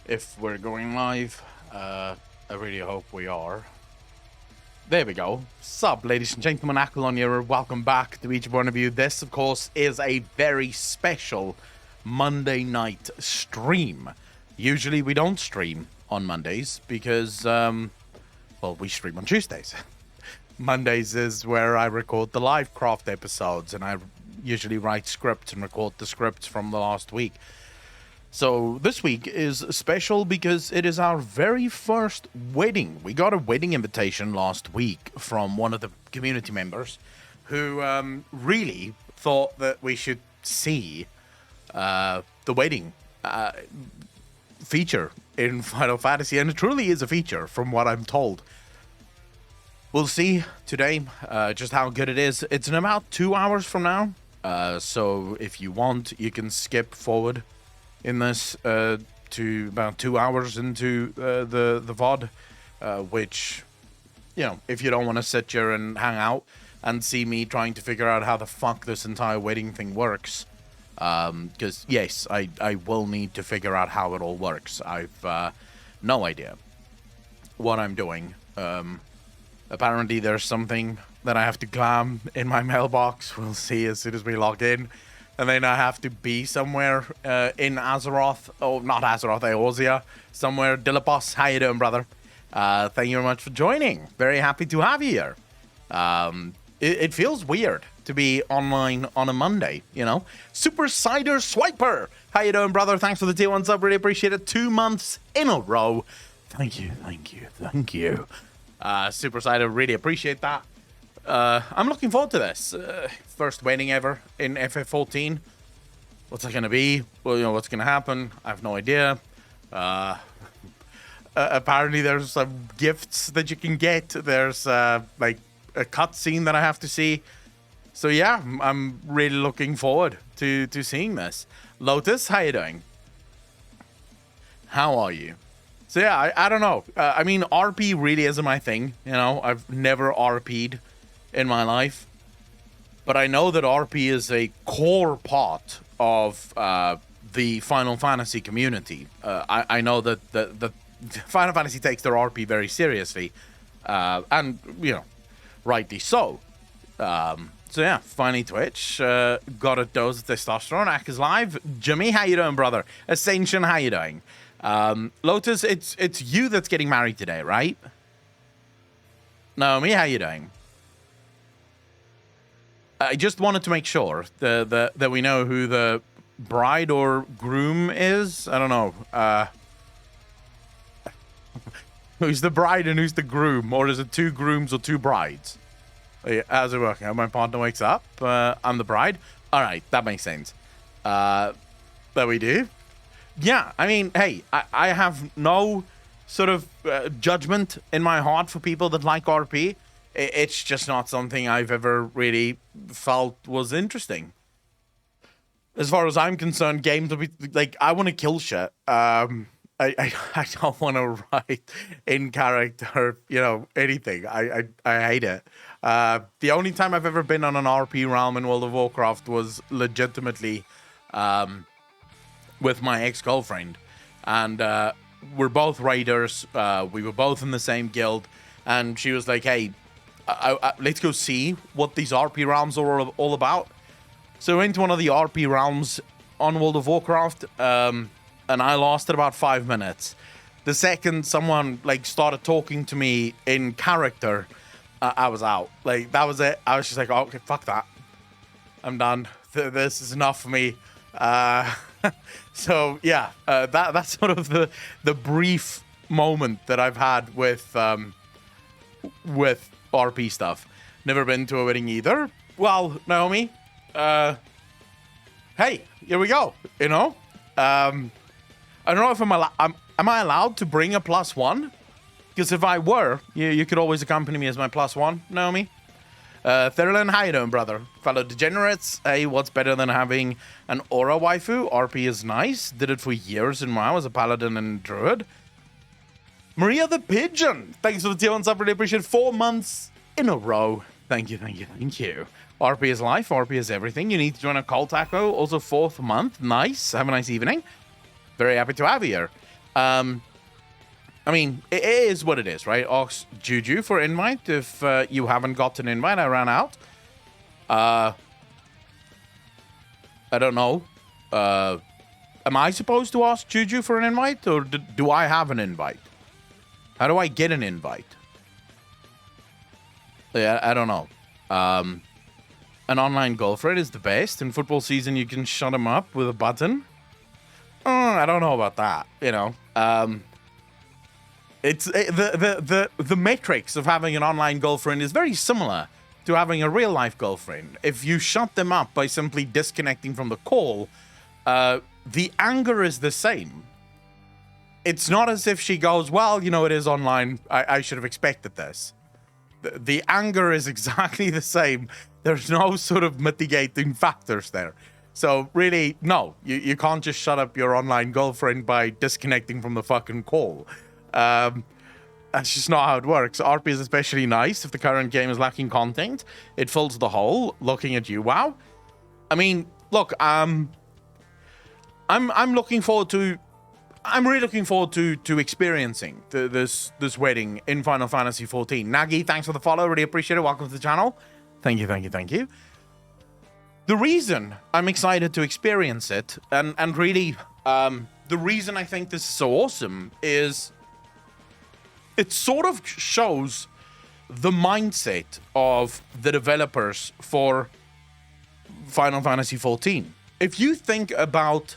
if we're going live. I really hope we are. There we go. Sup, ladies and gentlemen, Aquilon here. Welcome back to each one of you. This, of course, is a very special Monday night stream. Usually we don't stream on Mondays because, well, we stream on Tuesdays. Mondays is where I record the LiveCraft episodes, and I usually write scripts and record the scripts from the last week. So this week is special because it is our very first wedding. We got a wedding invitation last week from one of the community members who really thought that we should see the wedding feature in Final Fantasy, and it truly is a feature from what I'm told. We'll see today just how good it is. It's in about 2 hours from now, so if you want, you can skip forward in this to about 2 hours into the VOD, which, you know, if you don't want to sit here and hang out and see me trying to figure out how the fuck this entire wedding thing works, because, yes, I will need to figure out how it all works. I've no idea what I'm doing. Apparently there's something that I have to clam in my mailbox. We'll see as soon as we log in. And then I have to be somewhere in Azeroth. Oh, not Azeroth, Eorzea. Somewhere. Dilipos, how you doing, brother? Thank you very much for joining. Very happy to have you here. It feels weird to be online on a Monday, you know? Super Cider Swiper, how you doing, brother? Thanks for the tier 1 sub. Really appreciate it. 2 months in a row. Thank you, thank you, thank you. Super Cider, really appreciate that. I'm looking forward to this. First wedding ever in FF14. What's it going to be? Well, you know, what's going to happen? I have no idea. Apparently there's some gifts that you can get. There's, like, a cutscene that I have to see. So, yeah, I'm really looking forward to seeing this. Lotus, how you doing? How are you? So, yeah, I don't know. I mean, RP really isn't my thing. You know, I've never RP'd in my life, but I know that RP is a core part of the Final Fantasy community. I know that the Final Fantasy takes their RP very seriously, and, you know, rightly so. So yeah, finally Twitch, got a dose of testosterone. Ak is live. Jimmy, how you doing, brother? Ascension, how you doing? Lotus, it's you that's getting married today, right? Naomi, how you doing? I just wanted to make sure that we know who the bride or groom is. I don't know. Who's the bride and who's the groom? Or is it 2 grooms or 2 brides? How's it working? My partner wakes up. I'm the bride. All right, that makes sense. That we do. Yeah, I mean, hey, I have no sort of judgment in my heart for people that like RP. It's just not something I've ever really felt was interesting. As far as I'm concerned, games will be like, I want to kill shit. I don't want to write in character, you know, anything. I hate it. The only time I've ever been on an RP realm in World of Warcraft was legitimately with my ex-girlfriend. And we're both raiders. We were both in the same guild. And she was like, hey, let's go see what these RP realms are all about. So we went to one of the RP realms on World of Warcraft, and I lasted about 5 minutes. The second someone like started talking to me in character, I was out. Like, that was it. I was just like, oh, okay, fuck that. I'm done. This is enough for me. So yeah, that's sort of the brief moment that I've had with RP stuff. Never been to a wedding either. Well, Naomi, hey, here we go. You know, I don't know if am I allowed to bring a +1? Because if I were, you could always accompany me as my +1, Naomi. Therlin, how you doing, brother? Fellow degenerates, hey, what's better than having an aura waifu? RP is nice. Did it for years in WoW as a paladin and druid. Maria the Pigeon, thanks for the tier 1 sub, really appreciate it. 4 months in a row. Thank you, thank you, thank you. RP is life, RP is everything. You need to join a cult, Taco. Also 4th month, nice. Have a nice evening. Very happy to have you here. I mean, it is what it is, right? Ox Juju for invite. If you haven't got an invite, I ran out. I don't know. Am I supposed to ask Juju for an invite, or do I have an invite? How do I get an invite? Yeah, I don't know. An online girlfriend is the best. In football season, you can shut him up with a button. I don't know about that, you know. It's the metrics of having an online girlfriend is very similar to having a real life girlfriend. If you shut them up by simply disconnecting from the call, the anger is the same. It's not as if she goes, well, you know, it is online. I should have expected this. The anger is exactly the same. There's no sort of mitigating factors there. So really, no, you can't just shut up your online girlfriend by disconnecting from the fucking call. That's just not how it works. RP is especially nice if the current game is lacking content. It fills the hole. Looking at you, wow. I mean, look, I'm looking forward to. I'm really looking forward to experiencing this wedding in Final Fantasy XIV. Nagi, thanks for the follow. Really appreciate it. Welcome to the channel. Thank you, thank you, thank you. The reason I'm excited to experience it, and really, the reason I think this is so awesome is it sort of shows the mindset of the developers for Final Fantasy XIV. If you think about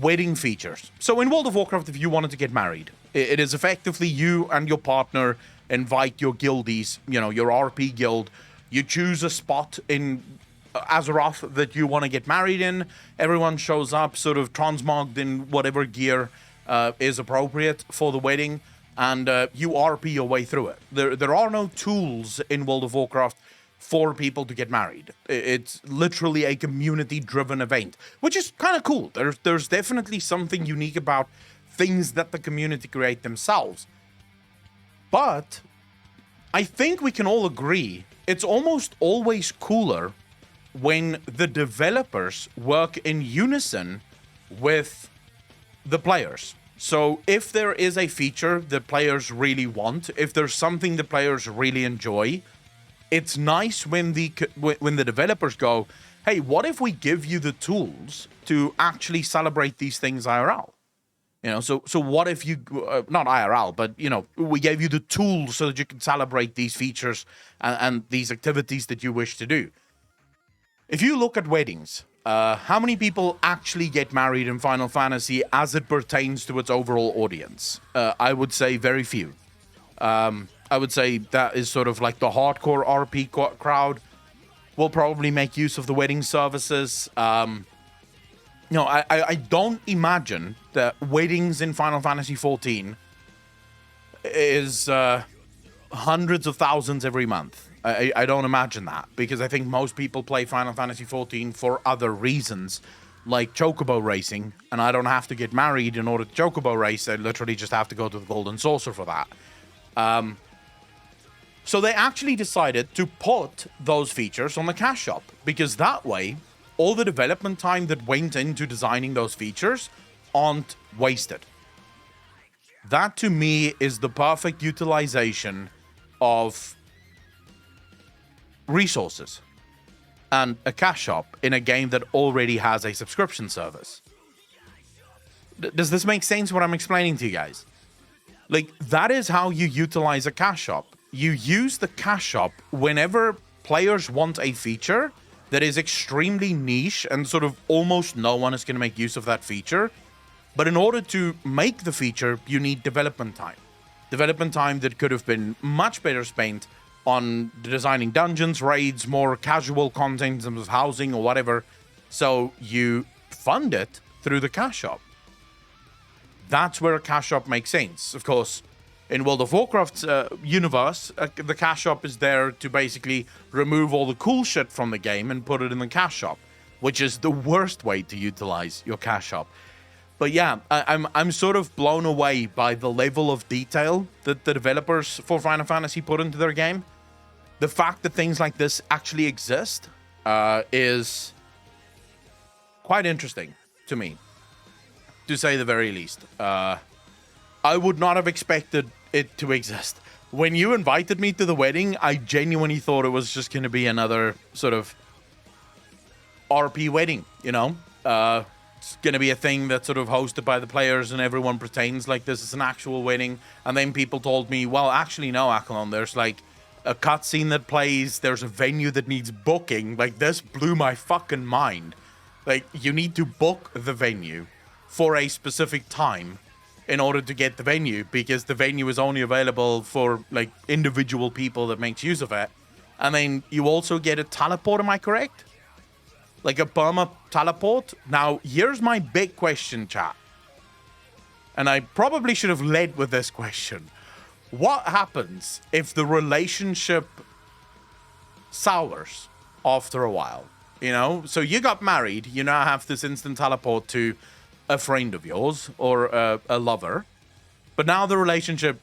wedding features, so in World of Warcraft, if you wanted to get married, it is effectively you and your partner invite your guildies, you know, your RP guild. You choose a spot in Azeroth that you want to get married in. Everyone shows up, sort of transmogged in whatever gear is appropriate for the wedding, and you RP your way through it. There are no tools in World of Warcraft for people to get married. It's literally a community-driven event, which is kind of cool. There's definitely something unique about things that the community create themselves. But I think we can all agree it's almost always cooler when the developers work in unison with the players. So if there is a feature that players really want, if there's something the players really enjoy, it's nice when the developers go, hey, what if we give you the tools to actually celebrate these things IRL? You know, so what if you, not IRL, but, you know, we gave you the tools so that you can celebrate these features and these activities that you wish to do. If you look at weddings, how many people actually get married in Final Fantasy as it pertains to its overall audience? I would say very few. I would say that is sort of like the hardcore RP crowd will probably make use of the wedding services. No, I don't imagine that weddings in Final Fantasy XIV is hundreds of thousands every month. I don't imagine that, because I think most people play Final Fantasy XIV for other reasons, like chocobo racing, and I don't have to get married in order to chocobo race. I literally just have to go to the Golden Saucer for that. So they actually decided to put those features on the cash shop, because that way all the development time that went into designing those features aren't wasted. That to me is the perfect utilization of resources and a cash shop in a game that already has a subscription service. Does this make sense what I'm explaining to you guys? Like, that is how you utilize a cash shop. You use the cash shop whenever players want a feature that is extremely niche and sort of almost no one is going to make use of that feature. But in order to make the feature, you need development time. Development time that could have been much better spent on designing dungeons, raids, more casual content in terms of housing or whatever. So you fund it through the cash shop. That's where a cash shop makes sense. Of course, in World of Warcraft's universe, the cash shop is there to basically remove all the cool shit from the game and put it in the cash shop, which is the worst way to utilize your cash shop. But yeah, I'm sort of blown away by the level of detail that the developers for Final Fantasy put into their game. The fact that things like this actually exist is quite interesting to me. to say the very least. I would not have expected it to exist. When you invited me to the wedding, I genuinely thought it was just going to be another sort of RP wedding, you know? It's going to be a thing that's sort of hosted by the players and everyone pretends like this is an actual wedding. And then people told me, well, actually, no, Akalon, there's like a cutscene that plays, there's a venue that needs booking. Like, this blew my fucking mind. Like, you need to book the venue for a specific time in order to get the venue, because the venue is only available for, like, individual people that makes use of it. And then you also get a teleport, am I correct? Like a perma teleport? Now, here's my big question, chat. And I probably should have led with this question. What happens if the relationship sours after a while? You know, so you got married, you now have this instant teleport to a friend of yours or a lover, but now the relationship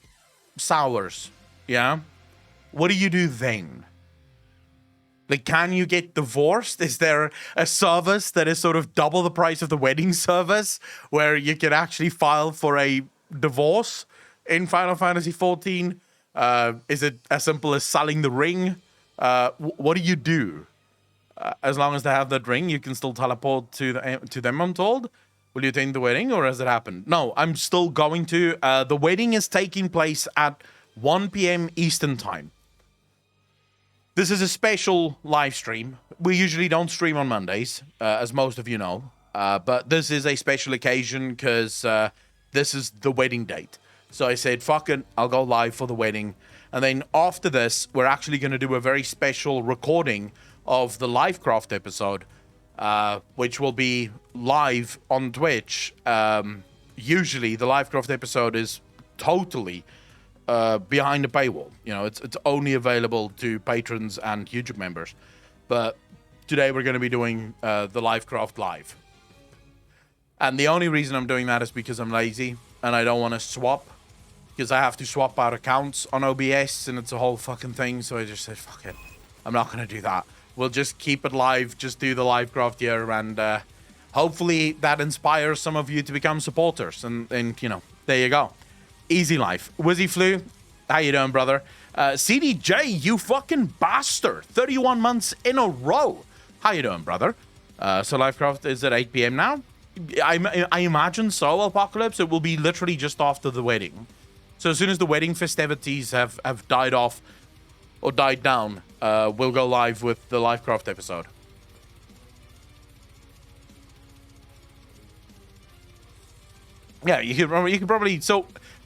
sours, yeah? What do you do then? Like, can you get divorced? Is there a service that is sort of double the price of the wedding service where you can actually file for a divorce in Final Fantasy XIV? Is it as simple as selling the ring? What do you do? As long as they have that ring, you can still teleport to them, I'm told. Will you attend the wedding, or has it happened? No, I'm still going to. The wedding is taking place at 1 p.m. Eastern Time. This is a special live stream. We usually don't stream on Mondays, as most of you know. But this is a special occasion because this is the wedding date. So I said, fuck it, I'll go live for the wedding. And then after this, we're actually going to do a very special recording of the LiveCraft episode, which will be live on Twitch. Usually, the LiveCraft episode is totally behind a paywall. You know, it's only available to patrons and YouTube members. But today we're going to be doing the LiveCraft live. And the only reason I'm doing that is because I'm lazy and I don't want to swap, because I have to swap out accounts on OBS and it's a whole fucking thing. So I just said, fuck it, I'm not going to do that. We'll just keep it live, just do the LiveCraft here, and hopefully that inspires some of you to become supporters. And you know, there you go. Easy life. Wizzy Flu, how you doing, brother? CDJ, you fucking bastard. 31 months in a row. How you doing, brother? So LiveCraft is at 8 p.m. now? I imagine so, Apocalypse. It will be literally just after the wedding. So as soon as the wedding festivities have died off or died down, we'll go live with the LiveCraft episode. Yeah, you can probably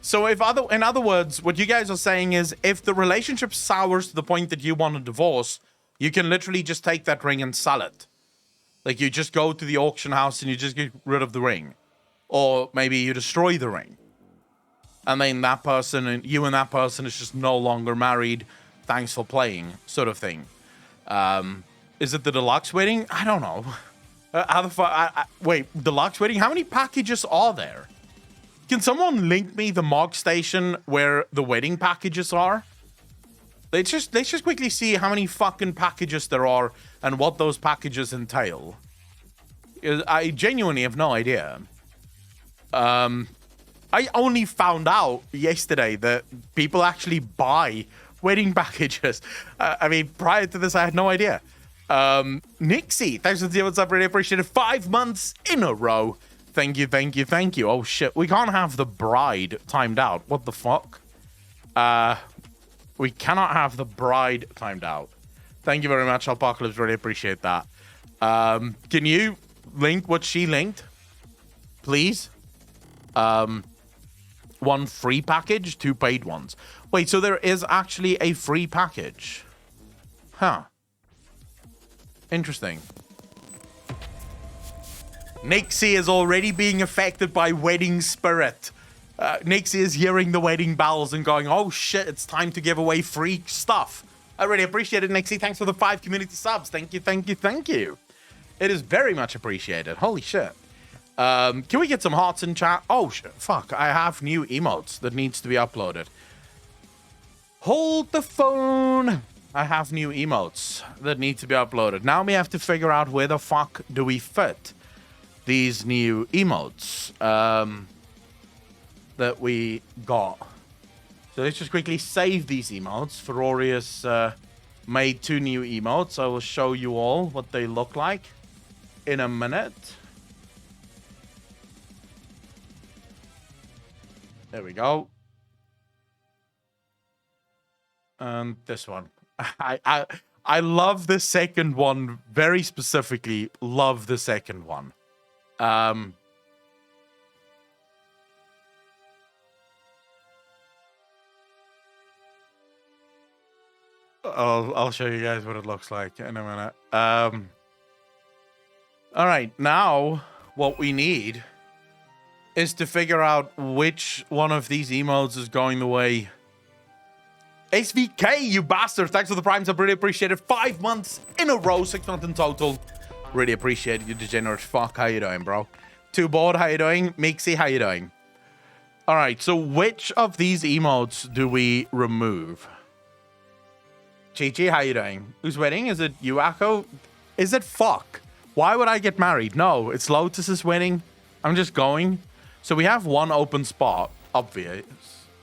so if in other words, what you guys are saying is, if the relationship sours to the point that you want a divorce, you can literally just take that ring and sell it. Like, you just go to the auction house and you just get rid of the ring, or maybe you destroy the ring, and then that person and you and that person is just no longer married. Thanks for playing, sort of thing. Is it the deluxe wedding? I don't know. How the fuck? Wait, deluxe wedding? How many packages are there? Can someone link me the Mog station where the wedding packages are? Let's just quickly see how many fucking packages there are and what those packages entail. I genuinely have no idea. I only found out yesterday that people actually buy wedding packages. I mean, prior to this, I had no idea. Nixie, thanks for the what's up, really appreciate it. 5 months in a row. Thank you, thank you, thank you. Oh shit, we can't have the bride timed out. What the fuck? We cannot have the bride timed out. Thank you very much, Apocalypse. Really appreciate that. Can you link what she linked, please? 1 free package, 2 paid ones. Wait, so there is actually a free package? Huh. Interesting. Nixie is already being affected by wedding spirit. Nixie is hearing the wedding bells and going, oh shit, it's time to give away free stuff. I really appreciate it, Nixie. Thanks for the 5 community subs. Thank you, thank you, thank you. It is very much appreciated. Holy shit. Can we get some hearts in chat? Oh shit, fuck. I have new emotes that needs to be uploaded. Hold the phone. I have new emotes that need to be uploaded. Now we have to figure out where the fuck do we fit. these new emotes that we got. So let's just quickly save these emotes. Furious made 2 new emotes. I will show you all what they look like in a minute. There we go. And this one. I love the second one very specifically. Love the second one. I'll show you guys what it looks like in a minute. All right, now what we need is to figure out which one of these emotes is going the way. SVK, you bastard! Thanks for the primes. I really appreciate it. 5 months in a row, 6 months in total. Really appreciate it, you degenerate fuck. How you doing, bro? Too bored. How you doing? Mixie, how you doing? All right, so which of these emotes do we remove? Chi-Chi, how you doing? Who's wedding? Is it you, Akko? Is it fuck? Why would I get married? No, it's Lotus's wedding. I'm just going. So we have one open spot, obvious.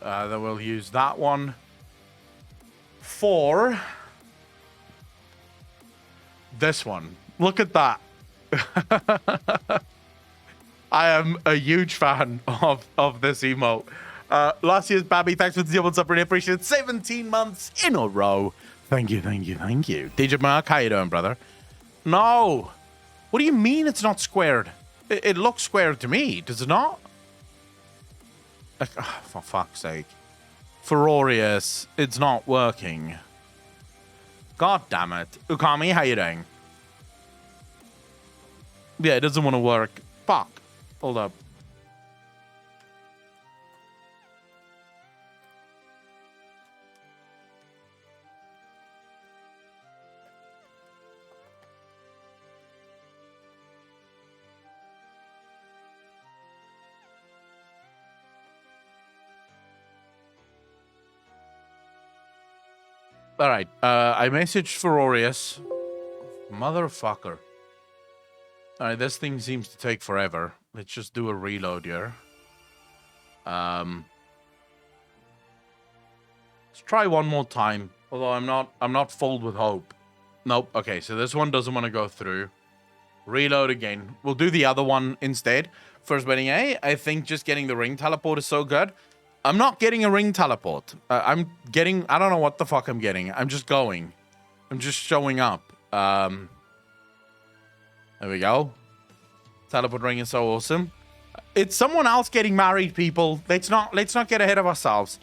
Then we'll use that one for this one. Look at that. I am a huge fan of this emote. Last year's Babby, thanks for the deal. What's up? Really appreciate it. 17 months in a row. Thank you, thank you, thank you. DJ Mark, how you doing, brother? No. What do you mean it's not squared? It looks squared to me. Does it not? For fuck's sake. Furious, it's not working. God damn it. Ukami, how you doing? Yeah, it doesn't want to work. Fuck. Hold up. All right, I messaged Furious. Motherfucker. All right, this thing seems to take forever. Let's just do a reload here. Let's try one more time. Although I'm not full with hope. Nope. Okay, so this one doesn't want to go through. Reload again. We'll do the other one instead. First wedding A. I think just getting the ring teleport is so good. I'm not getting a ring teleport. I'm getting... I don't know what the fuck I'm getting. I'm just going. I'm just showing up. There we go. Teleport ring is so awesome. It's someone else getting married, people. Let's not get ahead of ourselves.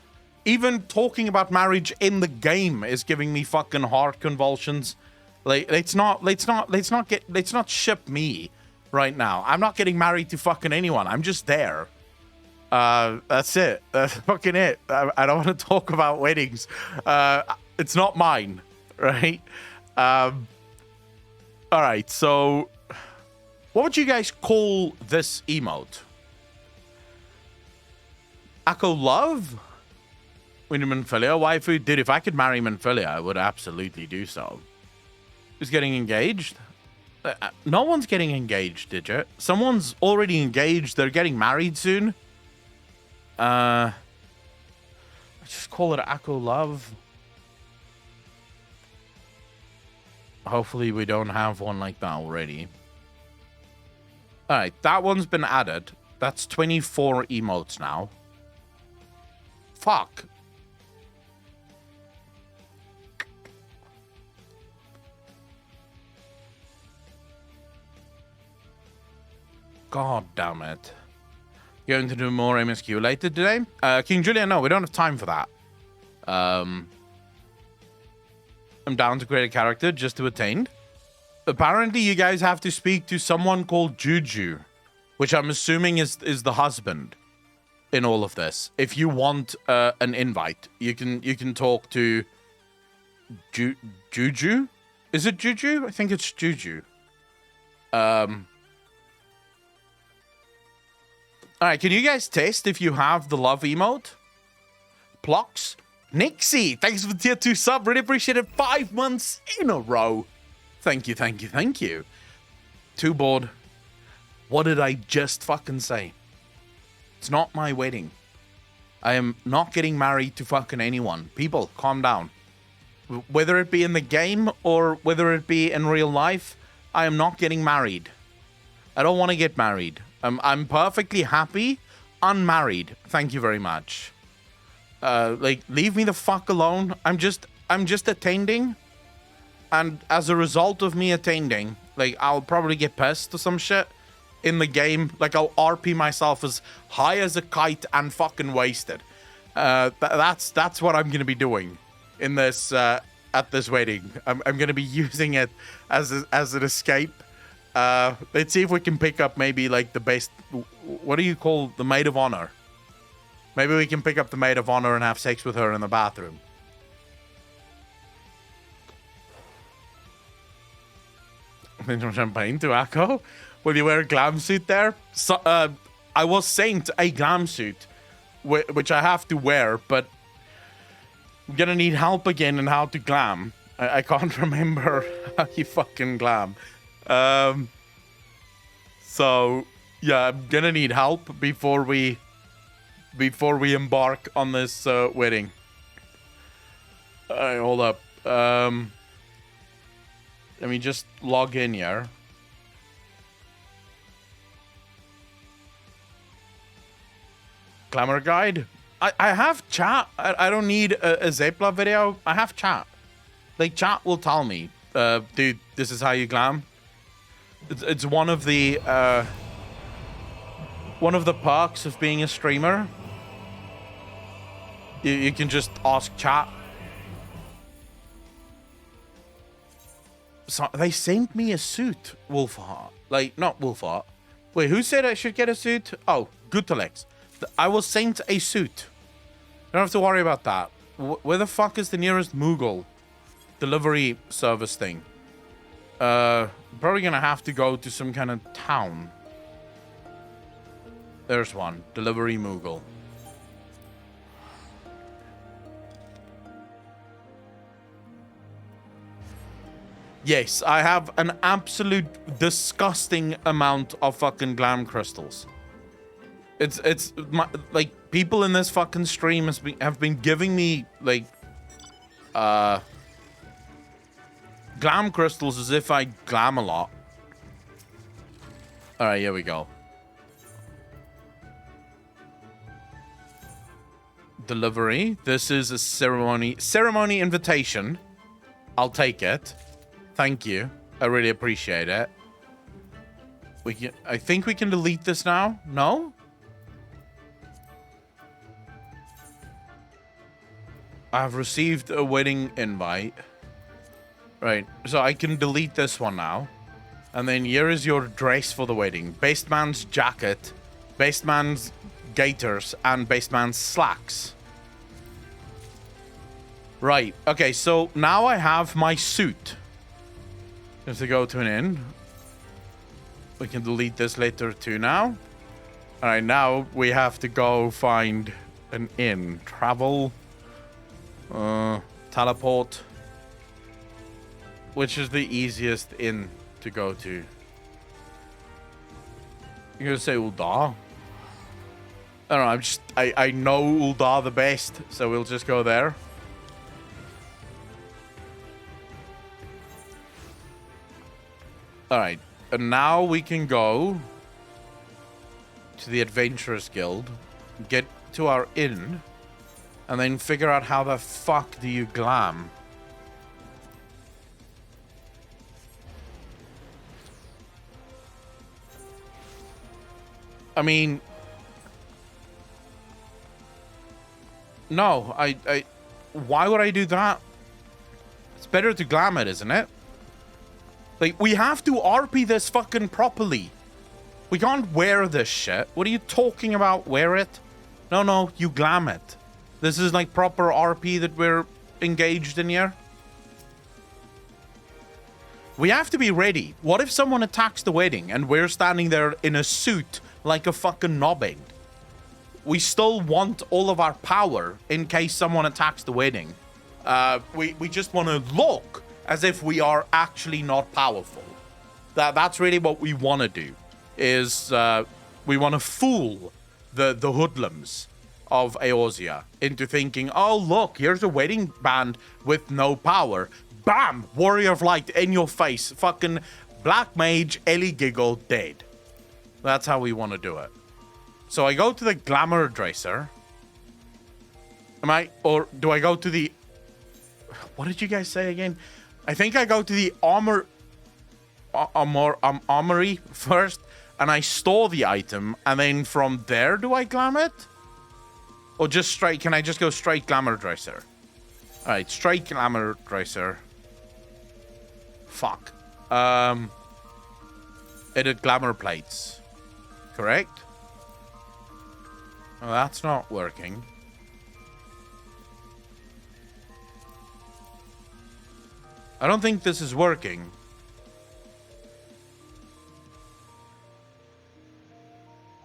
Even talking about marriage in the game is giving me fucking heart convulsions. Like, let's not ship me right now. I'm not getting married to fucking anyone. I'm just there. That's it. That's fucking it. I don't want to talk about weddings. It's not mine, right? All right, so what would you guys call this emote? Akko Love? Winnie Manfilia, waifu? Dude, if I could marry Manfilia, I would absolutely do so. Who's getting engaged? No one's getting engaged, did you? Someone's already engaged. They're getting married soon. I just call it Akko Love. Hopefully we don't have one like that already. Alright, that one's been added. That's 24 emotes now. Fuck. God damn it. Going to do more MSQ later today? King Julian, no, we don't have time for that. I'm down to create a character just to attain. Apparently, you guys have to speak to someone called Juju, which I'm assuming is the husband in all of this. If you want an invite, you can talk to Juju. Is it Juju? I think it's Juju. All right, can you guys test if you have the love emote? Plox? Nixie, thanks for the tier 2 sub. Really appreciate it. 5 months in a row. Thank you, thank you, thank you. Too bored. What did I just fucking say? It's not my wedding. I am not getting married to fucking anyone. People, calm down. Whether it be in the game or whether it be in real life, I am not getting married. I don't want to get married. I'm perfectly happy unmarried. Thank you very much. Like, leave me the fuck alone. I'm just attending. And as a result of me attending, like, I'll probably get pissed or some shit in the game. Like, I'll RP myself as high as a kite and fucking wasted. That's what I'm gonna be doing in this at this wedding. I'm gonna be using it as an escape. Let's see if we can pick up maybe like the best. What do you call the maid of honor? Maybe we can pick up the maid of honor and have sex with her in the bathroom. Some champagne to Akko. Will you wear a glam suit there? So, I was sent a glam suit, which I have to wear, but I'm gonna need help again in how to glam. I can't remember how you fucking glam. So yeah, I'm gonna need help before we embark on this wedding. Alright, hold up. Let me just log in here. Glamour guide. I have chat. I don't need a Zepla video. I have chat. Like, chat will tell me, dude, this is how you glam. It's one of the perks of being a streamer. You can just ask chat. So they sent me a suit, Wolfheart. Like, not Wolfheart. Wait, who said I should get a suit? Oh, Gutalex. I was sent a suit. Don't have to worry about that. Where the fuck is the nearest Moogle delivery service thing? Probably gonna have to go to some kind of town. There's one. Delivery Moogle. Yes, I have an absolute disgusting amount of fucking glam crystals. It's like, people in this fucking stream have been giving me like glam crystals as if I glam a lot. All right, here we go. Delivery. This is a ceremony invitation. I'll take it. Thank you. I really appreciate it. I think we can delete this now. No? I've received a wedding invite. Right. So I can delete this one now. And then here is your dress for the wedding. Best man's jacket, best man's gaiters, and best man's slacks. Right. Okay, so now I have my suit. If to go to an inn. We can delete this later too now. Alright, now we have to go find an inn. Travel. Teleport. Which is the easiest inn to go to? You're gonna say Uldar? I don't know, I know Uldar the best, so we'll just go there. Alright, and now we can go to the Adventurers Guild, get to our inn, and then figure out how the fuck do you glam. I mean, no, why would I do that? It's better to glam it, isn't it? Like, we have to RP this fucking properly. We can't wear this shit. What are you talking about? Wear it? No, you glam it. This is like proper RP that we're engaged in here. We have to be ready. What if someone attacks the wedding and we're standing there in a suit like a fucking knobbing? We still want all of our power in case someone attacks the wedding. We just want to look as if we are actually not powerful. That's really what we want to do. is we want to fool the hoodlums of Eorzea into thinking, oh, look, here's a wedding band with no power. Bam! Warrior of Light in your face. Fucking Black Mage, Ellie Giggle, dead. That's how we want to do it. So I go to the Glamour Dresser. Or do I go to the... What did you guys say again? I think I go to the armory first, and I store the item, and then from there, do I glam it? Or just straight... Can I just go straight Glamour Dresser? Alright, straight Glamour Dresser. Fuck. Edit Glamour Plates. Correct? Well, that's not working. I don't think this is working.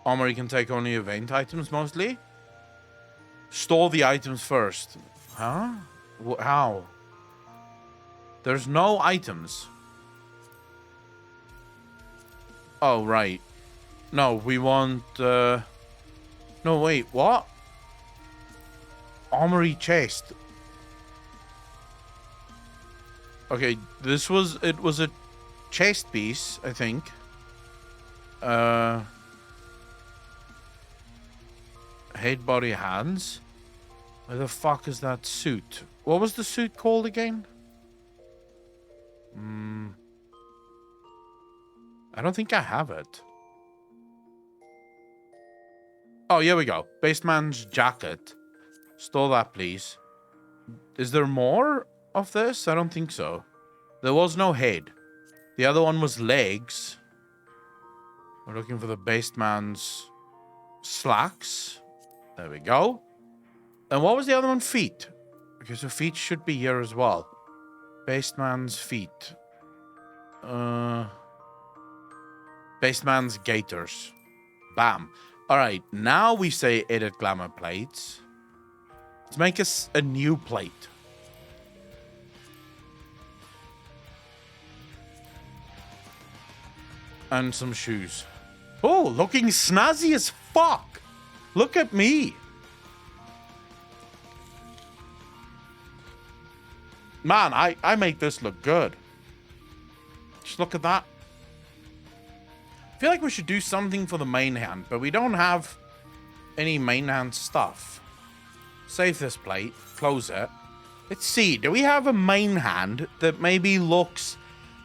Armory can take only event items mostly. Store the items first. Huh? How? There's no items. Oh, right. No, we want... No, wait, what? Armory chest. Okay, this was... It was a chest piece, I think. Head, body, hands. Where the fuck is that suit? What was the suit called again? I don't think I have it. Oh, here we go. Baseman's jacket. Store that, please. Is there more of this? I don't think so. There was no head. The other one was legs. We're looking for the baseman's slacks. There we go. And what was the other one? Feet. Okay, so feet should be here as well. Baseman's feet. Baseman's gaiters. Bam. Alright, now we say edit glamour plates. Let's make us a new plate. And some shoes. Oh, looking snazzy as fuck. Look at me. Man, I make this look good. Just look at that. I feel like we should do something for the main hand, but we don't have any main hand stuff. Save this plate. Close it. Let's see. Do we have a main hand that maybe looks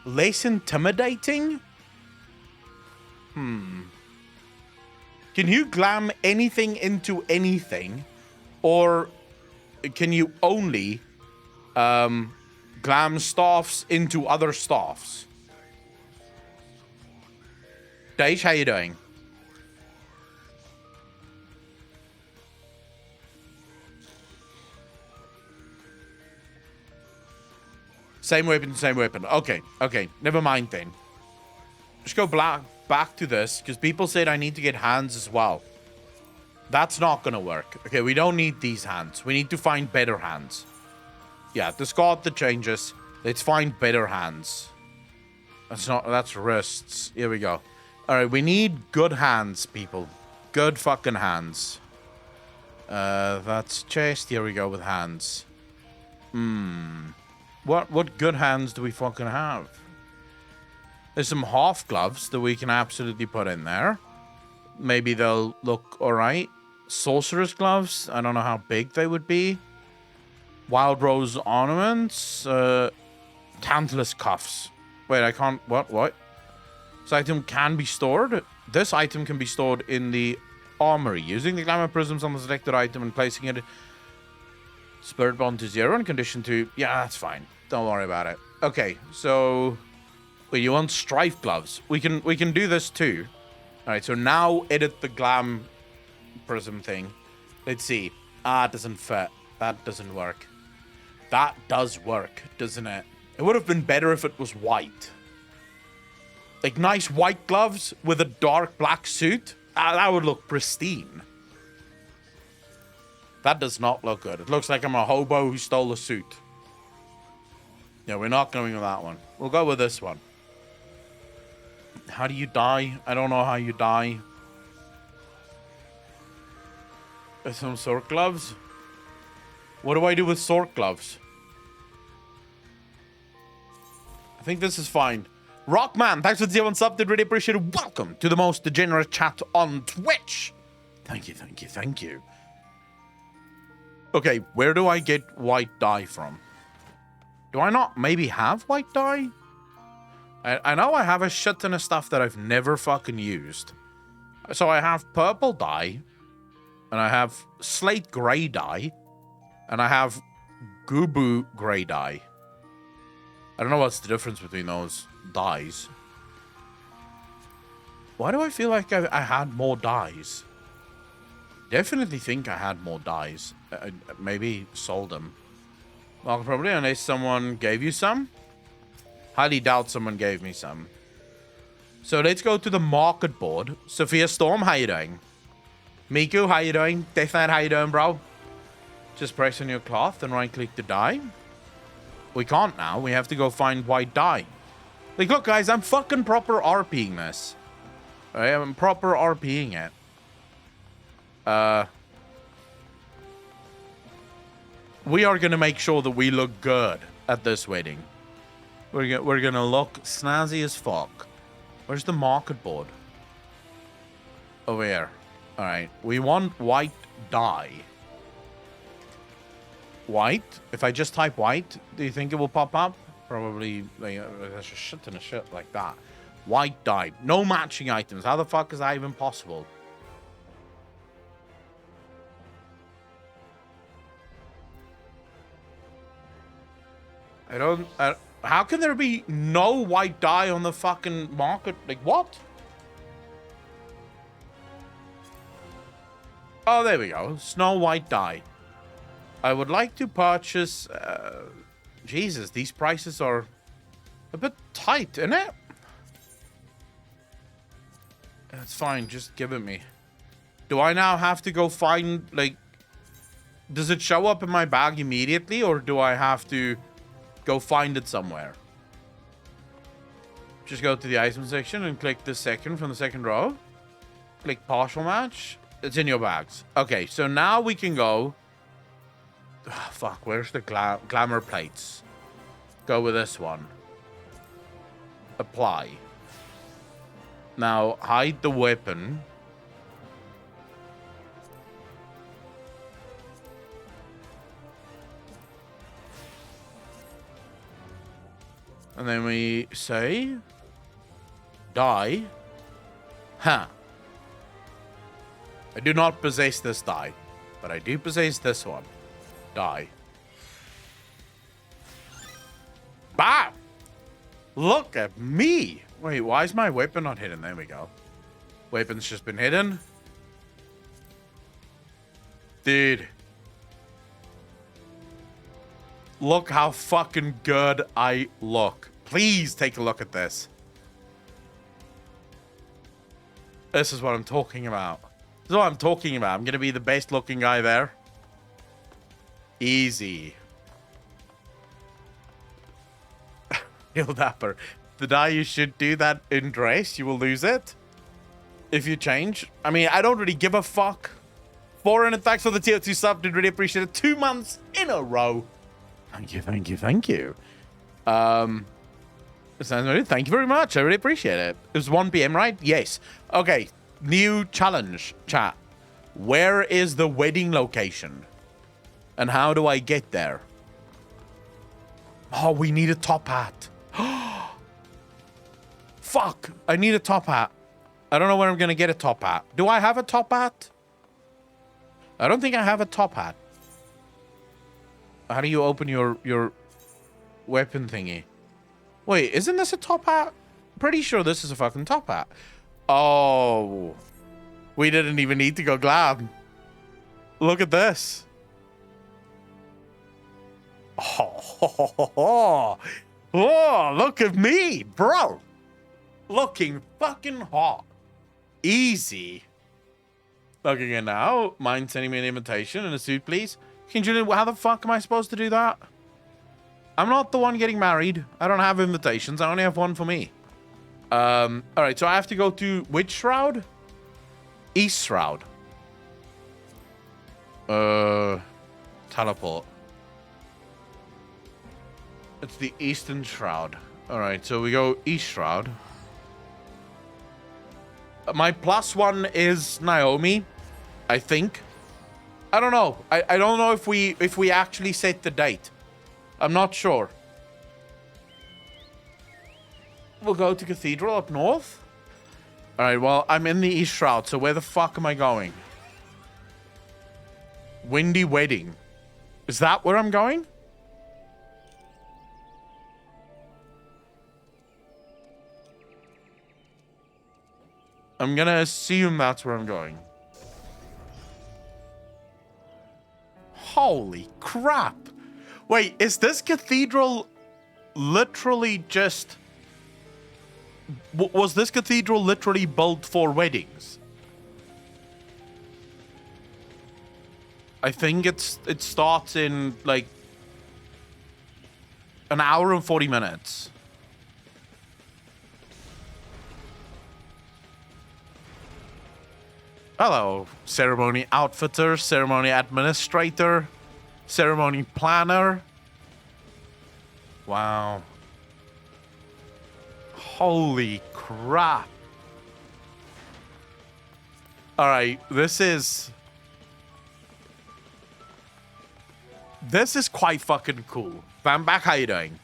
less intimidating? Can you glam anything into anything? Or can you only glam staffs into other staffs? Dave, how you doing? Same weapon, same weapon. Okay, okay. Never mind then. Just go back to this, because people said I need to get hands as well. That's not going to work. Okay, we don't need these hands. We need to find better hands. Yeah, discard the changes. Let's find better hands. That's wrists. Here we go. Alright, we need good hands, people. Good fucking hands. That's chest. Here we go with hands. What good hands do we fucking have? There's some half gloves that we can absolutely put in there. Maybe they'll look alright. Sorcerer's gloves. I don't know how big they would be. Wild Rose ornaments. Tantalus cuffs. Wait, I can't... What? This item can be stored. This item can be stored in the armory. Using the glamour prisms on the selected item and placing it... Spirit bond to 0 and condition to... Yeah, that's fine. Don't worry about it. Okay, so... Wait, you want strife gloves? We can do this too. Alright, so now edit the glam prism thing. Let's see. It doesn't fit. That doesn't work. That does work, doesn't it? It would have been better if it was white. Like nice white gloves with a dark black suit. That would look pristine. That does not look good. It looks like I'm a hobo who stole a suit. Yeah, we're not going with that one. We'll go with this one. How do you die? I don't know how you die. There's some sword gloves. What do I do with sword gloves? I think this is fine. Rockman, thanks for the 0 sub. Did really appreciate it. Welcome to the most degenerate chat on Twitch. Thank you, thank you, thank you. Okay, where do I get white dye from? Do I not maybe have white dye? I know I have a shit ton of stuff that I've never fucking used. So I have purple dye, and I have slate gray dye, and I have Gubu gray dye. I don't know what's the difference between those dyes. Why do I feel like I had more dyes? Definitely think I had more dyes. I maybe sold them. Well, probably unless someone gave you some. Highly doubt someone gave me some. So let's go to the market board. Sophia Storm, how you doing? Miku, how you doing? Deathknight, how you doing, bro? Just press on your cloth and right-click the dye. We can't now. We have to go find white dye. Like, look, guys, I'm fucking proper RPing this. Alright, I'm proper RPing it. We are gonna make sure that we look good at this wedding. We're gonna look snazzy as fuck. Where's the market board? Over here. Alright, we want white dye. White? If I just type white, do you think it will pop up? Probably, like, there's a shit ton of shit like that. White dye. No matching items. How the fuck is that even possible? How can there be no white dye on the fucking market? Like, what? Oh, there we go. Snow white dye. I would like to purchase... Jesus, these prices are a bit tight, isn't it? That's fine. Just give it me. Do I now have to go find, like... Does it show up in my bag immediately, or do I have to... go find it somewhere? Just go to the item section and click the second from the second row. Click partial match. It's in your bags. Okay, so now we can go. Oh, fuck, where's the glamour plates? Go with this one. Apply. Now hide the weapon. And then we say, die. Huh. I do not possess this die, but I do possess this one. Die. Bah! Look at me. Wait, why is my weapon not hidden? There we go. Weapon's just been hidden. Dude. Look how fucking good I look. Please take a look at this. This is what I'm talking about. This is what I'm talking about. I'm going to be the best looking guy there. Easy. Real dapper. The die you should do that in dress. You will lose it. If you change. I mean, I don't really give a fuck. 400 thanks for the tier 2 sub. Did really appreciate it. 2 months in a row. Thank you, thank you, thank you. Thank you very much. I really appreciate it. It was 1 p.m., right? Yes. Okay. New challenge, chat. Where is the wedding location? And how do I get there? Oh, we need a top hat. Fuck. I need a top hat. I don't know where I'm going to get a top hat. Do I have a top hat? I don't think I have a top hat. How do you open your weapon thingy? Wait, isn't this a top hat? Pretty sure this is a fucking top hat. Oh. We didn't even need to go glam. Look at this. Oh, look at me, bro. Looking fucking hot. Easy. Looking at now. Mind sending me an invitation and a suit, please? Can Julian, how the fuck am I supposed to do that? I'm not the one getting married. I don't have invitations. I only have one for me. All right, so I have to go to which shroud? East shroud. Teleport. It's the eastern shroud. All right, so we go east shroud. My +1 is Naomi, I think. I don't know. I don't know if we actually set the date. I'm not sure. We'll go to Cathedral up north. All right, well, I'm in the East Shroud, so where the fuck am I going? Windy Wedding. Is that where I'm going? I'm gonna assume that's where I'm going. Holy crap. Wait, is this cathedral literally just... Was this cathedral literally built for weddings? I think it starts in like an hour and 40 minutes. Hello, ceremony outfitter, ceremony administrator, ceremony planner. Wow. Holy crap. All right, this is quite fucking cool. Bamback, how you doing?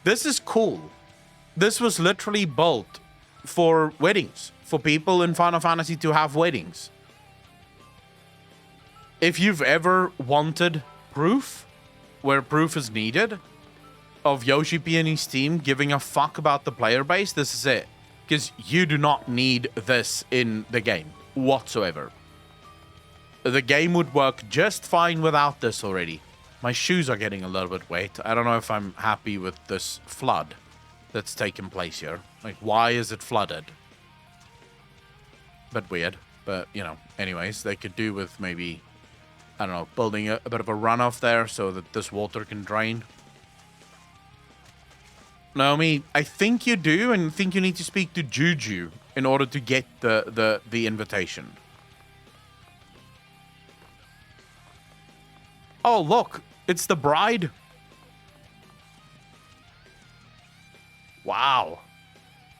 This is cool. This was literally built for weddings, for people in Final Fantasy to have weddings. If you've ever wanted proof, where proof is needed, of Yoshi P and his team giving a fuck about the player base, this is it. Because you do not need this in the game whatsoever. The game would work just fine without this already. My shoes are getting a little bit wet. I don't know if I'm happy with this flood that's taken place here. Like, why is it flooded? Bit weird, but, you know, anyways, they could do with maybe, I don't know, building a bit of a runoff there so that this water can drain. Naomi, I think you do, and think you need to speak to Juju in order to get the invitation. Oh, look, it's the bride. Wow.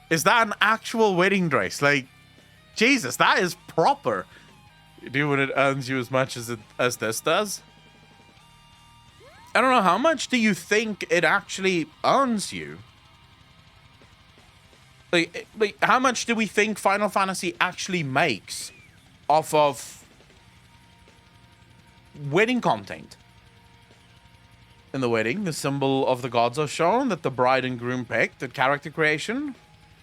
Is that an actual wedding dress? Like, Jesus, that is proper. You do when it earns you as much as this does. I don't know, how much do you think it actually earns you? Like, how much do we think Final Fantasy actually makes off of wedding content? In the wedding, the symbol of the gods are shown that the bride and groom picked at character creation.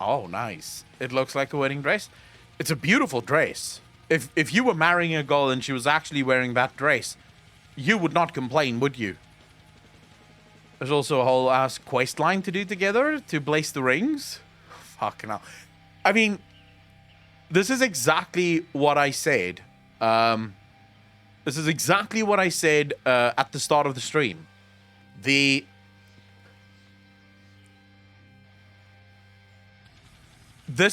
Oh, nice. It looks like a wedding dress. It's a beautiful dress. If you were marrying a girl and she was actually wearing that dress, you would not complain, would you? There's also a whole ass quest line to do together to place the rings. Fucking hell. I mean, this is exactly what I said. This is exactly what I said at the start of the stream. This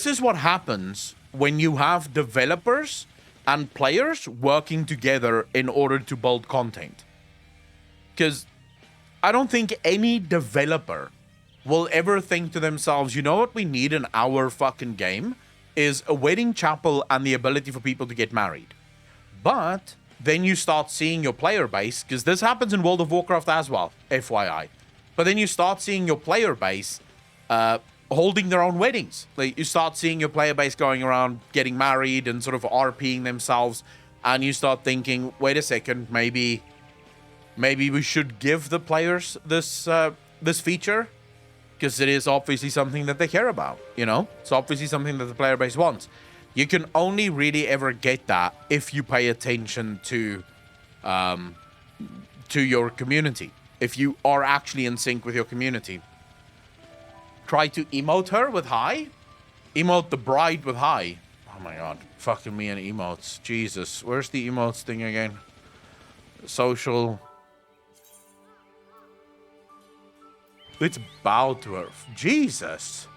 is what happens when you have developers and players working together in order to build content. Because I don't think any developer will ever think to themselves, you know what we need in our fucking game is a wedding chapel and the ability for people to get married. But then you start seeing your player base, because this happens in World of Warcraft as well, FYI. But then you start seeing your player base holding their own weddings. Like, you start seeing your player base going around getting married and sort of RPing themselves, and you start thinking, wait a second, maybe we should give the players this feature, because it is obviously something that they care about, you know? It's obviously something that the player base wants. You can only really ever get that if you pay attention to your community. If you are actually in sync with your community. Try to emote her with hi. Emote the bride with hi. Oh my god. Fucking me and emotes. Jesus. Where's the emotes thing again? Social. Let's bow to her. Jesus.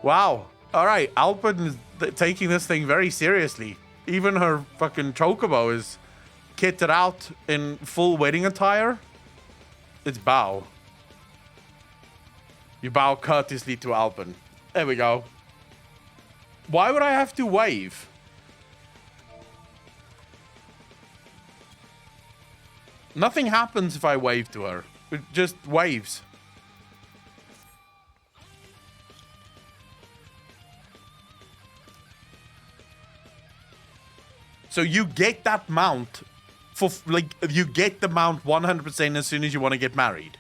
Wow. All right, Alpin is taking this thing very seriously. Even her fucking chocobo is kitted out in full wedding attire. It's bow. You bow courteously to Alpin. There we go. Why would I have to wave? Nothing happens if I wave to her. It just waves. So you get that mount for, like, you get the mount 100% as soon as you want to get married.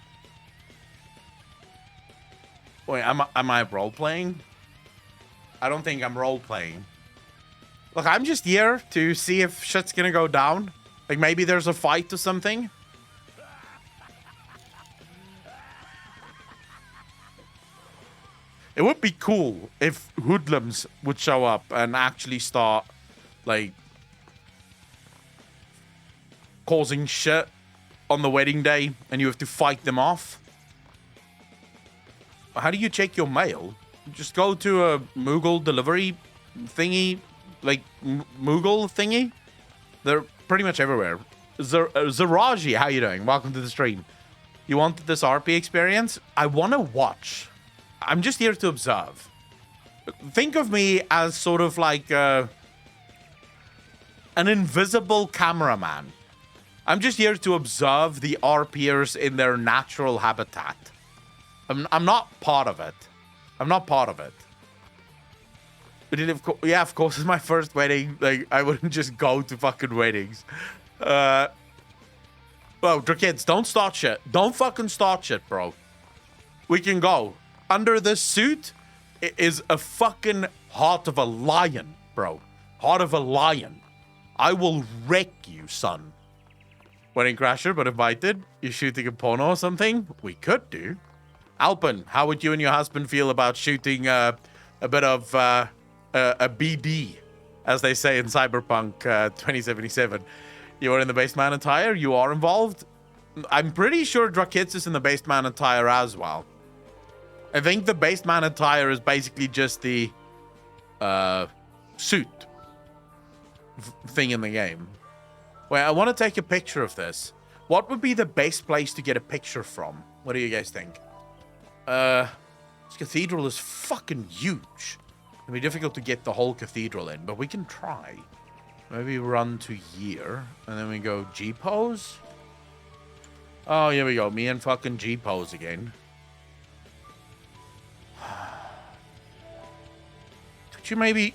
Wait, am I role-playing? I don't think I'm role-playing. Look, I'm just here to see if shit's gonna go down. Like, maybe there's a fight or something. It would be cool if hoodlums would show up and actually start, like, causing shit on the wedding day and you have to fight them off. How do you check your mail? Just go to a Moogle delivery thingy, like Moogle thingy. They're pretty much everywhere. Zaraji, how you doing? Welcome to the stream. You wanted this RP experience? I want to watch. I'm just here to observe. Think of me as sort of like an invisible cameraman. I'm just here to observe the RPers in their natural habitat. I'm not part of it. I'm not part of it. But yeah, of course, it's my first wedding. Like, I wouldn't just go to fucking weddings. Well, kids, don't start shit. Don't fucking start shit, bro. We can go. Under this suit is a fucking heart of a lion, bro. Heart of a lion. I will wreck you, son. Wedding crasher, but invited. You shooting a porno or something? We could do. Alpin, how would you and your husband feel about shooting a bit of a BD, as they say in Cyberpunk 2077? You are in the Baseman attire. You are involved. I'm pretty sure Drakitz is in the Baseman attire as well. I think the Baseman attire is basically just the suit thing in the game. Wait, I want to take a picture of this. What would be the best place to get a picture from? What do you guys think? This cathedral is fucking huge. It'll be difficult to get the whole cathedral in, but we can try. Maybe run to here, and then we go G-pose. Oh, here we go. Me and fucking G-pose again. Could you maybe...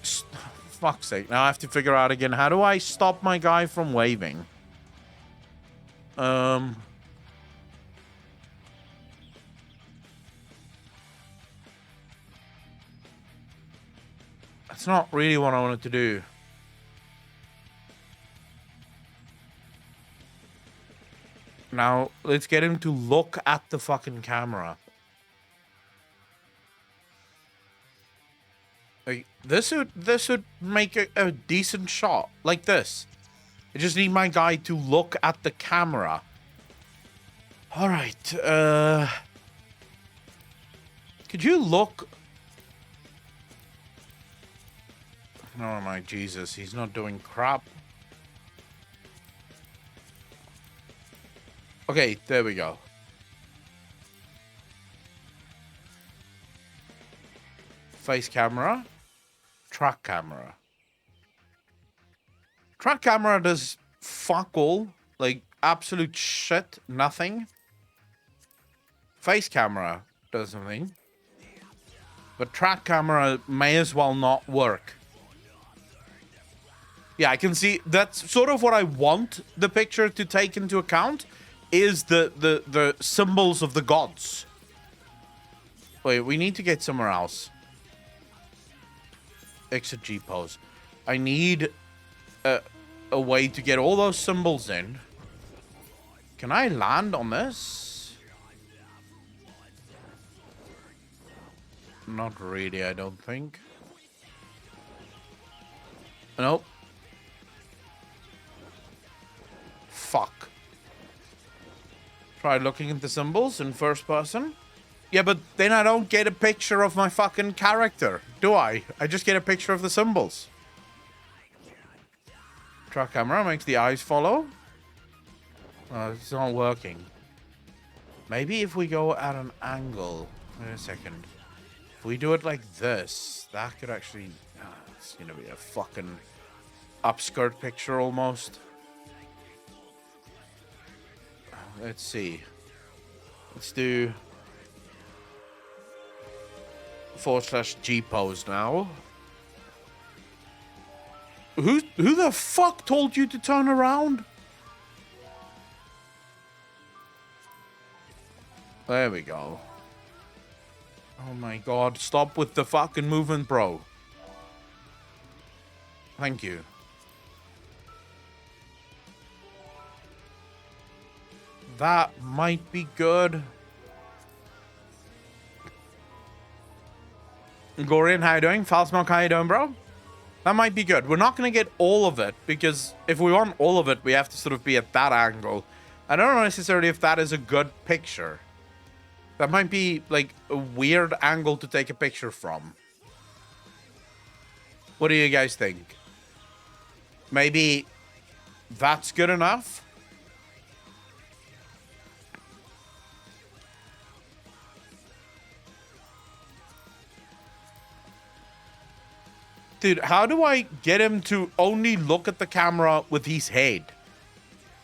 Fuck's sake. Now I have to figure out again. How do I stop my guy from waving? That's not really what I wanted to do. Now, let's get him to look at the fucking camera. Like, this would make a decent shot. Like this. I just need my guy to look at the camera. Alright, could you look... Oh my Jesus, he's not doing crap. Okay, there we go. Face camera. Track camera. Track camera does fuck all. Like, absolute shit. Nothing. Face camera does something. But track camera may as well not work. Yeah, I can see. That's sort of what I want the picture to take into account. Is the symbols of the gods. Wait, we need to get somewhere else. Exit G pose. I need a way to get all those symbols in. Can I land on this? Not really, I don't think. Nope. Fuck. Try looking at the symbols in first person. Yeah, but then I don't get a picture of my fucking character, do I? I just get a picture of the symbols. Track camera makes the eyes follow. Oh, it's not working. Maybe if we go at an angle. Wait a second. If we do it like this, that could actually... it's gonna be a fucking upskirt picture almost. Let's see. Let's do... /G pose now. Who the fuck told you to turn around? There we go. Oh my god, stop with the fucking movement, bro. Thank you. That might be good. Gorian, how you doing? Falsmock, how you doing, bro? That might be good. We're not going to get all of it, because if we want all of it, we have to sort of be at that angle. I don't know necessarily if that is a good picture. That might be, like, a weird angle to take a picture from. What do you guys think? Maybe that's good enough? Dude, how do I get him to only look at the camera with his head?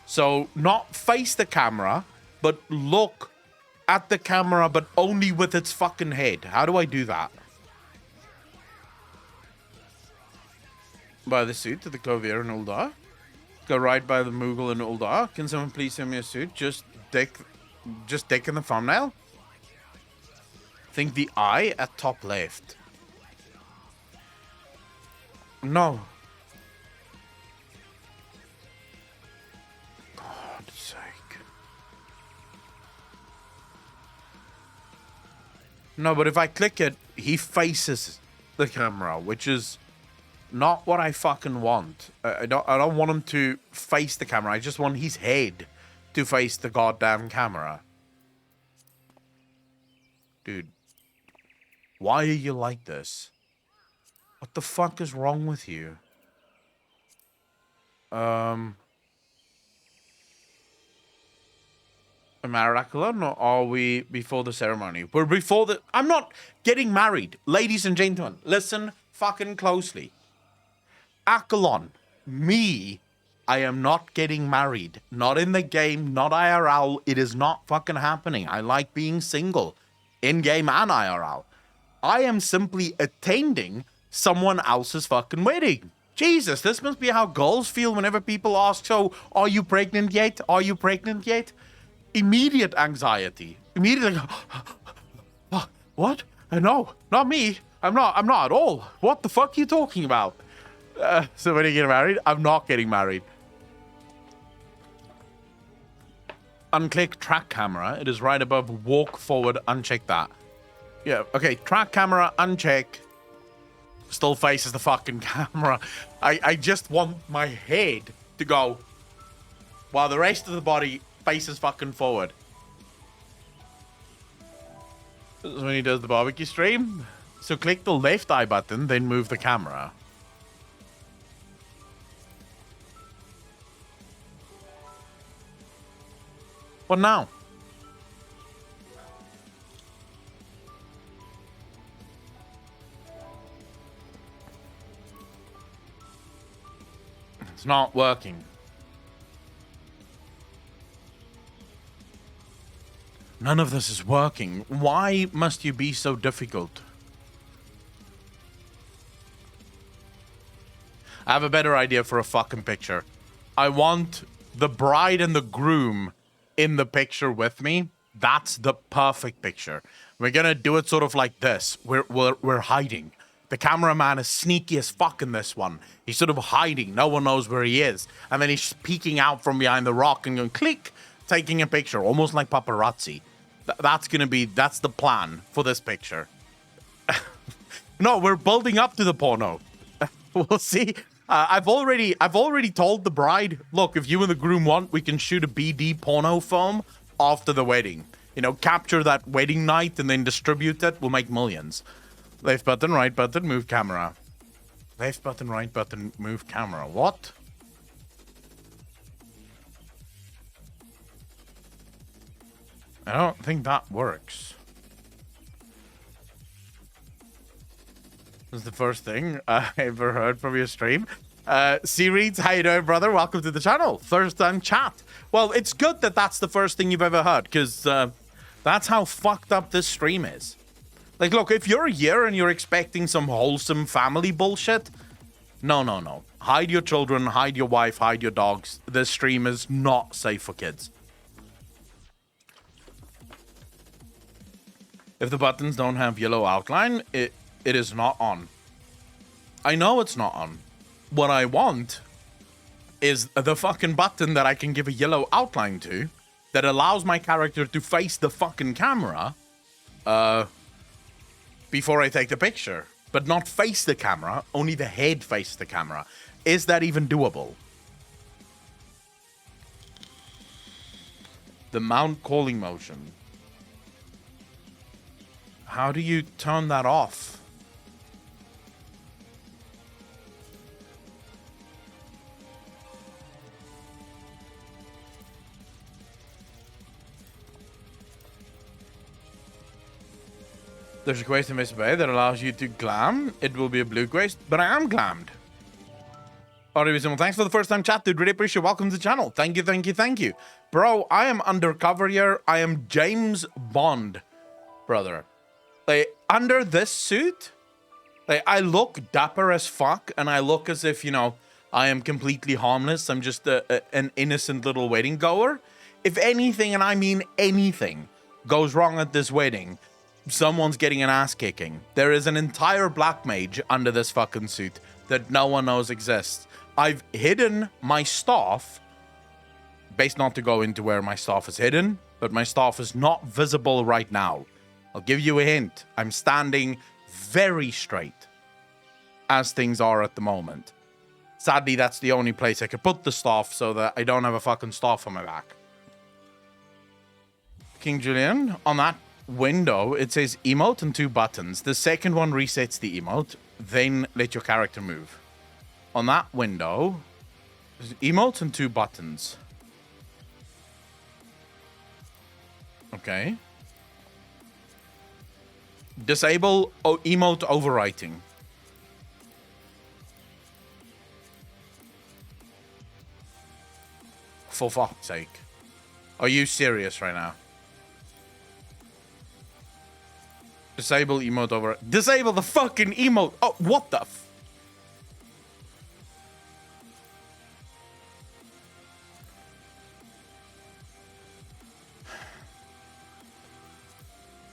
So, not face the camera, but look at the camera, but only with its fucking head. How do I do that? Buy the suit to the Clovier and Uldar. Go right by the Moogle and Uldar. Can someone please send me a suit? Just dick in the thumbnail? Think the eye at top left. No. God's sake. No, but if I click it, he faces the camera, which is not what I fucking want. I don't want him to face the camera. I just want his head to face the goddamn camera. Dude. Why are you like this? What the fuck is wrong with you? Maraculon, or are we before the ceremony? We're before the... I'm not getting married. Ladies and gentlemen, listen fucking closely. Akalon, me, I am not getting married. Not in the game, not IRL. It is not fucking happening. I like being single. In-game and IRL. I am simply attending someone else's fucking wedding. Jesus, this must be how girls feel whenever people ask, so, are you pregnant yet? Are you pregnant yet? Immediate anxiety. Immediately, what? No, not me. I'm not at all. What the fuck are you talking about? So when you get married? I'm not getting married. Unclick track camera. It is right above walk forward. Uncheck that. Yeah, okay. Track camera, uncheck. Still faces the fucking camera. I just want my head to go while the rest of the body faces fucking forward. This is when he does the barbecue stream. So click the left eye button, then move the camera. What now? It's not working. None of this is working. Why must you be so difficult? I have a better idea for a fucking picture. I want the bride and the groom in the picture with me. That's the perfect picture. We're gonna do it sort of like this. We're hiding. The cameraman is sneaky as fuck in this one. He's sort of hiding. No one knows where he is. And then he's peeking out from behind the rock and going click, taking a picture, almost like paparazzi. That's the plan for this picture. No, we're building up to the porno. We'll see. I've already told the bride, look, if you and the groom want, we can shoot a BD porno film after the wedding. You know, capture that wedding night and then distribute it. We'll make millions. Left button, right button, move camera. Left button, right button, move camera. What? I don't think that works. This is the first thing I ever heard from your stream. C-Reads, how you doing, brother? Welcome to the channel. First time chat. Well, it's good that that's the first thing you've ever heard, because that's how fucked up this stream is. Like, look, if you're here and you're expecting some wholesome family bullshit, no. Hide your children, hide your wife, hide your dogs. This stream is not safe for kids. If the buttons don't have yellow outline, it is not on. I know it's not on. What I want is the fucking button that I can give a yellow outline to that allows my character to face the fucking camera before I take the picture. But not face the camera, only the head face the camera. Is that even doable? The mount calling motion. How do you turn that off? There's a quest in Miss Bay that allows you to glam. It will be a blue quest, but I am glammed. Alright, thanks for the first time chat, dude. Really appreciate it. Welcome to the channel. Thank you. Bro, I am undercover here. I am James Bond, brother. Like, under this suit, like, I look dapper as fuck, and I look as if, you know, I am completely harmless. I'm just an innocent little wedding goer. If anything, and I mean anything, goes wrong at this wedding, someone's getting an ass kicking. There is an entire black mage under this fucking suit that no one knows exists. I've hidden my staff, based not to go into where my staff is hidden, but my staff is not visible right now. I'll give you a hint. I'm standing very straight as things are at the moment. Sadly, that's the only place I could put the staff so that I don't have a fucking staff on my back. King Julian, on that window, it says emote and 2 buttons. The second one resets the emote, then let your character move. On that window, there's emote and 2 buttons. Okay. Disable emote overwriting. For fuck's sake. Are you serious right now? Disable emote over... Disable the fucking emote! Oh, what the f...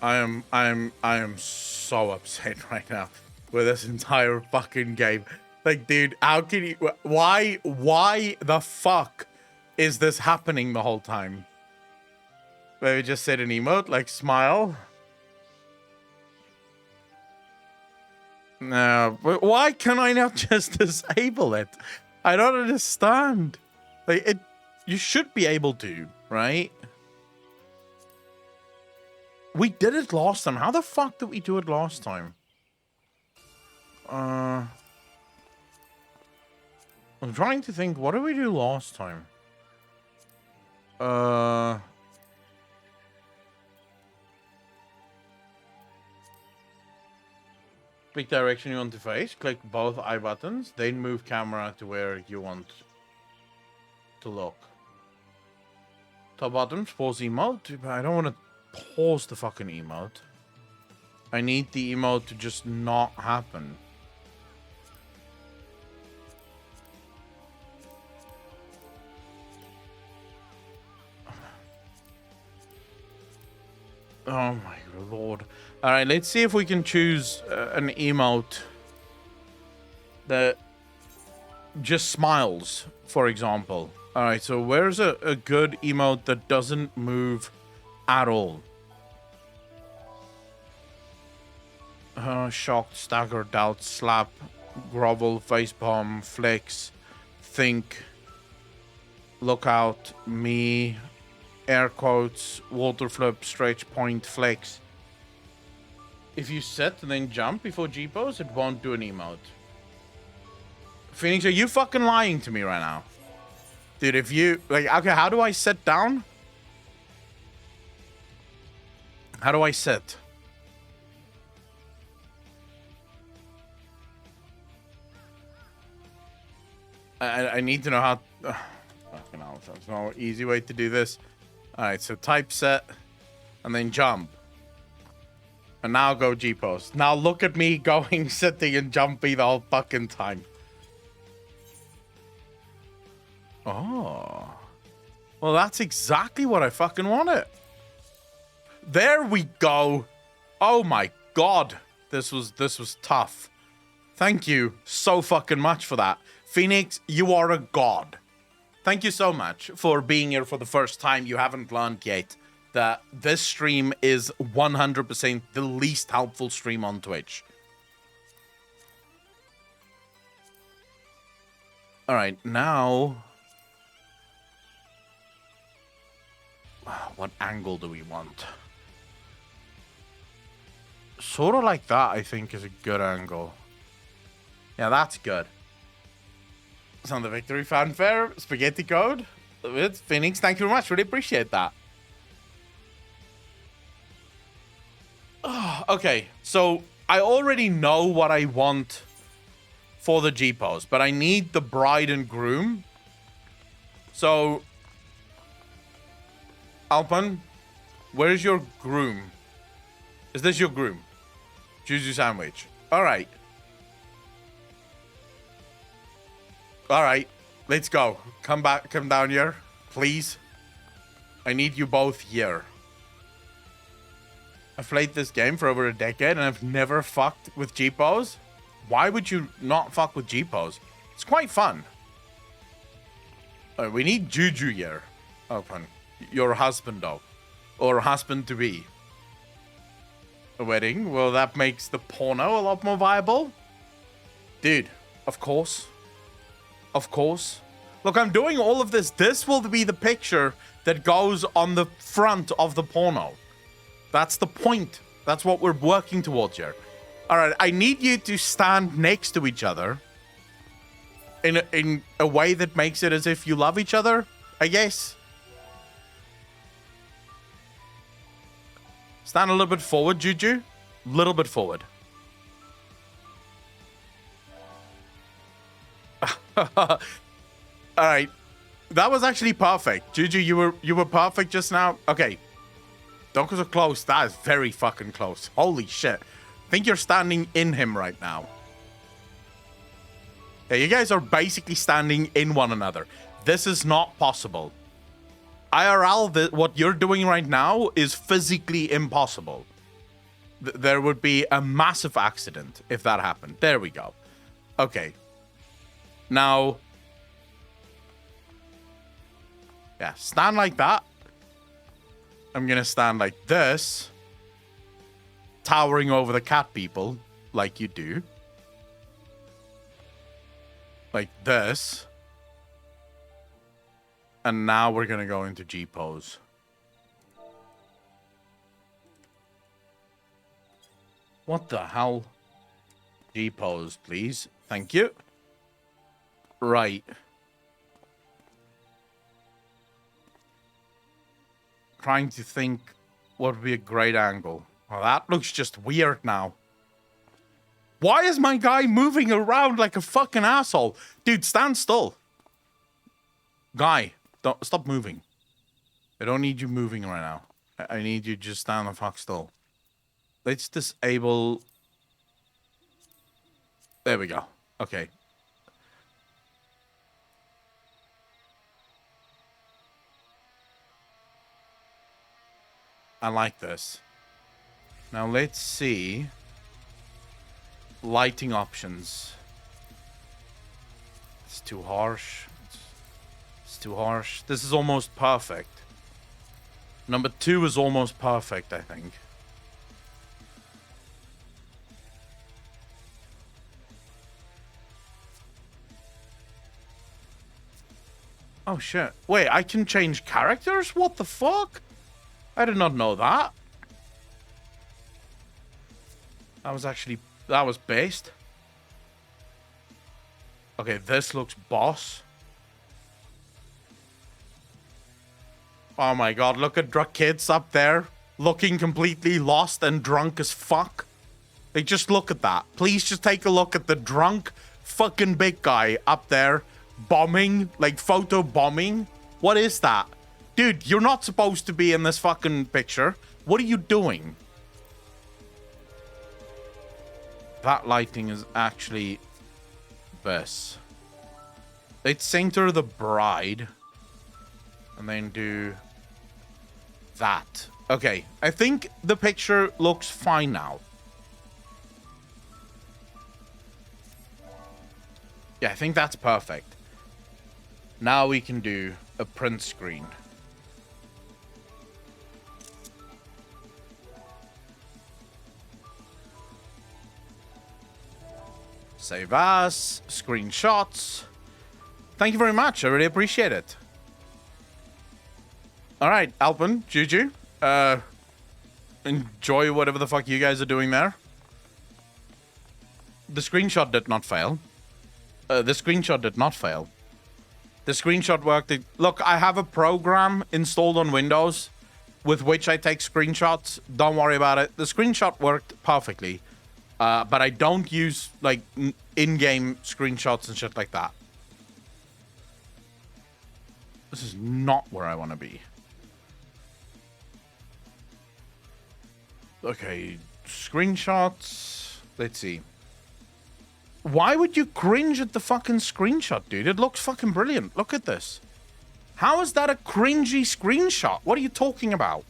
I am so upset right now with this entire fucking game. Like, dude, how can you... Why the fuck is this happening the whole time? Maybe just set an emote, like smile. No, but why can I not just disable it? I don't understand. Like, you should be able to, right? We did it last time. How the fuck did we do it last time? I'm trying to think. What did we do last time? Pick direction you want to face. Click both eye buttons. Then move camera to where you want to look. Top buttons. Pause emote. I don't want to pause the fucking emote. I need the emote to just not happen. Oh my lord. Alright, let's see if we can choose an emote that just smiles, for example. Alright, so where's a good emote that doesn't move at all? Shocked, stagger, doubt, slap, grovel, facepalm, flex, think, look out, me, air quotes, water flip, stretch, point, flex. If you sit and then jump before G-pose, it won't do an emote. Phoenix, are you fucking lying to me right now? Dude, if you... Like, okay, how do I sit down? How do I sit? I need to know how... Fucking hell, there's no easy way to do this. Alright, so type set. And then jump. And now go G-pose. Now look at me going, sitting, and jumping the whole fucking time. Oh. Well, that's exactly what I fucking wanted. There we go. Oh my god. This was tough. Thank you so fucking much for that. Phoenix, you are a god. Thank you so much for being here for the first time. You haven't learned yet that this stream is 100% the least helpful stream on Twitch. Alright, now... What angle do we want? Sort of like that, I think, is a good angle. Yeah, that's good. Sound the victory fanfare, spaghetti code. With Phoenix, thank you very much. Really appreciate that. Okay, so I already know what I want for the G-pose, but I need the bride and groom. So, Alpan, where's your groom? Is this your groom? Juju sandwich. All right. All right, let's go. Come back, come down here, please. I need you both here. I've played this game for over a decade and I've never fucked with G-pose. Why would you not fuck with G-pose? It's quite fun. We need Juju here. Open. Your husband, though. Or husband-to-be. A wedding? Well, that makes the porno a lot more viable. Dude, of course. Of course. Look, I'm doing all of this. This will be the picture that goes on the front of the porno. That's the point. That's what we're working towards here. All right, I need you to stand next to each other in a way that makes it as if you love each other, I guess. Stand a little bit forward, Juju. Little bit forward. All right, that was actually perfect. Juju, you were perfect just now. Okay, don't go so close. That is very fucking close. Holy shit! I think you're standing in him right now. Yeah, you guys are basically standing in one another. This is not possible. IRL, what you're doing right now is physically impossible. There would be a massive accident if that happened. There we go. Okay. Now, yeah, stand like that. I'm gonna stand like this, towering over the cat people, like you do. Like this. And now we're gonna go into G pose. What the hell? G pose, please. Thank you. Right. Trying to think what would be a great angle. Well, that looks just weird now. Why is my guy moving around like a fucking asshole? Dude, stand still. Guy, don't stop moving. I don't need you moving right now. I need you to just stand the fuck still. Let's disable... There we go. Okay. I like this. Now let's see. Lighting options. It's too harsh. It's too harsh. This is almost perfect. Number 2 is almost perfect, I think. Oh, shit. Wait, I can change characters? What the fuck? I did not know that. That was based. Okay, this looks boss. Oh my god, look at drunk kids up there. Looking completely lost and drunk as fuck. Like, just look at that. Please just take a look at the drunk fucking big guy up there. Bombing. Like, photo bombing. What is that? Dude, you're not supposed to be in this fucking picture. What are you doing? That lighting is actually this. They'd center the bride. And then do that. Okay, I think the picture looks fine now. Yeah, I think that's perfect. Now we can do a print screen. Save as, screenshots. Thank you very much. I really appreciate it. All right, Alpin, Juju. Enjoy whatever the fuck you guys are doing there. The screenshot did not fail. The screenshot did not fail. The screenshot worked. Look, I have a program installed on Windows with which I take screenshots. Don't worry about it. The screenshot worked perfectly. But I don't use, like, in-game screenshots and shit like that. This is not where I want to be. Okay, screenshots. Let's see. Why would you cringe at the fucking screenshot, dude? It looks fucking brilliant. Look at this. How is that a cringy screenshot? What are you talking about?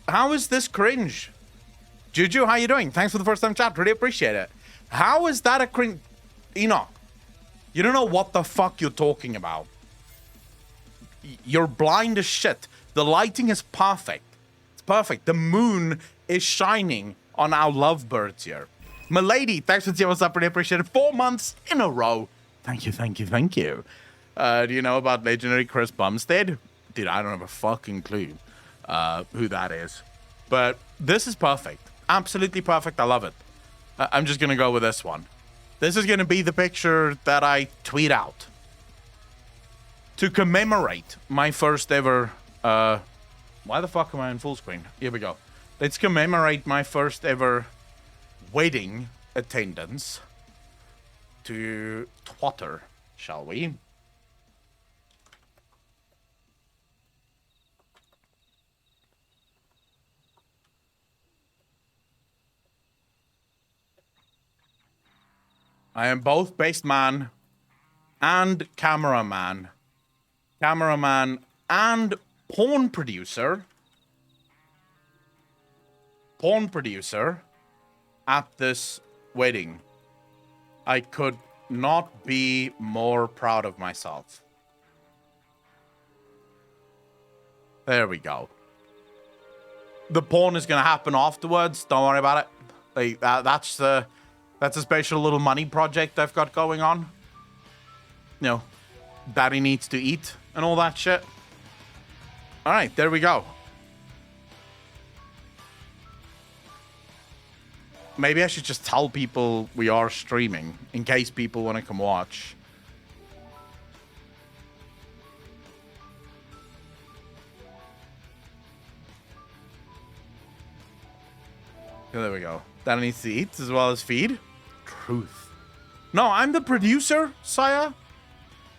How is this cringe? Juju, how you doing? Thanks for the first time chat. Really appreciate it. How is that a cringe? Enoch, you don't know what the fuck you're talking about. You're blind as shit. The lighting is perfect. It's perfect. The moon is shining on our lovebirds here. Milady, thanks for seeing what's up. Really appreciate it. 4 months in a row. Thank you, thank you, thank you. Do you know about legendary Chris Bumstead? Dude, I don't have a fucking clue who that is. But this is perfect. Absolutely perfect. I love it. I'm just going to go with this one. This is going to be the picture that I tweet out to commemorate my first ever... why the fuck am I in full screen? Here we go. Let's commemorate my first ever wedding attendance to Twitter, shall we? I am both best man and cameraman and porn producer at this wedding. I could not be more proud of myself. There we go. The porn is gonna happen afterwards. Don't worry about it. Like that's a special little money project I've got going on. You know, daddy needs to eat and all that shit. All right, there we go. Maybe I should just tell people we are streaming in case people want to come watch. There we go. That needs to eat as well as feed. Truth. No, I'm the producer, Saya.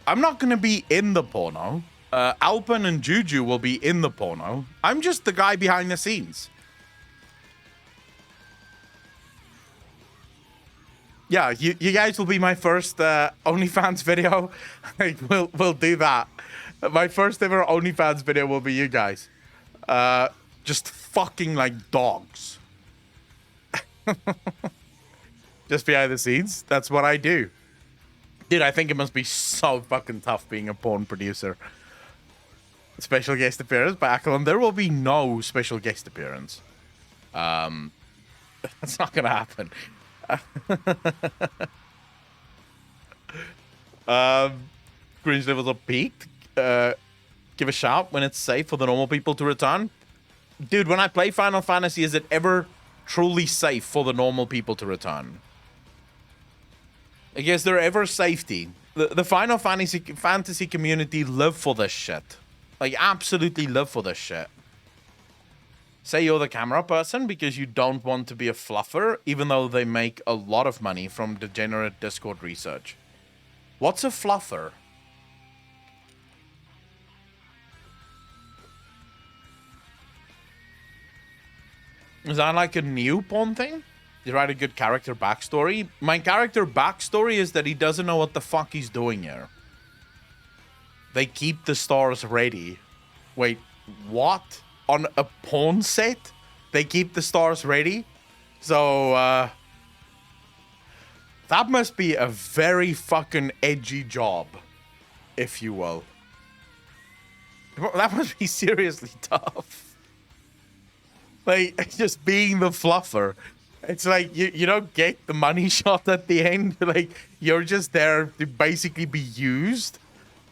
I'm not going to be in the porno. Alpin and Juju will be in the porno. I'm just the guy behind the scenes. Yeah, you guys will be my first OnlyFans video. We'll do that. My first ever OnlyFans video will be you guys. Just fucking like dogs. Just behind the scenes. That's what I do. Dude, I think it must be so fucking tough being a porn producer. Special guest appearance by Ackland. There will be no special guest appearance. That's not gonna happen. Cringe levels are peaked. Give a shout when it's safe for the normal people to return. Dude, when I play Final Fantasy, is it ever truly safe for the normal people to return? Like, is there ever safety? The Final Fantasy community live for this shit. Like, absolutely live for this shit. Say you're the camera person because you don't want to be a fluffer, even though they make a lot of money from degenerate Discord research. What's a fluffer? Is that like a new porn thing? You write a good character backstory? My character backstory is that he doesn't know what the fuck he's doing here. They keep the stars ready. Wait, what? On a porn set? They keep the stars ready? So, that must be a very fucking edgy job, if you will. That must be seriously tough. Like, just being the fluffer. It's like, you don't get the money shot at the end. Like, you're just there to basically be used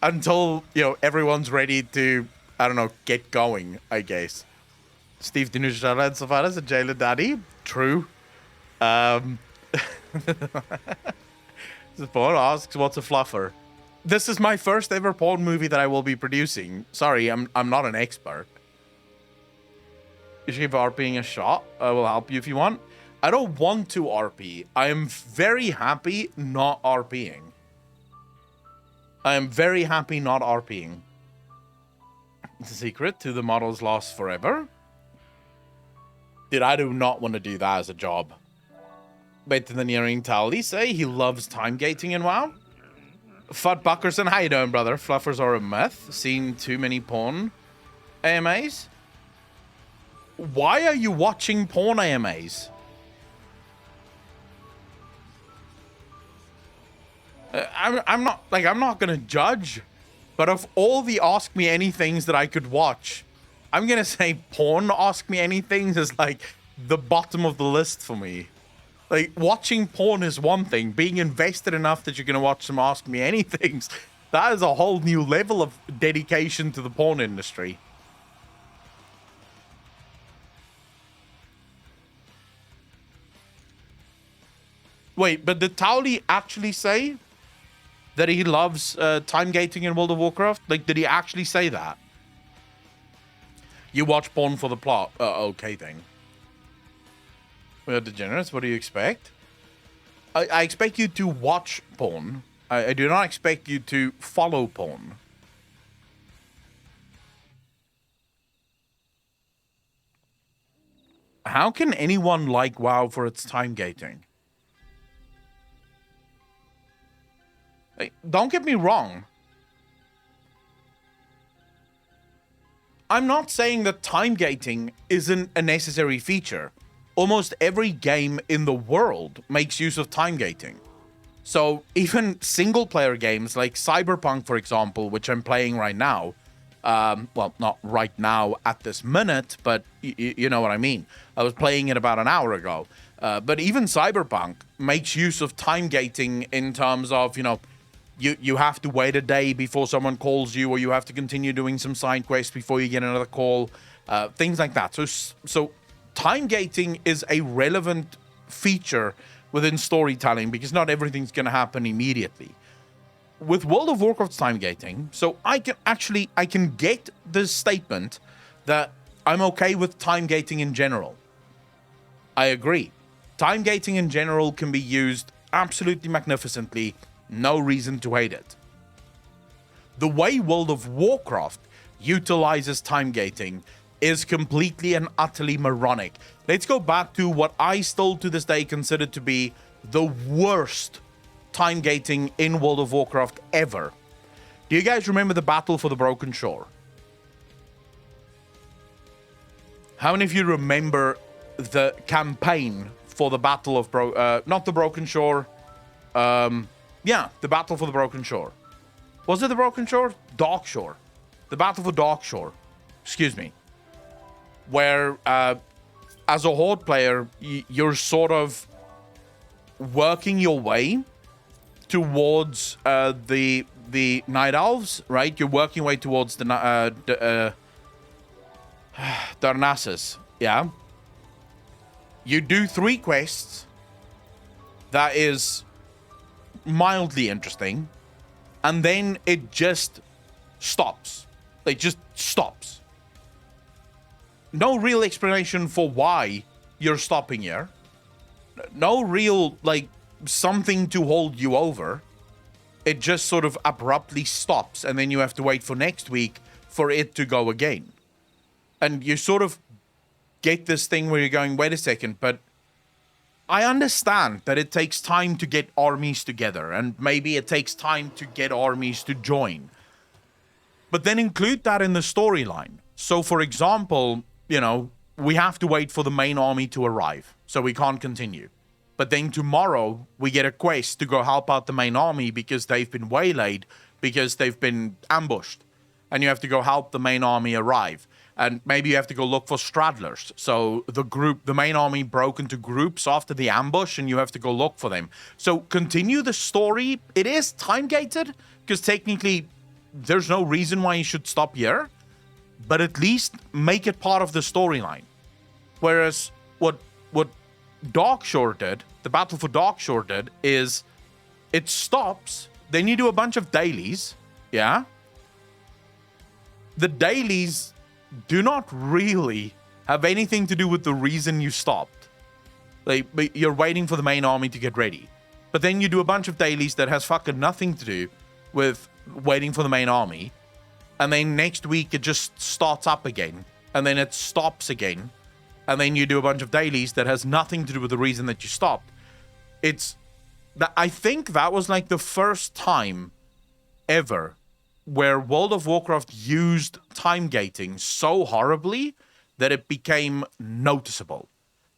until, you know, everyone's ready to, I don't know, get going, I guess. Steve Dinushala and Savanas and Jayla Daddy. True. This porn asks, what's a fluffer? This is my first ever porn movie that I will be producing. Sorry, I'm not an expert. You should give RPing a shot. I will help you if you want. I don't want to RP. I am very happy not RPing. I am very happy not RPing. It's a secret to the models last forever. Dude, I do not want to do that as a job. Better than hearing Tally say he loves time gating in WoW. Fudd Buckerson, how you doing, brother? Fluffers are a myth. Seen too many porn AMAs? Why are you watching porn AMAs? I'm not gonna judge, but of all the Ask Me Anythings that I could watch, I'm gonna say porn Ask Me Anythings is like the bottom of the list for me. Like, watching porn is one thing. Being invested enough that you're gonna watch some Ask Me Anythings, that is a whole new level of dedication to the porn industry. Wait, but did Towley actually say that he loves time gating in World of Warcraft? Like, did he actually say that? You watch porn for the plot. Okay, then. We are degenerates. What do you expect? I expect you to watch porn. I do not expect you to follow porn. How can anyone like WoW for its time gating? Like, don't get me wrong. I'm not saying that time gating isn't a necessary feature. Almost every game in the world makes use of time gating. So even single player games like Cyberpunk, for example, which I'm playing right now, well, not right now at this minute, but you know what I mean. I was playing it about an hour ago. But even Cyberpunk makes use of time gating in terms of, you know, you have to wait a day before someone calls you, or you have to continue doing some side quests before you get another call, things like that. So time gating is a relevant feature within storytelling because not everything's going to happen immediately. With World of Warcraft's time gating, so I can get this statement that I'm okay with time gating in general. I agree. Time gating in general can be used absolutely magnificently. No reason to hate it. The way World of Warcraft utilizes time gating is completely and utterly moronic. Let's go back to what I still to this day consider to be the worst time gating in World of Warcraft ever. Do you guys remember the Battle for the Broken Shore? How many of you remember the campaign for the Battle of not the Broken Shore, yeah, the Battle for the Broken Shore. Was it the Broken Shore? Dark Shore. The Battle for Dark Shore. Excuse me. Where, as a Horde player, you're sort of working your way towards the Night Elves, right? You're working way towards the Darnassus, yeah? You do 3 quests. That is mildly interesting. And then it just stops. It just stops. No real explanation for why you're stopping here. No real, like, something to hold you over. It just sort of abruptly stops, and then you have to wait for next week for it to go again. And you sort of get this thing where you're going, wait a second, but I understand that it takes time to get armies together, and maybe it takes time to get armies to join. But then include that in the storyline. So, for example, you know, we have to wait for the main army to arrive, so we can't continue. But then tomorrow, we get a quest to go help out the main army because they've been waylaid, because they've been ambushed. And you have to go help the main army arrive. And maybe you have to go look for straddlers. So the main army broke into groups after the ambush, and you have to go look for them. So continue the story. It is time-gated, because technically there's no reason why you should stop here. But at least make it part of the storyline. Whereas what Darkshore did, the Battle for Darkshore did, is it stops, then you do a bunch of dailies, yeah? The dailies do not really have anything to do with the reason you stopped. Like, you're waiting for the main army to get ready. But then you do a bunch of dailies that has fucking nothing to do with waiting for the main army. And then next week it just starts up again. And then it stops again. And then you do a bunch of dailies that has nothing to do with the reason that you stopped. I think that was like the first time ever where World of Warcraft used time gating so horribly that it became noticeable.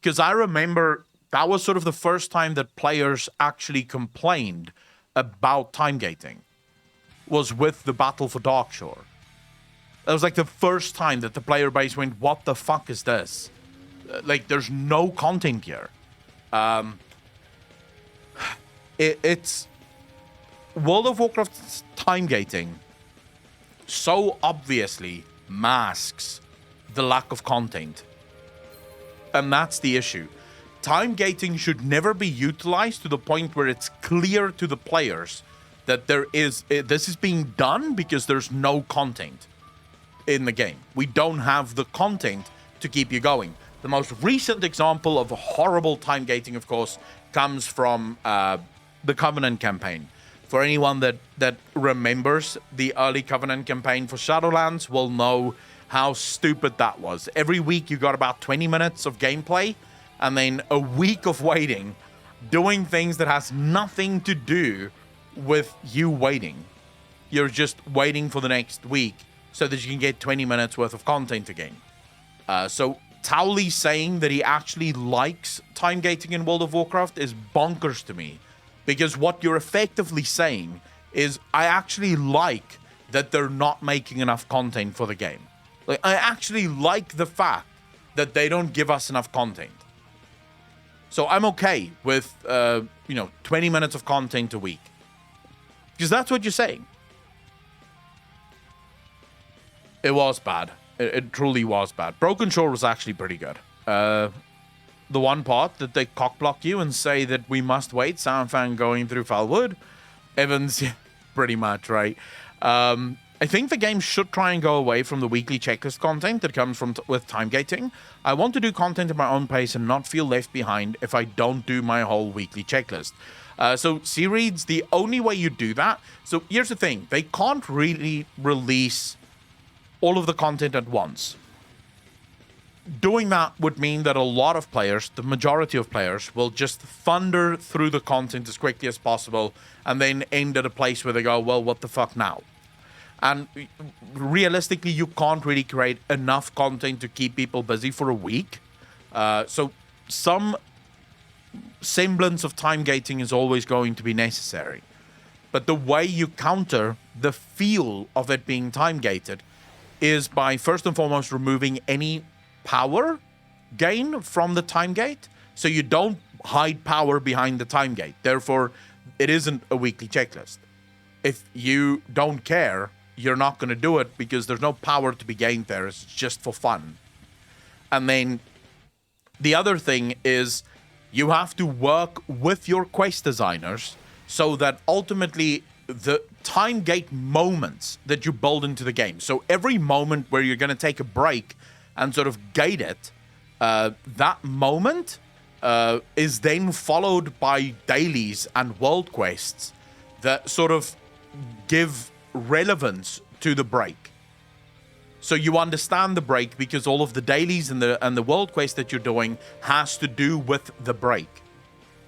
Because I remember that was sort of the first time that players actually complained about time gating, was with the Battle for Darkshore. That was like the first time that the player base went, what the fuck is this? Like, there's no content here. It's World of Warcraft's time gating so obviously masks the lack of content. And that's the issue. Time gating should never be utilized to the point where it's clear to the players that this is being done because there's no content in the game. We don't have the content to keep you going. The most recent example of horrible time gating, of course, comes from the Covenant campaign. For anyone that remembers the early Covenant campaign for Shadowlands will know how stupid that was. Every week you got about 20 minutes of gameplay, and then a week of waiting, doing things that has nothing to do with you waiting. You're just waiting for the next week so that you can get 20 minutes worth of content again. So Towley saying that he actually likes time gating in World of Warcraft is bonkers to me. Because what you're effectively saying is, I actually like that they're not making enough content for the game. Like, I actually like the fact that they don't give us enough content. So I'm okay with, 20 minutes of content a week. Because that's what you're saying. It was bad. It truly was bad. Broken Shore was actually pretty good. The one part that they cockblock you and say that we must wait, Soundfang going through Foulwood. Evans, yeah, pretty much, right? I think the game should try and go away from the weekly checklist content that comes with time gating. I want to do content at my own pace and not feel left behind if I don't do my whole weekly checklist. So C reads, the only way you do that. So here's the thing. They can't really release all of the content at once. Doing that would mean that a lot of players, the majority of players, will just thunder through the content as quickly as possible and then end at a place where they go, well, what the fuck now? And realistically, you can't really create enough content to keep people busy for a week. So some semblance of time gating is always going to be necessary. But the way you counter the feel of it being time gated is by first and foremost removing any power gain from the time gate, so you don't hide power behind the time gate. Therefore, it isn't a weekly checklist. If you don't care, you're not going to do it because there's no power to be gained there. It's just for fun. And then the other thing is you have to work with your quest designers so that ultimately the time gate moments that you build into the game. So every moment where you're going to take a break and sort of gate it, that moment is then followed by dailies and world quests that sort of give relevance to the break. So you understand the break because all of the dailies and the world quest that you're doing has to do with the break.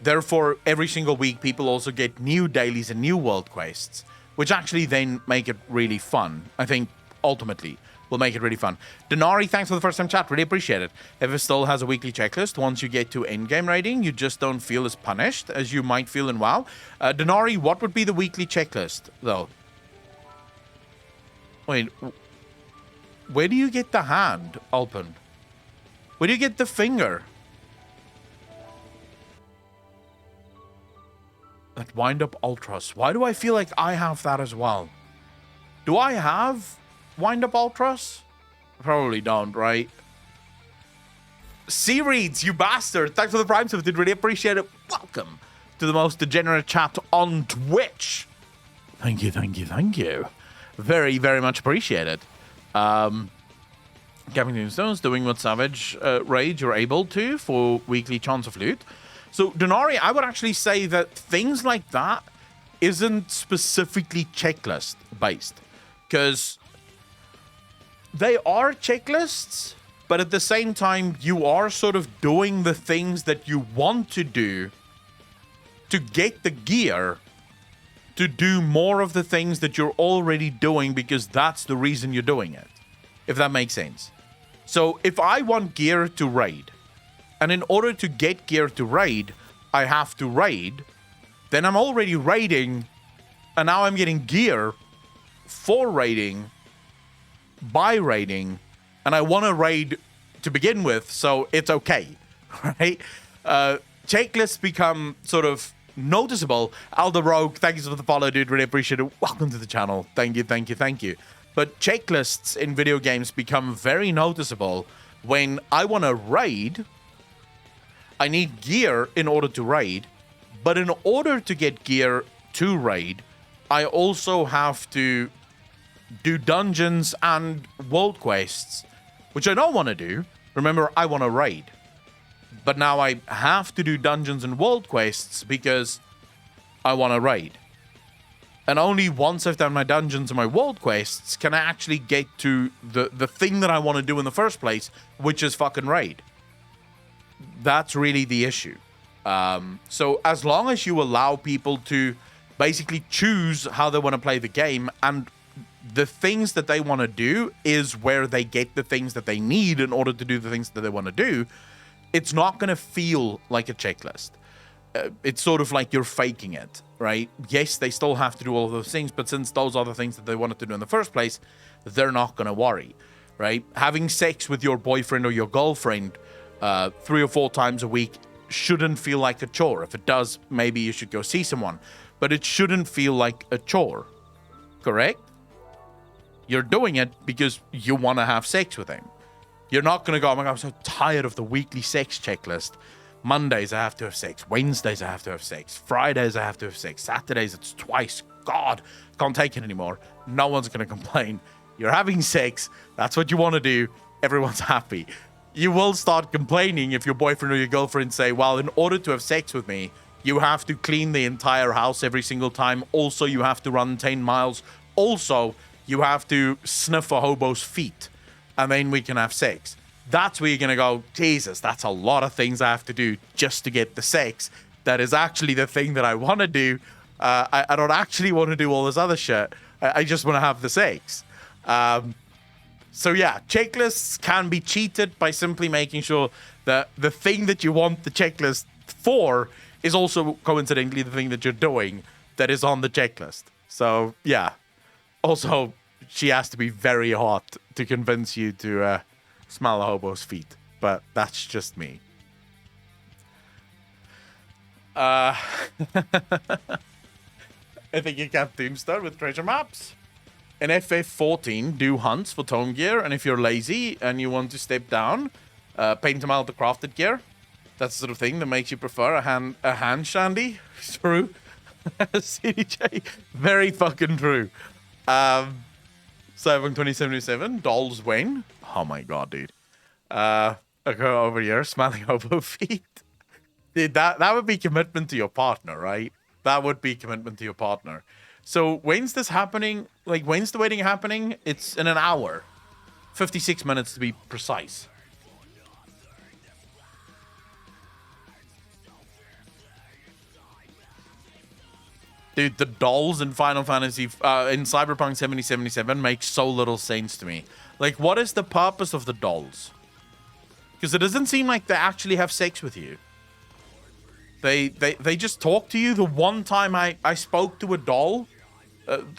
Therefore, every single week, people also get new dailies and new world quests, which actually then make it really fun. I think, ultimately, will make it really fun. Denari, thanks for the first time chat. Really appreciate it. If it still has a weekly checklist, once you get to endgame rating, you just don't feel as punished as you might feel in WoW. Denari, what would be the weekly checklist, though? Wait, where do you get the hand, Alpen? Where do you get the finger? That wind-up ultras. Why do I feel like I have that as well? Do I have wind-up ultras? Probably don't, right? C-Reads, you bastard. Thanks for the prime sub. Did really appreciate it. Welcome to the most degenerate chat on Twitch. Thank you, thank you, thank you. Very, very much appreciated. Gavin Tombstones doing what Savage Rage you're able to for weekly Chance of Loot. So, Denari, I would actually say that things like that isn't specifically checklist based. Because they are checklists, but at the same time, you are sort of doing the things that you want to do to get the gear to do more of the things that you're already doing because that's the reason you're doing it. If that makes sense. So if I want gear to raid, and in order to get gear to raid, I have to raid, then I'm already raiding, and now I'm getting gear for raiding, by raiding, and I want to raid to begin with, so it's okay, right? Checklists become sort of noticeable. Aldo Rogue, thank you for the follow, dude. Really appreciate it. Welcome to the channel. Thank you, thank you, thank you. But checklists in video games become very noticeable when I want to raid. I need gear in order to raid, but in order to get gear to raid, I also have to do dungeons and world quests, which I don't want to do. Remember, I want to raid. But now I have to do dungeons and world quests because I want to raid. And only once I've done my dungeons and my world quests can I actually get to the thing that I want to do in the first place, which is fucking raid. That's really the issue. So as long as you allow people to basically choose how they want to play the game, and the things that they want to do is where they get the things that they need in order to do the things that they want to do, it's not going to feel like a checklist. It's sort of like you're faking it, right? Yes, they still have to do all of those things, but since those are the things that they wanted to do in the first place, they're not going to worry, right? Having sex with your boyfriend or your girlfriend 3 or 4 times a week shouldn't feel like a chore. If it does, maybe you should go see someone. But it shouldn't feel like a chore, correct? You're doing it because you want to have sex with him. You're not going to go, oh my God, I'm so tired of the weekly sex checklist. Mondays, I have to have sex. Wednesdays, I have to have sex. Fridays, I have to have sex. Saturdays, it's twice. God, can't take it anymore. No one's going to complain. You're having sex. That's what you want to do. Everyone's happy. You will start complaining if your boyfriend or your girlfriend say, well, in order to have sex with me, you have to clean the entire house every single time. Also, you have to run 10 miles. Also, you have to sniff a hobo's feet. And then we can have sex. That's where you're going to go, Jesus, that's a lot of things I have to do just to get the sex. That is actually the thing that I want to do. I don't actually want to do all this other shit. I just want to have the sex. So yeah, checklists can be cheated by simply making sure that the thing that you want the checklist for is also coincidentally the thing that you're doing that is on the checklist. So yeah. Also, she has to be very hot to convince you to smell a hobo's feet. But that's just me. I think you can Tombstone with treasure maps. In FF14, do hunts for tome gear, and if you're lazy and you want to step down, paint them out the crafted gear. That's the sort of thing that makes you prefer a hand shandy. It's true. CDJ, very fucking true. Cyberpunk 2077, Dolls Wayne. Oh my god, dude. A girl over here smiling over feet. Dude, that would be commitment to your partner, right? That would be commitment to your partner. So when's this happening? Like, when's the wedding happening? It's in an hour. 56 minutes to be precise. Dude, the dolls in Final Fantasy, in Cyberpunk 2077 make so little sense to me. Like, what is the purpose of the dolls? Because it doesn't seem like they actually have sex with you. They just talk to you. The one time I spoke to a doll,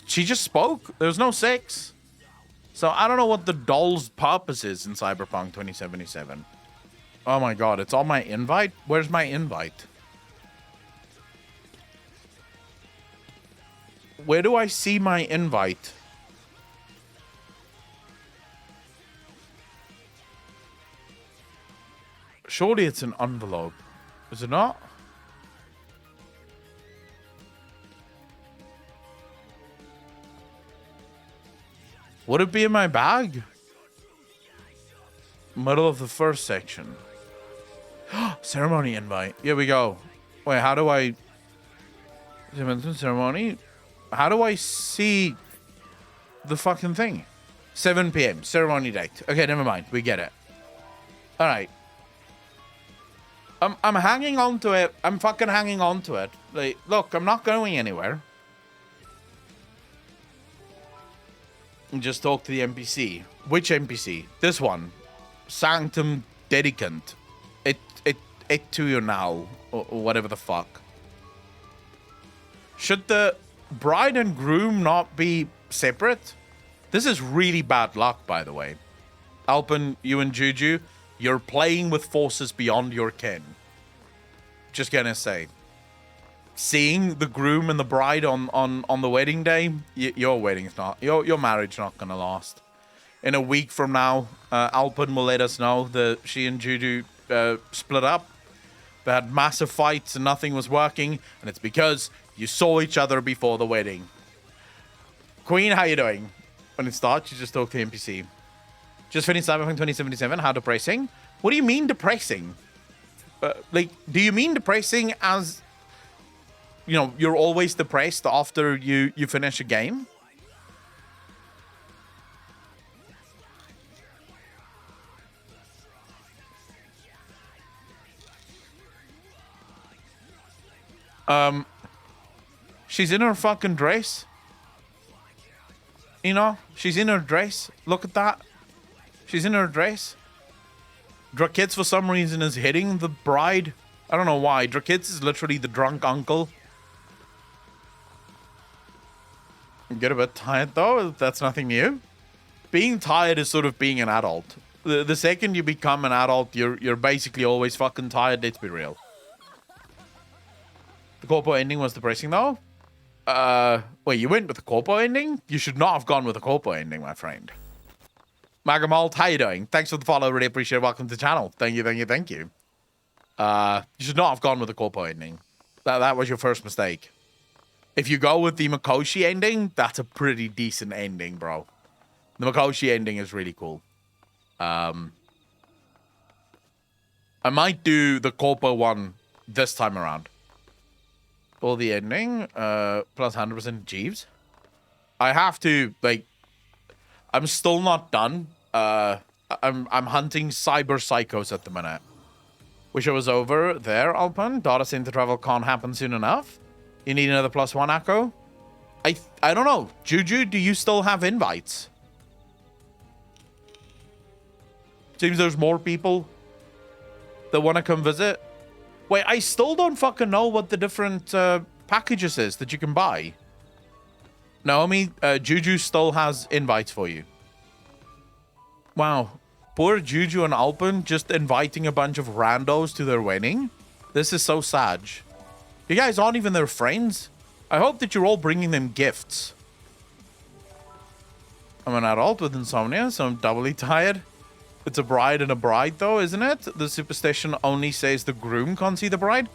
she just spoke. There's no sex. So I don't know what the doll's purpose is in Cyberpunk 2077. Oh my god, it's on my invite? Where's my invite? Where do I see my invite? Surely it's an envelope. Is it not? Would it be in my bag? Middle of the first section. Ceremony invite. Here we go. Wait, how do I... Ceremony? How do I see the fucking thing? 7 p.m. Ceremony date. Okay, never mind. We get it. Alright. I'm hanging on to it. I'm fucking hanging on to it. Like, look, I'm not going anywhere. Just talk to the NPC. Which NPC? This one. Sanctum Dedicant. It to you now. Or whatever the fuck. Should the bride and groom not be separate? This is really bad luck, by the way. Alpin, you and Juju, you're playing with forces beyond your ken. Just gonna say. Seeing the groom and the bride on the wedding day, your wedding's not, your marriage not gonna last. In a week from now, Alpin will let us know that she and Juju split up. They had massive fights and nothing was working, and it's because you saw each other before the wedding. Queen, how you doing? When it starts, you just talk to the NPC. Just finished Cyberpunk 2077. How depressing? What do you mean depressing? Like, do you mean depressing as, you know, you're always depressed after you finish a game? She's in her fucking dress. You know, she's in her dress. Look at that. She's in her dress. Drakitz, for some reason, is hitting the bride. I don't know why. Drakitz is literally the drunk uncle. Get a bit tired, though. That's nothing new. Being tired is sort of being an adult. The second you become an adult, you're basically always fucking tired. Let's be real. The corpo ending was depressing, though. Wait, you went with the corpo ending? You should not have gone with the corpo ending, my friend. Magamalt, how you doing? Thanks for the follow, really appreciate it. Welcome to the channel. Thank you. You should not have gone with the corpo ending. That was your first mistake. If you go with the Mikoshi ending, that's a pretty decent ending, bro. The Mikoshi ending is really cool. I might do the corpo one this time around. Or the ending, plus 100% Jeeves. I have to, like, I'm still not done. I'm hunting cyber psychos at the minute. Wish I was over there, Alpin. Data center travel can't happen soon enough. You need another +1 Echo? I don't know. Juju, do you still have invites? Seems there's more people that want to come visit. Wait, I still don't fucking know what the different packages is that you can buy. Naomi, Juju still has invites for you. Wow. Poor Juju and Alpin just inviting a bunch of randos to their wedding. This is so sad. You guys aren't even their friends. I hope that you're all bringing them gifts. I'm an adult with insomnia, so I'm doubly tired. It's a bride and a bride, though, isn't it? The superstition only says the groom can't see the bride.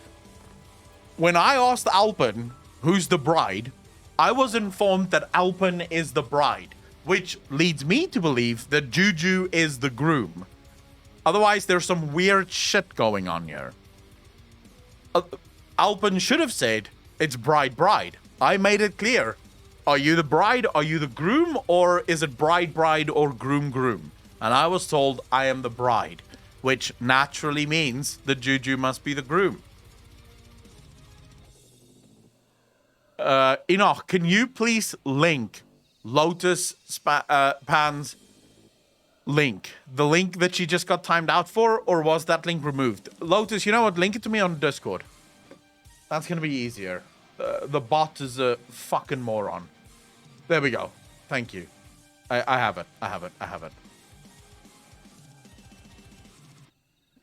When I asked Alpen who's the bride, I was informed that Alpen is the bride, which leads me to believe that Juju is the groom. Otherwise, there's some weird shit going on here. Alpen should have said, it's bride, bride. I made it clear. Are you the bride? Are you the groom? Or is it bride, bride, or groom, groom? And I was told I am the bride, which naturally means that Juju must be the groom. Enoch, can you please link Lotus Pan's link? The link that she just got timed out for, or was that link removed? Lotus, you know what? Link it to me on Discord. That's going to be easier. The bot is a fucking moron. There we go. Thank you. I have it. I have it. I have it.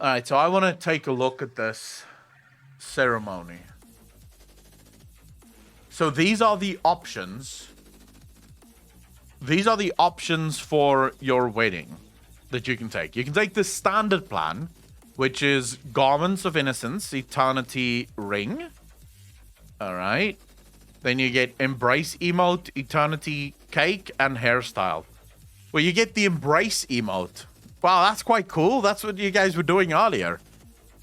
Alright, so I want to take a look at this ceremony. So these are the options. These are the options for your wedding that you can take. You can take the standard plan, which is Garments of Innocence, Eternity Ring. Alright. Then you get Embrace Emote, Eternity Cake, and Hairstyle. Well, you get the Embrace Emote. Wow, that's quite cool. That's what you guys were doing earlier.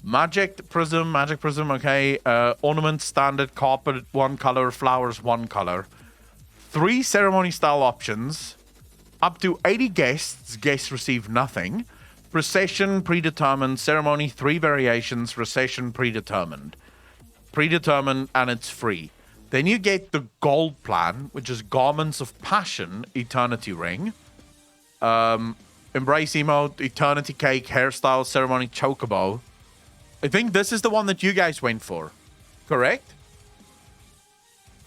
Magic Prism, okay. Ornament, Standard, Carpet, one color. Flowers, one color. 3 ceremony style options. Up to 80 guests. Guests receive nothing. Procession, predetermined. Ceremony, 3 variations. Recession, predetermined. Predetermined, and it's free. Then you get the gold plan, which is Garments of Passion, Eternity Ring. Embrace Emote, Eternity Cake, Hairstyle, Ceremony, Chocobo. I think this is the one that you guys went for. Correct?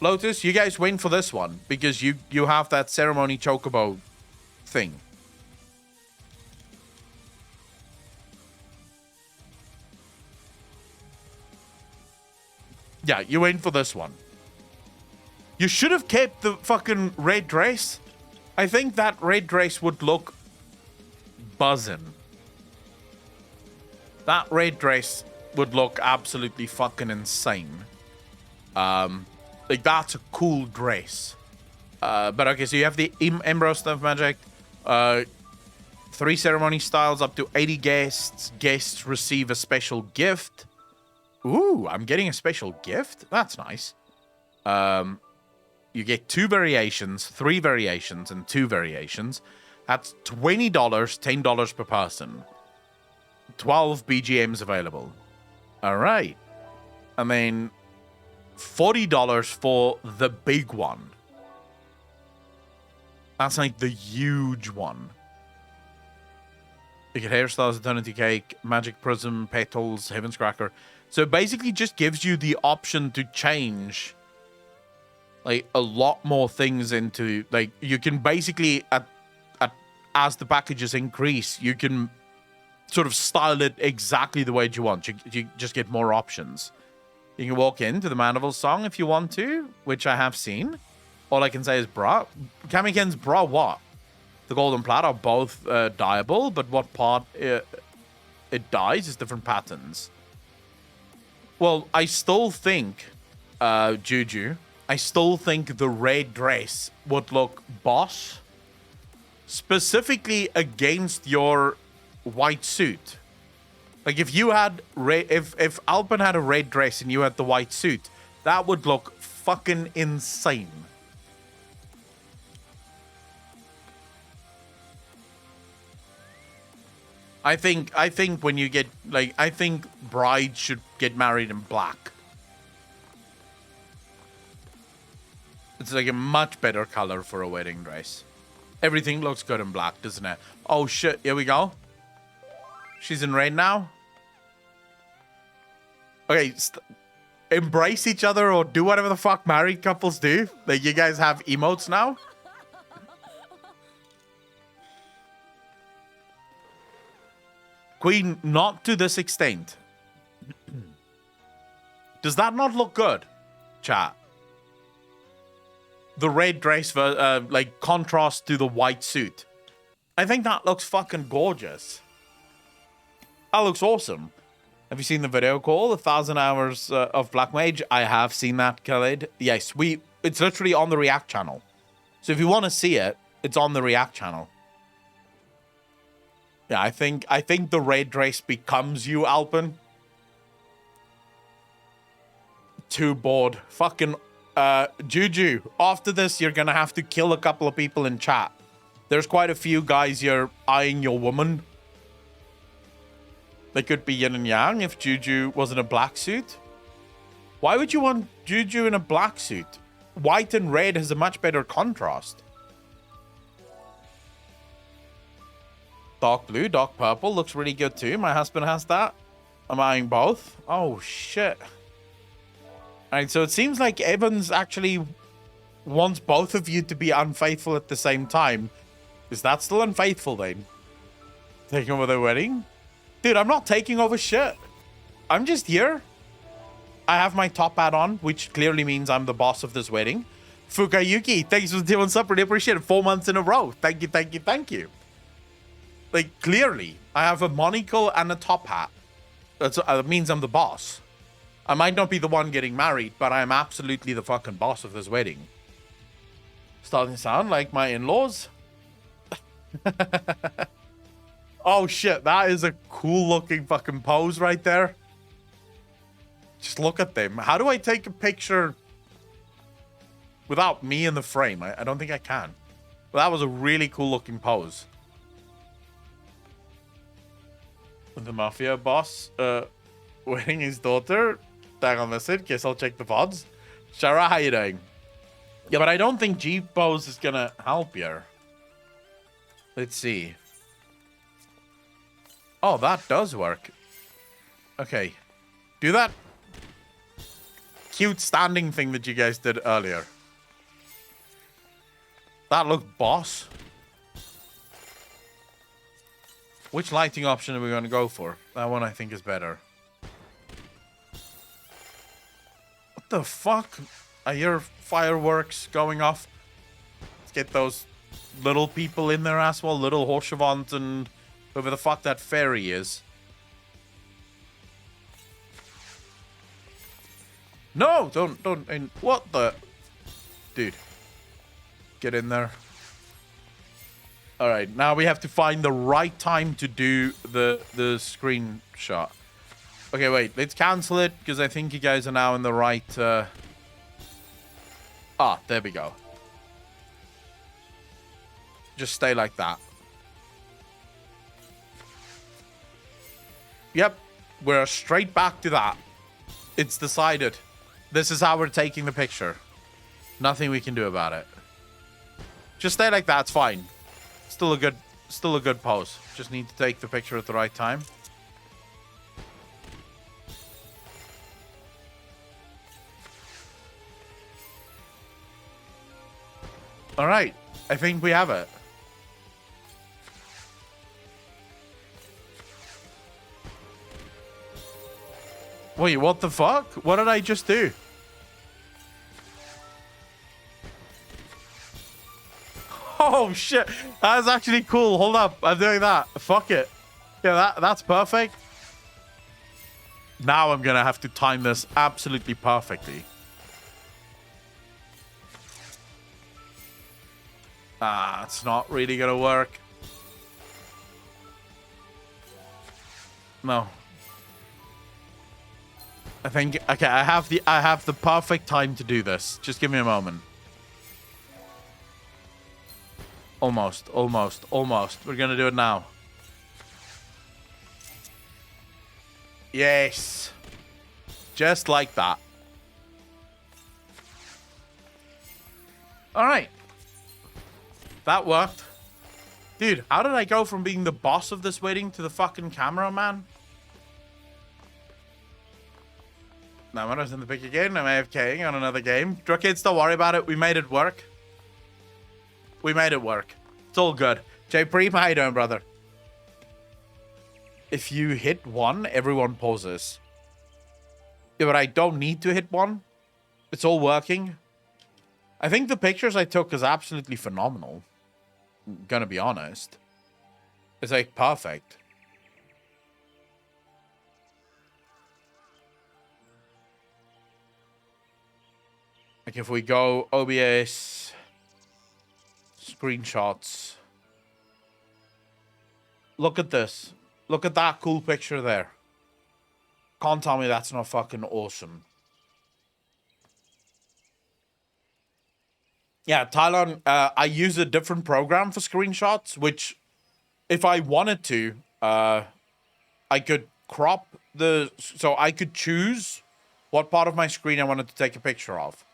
Lotus, you guys went for this one because you have that Ceremony Chocobo thing. Yeah, you went for this one. You should have kept the fucking red dress. I think that red dress would look buzzing. That red dress would look absolutely fucking insane. Like, that's a cool dress. But okay, so you have the Embrace of Magic. 3 ceremony styles, up to 80 guests. Guests receive a special gift. Ooh, I'm getting a special gift? That's nice. You get 2 variations, 3 variations, and 2 variations. That's $20, $10 per person. 12 BGMs available. All right. And then $40 for the big one. That's like the huge one. You get Hairstyles, Eternity Cake, Magic Prism, Petals, Heaven's Cracker. So it basically just gives you the option to change like a lot more things into, like, you can basically as the packages increase, you can sort of style it exactly the way you want. You just get more options. You can walk into the Manival song if you want to, which I have seen. All I can say is bra. Kamiken's bra what? The gold and plat are both dyeable, but what part it dyes is different patterns. Well, I still think, Juju, I still think the red dress would look boss, specifically against your white suit. Like, if you had if Alpen had a red dress and you had the white suit, that would look fucking insane. I think when you get, like, I think brides should get married in black. It's like a much better color for a wedding dress. Everything looks good in black, doesn't it? Oh shit, here we go. She's in red now. Okay, embrace each other or do whatever the fuck married couples do. Like, you guys have emotes now. Queen, not to this extent. Does that not look good, chat? the red dress, like, contrast to the white suit. I think that looks fucking gorgeous. That looks awesome. Have you seen the video call, 1,000 Hours of Black Mage? I have seen that, Khalid. Yes, it's literally on the React channel. So if you want to see it, it's on the React channel. Yeah, I think the red dress becomes you, Alpin. Too bored. Fucking Juju. After this, you're gonna have to kill a couple of people in chat. There's quite a few guys here eyeing your woman. They could be yin and yang if Juju was in a black suit. Why would you want Juju in a black suit? White and red has a much better contrast. Dark blue, dark purple looks really good too. My husband has that. I'm eyeing both. Oh, shit. Alright, so it seems like Evans actually wants both of you to be unfaithful at the same time. Is that still unfaithful then? Taking over the wedding? Dude, I'm not taking over shit. I'm just here. I have my top hat on, which clearly means I'm the boss of this wedding. Fukayuki, thanks for doing up. Really appreciate it. 4 months in a row. Thank you, thank you, thank you. Like, clearly, I have a monocle and a top hat. That means I'm the boss. I might not be the one getting married, but I am absolutely the fucking boss of this wedding. Starting to sound like my in-laws. Oh shit, that is a cool looking fucking pose right there. Just look at them. How do I take a picture without me in the frame? I don't think I can. But that was a really cool looking pose. The mafia boss wedding his daughter. Tag on this it. Guess I'll check the VODs. Shara, how you doing? Yeah, but I don't think G-pose is gonna help you. Let's see. Oh, that does work. Okay. Do that cute standing thing that you guys did earlier. That looked boss. Which lighting option are we going to go for? That one I think is better. What the fuck? I hear fireworks going off. Let's get those little people in there as well. Little Horshavant and whoever the fuck that fairy is. No, don't. And what the? Dude. Get in there. Alright, now we have to find the right time to do the screenshot. Okay, wait. Let's cancel it, because I think you guys are now in the right... there we go. Just stay like that. Yep. We're straight back to that. It's decided. This is how we're taking the picture. Nothing we can do about it. Just stay like that. It's fine. Still a good pose. Just need to take the picture at the right time. All right. I think we have it. Wait, what the fuck? What did I just do? Oh shit, that's actually cool. Hold up, I'm doing that. Fuck it. Yeah, that's perfect. Now I'm gonna have to time this absolutely perfectly. It's not really gonna work. No. I think, okay, I have the perfect time to do this. Just give me a moment. Almost. We're gonna do it now. Yes. Just like that. Alright. That worked. Dude, how did I go from being the boss of this wedding to the fucking cameraman? Now when I was in the pick again, I'm AFKing on another game. Kids, don't worry about it. We made it work. We made it work. It's all good. Jay Preem, how you doing, brother? If you hit one, everyone pauses. Yeah, but I don't need to hit one. It's all working. I think the pictures I took is absolutely phenomenal. I'm gonna be honest. It's like perfect. Like if we go OBS, screenshots. Look at this. Look at that cool picture there. Can't tell me that's not fucking awesome. Yeah, Tylon, I use a different program for screenshots, which if I wanted to, I could crop the... So I could choose what part of my screen I wanted to take a picture of.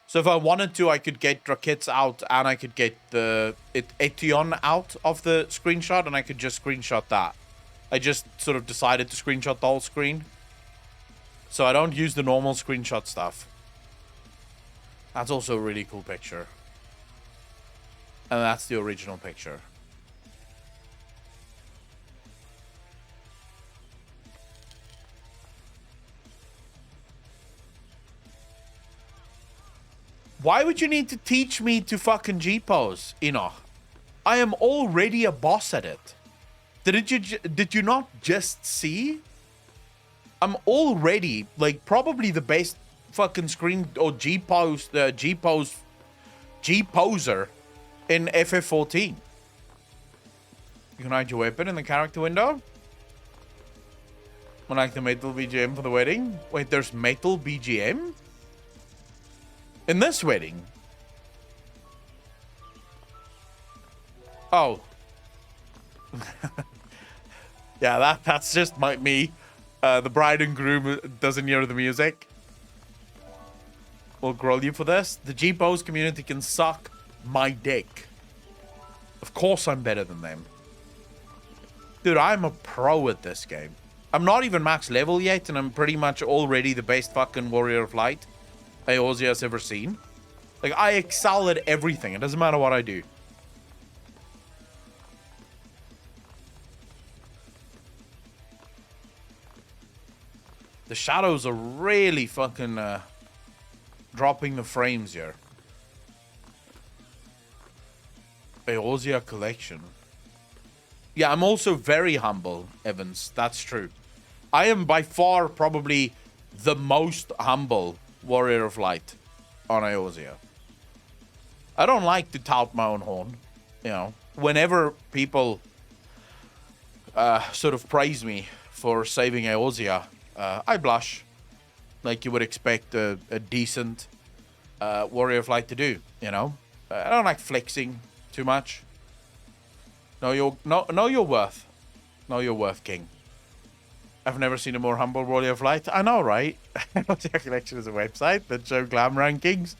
So if I wanted to, I could get Drakits out and I could get the Etion out of the screenshot and I could just screenshot that. I just sort of decided to screenshot the whole screen. So I don't use the normal screenshot stuff. That's also a really cool picture. And that's the original picture. Why would you need to teach me to fucking G-pose, Enoch? I am already a boss at it. Did you not just see? I'm already, like, probably the best fucking screen or G-poser in FF14. You can hide your weapon in the character window. I like the metal BGM for the wedding. Wait, there's metal BGM? In this wedding? Oh. Yeah, that's just me. The bride and groom doesn't hear the music. We'll grill you for this. The G-pose community can suck my dick. Of course I'm better than them. Dude, I'm a pro at this game. I'm not even max level yet, and I'm pretty much already the best fucking warrior of light Eorzea has ever seen. Like, I excel at everything. It doesn't matter what I do. The shadows are really fucking dropping the frames here. Eorzea collection. Yeah, I'm also very humble, Evans. That's true. I am by far probably the most humble warrior of light on Eorzea. I don't like to tout my own horn. You know, whenever people sort of praise me for saving Eorzea, I blush, like you would expect a decent warrior of light to do. You know, I don't like flexing too much. Know your worth. Know your worth, King. I've never seen a more humble warrior of light. I know, right? Eorzea Collection is a website that show glam rankings.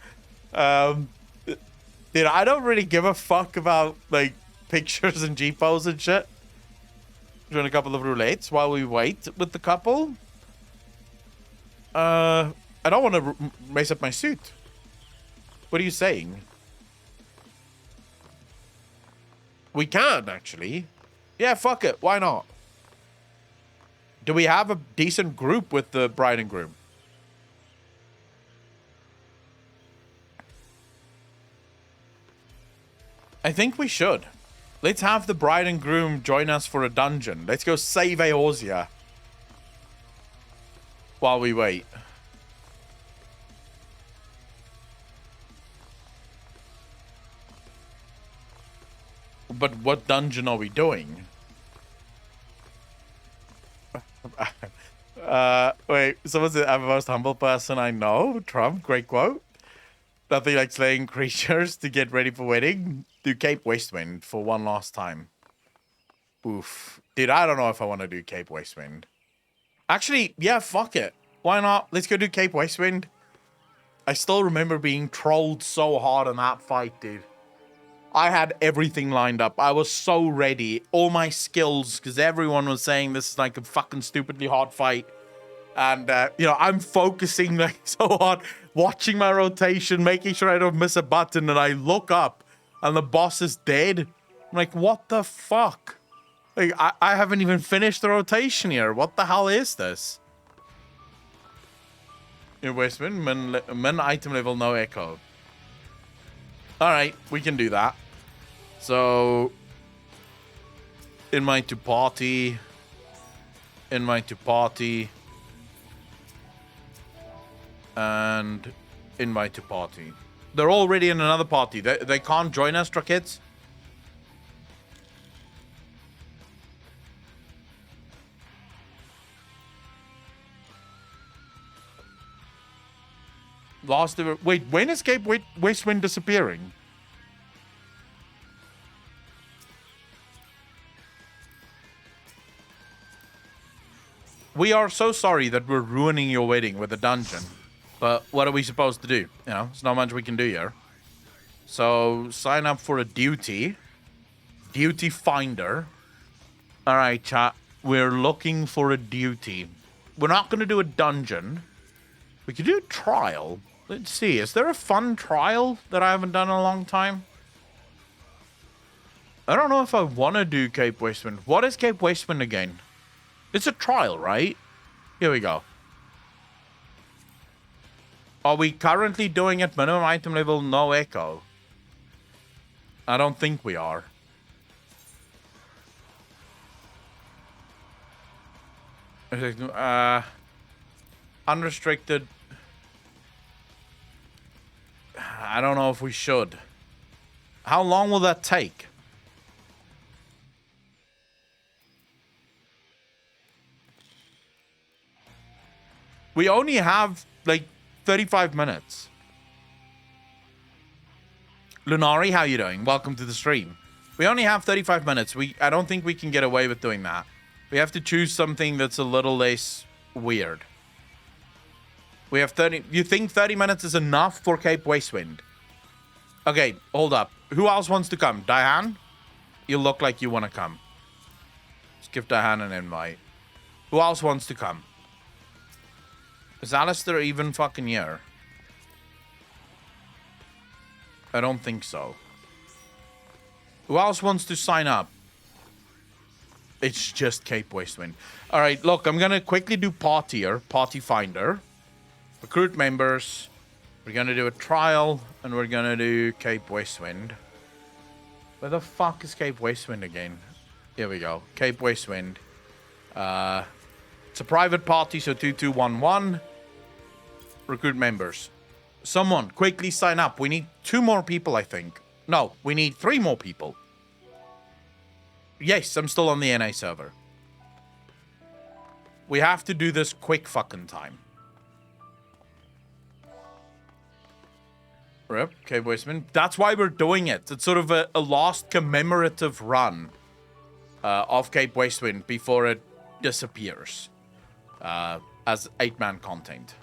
Dude, I don't really give a fuck about like pictures and G-pose and shit. Doing a couple of roulettes while we wait with the couple. I don't want to mess up my suit. What are you saying? We can, actually. Yeah, fuck it. Why not? Do we have a decent group with the bride and groom? I think we should. Let's have the bride and groom join us for a dungeon. Let's go save Eorzea. While we wait. But what dungeon are we doing? Wait, someone said I'm the most humble person I know. Trump, great quote. Nothing like slaying creatures to get ready for wedding. Do Cape Westwind for one last time. Oof. Dude, I don't know if I want to do Cape Westwind. Actually, yeah, fuck it. Why not? Let's go do Cape Westwind. I still remember being trolled so hard in that fight, dude. I had everything lined up. I was so ready. All my skills, because everyone was saying this is like a fucking stupidly hard fight. And, you know, I'm focusing like so hard, watching my rotation, making sure I don't miss a button. And I look up and the boss is dead. I'm like, what the fuck? Like, I haven't even finished the rotation here. What the hell is this? In Westman, min item level, no echo. All right, we can do that. So, invite to party. Invite to party. And invite to party. They're already in another party. They can't join us, kids. Lost the... Wait, when is Cape Westwind disappearing? We are so sorry that we're ruining your wedding with a dungeon. But what are we supposed to do? You know, there's not much we can do here. So, sign up for a duty. Duty finder. Alright, chat. We're looking for a duty. We're not going to do a dungeon. We could do a trial. Let's see. Is there a fun trial that I haven't done in a long time? I don't know if I want to do Cape Westwind. What is Cape Westwind again? It's a trial, right? Here we go. Are we currently doing it minimum item level, no echo? I don't think we are. Unrestricted. I don't know if we should. How long will that take? We only have, like, 35 minutes. Lunari, how you doing? Welcome to the stream. We only have 35 minutes. I don't think we can get away with doing that. We have to choose something that's a little less weird. We have 30... You think 30 minutes is enough for Cape Westwind? Okay, hold up. Who else wants to come? Diane? You look like you want to come. Let's give Diane an invite. Who else wants to come? Is Alistair even fucking here? I don't think so. Who else wants to sign up? It's just Cape Westwind. Alright, look, I'm gonna quickly do partier, party finder. Recruit members. We're gonna do a trial, and we're gonna do Cape Westwind. Where the fuck is Cape Westwind again? Here we go. Cape Westwind. It's a private party, so 2211. Recruit members. Someone, quickly sign up. We need 2 more people, I think. No, we need 3 more people. Yes, I'm still on the NA server. We have to do this quick fucking time. Rip, Cape Westwind. That's why we're doing it. It's sort of a last commemorative run of Cape Westwind before it disappears as 8-man content.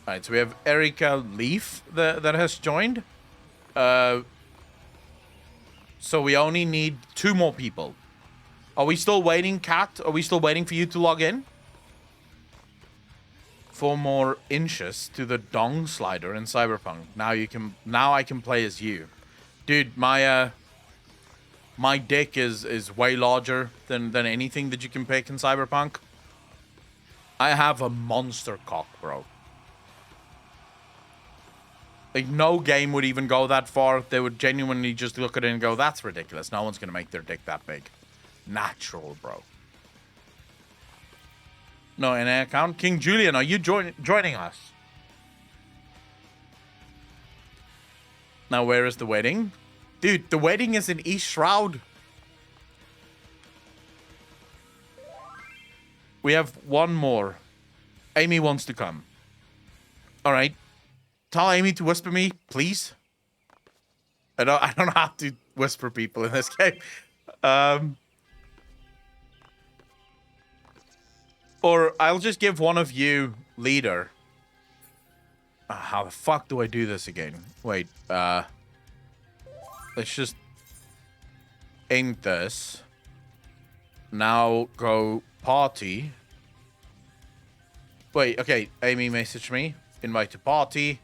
Alright, so we have Erica Leaf that has joined. So we only need 2 more people. Are we still waiting, Kat? Are we still waiting for you to log in? 4 more inches to the dong slider in Cyberpunk. Now I can play as you. Dude, my dick is way larger than anything that you can pick in Cyberpunk. I have a monster cock, bro. Like, no game would even go that far. They would genuinely just look at it and go, that's ridiculous. No one's going to make their dick that big. Natural, bro. No, in an account. King Julian, are you joining us? Now, where is the wedding? Dude, the wedding is in East Shroud. We have 1 more. Amy wants to come. All right. Tell Amy to whisper me, please. I don't know how to whisper people in this game. Or I'll just give one of you leader. How the fuck do I do this again? Wait, let's just end this. Now go party. Wait, okay, Amy messaged me. Invite to party.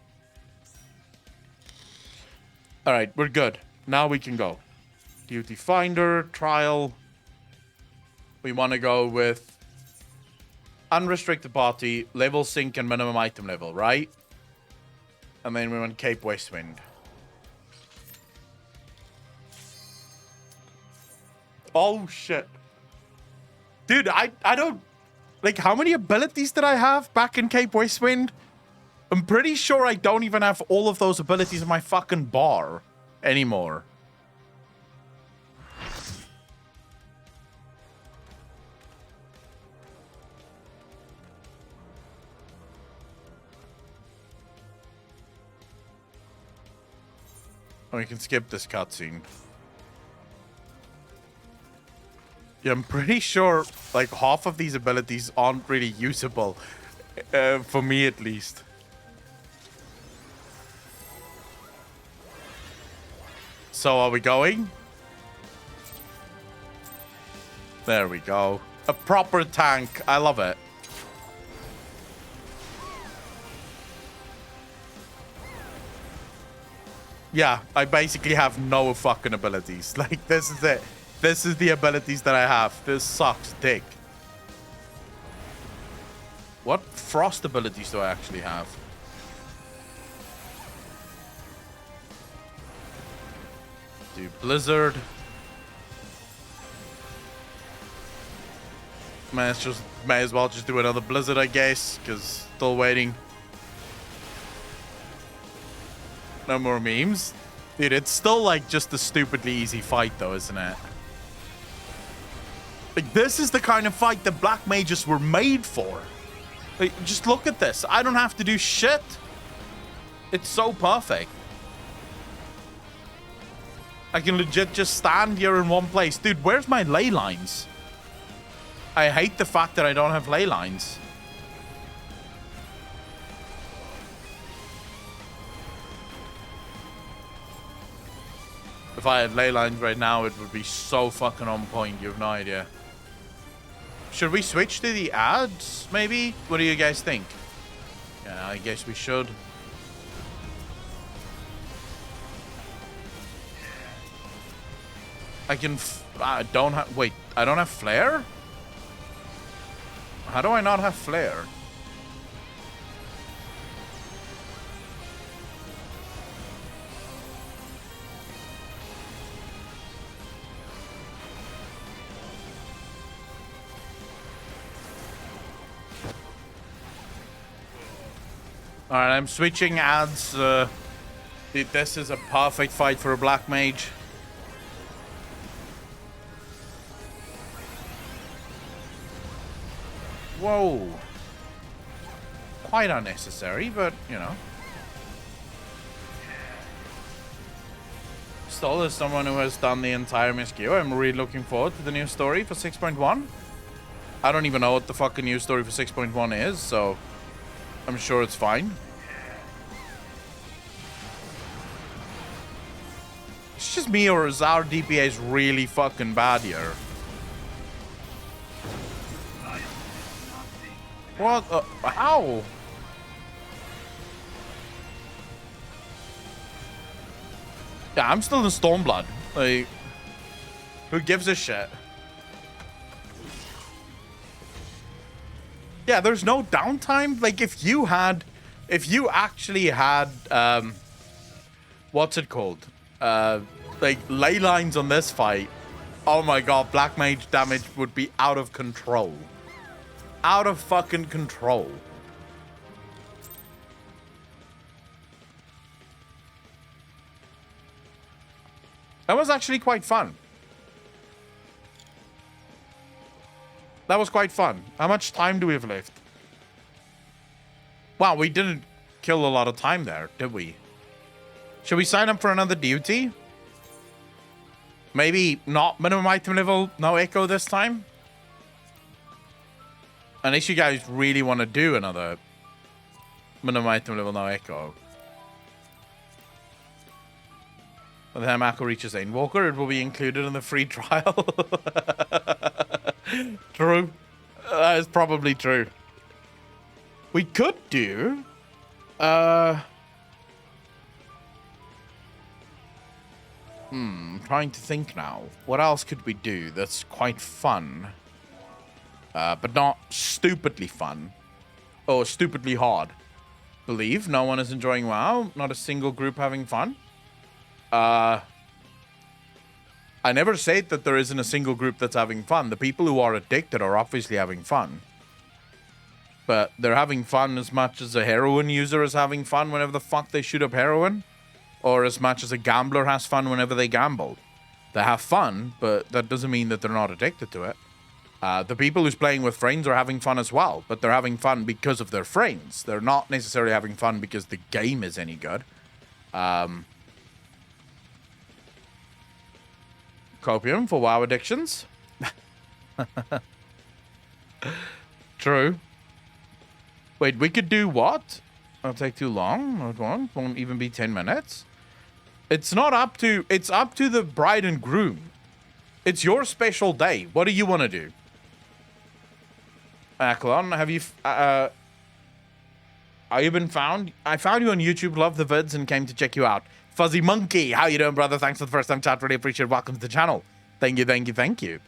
Alright, we're good. Now we can go. Duty finder, trial. We want to go with Unrestricted party, level sync and minimum item level, right? And then we went Cape Westwind. Oh, shit. Dude, I don't... Like, how many abilities did I have back in Cape Westwind? I'm pretty sure I don't even have all of those abilities in my fucking bar anymore. Oh, you can skip this cutscene. Yeah, I'm pretty sure, like, half of these abilities aren't really usable. For me, at least. So, are we going? There we go. A proper tank. I love it. Yeah, I basically have no fucking abilities. Like, this is it. This is the abilities that I have. This sucks dick. What frost abilities do I actually have? Do blizzard. May as well just do another blizzard, I guess, because still waiting. No more memes. Dude, it's still like just a stupidly easy fight though, isn't it? Like, this is the kind of fight that black mages were made for. Like, just look at this. I don't have to do shit. It's so perfect. I can legit just stand here in one place. Dude, where's my ley lines? I hate the fact that I don't have ley lines. If I had ley lines right now, it would be so fucking on point. You have no idea. Should we switch to the ads, maybe? What do you guys think? Yeah, I guess we should. I don't have... Wait, I don't have flare? How do I not have flare? Alright, I'm switching ads. Dude, this is a perfect fight for a black mage. Whoa. Quite unnecessary, but, you know. Still, as someone who has done the entire MSQ, I'm really looking forward to the new story for 6.1. I don't even know what the fucking new story for 6.1 is, so I'm sure it's fine. It's just me, or is our DPS really fucking bad here? What? How? Yeah, I'm still in Stormblood. Like, who gives a shit? Yeah, there's no downtime. Like, if you actually had, what's it called? Like, ley lines on this fight. Oh my god, black mage damage would be out of control. Out of fucking control. That was actually quite fun. That was quite fun. How much time do we have left? Wow, we didn't kill a lot of time there, did we? Should we sign up for another duty? Maybe not minimum item level, no echo this time? Unless you guys really want to do another minimum item level, no echo. By the time Mako reaches Ainewalker, it will be included in the free trial. True. That is probably true. We could do... I'm trying to think now. What else could we do that's quite fun? but not stupidly fun or stupidly hard. Believe no one is enjoying WoW. Not a single group having fun. I never said that there isn't a single group that's having fun. The people who are addicted are obviously having fun. But they're having fun as much as a heroin user is having fun whenever the fuck they shoot up heroin. Or as much as a gambler has fun whenever they gamble. They have fun, but that doesn't mean that they're not addicted to it. The people who's playing with friends are having fun as well, but they're having fun because of their friends. They're not necessarily having fun because the game is any good. Copium for WoW addictions. True. Wait, we could do what? It'll take too long. It won't even be 10 minutes. It's not up to... It's up to the bride and groom. It's your special day. What do you want to do? Aklon, have you... Are you been found? I found you on YouTube, love the vids, and came to check you out. Fuzzy Monkey, how you doing, brother? Thanks for the first time chat. Really appreciate it. Welcome to the channel. Thank you, thank you, thank you.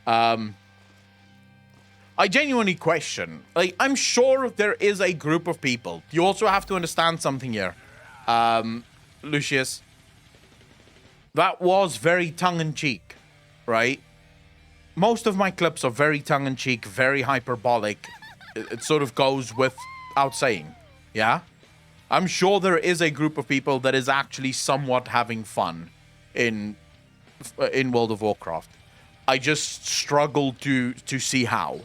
I genuinely question. Like, I'm sure there is a group of people. You also have to understand something here. Lucius. That was very tongue-in-cheek, right? Most of my clips are very tongue-in-cheek, very hyperbolic. It sort of goes without saying, yeah? I'm sure there is a group of people that is actually somewhat having fun in World of Warcraft. I just struggle to see how.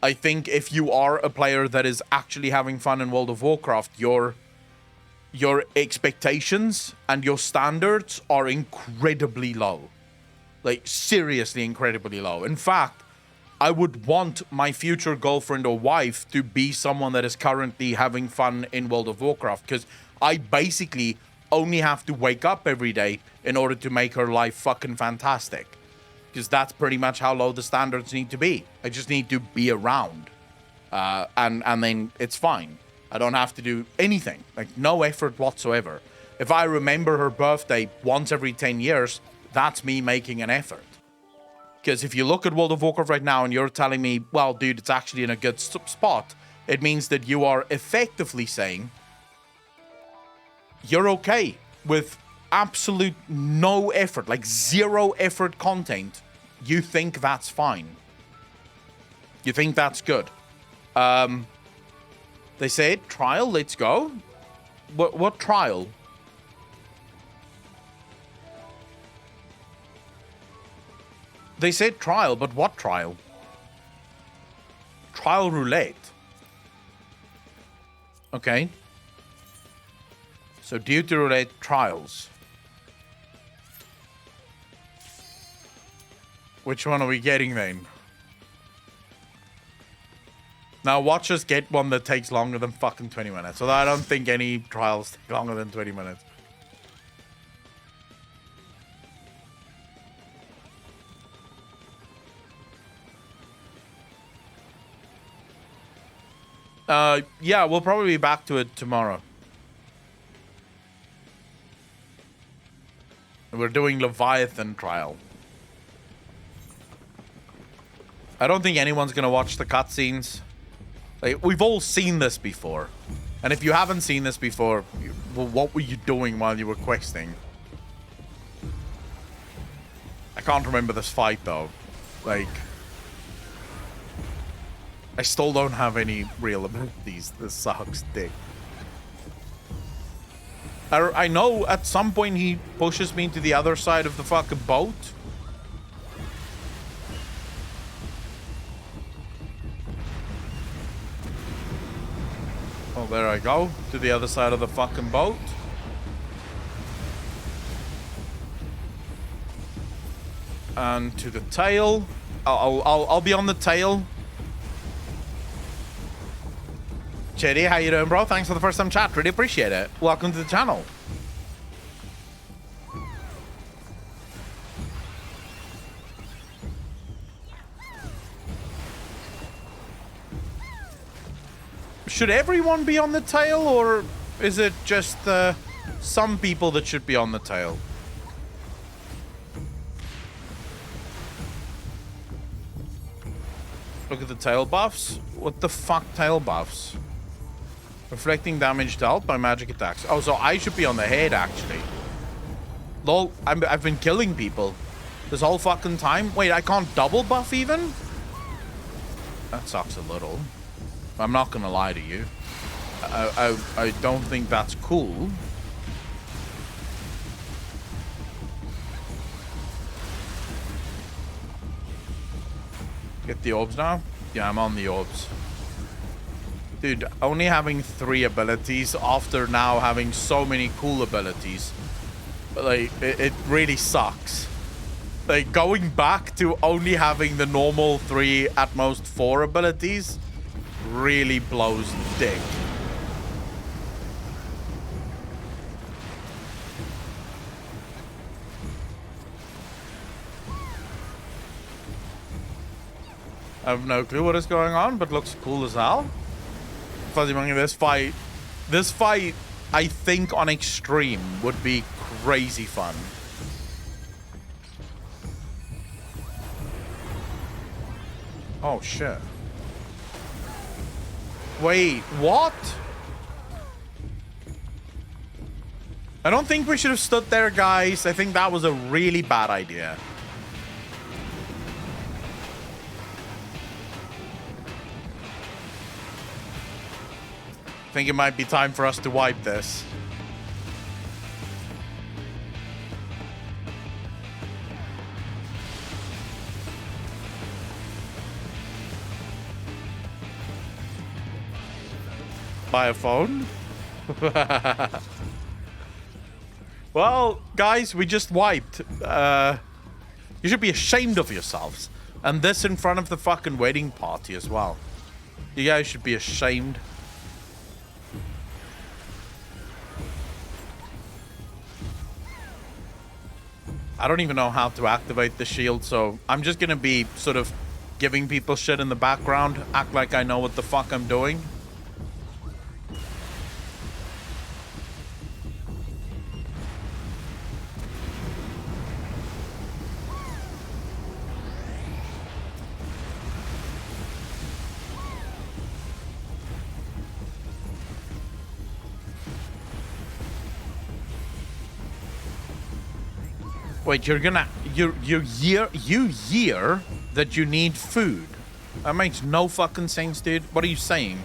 I think if you are a player that is actually having fun in World of Warcraft, your expectations and your standards are incredibly low. Like, seriously incredibly low. In fact, I would want my future girlfriend or wife to be someone that is currently having fun in World of Warcraft, because I basically only have to wake up every day in order to make her life fucking fantastic. Because that's pretty much how low the standards need to be. I just need to be around. And then it's fine. I don't have to do anything. Like, no effort whatsoever. If I remember her birthday once every 10 years, that's me making an effort. Because if you look at World of Warcraft right now and you're telling me, well, dude, it's actually in a good spot, it means that you are effectively saying you're okay with absolute no effort, like zero effort content. You think that's fine. You think that's good. They said, trial, let's go. What trial? They said trial, but what trial? Trial roulette. Okay. So duty roulette trials. Which one are we getting then? Now watch us get one that takes longer than fucking 20 minutes. Although I don't think any trials take longer than 20 minutes. Yeah, we'll probably be back to it tomorrow. We're doing Leviathan Trial. I don't think anyone's gonna watch the cutscenes. Like, we've all seen this before. And if you haven't seen this before, well, what were you doing while you were questing? I can't remember this fight, though. Like, I still don't have any real abilities. This sucks dick. I know at some point he pushes me to the other side of the fucking boat. Oh, there I go. To the other side of the fucking boat. And to the tail. I'll be on the tail. Chitty, how you doing, bro? Thanks for the first time chat. Really appreciate it. Welcome to the channel. Should everyone be on the tail, or is it just some people that should be on the tail? Look at the tail buffs. What the fuck tail buffs? Reflecting damage dealt by magic attacks. Oh, so I should be on the head, actually. Lol, I've been killing people this whole fucking time. Wait, I can't double buff even? That sucks a little. I'm not gonna lie to you. I don't think that's cool. Get the orbs now? Yeah, I'm on the orbs. Dude, only having 3 abilities after now having so many cool abilities. Like, it really sucks. Like, going back to only having the normal 3, at most 4 abilities really blows dick. I have no clue what is going on, but looks cool as hell. Fuzzy Monkey, this fight, I think on extreme would be crazy fun. Oh shit. Wait, what? I don't think we should have stood there, guys. I think that was a really bad idea. I think it might be time for us to wipe this. Buy a phone? Well, guys, we just wiped. You should be ashamed of yourselves. And this in front of the fucking wedding party as well. You guys should be ashamed. I don't even know how to activate the shield, so I'm just gonna be sort of giving people shit in the background, act like I know what the fuck I'm doing. Wait, you year that you need food. That makes no fucking sense, dude. What are you saying?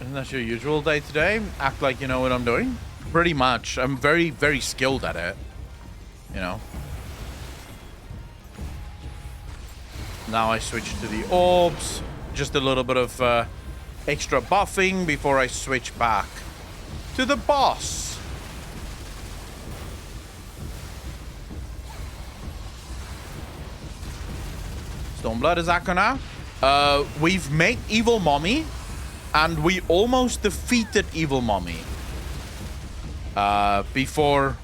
Isn't that your usual day today? Act like you know what I'm doing? Pretty much. I'm very, very skilled at it. You know? Now I switch to the orbs. Just a little bit of extra buffing before I switch back to the boss. Stormblood is Akko now. We've met Evil Mommy, and we almost defeated Evil Mommy before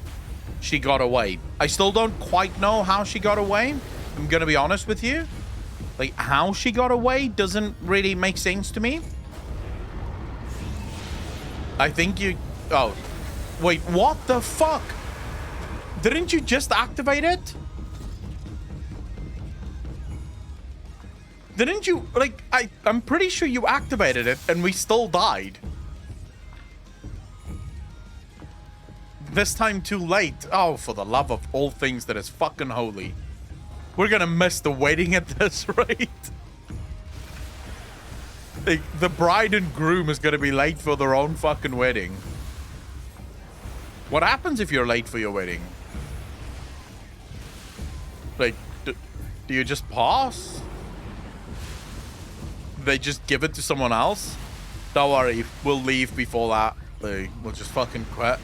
she got away. I still don't quite know how she got away. I'm gonna be honest with you. Like, how she got away doesn't really make sense to me. I think you... Oh. Wait, what the fuck? Didn't you just activate it? Didn't you... Like, I'm pretty sure you activated it and we still died. This time too late. Oh, for the love of all things that is fucking holy. We're gonna miss the wedding at this rate. Like, the bride and groom is gonna be late for their own fucking wedding. What happens if you're late for your wedding? Like, do you just pass? They just give it to someone else? Don't worry, we'll leave before that. Like, we'll just fucking quit.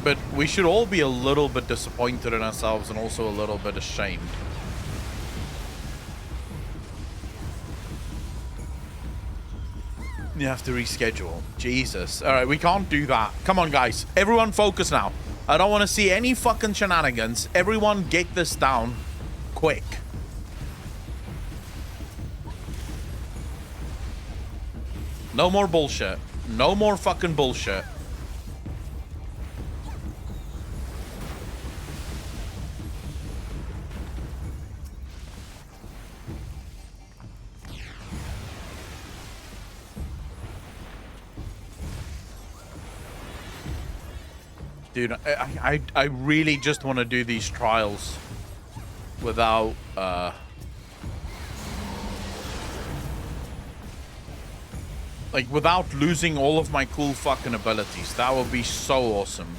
But we should all be a little bit disappointed in ourselves and also a little bit ashamed. You have to reschedule. Jesus. All right, we can't do that. Come on, guys. Everyone focus now. I don't want to see any fucking shenanigans. Everyone get this down quick. No more bullshit. No more fucking bullshit. Dude, I really just want to do these trials without like without losing all of my cool fucking abilities. That would be so awesome.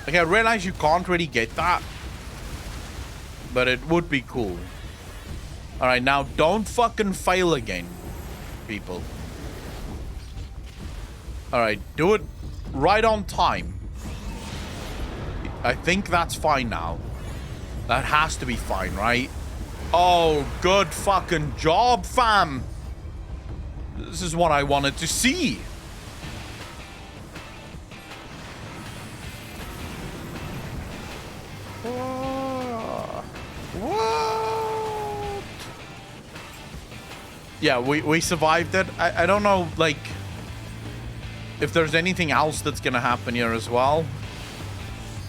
Like, I realize you can't really get that, but it would be cool. All right, now don't fucking fail again, people. All right, do it right on time. I think that's fine now. That has to be fine, right? Oh, good fucking job, fam. This is what I wanted to see. What? Yeah, we survived it. I don't know, like, if there's anything else that's gonna happen here as well.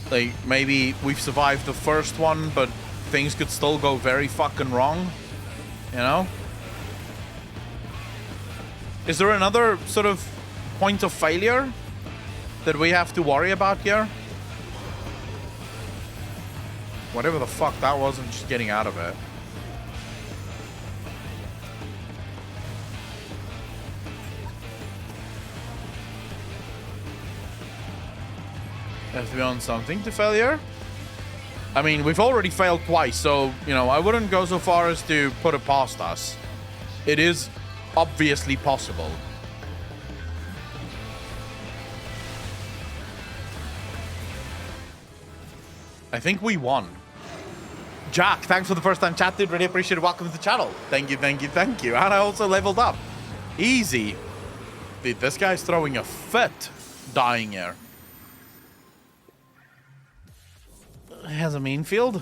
Like, maybe we've survived the first one, but things could still go very fucking wrong, you know? Is there another sort of point of failure that we have to worry about here? Whatever the fuck that was, I'm just getting out of it. Have to be on something to failure. I mean, we've already failed twice, so, you know, I wouldn't go so far as to put it past us. It is obviously possible. I think we won. Jack, thanks for the first time chat, dude. Really appreciate it. Welcome to the channel. Thank you, thank you, thank you. And I also leveled up. Easy. Dude, this guy's throwing a fit dying here. Has a main field.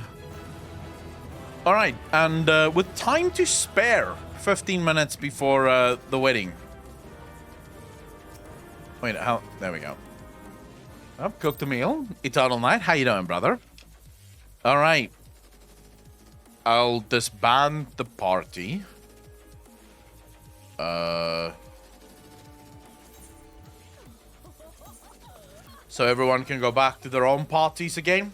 All right, and with time to spare, 15 minutes before the wedding. Wait, how? There we go. Oh, cooked a meal. Eternal Night. How you doing, brother? All right. I'll disband the party. So everyone can go back to their own parties again.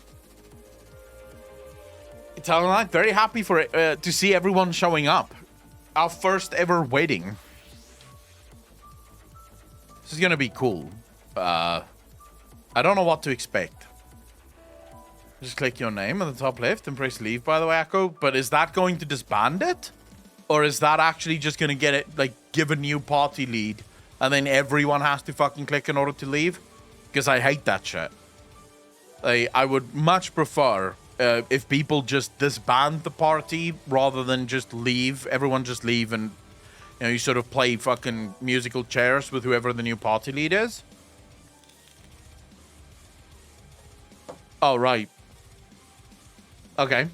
Eternal Night, very happy for it, to see everyone showing up. Our first ever wedding. This is gonna be cool. I don't know what to expect. Just click your name on the top left and press leave, by the way, Echo. But is that going to disband it? Or is that actually just gonna get it, like, give a new party lead and then everyone has to fucking click in order to leave? Because I hate that shit. I would much prefer if people just disband the party rather than just leave. Everyone just leave and, you know, you sort of play fucking musical chairs with whoever the new party lead is. Oh, right. Okay.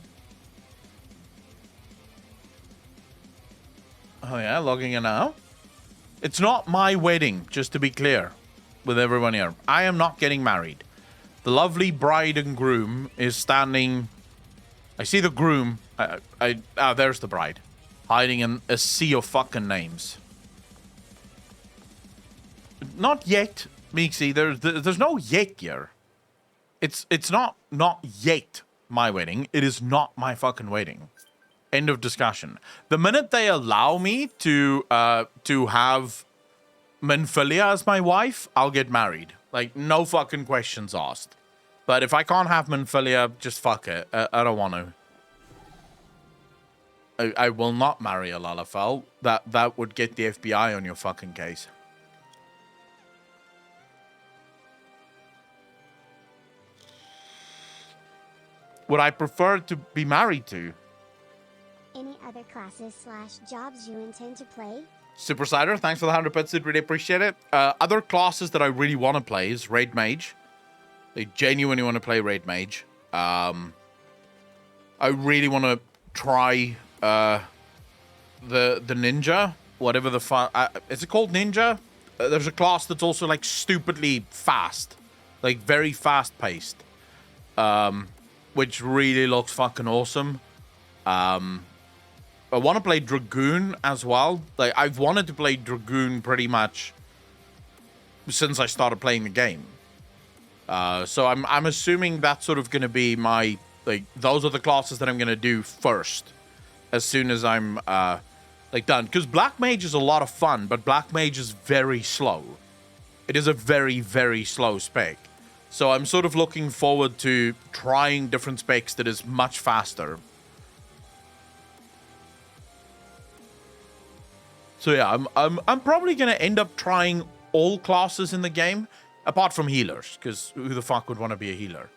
Oh, yeah, logging in now. It's not my wedding, just to be clear with everyone here. I am not getting married. The lovely bride and groom is standing. I see the groom. There's the bride. Hiding in a sea of fucking names. Not yet, Meeksy. There's no yet here. It's not yet my wedding. It is not my fucking wedding. End of discussion. The minute they allow me to have Minfilia as my wife, I'll get married. Like, no fucking questions asked. But if I can't have Minfilia, just fuck it. I don't want to. I will not marry a Lalafell. That would get the FBI on your fucking case. Would I prefer to be married to? Any other classes/jobs you intend to play? Super Cider, thanks for the 100 bits, dude. Really appreciate it. Other classes that I really want to play is Raid Mage. I genuinely want to play Raid Mage. I really want to try the ninja, whatever the is it called ninja? There's a class that's also like stupidly fast, like very fast paced, which really looks fucking awesome. I want to play Dragoon as well. Like, I've wanted to play Dragoon pretty much since I started playing the game. So I'm assuming that's sort of going to be my, like, those are the classes that I'm going to do first as soon as I'm like done. Because Black Mage is a lot of fun, but Black Mage is very slow. It is a very, very slow spec. So I'm sort of looking forward to trying different specs that is much faster. So yeah, I'm probably gonna end up trying all classes in the game, apart from healers, because who the fuck would want to be a healer?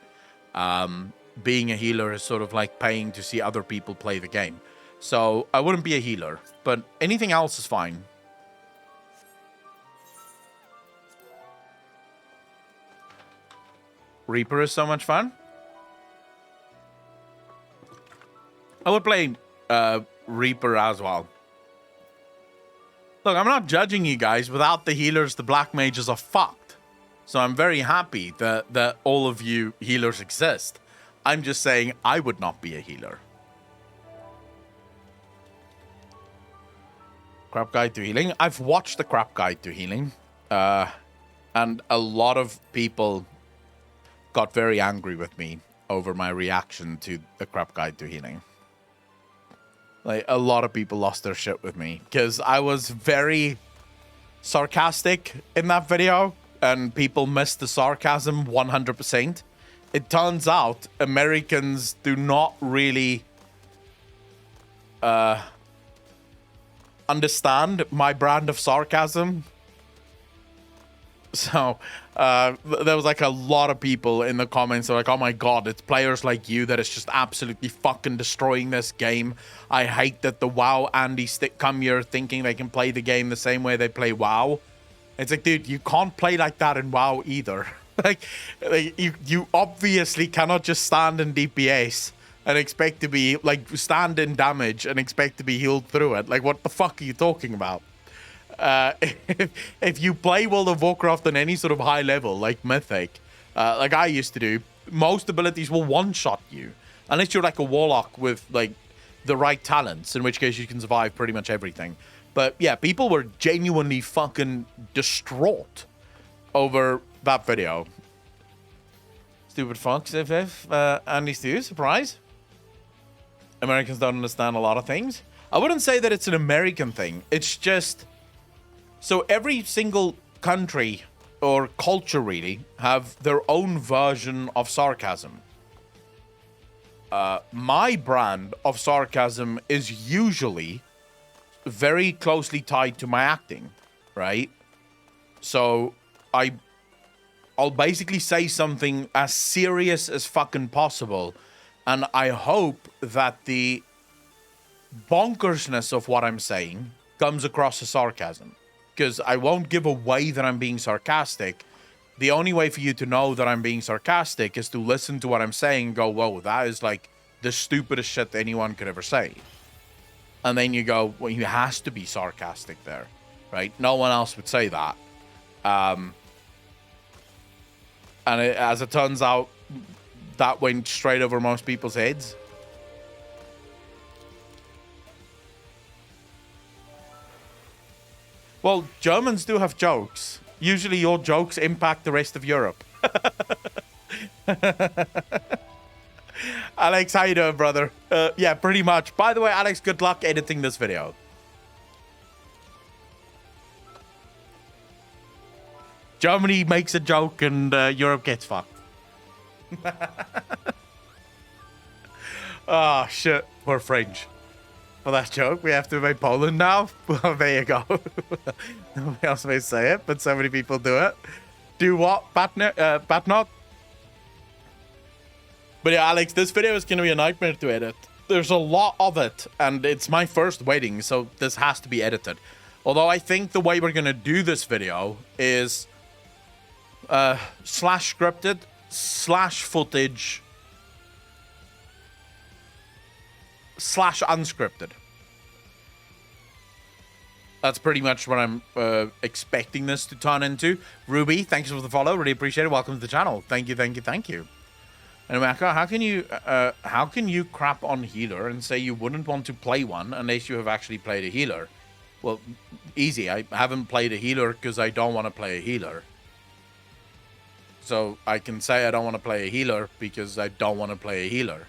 Being a healer is sort of like paying to see other people play the game. So I wouldn't be a healer, but anything else is fine. Reaper is so much fun. I would play Reaper as well. Look, I'm not judging you guys. Without the healers, the Black Mages are fucked. So I'm very happy that all of you healers exist. I'm just saying I would not be a healer. Crap Guide to Healing. I've watched the Crap Guide to Healing. And a lot of people got very angry with me over my reaction to the Crap Guide to Healing. Like, a lot of people lost their shit with me because I was very sarcastic in that video and people missed the sarcasm 100%. It turns out Americans do not really understand my brand of sarcasm. So there was like a lot of people in the comments like, oh my god, it's players like you that is just absolutely fucking destroying this game. I hate that the WoW Andy come here thinking they can play the game the same way they play WoW. It's like, dude, you can't play like that in WoW either. like you obviously cannot just stand in DPS and expect to be, like, stand in damage and expect to be healed through it. Like, what the fuck are you talking about? If you play World of Warcraft on any sort of high level, like Mythic, like I used to do, most abilities will one-shot you. Unless you're like a Warlock with, like, the right talents, in which case you can survive pretty much everything. But yeah, people were genuinely fucking distraught over that video. Stupid Fox, FF, Andy Stew, surprise. Americans don't understand a lot of things. I wouldn't say that it's an American thing. It's just... So every single country or culture really have their own version of sarcasm. My brand of sarcasm is usually very closely tied to my acting, right? So I'll basically say something as serious as fucking possible, and I hope that the bonkersness of what I'm saying comes across as sarcasm. Because I won't give away that I'm being sarcastic. The only way for you to know that I'm being sarcastic is to listen to what I'm saying and go, whoa, that is like the stupidest shit anyone could ever say. And then you go, well, he has to be sarcastic there, right? No one else would say that. As it turns out, that went straight over most people's heads. Well, Germans do have jokes. Usually your jokes impact the rest of Europe. Alex, how you doing, brother? Yeah, pretty much. By the way, Alex, good luck editing this video. Germany makes a joke and Europe gets fucked. Oh, shit. We're French. For that joke, we have to invade Poland now? Well, there you go. Nobody else may say it, but so many people do it. Do what, Batnot? But yeah, Alex, this video is going to be a nightmare to edit. There's a lot of it, and it's my first wedding, so this has to be edited. Although I think the way we're going to do this video is slash scripted, slash footage, slash unscripted. That's pretty much what I'm expecting this to turn into. Ruby, thanks for the follow. Really appreciate it. Welcome to the channel. Thank you, thank you, thank you. And Maka, how can you crap on healer and say you wouldn't want to play one unless you have actually played a healer? Well, easy. I haven't played a healer because I don't want to play a healer. So I can say I don't want to play a healer because I don't want to play a healer.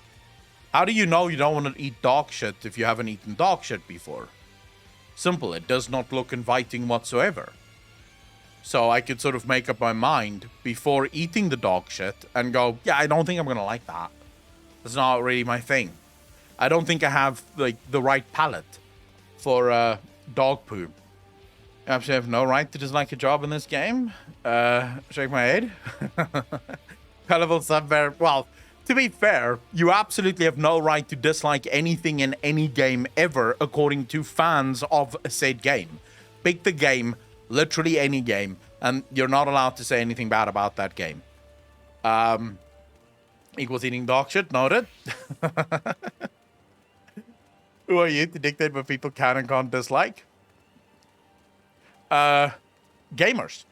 How do you know you don't want to eat dog shit if you haven't eaten dog shit before? Simple. It does not look inviting whatsoever. So I could sort of make up my mind before eating the dog shit and go, yeah, I don't think I'm going to like that. That's not really my thing. I don't think I have like the right palate for dog poo. I absolutely have no right to dislike a job in this game. Shake my head. Colorful sub bear. Well, to be fair, you absolutely have no right to dislike anything in any game ever, according to fans of said game. Pick the game, literally any game, and you're not allowed to say anything bad about that game. Equals eating dog shit, noted. Who are you to dictate what people can and can't dislike? Gamers.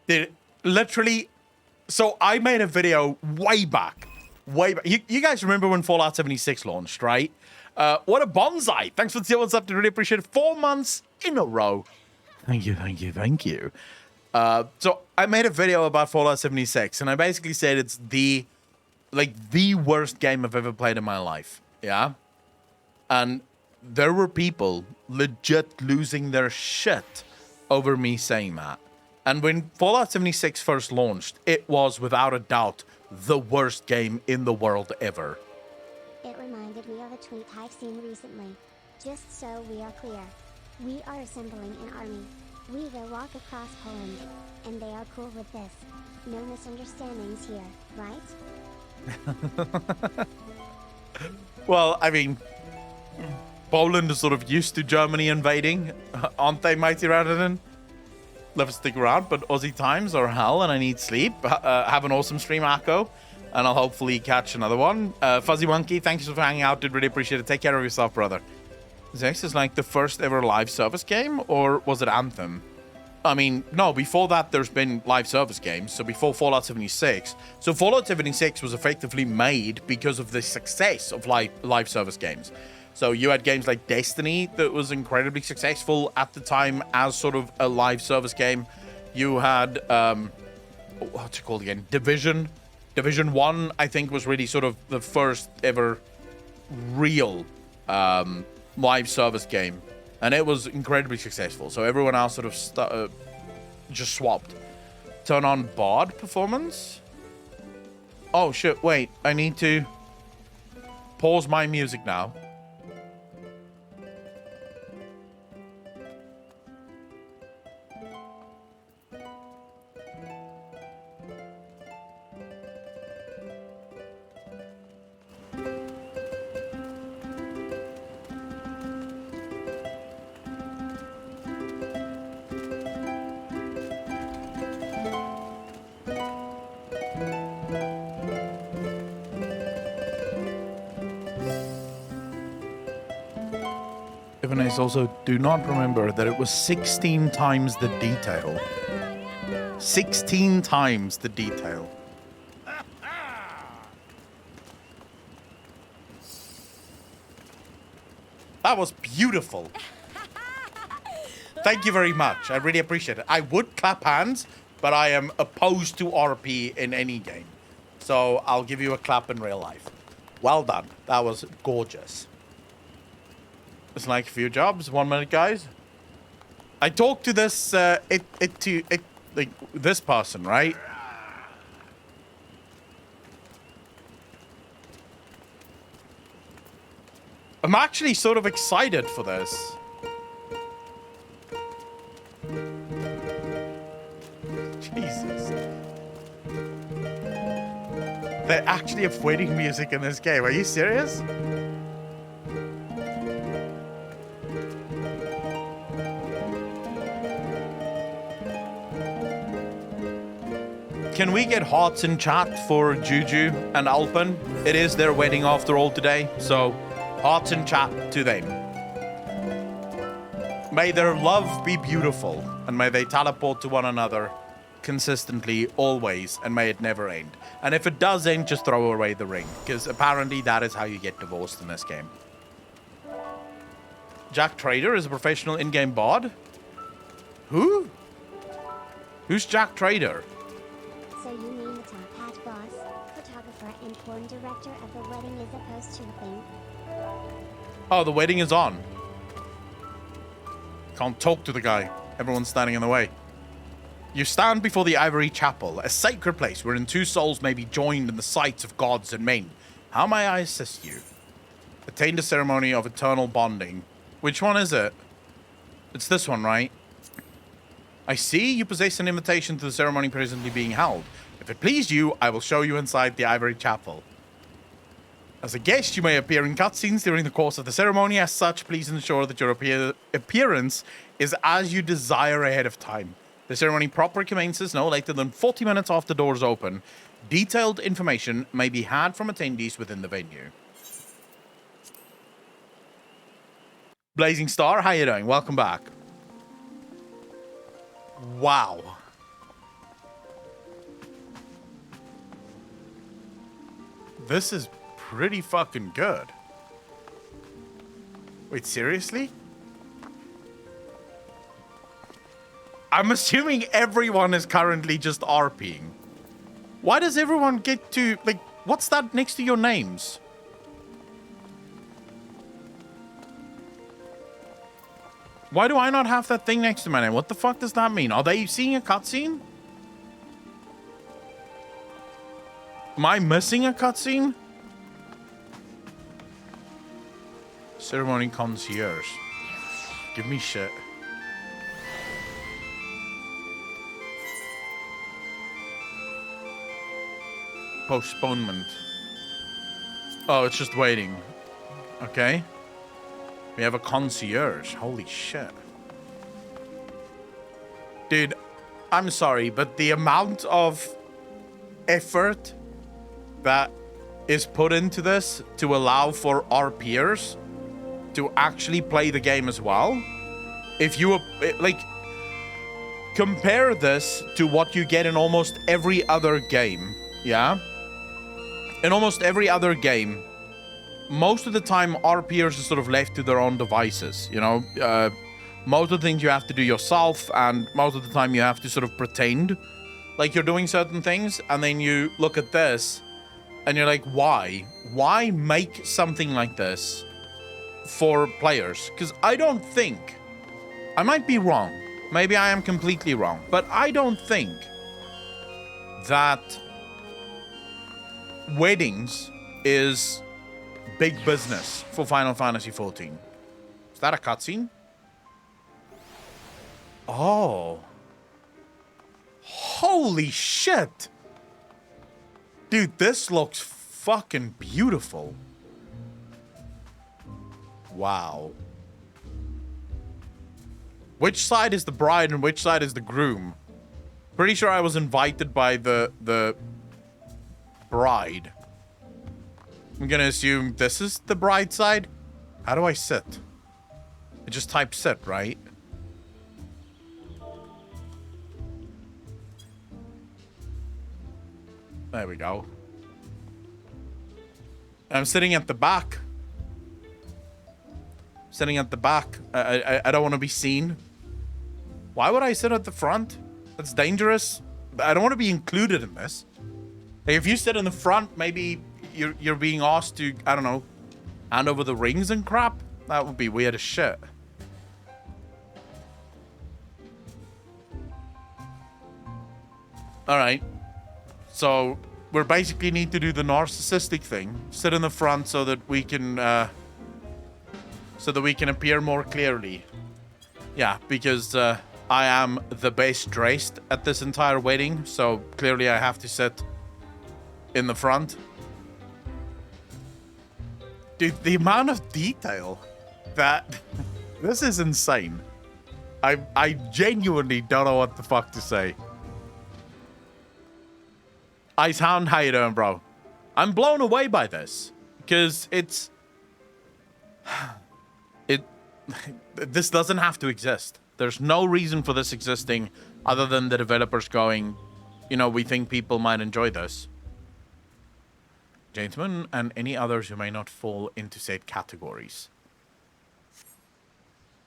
They're literally... So I made a video way back. You guys remember when Fallout 76 launched, right? What a bonsai. Thanks for seeing what's up. Really appreciate it. 4 months in a row. Thank you, thank you, thank you. So I made a video about Fallout 76, and I basically said it's the worst game I've ever played in my life. Yeah? And there were people legit losing their shit over me saying that. And when Fallout 76 first launched, it was without a doubt the worst game in the world ever. It reminded me of a tweet I've seen recently. Just so we are clear, we are assembling an army. We will walk across Poland, and they are cool with this. No misunderstandings here, right? Well, I mean, Poland is sort of used to Germany invading, aren't they, Mighty Radadin? Love to stick around, but Aussie times are hell and I need sleep. Have an awesome stream, Akko, and I'll hopefully catch another one. Fuzzy Monkey, thanks for hanging out. Did really appreciate it. Take care of yourself, brother. Zex is like the first ever live service game, or was it Anthem? I mean, no, before that there's been live service games, so before Fallout 76. So Fallout 76 was effectively made because of the success of live service games. So you had games like Destiny that was incredibly successful at the time as sort of a live service game. You had, what's it called again? Division 1, I think, was really sort of the first ever real live service game. And it was incredibly successful. So everyone else sort of just swapped. Turn on BOD performance. Oh, shit. Wait, I need to pause my music now. Also, do not remember that it was 16 times the detail. 16 times the detail. That was beautiful. Thank you very much. I really appreciate it. I would clap hands, but I am opposed to RP in any game. So I'll give you a clap in real life. Well done. That was gorgeous. It's like a few jobs. 1 minute, guys. I talked to this like this person, right? I'm actually sort of excited for this. Jesus. They actually have wedding music in this game. Are you serious? can we get hearts in chat for Juju and Alpen? It is their wedding after all today, so hearts in chat to them. May their love be beautiful, and may they teleport to one another consistently, always, and may it never end. And if it does end, just throw away the ring, because apparently that is how you get divorced in this game. Jack Trader is a professional in-game bard? Who? Who's Jack Trader? So you mean the top hat boss, photographer, and porn director of the wedding is opposed to the thing? Oh, the wedding is on. Can't talk to the guy. Everyone's standing in the way. You stand before the Ivory Chapel, a sacred place wherein two souls may be joined in the sights of gods and men. How may I assist you? Attain the ceremony of eternal bonding. Which one is it? It's this one, right? I see you possess an invitation to the ceremony presently being held. If it please you, I will show you inside the Ivory Chapel. As a guest, you may appear in cutscenes during the course of the ceremony. As such, please ensure that your appearance is as you desire ahead of time. The ceremony proper commences no later than 40 minutes after doors open. Detailed information may be had from attendees within the venue. Blazing Star, how you doing? Welcome back. Wow. This is pretty fucking good. Wait, seriously? I'm assuming everyone is currently just RPing. Why does everyone get to, like, what's that next to your names? Why do I not have that thing next to my name? What the fuck does that mean? Are they seeing a cutscene? Am I missing a cutscene? Ceremony concierge. Give me shit. Postponement. Oh, it's just waiting. Okay. We have a concierge. Holy shit. Dude, I'm sorry, but the amount of effort that is put into this to allow for our peers to actually play the game as well. If you, like, compare this to what you get in almost every other game, yeah? In almost every other game, most of the time, our peers are sort of left to their own devices, you know? Most of the things you have to do yourself, and most of the time you have to sort of pretend like you're doing certain things, and then you look at this, and you're like, why? Why make something like this for players? Because I don't think, I might be wrong, maybe I am completely wrong, but I don't think that weddings is big business for Final Fantasy XIV. Is that a cutscene? Oh. Holy shit. Dude, this looks fucking beautiful. Wow. Which side is the bride and which side is the groom? Pretty sure I was invited by the bride. I'm gonna assume this is the bride side. How do I sit? I just type sit, right? There we go. I'm sitting at the back. Sitting at the back. I don't want to be seen. Why would I sit at the front? That's dangerous. I don't want to be included in this. Like, if you sit in the front, maybe you're being asked to, I don't know, hand over the rings and crap. That would be weird as shit. Alright. So, we basically need to do the narcissistic thing. Sit in the front so that we can appear more clearly. Yeah, because I am the best dressed at this entire wedding, so clearly I have to sit in the front. Dude, the amount of detail that... This is insane. I genuinely don't know what the fuck to say. Icehound, how you doing, bro? I'm blown away by this. Because it's... This doesn't have to exist. There's no reason for this existing other than the developers going, you know, we think people might enjoy this. Gentlemen, and any others who may not fall into said categories.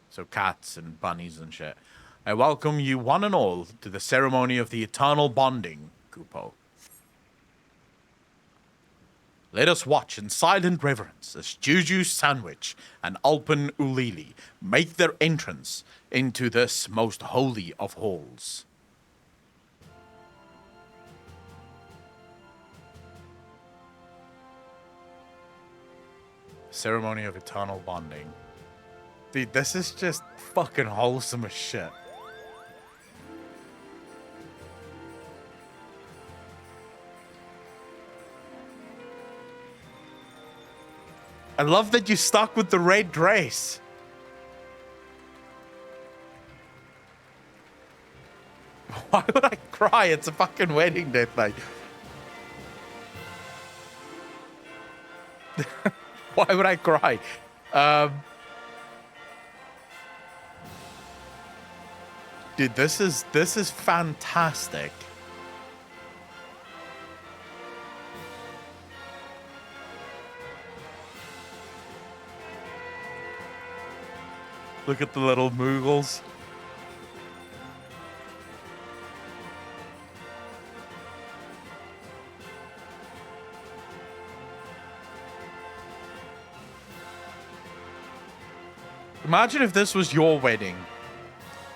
So cats and bunnies and shit. I welcome you one and all to the ceremony of the eternal bonding, Kupo. Let us watch in silent reverence as Juju Sandwich and Alpen Ulili make their entrance into this most holy of halls. Ceremony of eternal bonding. Dude, this is just fucking wholesome as shit. I love that you stuck with the red dress. Why would I cry? It's a fucking wedding day night. Why would I cry? Dude, this is fantastic. Look at the little Moogles. Imagine if this was your wedding.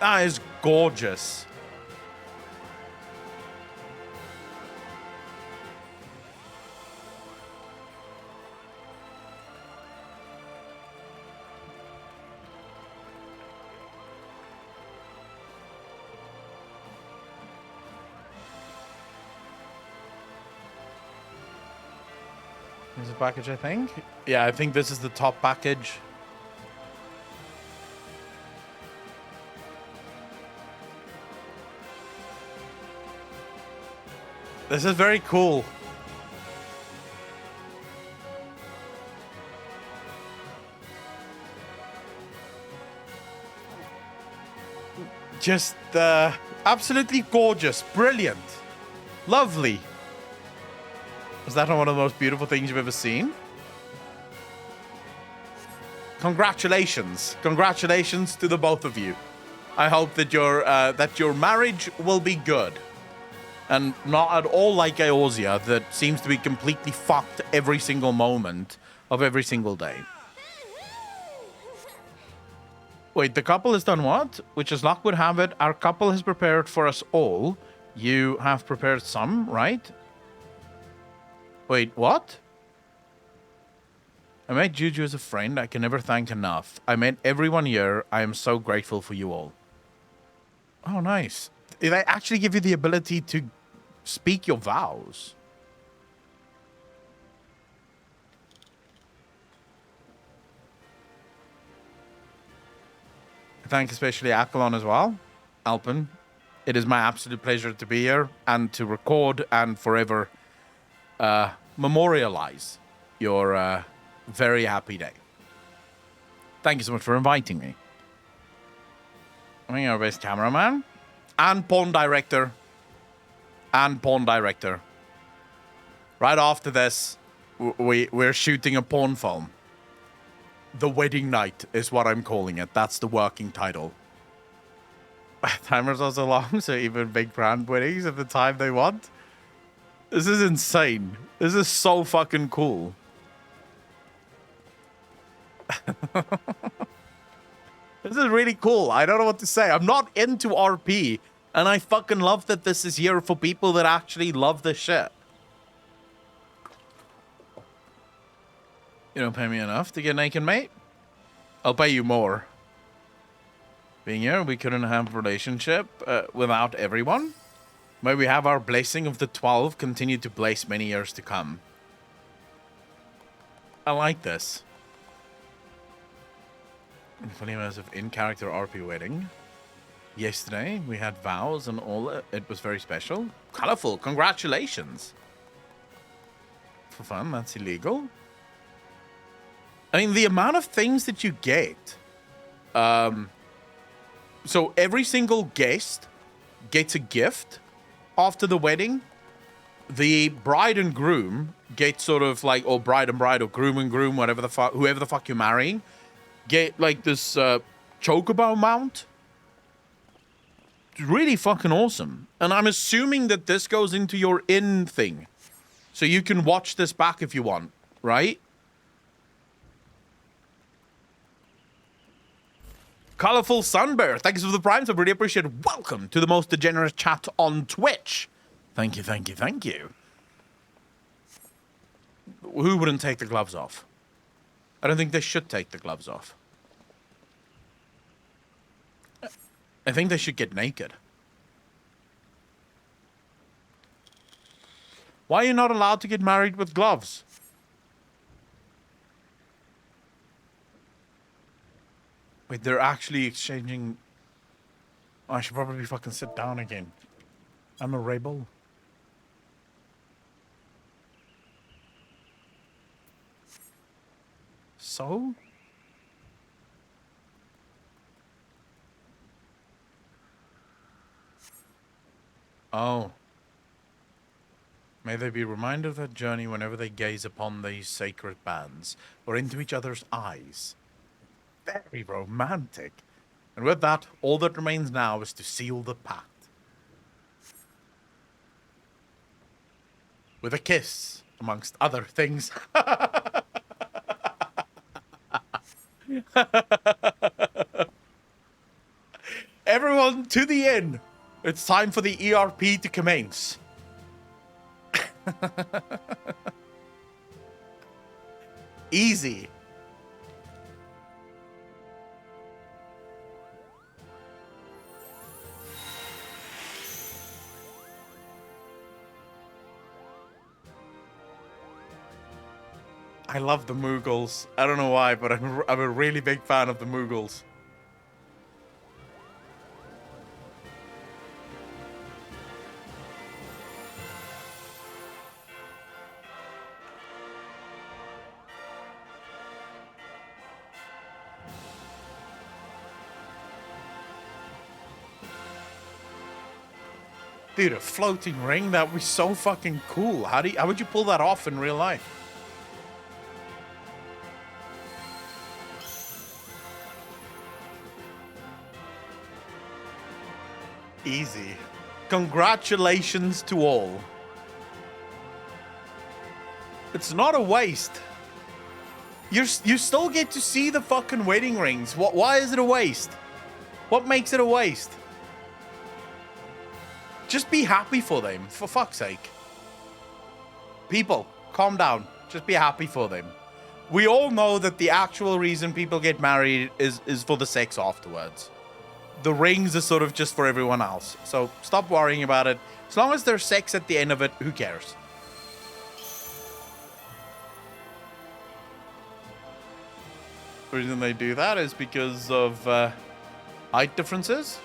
That is gorgeous. This is a package, I think. Yeah, I think this is the top package. This is very cool. Just absolutely gorgeous, brilliant, lovely. Is that not one of the most beautiful things you've ever seen? Congratulations. Congratulations to the both of you. I hope that your marriage will be good. And not at all like Eorzea, that seems to be completely fucked every single moment of every single day. Wait, the couple has done what? Which as luck would have it, our couple has prepared for us all. You have prepared some, right? Wait, what? I met Juju as a friend. I can never thank enough. I met everyone here. I am so grateful for you all. Oh, nice. Did I actually give you the ability to speak your vows? Thank especially Akalon as well. Alpen. It is my absolute pleasure to be here and to record and forever memorialize your very happy day. Thank you so much for inviting me. I'm our best cameraman and porn director. Right after this, we're shooting a porn film. The Wedding Night is what I'm calling it. That's the working title. Timers are so long, so even big brand weddings at the time they want. This is insane. This is so fucking cool. This is really cool. I don't know what to say. I'm not into RP, and I fucking love that this is here for people that actually love this shit. You don't pay me enough to get naked, mate? I'll pay you more. Being here, we couldn't have a relationship without everyone. May we have our blessing of the 12 continue to bless many years to come. I like this. Funny amounts of in-character RP wedding. Yesterday, we had vows and all. It was very special. Colorful. Congratulations. for fun. That's illegal. I mean, the amount of things that you get. So every single guest gets a gift after the wedding. The bride and groom get sort of like, or bride and bride, or groom and groom, whatever the fuck, whoever the fuck you're marrying, get like this chocobo mount. It's really fucking awesome. And I'm assuming that this goes into your in thing. So you can watch this back if you want, right? Colorful Sunbear, thank you for the primes. I really appreciate it. Welcome to the most degenerate chat on Twitch. Thank you, thank you, thank you. Who wouldn't take the gloves off? I don't think they should take the gloves off. I think they should get naked. Why are you not allowed to get married with gloves? Wait, they're actually exchanging... Oh, I should probably fucking sit down again. I'm a rebel. So? Oh. May they be reminded of that journey whenever they gaze upon these sacred bands, or into each other's eyes. Very romantic. And with that, all that remains now is to seal the pact. With a kiss, amongst other things. Everyone to the inn. It's time for the ERP to commence. Easy. I love the Moogles. I don't know why, but I'm a really big fan of the Moogles. Dude, a floating ring? That would be so fucking cool. How would you pull that off in real life? Easy. Congratulations to all. It's not a waste. You still get to see the fucking wedding rings. Why is it a waste? What makes it a waste? Just be happy for them, for fuck's sake. People, calm down. Just be happy for them. We all know that the actual reason people get married is for the sex afterwards. The rings are sort of just for everyone else. So stop worrying about it. As long as there's sex at the end of it, who cares? The reason they do that is because of height differences.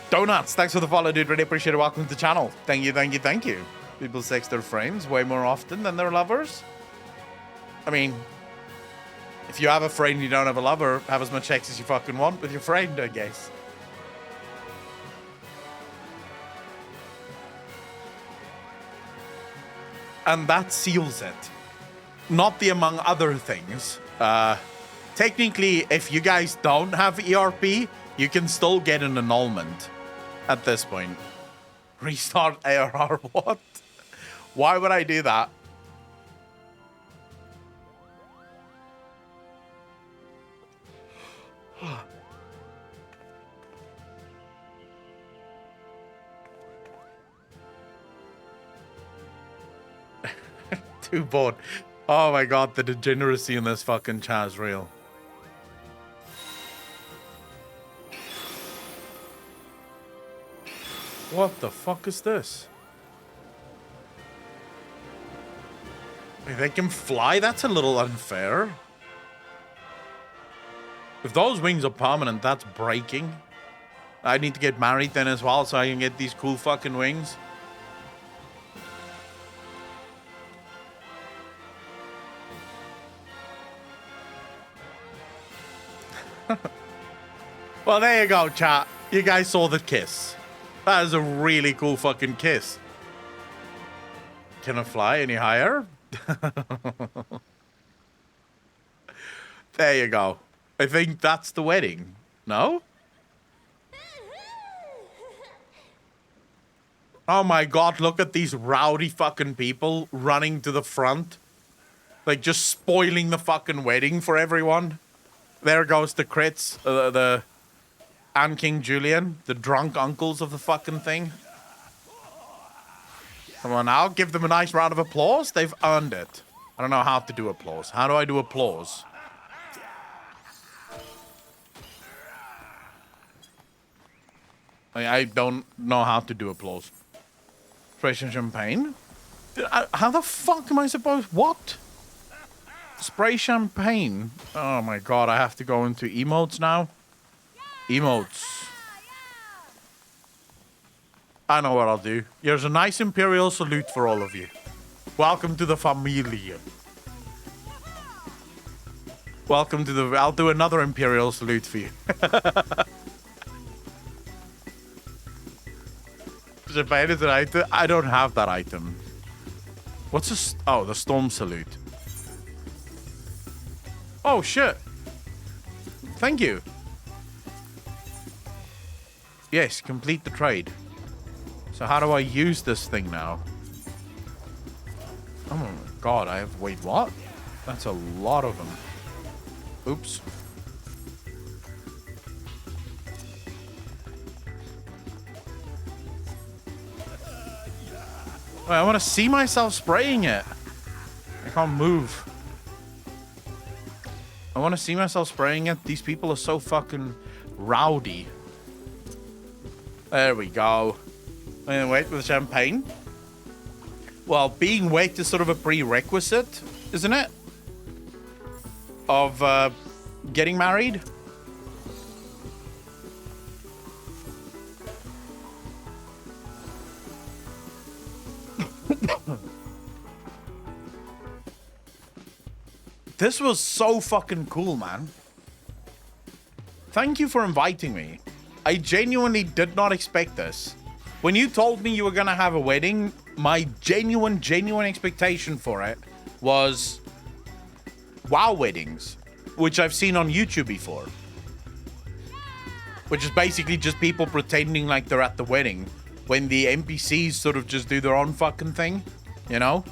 Donuts, thanks for the follow, dude. Really appreciate it. Welcome to the channel. Thank you, thank you, thank you. People sex their friends way more often than their lovers. I mean, if you have a friend and you don't have a lover, have as much sex as you fucking want with your friend, I guess. And that seals it. Not the among other things. Technically, if you guys don't have ERP, you can still get an annulment at this point. Restart ARR, what? Why would I do that? Too bored. Oh my god, the degeneracy in this fucking chat is real. What the fuck is this? Wait, they can fly? That's a little unfair. If those wings are permanent, that's breaking. I need to get married then as well so I can get these cool fucking wings. Well, there you go, chat. You guys saw the kiss. That is a really cool fucking kiss. Can I fly any higher? There you go. I think that's the wedding. No? Oh my god, look at these rowdy fucking people running to the front. Like, just spoiling the fucking wedding for everyone. There goes the crits, the and King Julian, the drunk uncles of the fucking thing. Come on now, give them a nice round of applause. They've earned it. I don't know how to do applause. How do I do applause? I don't know how to do applause. Spray some champagne? How the fuck am I supposed... What? Spray champagne? Oh my god, I have to go into emotes now. Emotes. I know what I'll do. Here's a nice Imperial salute for all of you. Welcome to the familia. Welcome to the... I'll do another Imperial salute for you. Champagne is an item. I don't have that item. What's this? Oh, the storm salute. Oh, shit. Thank you. Yes, complete the trade. So how do I use this thing now? Oh my god, I have... Wait, what? That's a lot of them. Oops. Wait, I want to see myself spraying it. I can't move. I want to see myself spraying it. These people are so fucking rowdy. There we go. And wait with the champagne. Well, being wet is sort of a prerequisite, isn't it? Of getting married. This was so fucking cool, man. Thank you for inviting me. I genuinely did not expect this. When you told me you were gonna have a wedding, my genuine expectation for it was WoW weddings, which I've seen on YouTube before. Which is basically just people pretending like they're at the wedding when the NPCs sort of just do their own fucking thing, you know?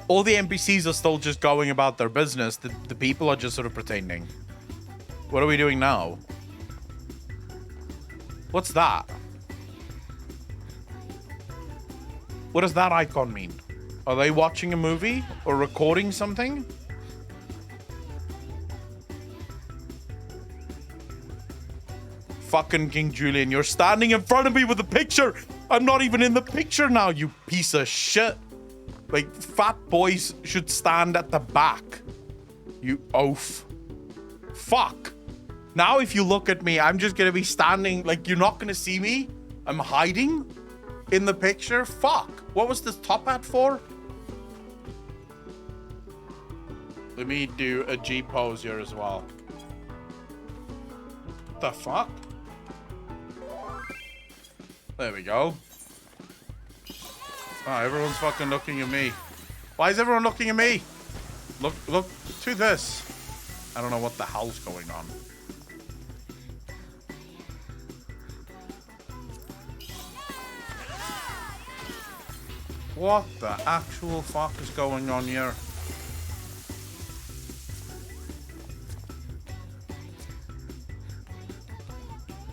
All the NPCs are still just going about their business. The people are just sort of pretending. What are we doing now? What's that? What does that icon mean? Are they watching a movie or recording something? Fucking King Julian, you're standing in front of me with a picture. I'm not even in the picture now, you piece of shit. Like, fat boys should stand at the back. You oaf. Fuck. Now if you look at me, I'm just gonna be standing, like, you're not gonna see me. I'm hiding in the picture. Fuck. What was this top hat for? Let me do a G pose here as well. What the fuck? There we go. Oh, everyone's fucking looking at me. Why is everyone looking at me? Look to this. I don't know what the hell's going on. What the actual fuck is going on here?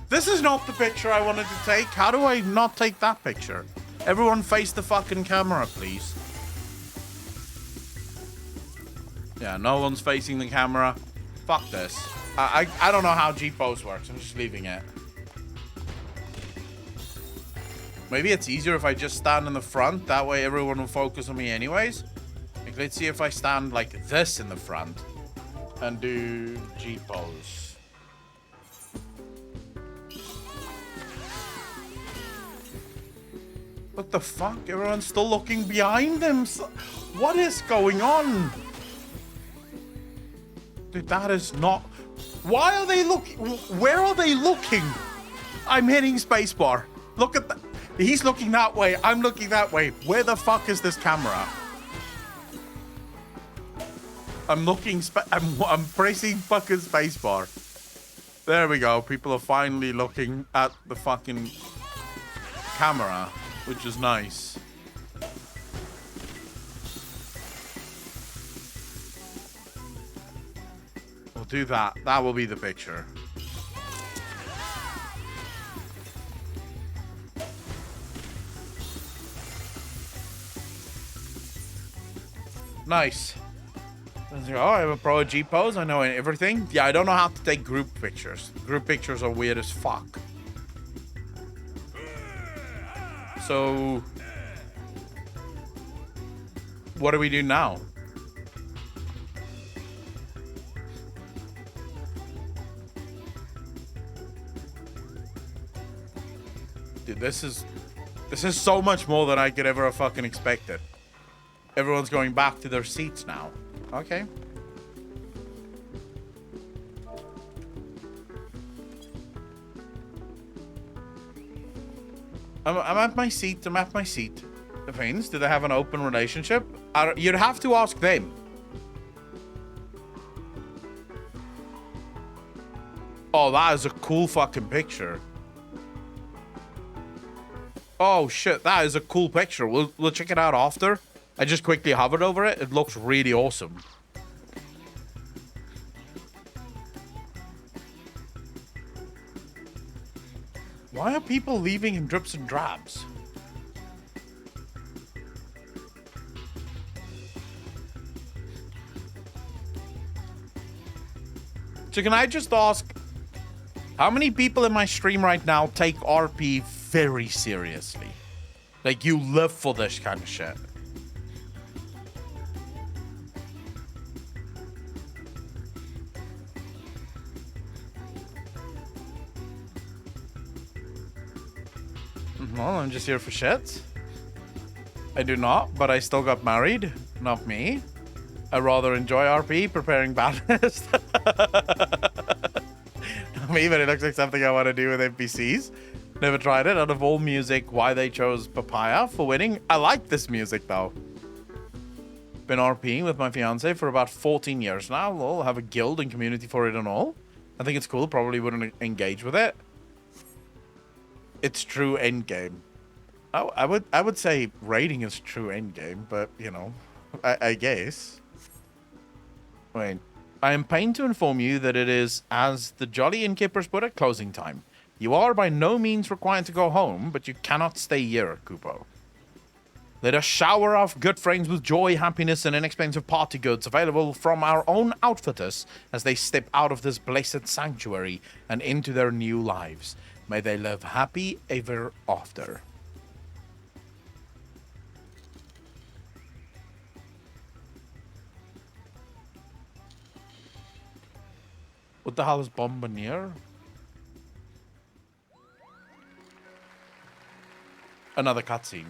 This is not the picture I wanted to take. How do I not take that picture? Everyone face the fucking camera, please. Yeah, no one's facing the camera. Fuck this. I don't know how G-pose works. I'm just leaving it. Maybe it's easier if I just stand in the front. That way everyone will focus on me anyways. Like, let's see if I stand like this in the front and do G-pose. What the fuck? Everyone's still looking behind them. What is going on? Dude, that is not... Why are they looking? Where are they looking? I'm hitting spacebar. Look at that. He's looking that way. I'm looking that way. Where the fuck is this camera? I'm looking. I'm pressing fucking spacebar. There we go. People are finally looking at the fucking camera, which is nice. We'll do that. That will be the picture. Nice. Oh, I have a pro G pose. I know everything. Yeah, I don't know how to take group pictures. Group pictures are weird as fuck. So, what do we do now? Dude, this is so much more than I could ever have fucking expected. Everyone's going back to their seats now. Okay. I'm at my seat. I'm at my seat. The friends, do they have an open relationship? You'd have to ask them. Oh, that is a cool fucking picture. Oh shit, that is a cool picture. We'll check it out after. I just quickly hovered over it. It looks really awesome. Why are people leaving in drips and drabs? So can I just ask, how many people in my stream right now take RP very seriously? Like, you live for this kind of shit. Well, I'm just here for shit. I do not, but I still got married. Not me. I rather enjoy RP, preparing badness. Me, but it looks like something I want to do with NPCs. Never tried it. Out of all music, why they chose Papaya for winning? I like this music, though. Been RPing with my fiance for about 14 years now. We'll have a guild and community for it and all. I think it's cool. Probably wouldn't engage with it. It's true endgame. I would say raiding is true endgame, but you know, I guess. Wait, I am pained to inform you that it is, as the jolly innkeepers put it, closing time. You are by no means required to go home, but you cannot stay here, Kupo. Let us shower our good friends with joy, happiness, and inexpensive party goods available from our own outfitters as they step out of this blessed sanctuary and into their new lives. May they live happy ever after. What the hell is Bombardier? Another cutscene.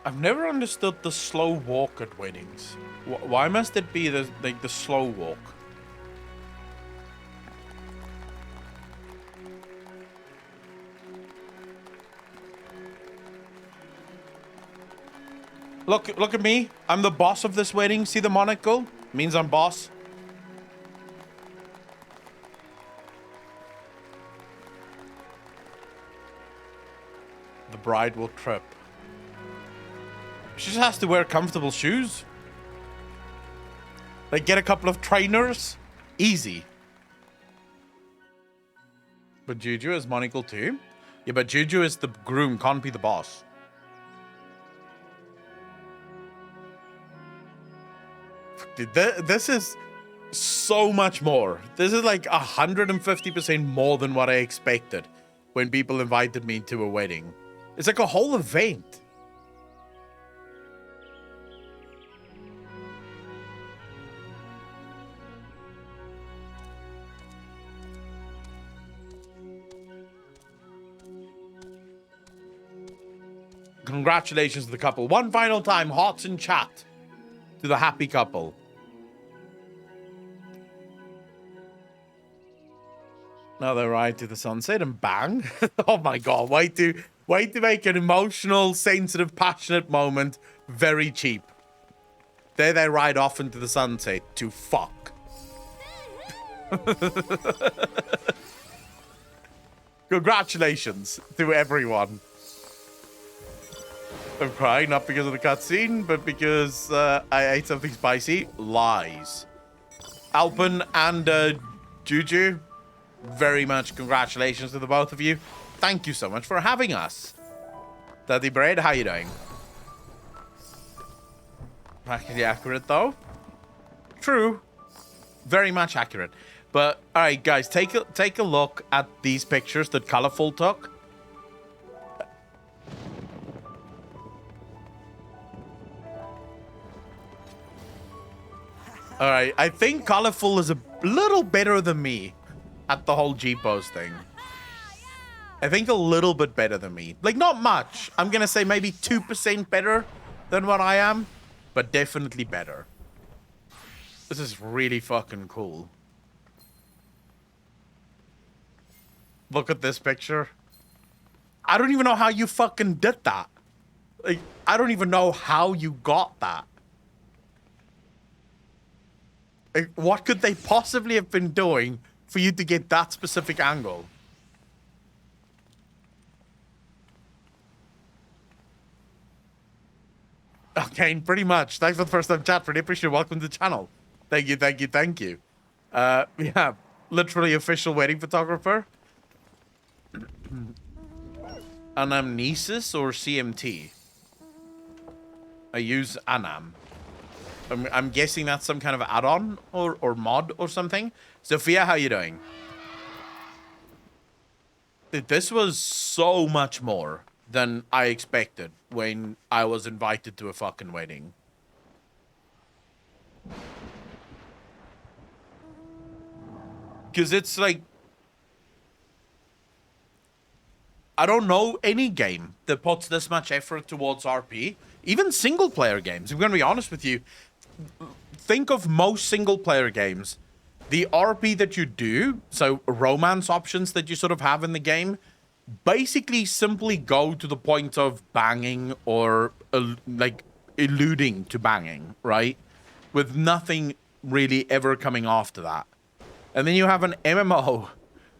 I've never understood the slow walk at weddings. Why must it be the slow walk? Look at me. I'm the boss of this wedding. See the monocle? Means I'm boss. The bride will trip. She just has to wear comfortable shoes. Like, get a couple of trainers. Easy. But Juju is monocle too? Yeah, but Juju is the groom, can't be the boss. Dude, this is so much more. This is like 150% more than what I expected when people invited me to a wedding. It's like a whole event. Congratulations to the couple. One final time, hearts in chat to the happy couple. Now they ride to the sunset and bang. Oh my god, way to make an emotional, sensitive, passionate moment very cheap. There they ride off into the sunset to fuck. Congratulations to everyone. I'm crying, not because of the cutscene, but because I ate something spicy. Lies. Alpen and Juju, very much congratulations to the both of you. Thank you so much for having us. Daddy Bread, how you doing? Actually accurate, though. True. Very much accurate. But, alright, guys, take a look at these pictures that Colorful took. Alright, I think Colorful is a little better than me at the whole G-pose thing. I think a little bit better than me. Like, not much. I'm gonna say maybe 2% better than what I am, but definitely better. This is really fucking cool. Look at this picture. I don't even know how you fucking did that. Like, I don't even know how you got that. Like, what could they possibly have been doing for you to get that specific angle? Okay, pretty much. Thanks for the first time chat. Pretty appreciate it. Welcome to the channel. Thank you, thank you, thank you. Yeah, literally official wedding photographer. Anamnesis or CMT? I use Anam. I'm guessing that's some kind of add-on or mod or something. Sophia, how you doing? Dude, this was so much more than I expected when I was invited to a fucking wedding. Because it's like, I don't know any game that puts this much effort towards RP. Even single player games. I'm going to be honest with you. Think of most single player games. The RP that you do, so romance options that you sort of have in the game, basically simply go to the point of banging or like alluding to banging, right? With nothing really ever coming after that. And then you have an MMO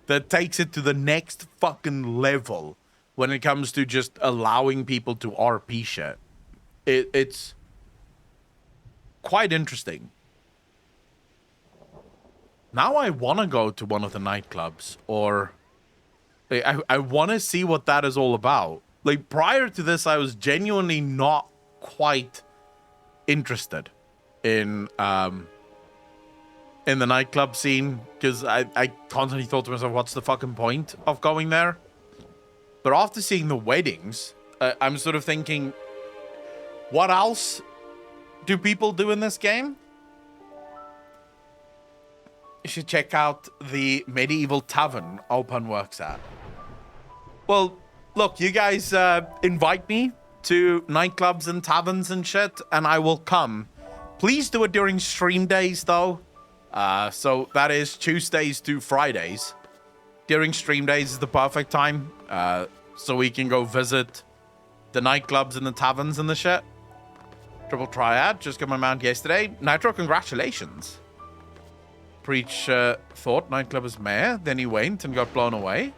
that takes it to the next fucking level when it comes to just allowing people to RP shit. It's quite interesting. Now I want to go to one of the nightclubs, or I want to see what that is all about. Like, prior to this, I was genuinely not quite interested in the nightclub scene, because I constantly thought to myself, what's the fucking point of going there? But after seeing the weddings, I'm sort of thinking, what else do people do in this game? You should check out the medieval tavern Alpan works at. Well, look, you guys invite me to nightclubs and taverns and shit, and I will come. Please do it during stream days, though. So that is Tuesdays to Fridays. During stream days is the perfect time. So we can go visit the nightclubs and the taverns and the shit. Triple Triad just got my mount yesterday. Nitro, congratulations. Preach thought nightclub is mayor. Then he went and got blown away.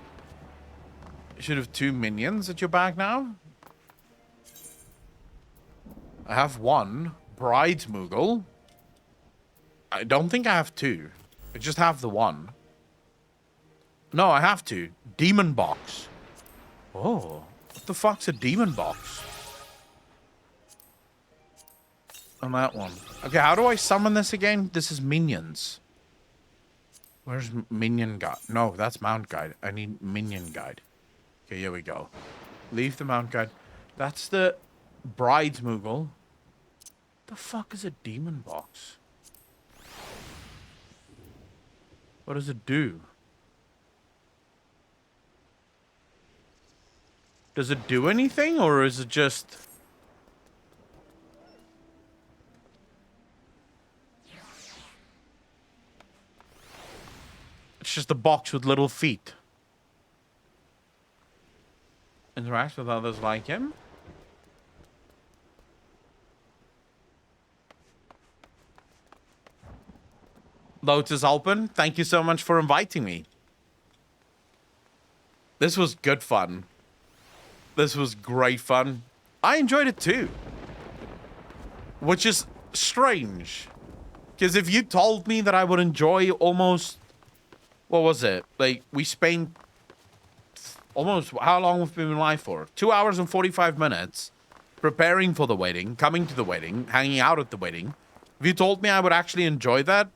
You should have 2 minions at your back now. I have 1. Bride's Moogle. I don't think I have 2. I just have the 1. No, I have 2. Demon Box. Oh, what the fuck's a Demon Box? On that one. Okay, how do I summon this again? This is minions. Where's minion guide? No, that's mount guide. I need minion guide. Okay, here we go. Leave the mount guide. That's the Bride's Moogle. The fuck is a Demon Box? What does it do? Does it do anything, or is it just... It's just a box with little feet. Interact with others like him. Lotus Alpen, thank you so much for inviting me. This was good fun. This was great fun. I enjoyed it too. Which is strange. Because if you told me that I would enjoy almost... What was it? Like, we spent... Almost... How long have we been live for? 2 hours and 45 minutes. Preparing for the wedding. Coming to the wedding. Hanging out at the wedding. If you told me I would actually enjoy that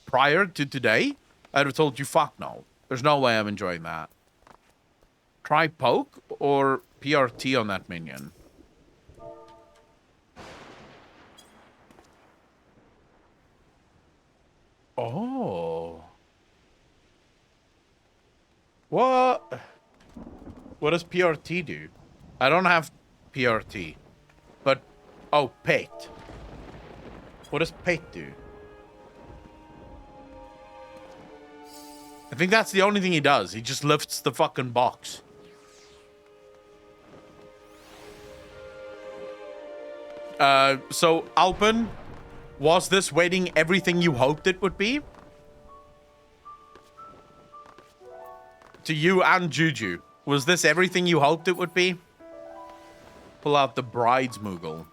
prior to today, I'd have told you, fuck no. There's no way I'm enjoying that. Try poke or PRT on that minion. Oh. What? What does PRT do? I don't have PRT. But, oh, pet. What does pet do? I think that's the only thing he does. He just lifts the fucking box. So, Alpen, was this wedding everything you hoped it would be? To you and Juju, was this everything you hoped it would be? Pull out the bride's Moogle.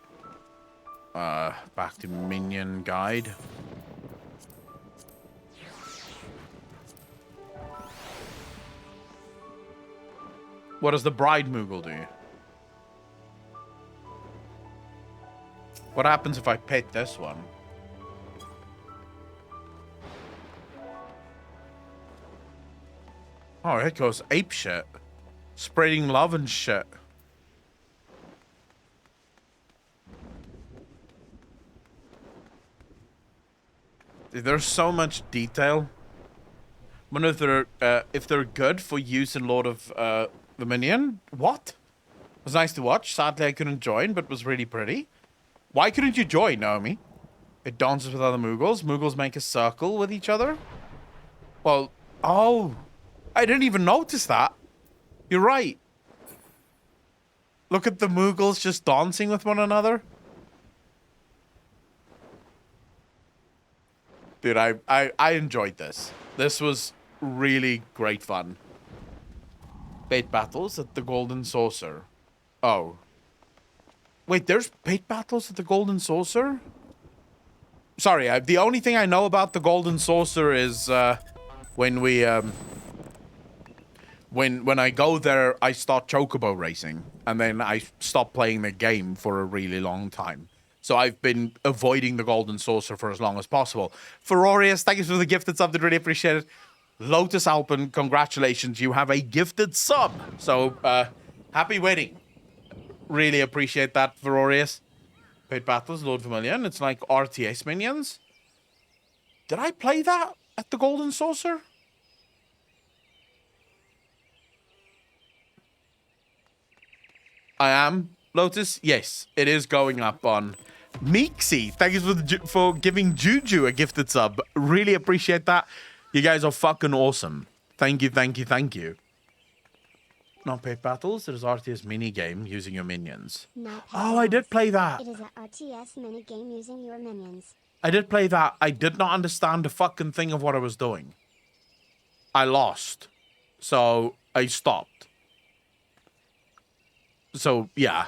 Back to minion guide. What does the bride Moogle do? What happens if I pet this one? Oh, it goes ape shit. Spreading love and shit. Dude, there's so much detail. I wonder if they're good for use in Lord of the Minion. What? It was nice to watch. Sadly, I couldn't join, but was really pretty. Why couldn't you join, Naomi? It dances with other Moogles. Moogles make a circle with each other. Well, oh, I didn't even notice that. You're right. Look at the Moogles just dancing with one another. Dude, I enjoyed this. This was really great fun. Bait battles at the Golden Saucer. Oh. Wait, there's bait battles at the Golden Saucer? Sorry, the only thing I know about the Golden Saucer is when we when I go there, I start chocobo racing, and then I stop playing the game for a really long time. So I've been avoiding the Golden Saucer for as long as possible. Ferorius, thank you for the gifted sub. Did really appreciate it. Lotus Alpen, congratulations. You have a gifted sub. So, happy wedding. Really appreciate that, Ferorius. Pit Battles, Lord Vermilion. It's like RTS minions. Did I play that at the Golden Saucer? I am. Lotus, yes. It is going up on... Meeksy, thank you for giving Juju a gifted sub. Really appreciate that. You guys are fucking awesome. Thank you, thank you, thank you. Not Pit Battles, there's RTS minigame using your minions. Oh, I did play that. It is an RTS minigame using your minions. I did play that. I did not understand the fucking thing of what I was doing. I lost. So, I stopped. So, yeah.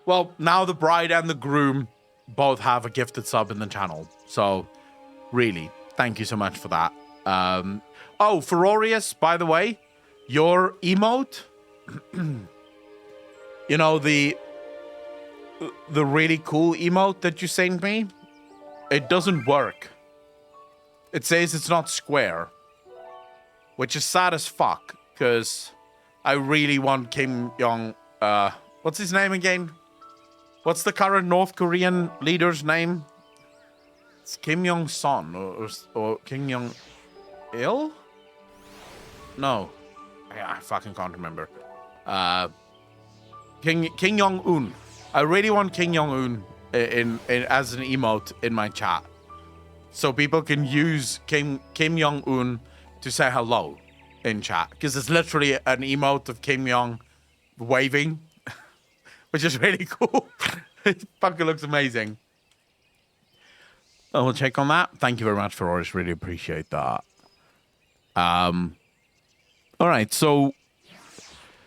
Well, now the bride and the groom both have a gifted sub in the channel. So, really, thank you so much for that. Oh, Ferorius, by the way, your emote, you know, the really cool emote that you sent me, it doesn't work. It says it's not square, which is sad as fuck, because I really want Kim Jong, what's his name again? What's the current North Korean leader's name? It's Kim Jong-son or Kim Jong-il? No. I fucking can't remember. King Jong-un. I really want King Jong-un in as an emote in my chat, so people can use Kim Jong-un to say hello in chat, because it's literally an emote of Kim Jong waving, which is really cool. It fucking looks amazing. I will check on that. Thank you very much, Ferroris. Really appreciate that. All right, so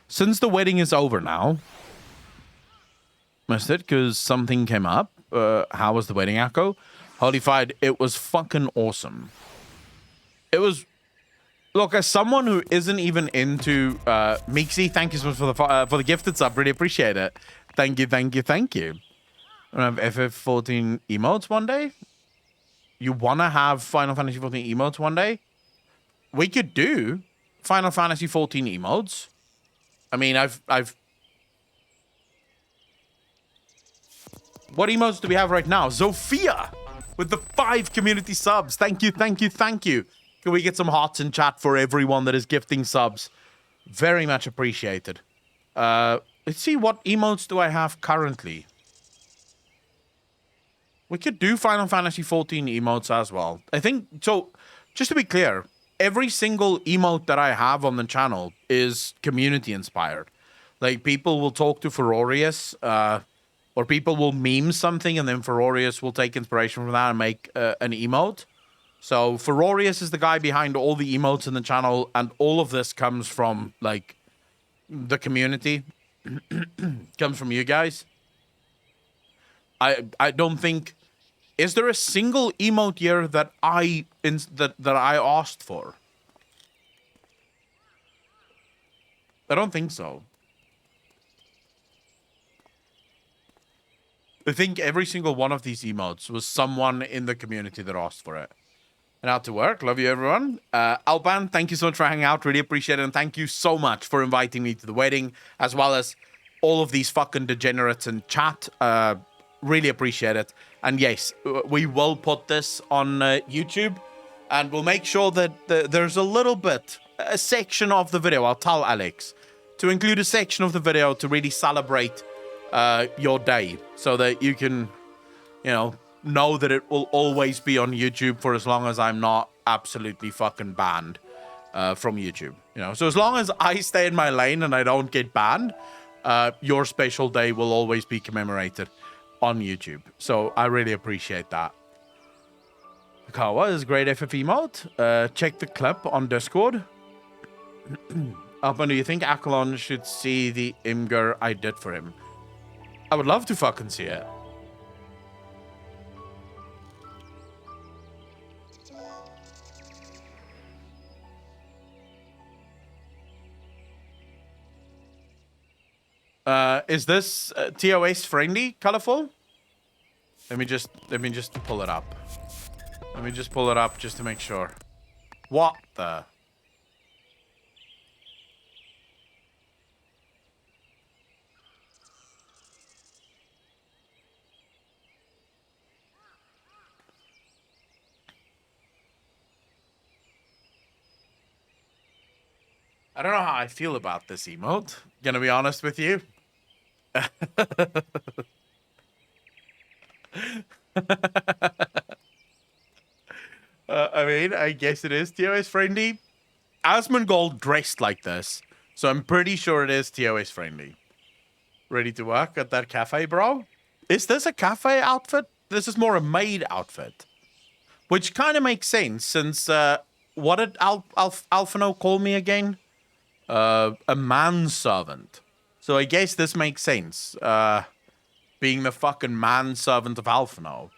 since the wedding is over now, missed it because something came up. How was the wedding, Echo? Holified, it was fucking awesome. It was. Look, as someone who isn't even into Meeksy, thank you so much for the gifted sub. Really appreciate it. Thank you, thank you, thank you. I have FF14 emotes one day. You wanna have Final Fantasy 14 emotes one day? We could do Final Fantasy 14 emotes. I mean, I've. What emotes do we have right now? Zofia with the 5 community subs. Thank you, thank you, thank you. Can we get some hearts in chat for everyone that is gifting subs? Very much appreciated. Let's see, what emotes do I have currently? We could do Final Fantasy 14 emotes as well. I think, so, just to be clear, every single emote that I have on the channel is community inspired. Like, people will talk to Ferorius, or people will meme something and then Ferorius will take inspiration from that and make an emote. So Ferorius is the guy behind all the emotes in the channel, and all of this comes from, like, the community. Comes from you guys. I don't think... Is there a single emote here that I asked for? I don't think so. I think every single one of these emotes was someone in the community that asked for it. And out to work. Love you, everyone. Alban, thank you so much for hanging out. Really appreciate it. And thank you so much for inviting me to the wedding, as well as all of these fucking degenerates in chat. Really appreciate it. And yes, we will put this on YouTube, and we'll make sure that there's a section of the video, I'll tell Alex, to include a section of the video to really celebrate your day, so that you can, know that it will always be on YouTube for as long as I'm not absolutely fucking banned from YouTube. So as long as I stay in my lane and I don't get banned, your special day will always be commemorated on YouTube. So I really appreciate that. Kawa is a great FF emote. Check the clip on Discord. Alban, do you think Akalon should see the Imgur I did for him? I would love to fucking see it. Is this TOS friendly, colorful? Let me just pull it up. Let me just pull it up just to make sure. What the? I don't know how I feel about this emote. Gonna be honest with you. I mean, I guess it is TOS friendly. Asmongold dressed like this, so I'm pretty sure it is TOS friendly. Ready to work at that cafe, bro? Is this a cafe outfit? This is more a maid outfit, which kind of makes sense since what did Alphino call me again? A manservant. So I guess this makes sense. Being the fucking manservant of Alphino.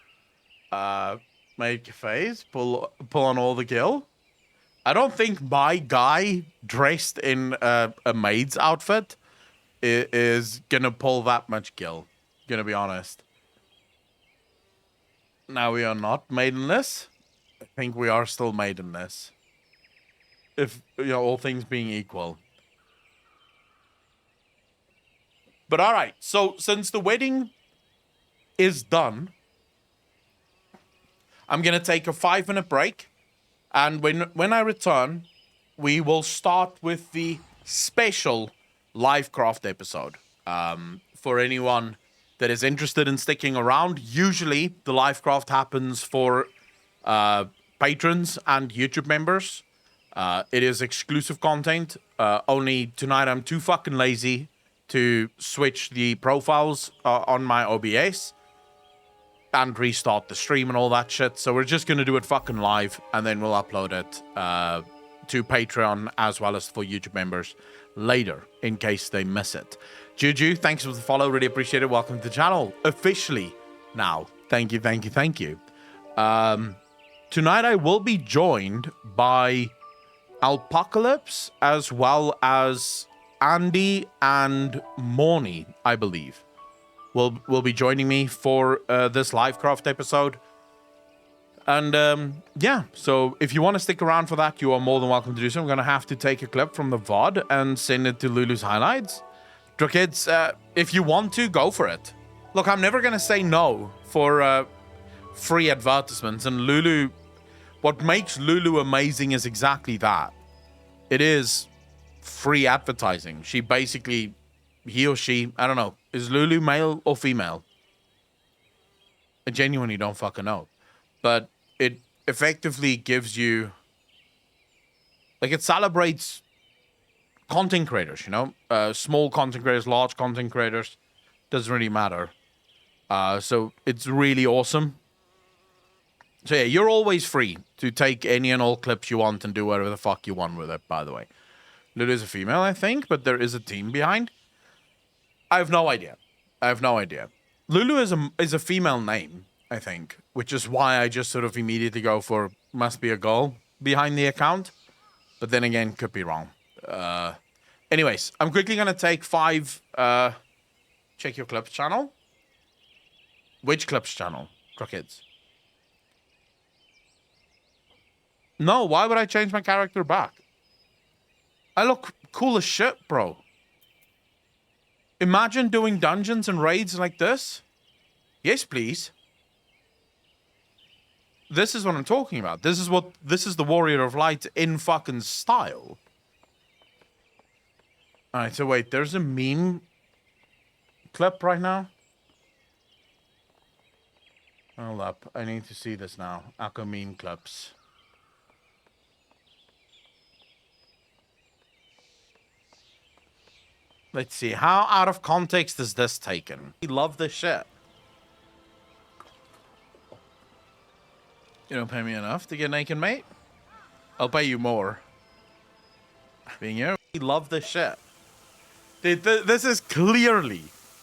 Make your face, pull on all the gil. I don't think my guy dressed in a maid's outfit is gonna pull that much gil. Gonna be honest. Now we are not maidenless. I think we are still maidenless. If, all things being equal. But alright, so since the wedding is done, I'm going to take a 5-minute break. And when I return, we will start with the special LiveCraft episode. For anyone that is interested in sticking around, usually the LiveCraft happens for patrons and YouTube members. It is exclusive content. Only tonight I'm too fucking lazy to switch the profiles on my OBS and restart the stream and all that shit. So we're just going to do it fucking live, and then we'll upload it to Patreon as well as for YouTube members later in case they miss it. Juju, thanks for the follow. Really appreciate it. Welcome to the channel officially now. Thank you, thank you, thank you. Tonight I will be joined by Alpacalypse as well as Andy and Morny, I believe. Will be joining me for this LiveCraft episode. And yeah, so if you want to stick around for that, you are more than welcome to do so. I'm going to have to take a clip from the VOD and send it to Lulu's highlights. Kids, if you want to, go for it. Look, I'm never going to say no for free advertisements. And Lulu, what makes Lulu amazing is exactly that. It is free advertising. She basically, he or she, I don't know, is Lulu male or female? I genuinely don't fucking know. But it effectively gives you, like, it celebrates content creators, you know? Small content creators, large content creators, doesn't really matter. So it's really awesome. So yeah, you're always free to take any and all clips you want and do whatever the fuck you want with it, by the way. Lulu is a female, I think, but there is a team behind. I have no idea. Lulu is a female name, I think, which is why I just sort of immediately go for must be a girl behind the account. But then again, could be wrong. Anyways, I'm quickly going to take 5... check your clips channel. Which clips channel? Crookeds. No, why would I change my character back? I look cool as shit, bro. Imagine doing dungeons and raids like this. Yes, please. This is what I'm talking about. This is the Warrior of Light in fucking style. Alright, so wait, there's a meme clip right now. Hold up, I need to see this now. Aqua meme clips. Let's see, how out of context is this taken? We love this shit. You don't pay me enough to get naked, mate? I'll pay you more. Being here, we love this shit. Dude, this is clearly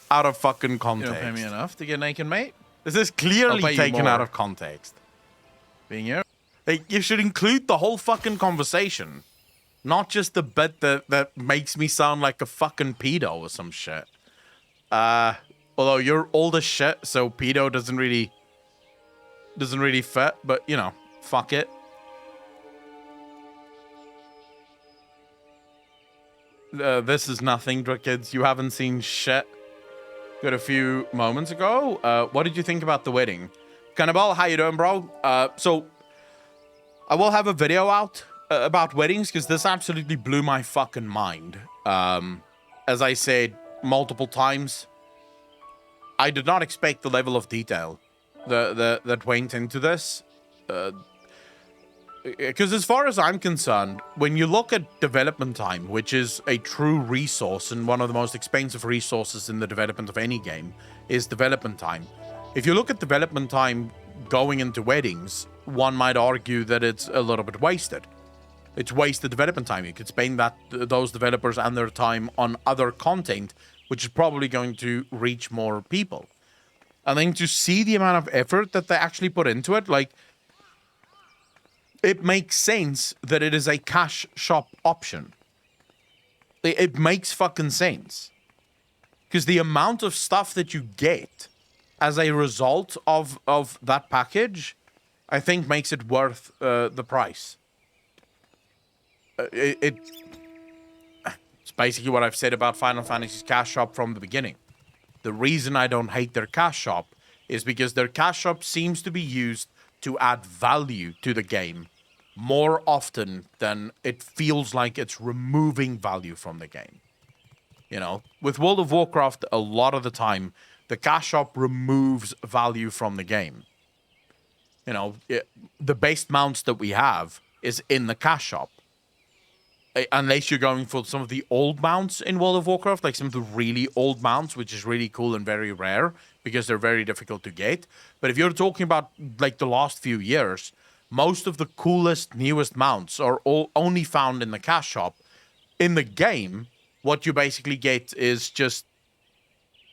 out of fucking context. You don't pay me enough to get naked, mate? This is clearly taken out of context. Being here, like, you should include the whole fucking conversation. Not just the bit that makes me sound like a fucking pedo or some shit. Although you're old as shit, so pedo doesn't really fit, but you know, fuck it. This is nothing, kids. You haven't seen shit. Got a few moments ago. What did you think about the wedding? Cannibal, how you doing, bro? So I will have a video out about weddings, because this absolutely blew my fucking mind. As I said multiple times, I did not expect the level of detail that went into this. Because as far as I'm concerned, when you look at development time, which is a true resource and one of the most expensive resources in the development of any game, is development time. If you look at development time going into weddings, one might argue that it's a little bit wasted. It's wasted development time. You could spend those developers and their time on other content, which is probably going to reach more people. And then to see the amount of effort that they actually put into it, like, it makes sense that it is a cash shop option. It makes fucking sense. Because the amount of stuff that you get as a result of that package, I think makes it worth the price. It's basically what I've said about Final Fantasy's cash shop from the beginning. The reason I don't hate their cash shop is because their cash shop seems to be used to add value to the game more often than it feels like it's removing value from the game. You know, with World of Warcraft, a lot of the time, the cash shop removes value from the game. You know, the base mounts that we have is in the cash shop. Unless you're going for some of the old mounts in World of Warcraft, like some of the really old mounts, which is really cool and very rare because they're very difficult to get. But if you're talking about like the last few years, most of the coolest, newest mounts are all only found in the cash shop. In the game, what you basically get is just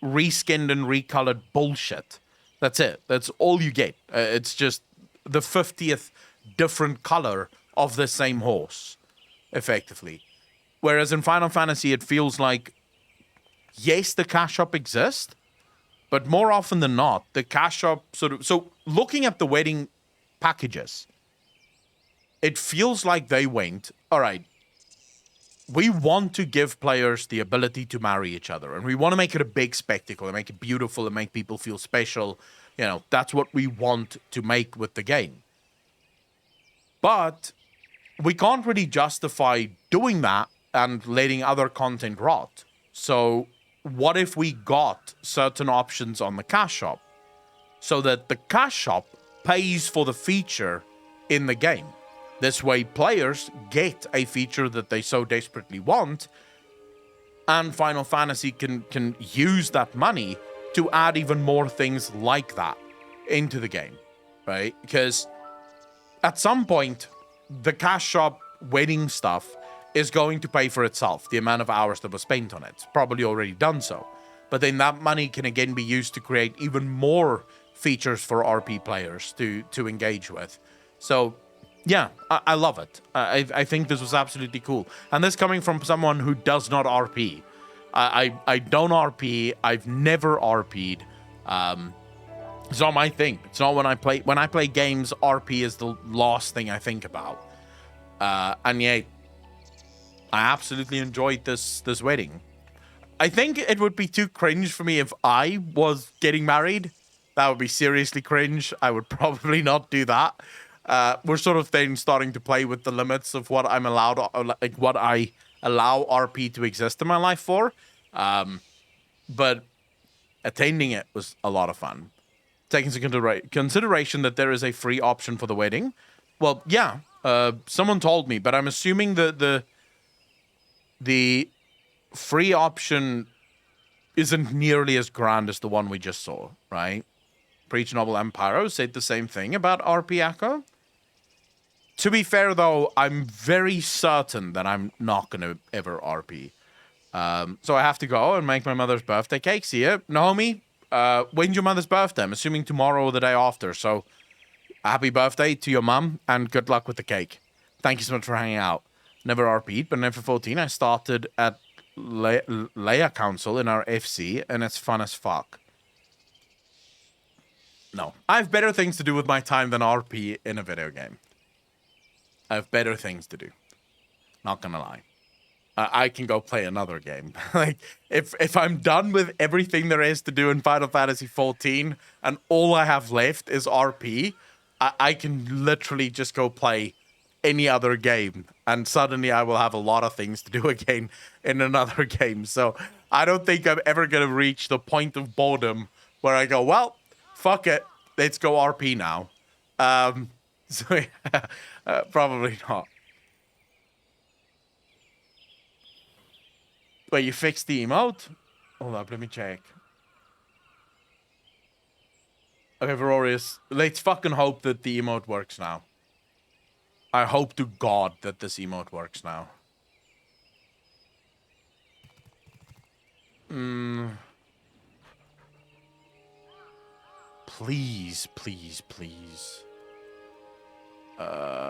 reskinned and recolored bullshit. That's it. That's all you get. It's just the 50th different color of the same horse, effectively. Whereas in Final Fantasy, it feels like, yes, the cash shop exists, but more often than not, the cash shop sort of... So looking at the wedding packages, it feels like they went, all right, we want to give players the ability to marry each other, and we want to make it a big spectacle and make it beautiful and make people feel special. You know, that's what we want to make with the game. But we can't really justify doing that and letting other content rot. So what if we got certain options on the cash shop so that the cash shop pays for the feature in the game? This way, players get a feature that they so desperately want, and Final Fantasy can use that money to add even more things like that into the game, right? Because at some point, the cash shop wedding stuff is going to pay for itself, the amount of hours that was spent on it. It's probably already done so. But then that money can again be used to create even more features for RP players to engage with. So... yeah, I love it. I think this was absolutely cool. And this coming from someone who does not RP. I don't RP. I've never RP'd. It's not my thing. It's not when I play. When I play games, RP is the last thing I think about. And yet, I absolutely enjoyed this wedding. I think it would be too cringe for me if I was getting married. That would be seriously cringe. I would probably not do that. We're sort of then starting to play with the limits of what I'm allowed, like what I allow RP to exist in my life for. But attending it was a lot of fun. Taking into consideration that there is a free option for the wedding. Well, yeah, someone told me, but I'm assuming the free option isn't nearly as grand as the one we just saw, right? Preach Noble Empiro said the same thing about RP Echo. To be fair, though, I'm very certain that I'm not going to ever RP. So I have to go and make my mother's birthday cake. See ya. Naomi, when's your mother's birthday? I'm assuming tomorrow or the day after. So happy birthday to your mum and good luck with the cake. Thank you so much for hanging out. Never RP'd, but in FF14 I started at Leia Council in our FC, and it's fun as fuck. No, I have better things to do with my time than RP in a video game. I have better things to do. Not gonna lie. I can go play another game. Like, if I'm done with everything there is to do in Final Fantasy XIV and all I have left is RP, I can literally just go play any other game, and suddenly I will have a lot of things to do again in another game. So I don't think I'm ever gonna reach the point of boredom where I go, well, fuck it, let's go RP now. So yeah, probably not. Wait, you fixed the emote? Hold up, let me check. Okay, Verorius, let's fucking hope that the emote works now. I hope to God that this emote works now. Please, please, please.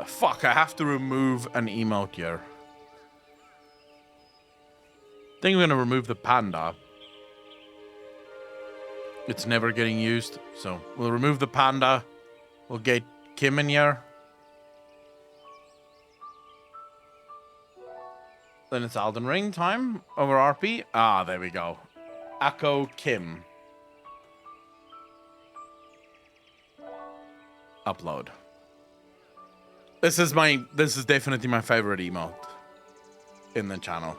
Fuck, I have to remove an emote here. I think I'm gonna remove the panda. It's never getting used, so we'll remove the panda. We'll get Kim in here. Then it's Elden Ring time over RP. Ah, there we go. Echo Kim. Upload. This is definitely my favorite emote in the channel.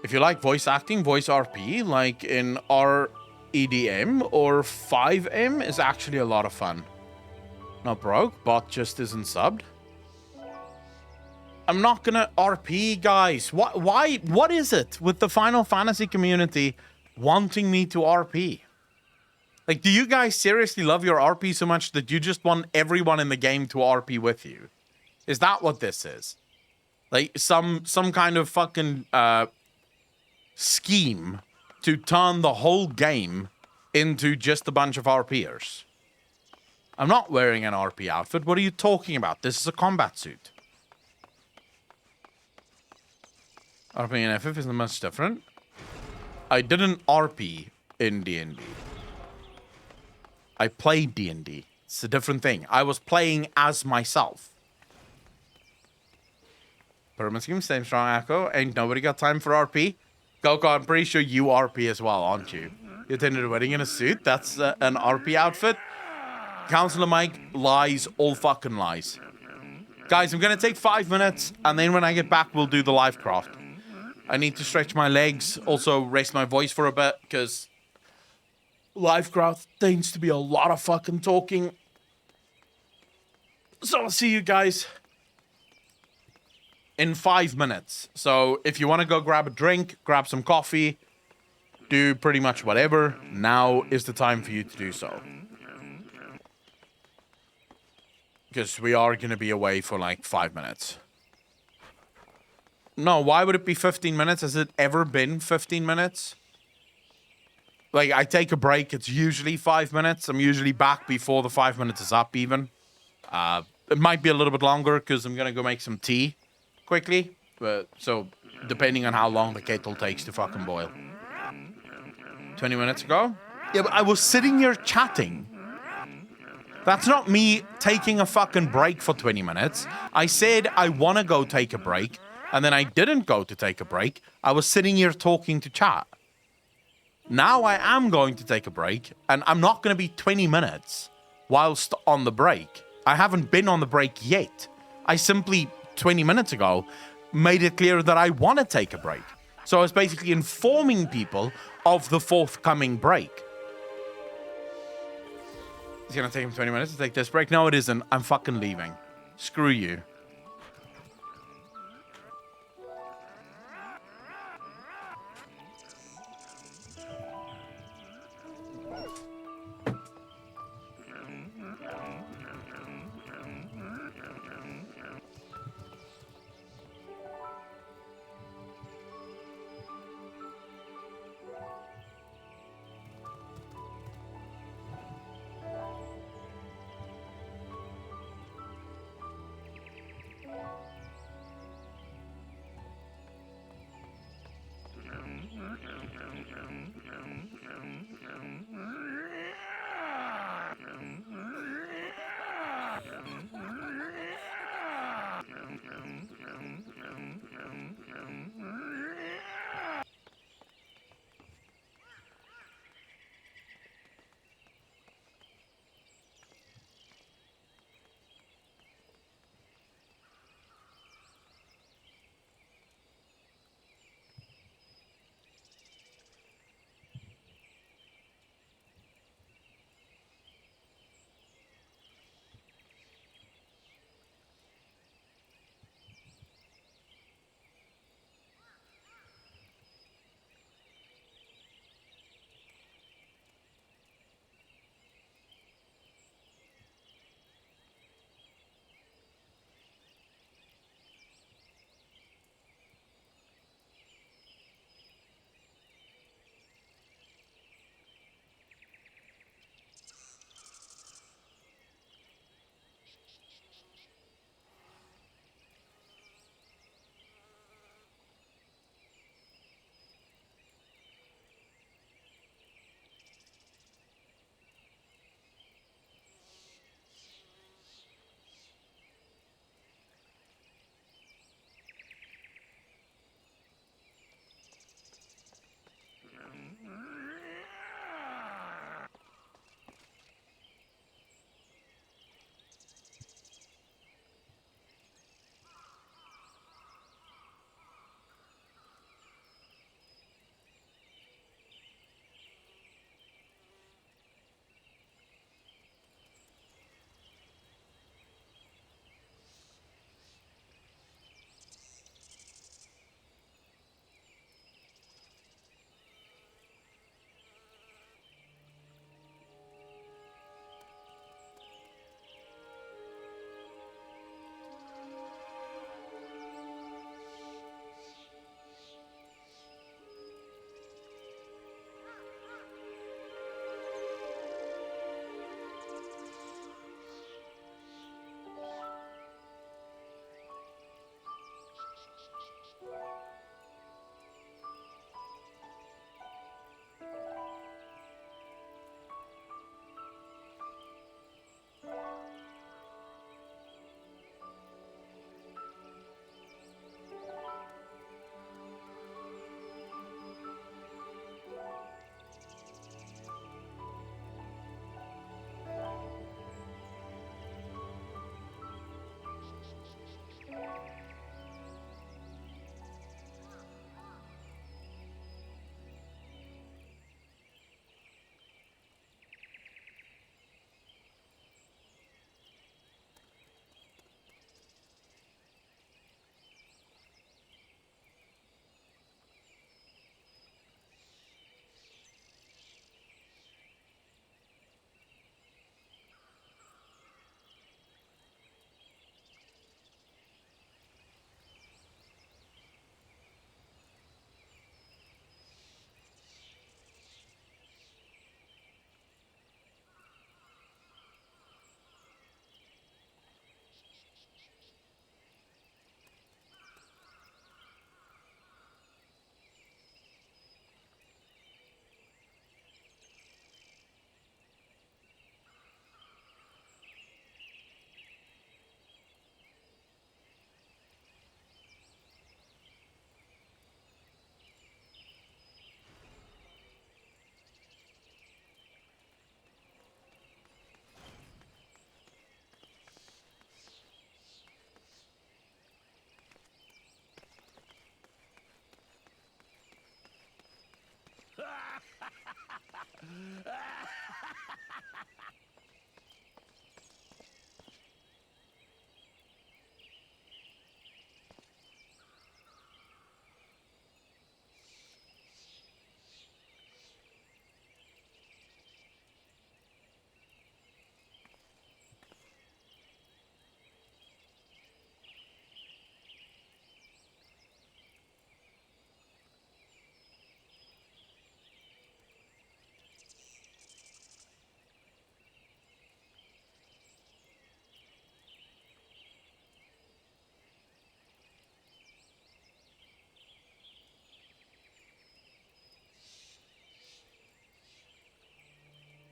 If you like voice acting, voice RP, like in REDM or 5M, is actually a lot of fun. Not broke, bot just isn't subbed. I'm not gonna RP, guys. Why? What is it with the Final Fantasy community wanting me to RP? Like, do you guys seriously love your RP so much that you just want everyone in the game to RP with you? Is that what this is? Like, some kind of fucking scheme to turn the whole game into just a bunch of RPers? I'm not wearing an RP outfit. What are you talking about? This is a combat suit. RP and FF isn't much different. I didn't RP in D&D. I played D&D. It's a different thing. I was playing as myself. Pyramid Scheme, same strong echo. Ain't nobody got time for RP. Coco, I'm pretty sure you RP as well, aren't you? You attended a wedding in a suit? That's an RP outfit? Counselor Mike, lies, all fucking lies. Guys, I'm gonna take 5 minutes, and then when I get back, we'll do the LiveCraft. I need to stretch my legs, also rest my voice for a bit, because LiveCraft tends to be a lot of fucking talking. So I'll see you guys in 5 minutes. So if you want to go grab a drink, grab some coffee, do pretty much whatever, now is the time for you to do so. Because we are going to be away for like 5 minutes. No, why would it be 15 minutes? Has it ever been 15 minutes? Like, I take a break, it's usually 5 minutes. I'm usually back before the 5 minutes is up even. It might be a little bit longer because I'm going to go make some tea quickly. So, depending on how long the kettle takes to fucking boil. 20 minutes ago? Yeah, but I was sitting here chatting. That's not me taking a fucking break for 20 minutes. I said I want to go take a break, and then I didn't go to take a break. I was sitting here talking to chat. Now I am going to take a break, and I'm not going to be 20 minutes whilst on the break. I haven't been on the break yet. I simply, 20 minutes ago, made it clear that I want to take a break. So I was basically informing people of the forthcoming break. It's going to take him 20 minutes to take this break. No, it isn't. I'm fucking leaving. Screw you.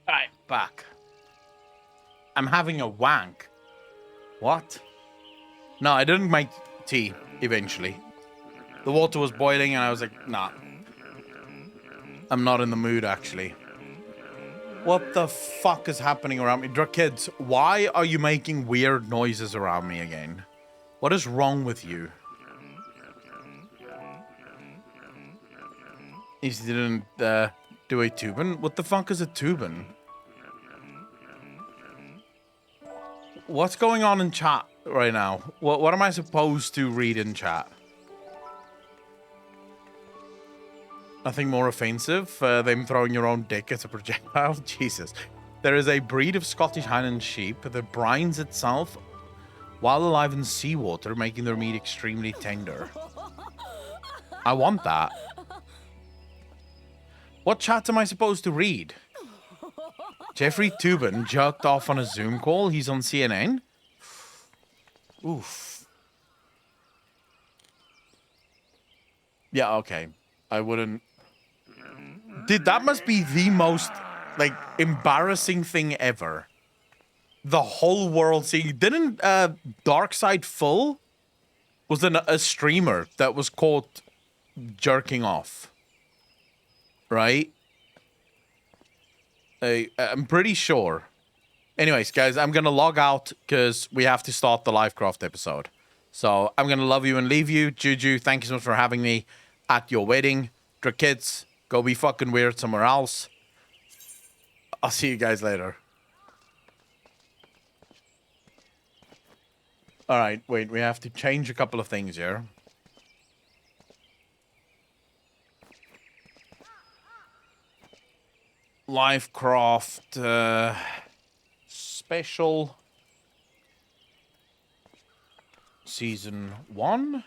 Alright, back. I'm having a wank. What? No, I didn't make tea, eventually. The water was boiling and I was like, nah. I'm not in the mood, actually. What the fuck is happening around me? Kids, why are you making weird noises around me again? What is wrong with you? He didn't do a tubin? What the fuck is a tubin? What's going on in chat right now? What am I supposed to read in chat? Nothing more offensive. Them throwing your own dick as a projectile. Jesus. There is a breed of Scottish Highland sheep that brines itself while alive in seawater, making their meat extremely tender. I want that. What chat am I supposed to read? Jeffrey Toobin jerked off on a Zoom call. He's on CNN. Oof. Yeah, okay. I wouldn't... Dude, that must be the most, like, embarrassing thing ever. The whole world seeing... Didn't Darkside Full was a streamer that was caught jerking off? Right? I'm pretty sure. Anyways, guys, I'm going to log out because we have to start the LiveCraft episode. So I'm going to love you and leave you. Juju, thank you so much for having me at your wedding. Kids, go be fucking weird somewhere else. I'll see you guys later. All right, wait, we have to change a couple of things here. LiveCraft special season 1.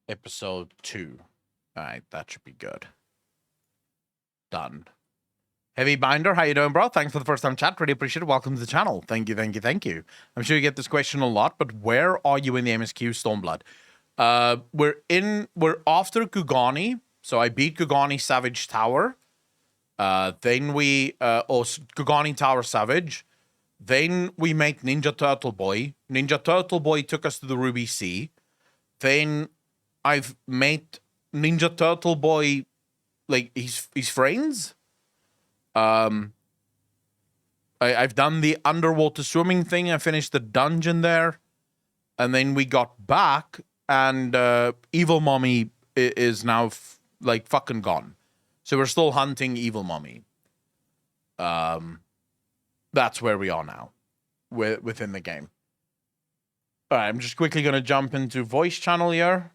Episode 2. All right, that should be good. Done. Heavy Binder, how you doing, bro? Thanks for the first time chat. Really appreciate it. Welcome to the channel. Thank you, thank you, thank you. I'm sure you get this question a lot, but where are you in the MSQ Stormblood? We're after Kugani. So I beat Kugani Savage Tower. Then we Kugani Tower Savage. Then we make Ninja Turtle Boy. Ninja Turtle Boy took us to the Ruby Sea. Then I've made Ninja Turtle Boy like his friends. I've done the underwater swimming thing. I finished the dungeon there. And then we got back and Evil Mommy is now like fucking gone. So we're still hunting Evil Mommy. That's where we are now within the game. All right, I'm just quickly going to jump into voice channel here.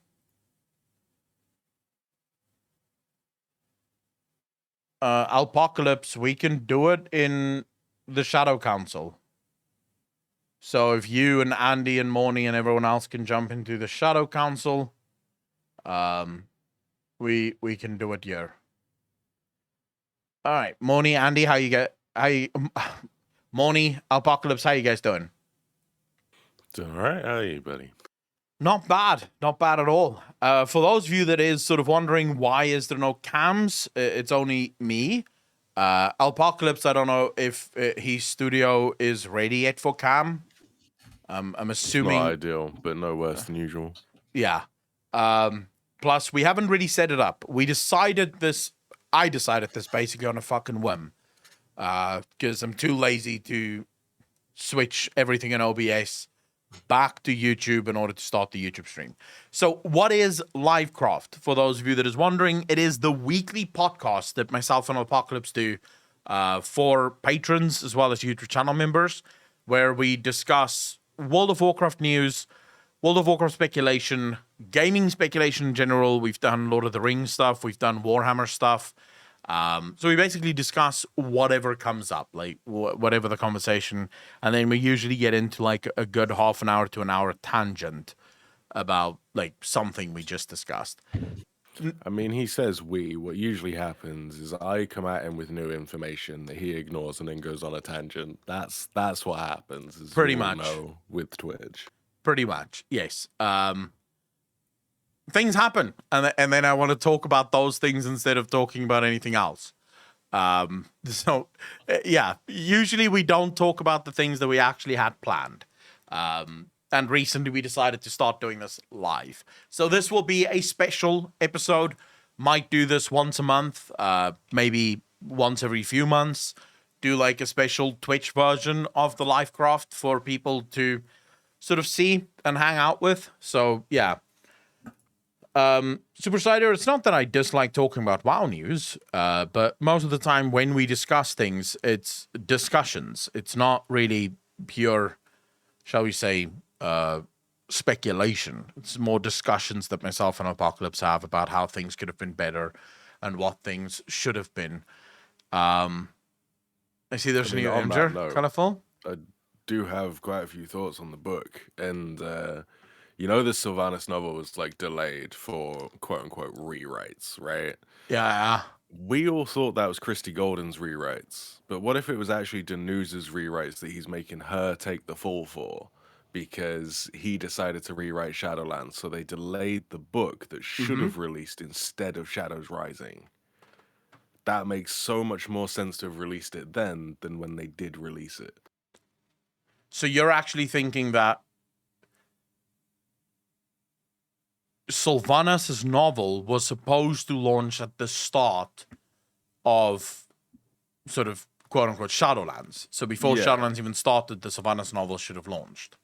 Alpocalypse, we can do it in the Shadow Council. So if you and Andy and Morny and everyone else can jump into the Shadow Council, we can do it here. All right, Morny, Andy, Morny, Alpocalypse, how you guys doing? Doing all right. How are you, buddy? Not bad at all. For those of you that is sort of wondering why is there no cams, it's only me. Alpocalypse, I don't know if his studio is ready yet for cam. I'm assuming... Not ideal, but no worse than usual. Yeah. Plus, we haven't really set it up. I decided this basically on a fucking whim. Because I'm too lazy to switch everything in OBS back to YouTube in order to start the YouTube stream. So what is LiveCraft? For those of you that is wondering, it is the weekly podcast that myself and Apocalypse do for patrons as well as YouTube channel members, where we discuss World of Warcraft news, World of Warcraft speculation, gaming speculation in general. We've done Lord of the Rings stuff. We've done Warhammer stuff. So we basically discuss whatever comes up, like whatever the conversation, and then we usually get into like a good half an hour to an hour tangent about like something we just discussed. I mean, he says we. What usually happens is I come at him with new information that he ignores and then goes on a tangent. That's what happens. As Pretty you all much. know with Twitch. Pretty much, yes. Things happen, and then I want to talk about those things instead of talking about anything else. Yeah, usually we don't talk about the things that we actually had planned. And recently we decided to start doing this live. So this will be a special episode. Might do this once a month, maybe once every few months. Do like a special Twitch version of the LiveCraft for people to sort of see and hang out with. So yeah. Super Cider, it's not that I dislike talking about WoW news, but most of the time when we discuss things, it's discussions. It's not really pure, shall we say, speculation. It's more discussions that myself and Apocalypse have about how things could have been better and what things should have been. I see there's a new Imgur, Colourful. I do have quite a few thoughts on the book, and you know, the Sylvanas novel was like delayed for quote unquote rewrites, right? Yeah. We all thought that was Christy Golden's rewrites, but what if it was actually Danusa's rewrites that he's making her take the fall for? Because he decided to rewrite Shadowlands, so they delayed the book that should have released instead of Shadows Rising. That makes so much more sense to have released it then than when they did release it. So you're actually thinking that Sylvanas' novel was supposed to launch at the start of sort of quote-unquote Shadowlands. So before Shadowlands even started, the Sylvanas novel should have launched.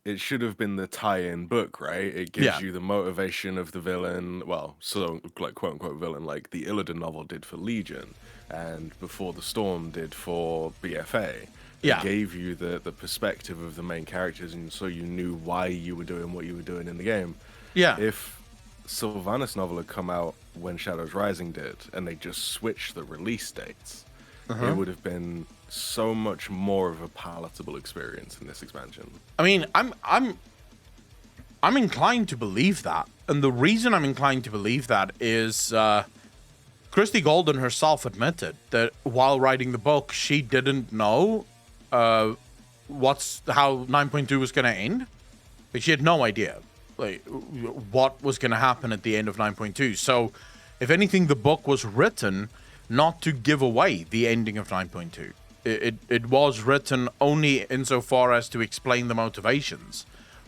It should have been the tie-in book, right? It gives you the motivation of the villain, well, so like quote-unquote villain, like the Illidan novel did for Legion, and Before the Storm did for BFA. It gave you the perspective of the main characters, and so you knew why you were doing what you were doing in the game. Yeah. If Sylvanas novel had come out when Shadows Rising did, and they just switched the release dates, it would have been so much more of a palatable experience in this expansion. I mean, I'm inclined to believe that, and the reason I'm inclined to believe that is Christy Golden herself admitted that while writing the book, she didn't know how 9.2 was going to end. Like, she had no idea like what was going to happen at the end of 9.2. So, if anything, the book was written not to give away the ending of 9.2. It was written only insofar as to explain the motivations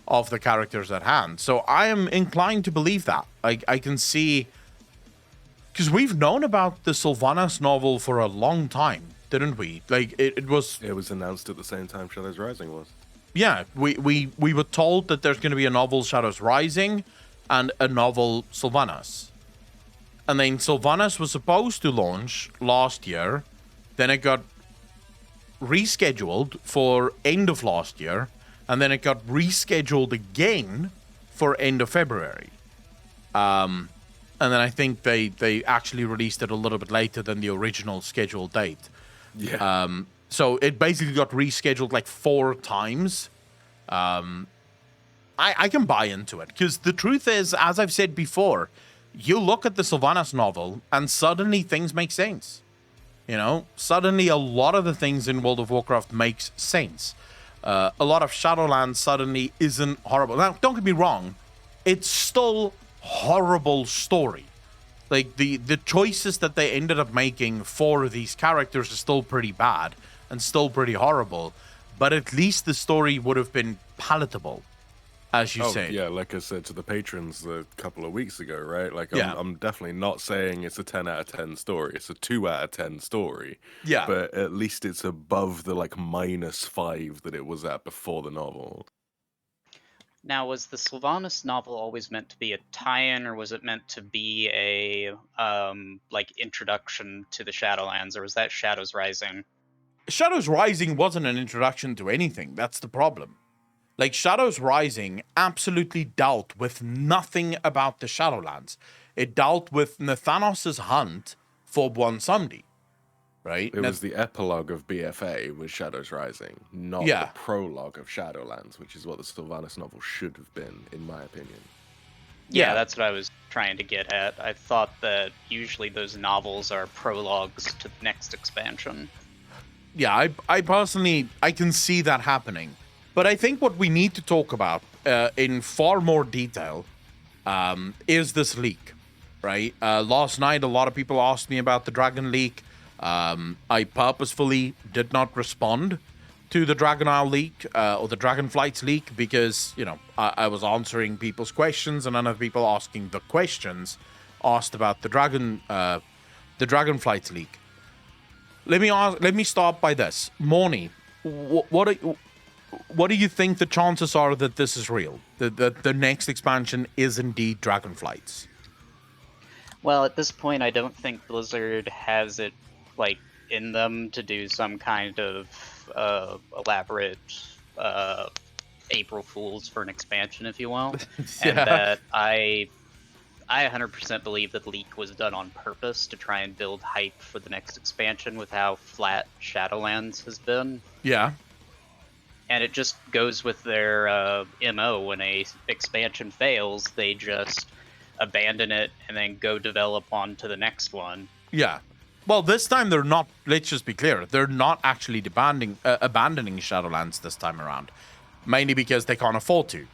of the characters at hand. So I am inclined to believe that. I can see, because we've known about the Sylvanas novel for a long time, didn't we? Like it was announced at the same time Shadows Rising was. Yeah, we were told that there's going to be a novel Shadows Rising and a novel Sylvanas. And then Sylvanas was supposed to launch last year. Then it got rescheduled for end of last year. And then it got rescheduled again for end of February. And then I think they actually released it a little bit later than the original scheduled date. Yeah. So it basically got rescheduled like 4 times. I can buy into it. Because the truth is, as I've said before, you look at the Sylvanas novel and suddenly things make sense. You know, suddenly a lot of the things in World of Warcraft makes sense. A lot of Shadowlands suddenly isn't horrible. Now, don't get me wrong. It's still horrible story. Like, the choices that they ended up making for these characters are still pretty bad and still pretty horrible. But at least the story would have been palatable, as you say. Yeah, like I said to the patrons a couple of weeks ago, right? Like, I'm definitely not saying it's a 10 out of 10 story. It's a 2 out of 10 story. Yeah. But at least it's above the, like, -5 that it was at before the novel. Now, was the Sylvanas novel always meant to be a tie-in, or was it meant to be a like introduction to the Shadowlands, or was that Shadows Rising? Shadows Rising wasn't an introduction to anything. That's the problem. Like, Shadows Rising absolutely dealt with nothing about the Shadowlands. It dealt with Nathanos' hunt for Bwonsamdi, right? It was the epilogue of BFA with Shadows Rising, not the Yeah. prologue of Shadowlands, which is what the Sylvanas novel should have been, in my opinion. Yeah, that's what I was trying to get at. I thought that usually those novels are prologues to the next expansion. Yeah, I personally, I can see that happening. But I think what we need to talk about in far more detail is this leak, right? Last night, a lot of people asked me about the Dragon leak. I purposefully did not respond to the Dragon Isle leak or the Dragonflights leak because, you know, I was answering people's questions and none of the people asking the questions asked about the Dragonflights leak. Let me start by this. Morny, what do you think the chances are that this is real? That the next expansion is indeed Dragonflights? Well, at this point, I don't think Blizzard has it like in them to do some kind of elaborate April Fools for an expansion, if you will. And that I 100% believe that the leak was done on purpose to try and build hype for the next expansion with how flat Shadowlands has been. Yeah. And it just goes with their MO. When a expansion fails, they just abandon it and then go develop on to the next one. Yeah. Well, this time they're not, let's just be clear, they're not actually abandoning Shadowlands this time around. Mainly because they can't afford to.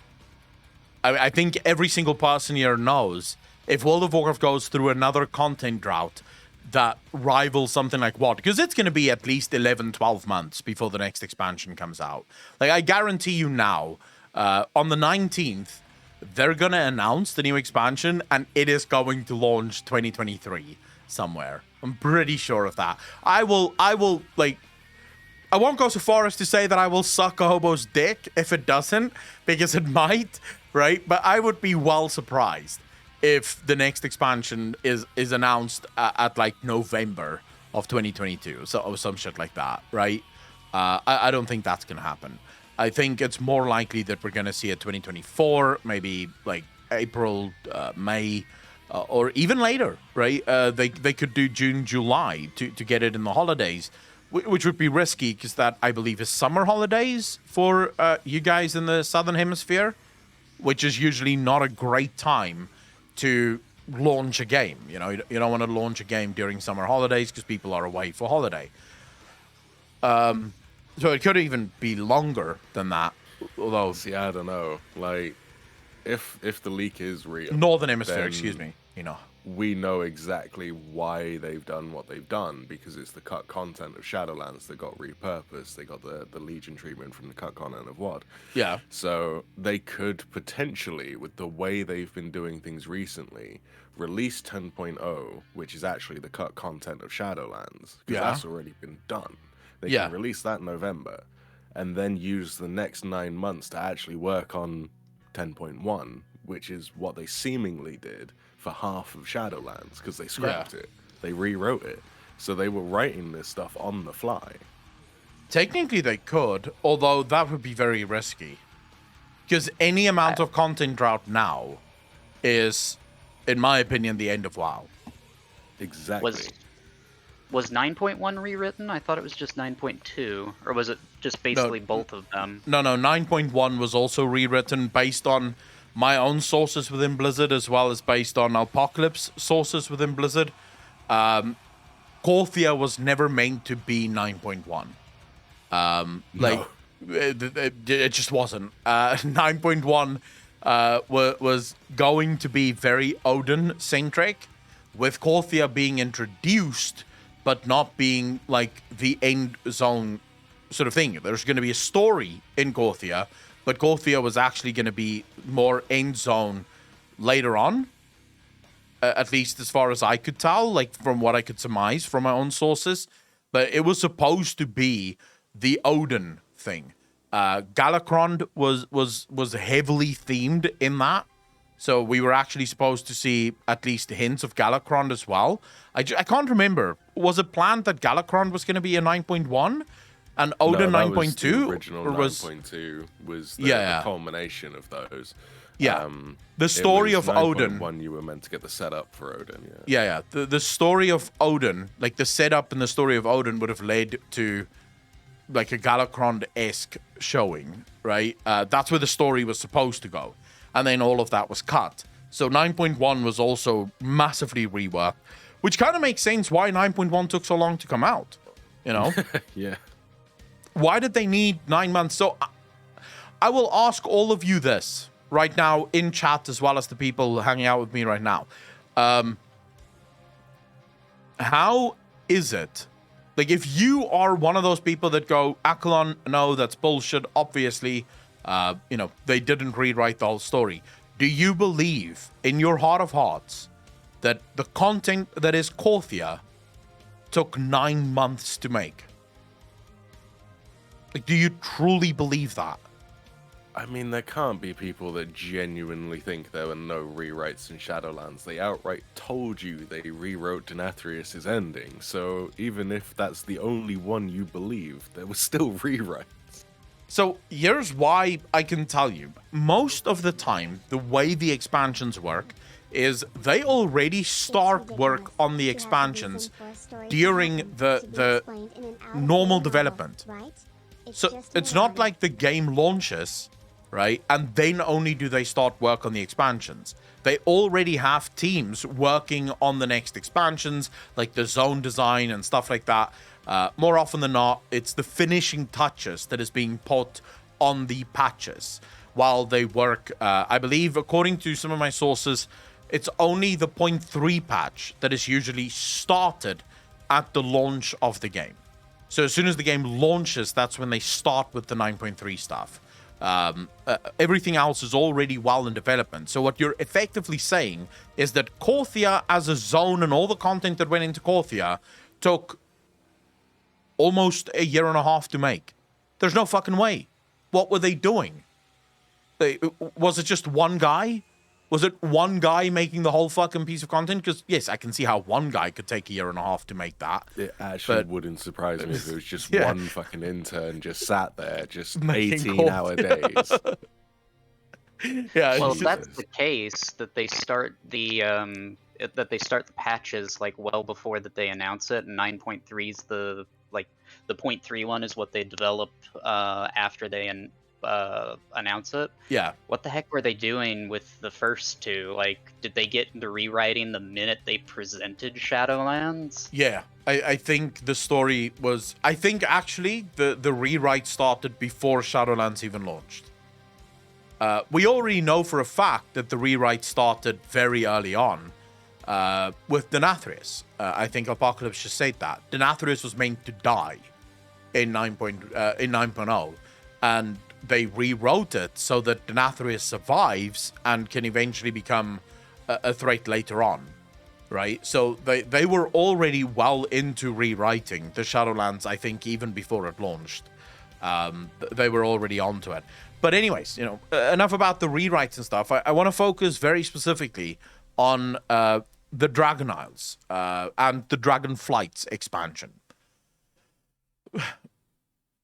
I think every single person here knows if World of Warcraft goes through another content drought that rivals something like what? Because it's going to be at least 11, 12 months before the next expansion comes out. Like, I guarantee you now, on the 19th, they're going to announce the new expansion and it is going to launch 2023 somewhere. I'm pretty sure of that. I won't go so far as to say that I will suck a hobo's dick if it doesn't, because it might, right? But I would be well surprised if the next expansion is announced at like November of 2022, so or some shit like that, right? I don't think that's gonna happen. I think it's more likely that we're gonna see a 2024, maybe like April, May, or even later, right? They could do June, July to get it in the holidays, which would be risky because that, I believe, is summer holidays for you guys in the Southern Hemisphere, which is usually not a great time to launch a game. You know, you don't want to launch a game during summer holidays because people are away for holiday. So it could even be longer than that. Although, see, I don't know. Like, if the leak is real, Northern Hemisphere, excuse me. You know, we know exactly why they've done what they've done because it's the cut content of Shadowlands that got repurposed. They got the Legion treatment from the cut content of WoD. Yeah. So they could potentially, with the way they've been doing things recently, release 10.0, which is actually the cut content of Shadowlands, because that's already been done. They can release that in November and then use the next 9 months to actually work on 10.1, which is what they seemingly did for half of Shadowlands, because they scrapped it. They rewrote it. So they were writing this stuff on the fly. Technically they could, although that would be very risky. Because any amount of content drought now is, in my opinion, the end of WoW. Exactly. Was 9.1 rewritten? I thought it was just 9.2. Or was it just basically both of them? No, 9.1 was also rewritten based on my own sources within Blizzard, as well as based on Apocalypse sources within Blizzard. Korthia was never meant to be 9.1. It just wasn't. 9.1 was going to be very Odin-centric, with Korthia being introduced, but not being like the end zone sort of thing. There's going to be a story in Korthia, but Korthia was actually going to be more end zone later on, at least as far as I could tell, like from what I could surmise from my own sources. But it was supposed to be the Odin thing. Galakrond was heavily themed in that. So we were actually supposed to see at least hints of Galakrond as well. I can't remember. Was it planned that Galakrond was going to be a 9.1 and Odin 9.2? The original 9.2 was the culmination of those. Yeah. The story of Odin. 9.1 you were meant to get the setup for Odin. Yeah. The story of Odin, like the setup and the story of Odin would have led to like a Galakrond-esque showing, right? That's where the story was supposed to go. And then all of that was cut. So 9.1 was also massively reworked, which kind of makes sense why 9.1 took so long to come out, you know? Yeah. Why did they need 9 months? So I will ask all of you this right now in chat as well as the people hanging out with me right now. How is it? Like, if you are one of those people that go, Akalon, no, that's bullshit, obviously, they didn't rewrite the whole story. Do you believe in your heart of hearts that the content that is Korthia took 9 months to make? Like, do you truly believe that? I mean, there can't be people that genuinely think there were no rewrites in Shadowlands. They outright told you they rewrote Denathrius' ending. So even if that's the only one you believe, there were still rewrites. So here's why I can tell you. Most of the time, the way the expansions work is they already start work on the expansions during the normal development. So it's not like the game launches, right? And then only do they start work on the expansions. They already have teams working on the next expansions, like the zone design and stuff like that. More often than not, it's the finishing touches that is being put on the patches while they work. I believe, according to some of my sources, it's only the 0.3 patch that is usually started at the launch of the game. So as soon as the game launches, that's when they start with the 9.3 stuff. Everything else is already well in development. So what you're effectively saying is that Korthia as a zone and all the content that went into Korthia took almost a year and a half to make. There's no fucking way. What were they doing? Was it just one guy? Was it one guy making the whole fucking piece of content? Because, yes, I can see how one guy could take a year and a half to make that. It actually wouldn't surprise me if it was just one fucking intern just sat there, just 18-hour days. Yeah. Well, if that's the case, that they start the patches like well before that they announce it, and 9.3 is the 0.3 one is what they develop after they announce it. Yeah. What the heck were they doing with the first two? Like, did they get into rewriting the minute they presented Shadowlands? Yeah. I think the story was... I think, actually, the rewrite started before Shadowlands even launched. We already know for a fact that the rewrite started very early on with Denathrius. I think Apocalypse just said that. Denathrius was meant to die in 9.0, and they rewrote it so that Denathrius survives and can eventually become a threat later on, right? So they were already well into rewriting the Shadowlands, I think, even before it launched. They were already onto it. But anyways, enough about the rewrites and stuff. I want to focus very specifically on the Dragon Isles and the Dragon Flights expansion.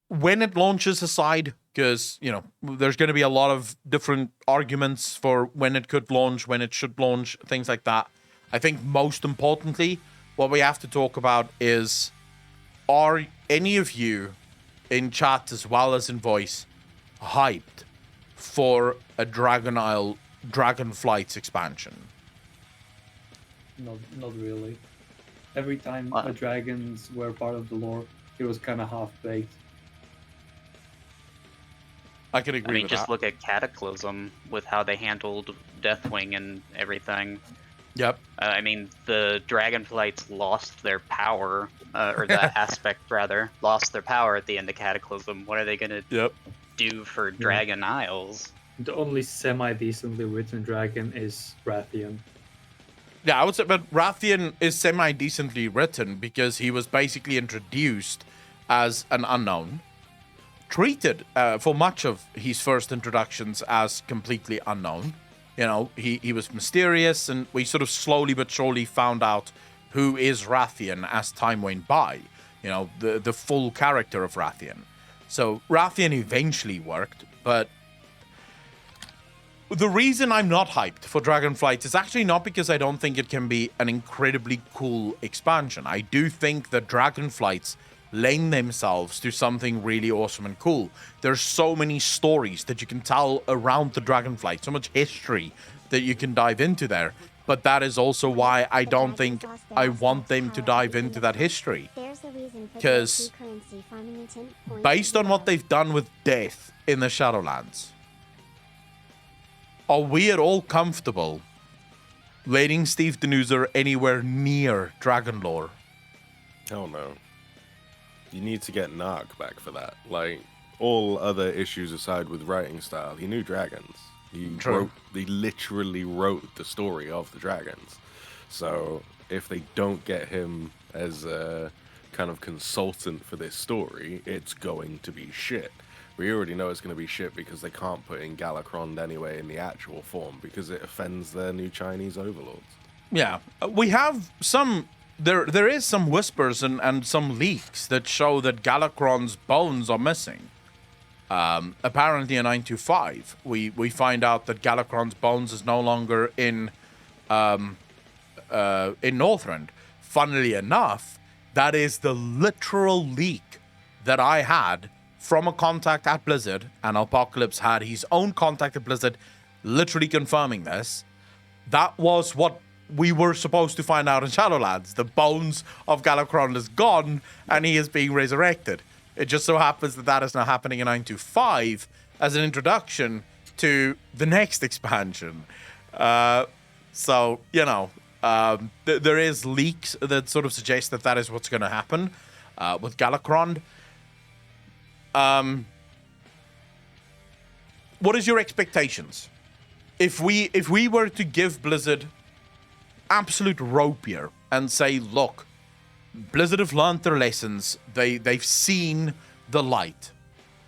When it launches aside, because, there's going to be a lot of different arguments for when it could launch, when it should launch, things like that. I think most importantly, what we have to talk about is, are any of you in chat as well as in voice hyped for a Dragon Isle Dragon Flights expansion? Not really. Every time the dragons were part of the lore, it was kind of half-baked. I can agree with that. Just look at Cataclysm with how they handled Deathwing and everything. Yep. The Dragonflights lost their power, or that aspect rather, lost their power at the end of Cataclysm. What are they going to do for Dragon Isles? The only semi-decently written dragon is Rathian. Yeah, I would say, but Rathian is semi-decently written because he was basically introduced as an unknown, treated for much of his first introductions as completely unknown. You know, he was mysterious, and we sort of slowly but surely found out who is Rathian as time went by. You know, the full character of Rathian. So Rathian eventually worked, but the reason I'm not hyped for Dragonflight is actually not because I don't think it can be an incredibly cool expansion. I do think that Dragonflights lend themselves to something really awesome and cool. There's so many stories that you can tell around the Dragonflight, so much history that you can dive into there. But that is also why I don't think I want them to dive into that history. Because based on what they've done with Death in the Shadowlands, are we at all comfortable letting Steve Denuser anywhere near Dragonlore? Hell no. You need to get Narc back for that. Like, all other issues aside with writing style, he knew dragons. He literally wrote the story of the dragons. So if they don't get him as a kind of consultant for this story, it's going to be shit. We already know it's going to be shit because they can't put in Galacrond anyway in the actual form because it offends their new Chinese overlords. Yeah, we have some... There is some whispers and some leaks that show that Galacron's bones are missing. Apparently in 925, we find out that Galacron's bones is no longer in Northrend. Funnily enough, that is the literal leak that I had from a contact at Blizzard, and Apocalypse had his own contact at Blizzard literally confirming this. That was what we were supposed to find out in Shadowlands. The bones of Galacron is gone, and he is being resurrected. It just so happens that that is now happening in 925 as an introduction to the next expansion. So, you know, there is leaks that sort of suggest that that is what's going to happen with Galacron. What is your expectations? If we were to give Blizzard absolute rope here and say, look, Blizzard have learned their lessons, they've seen the light,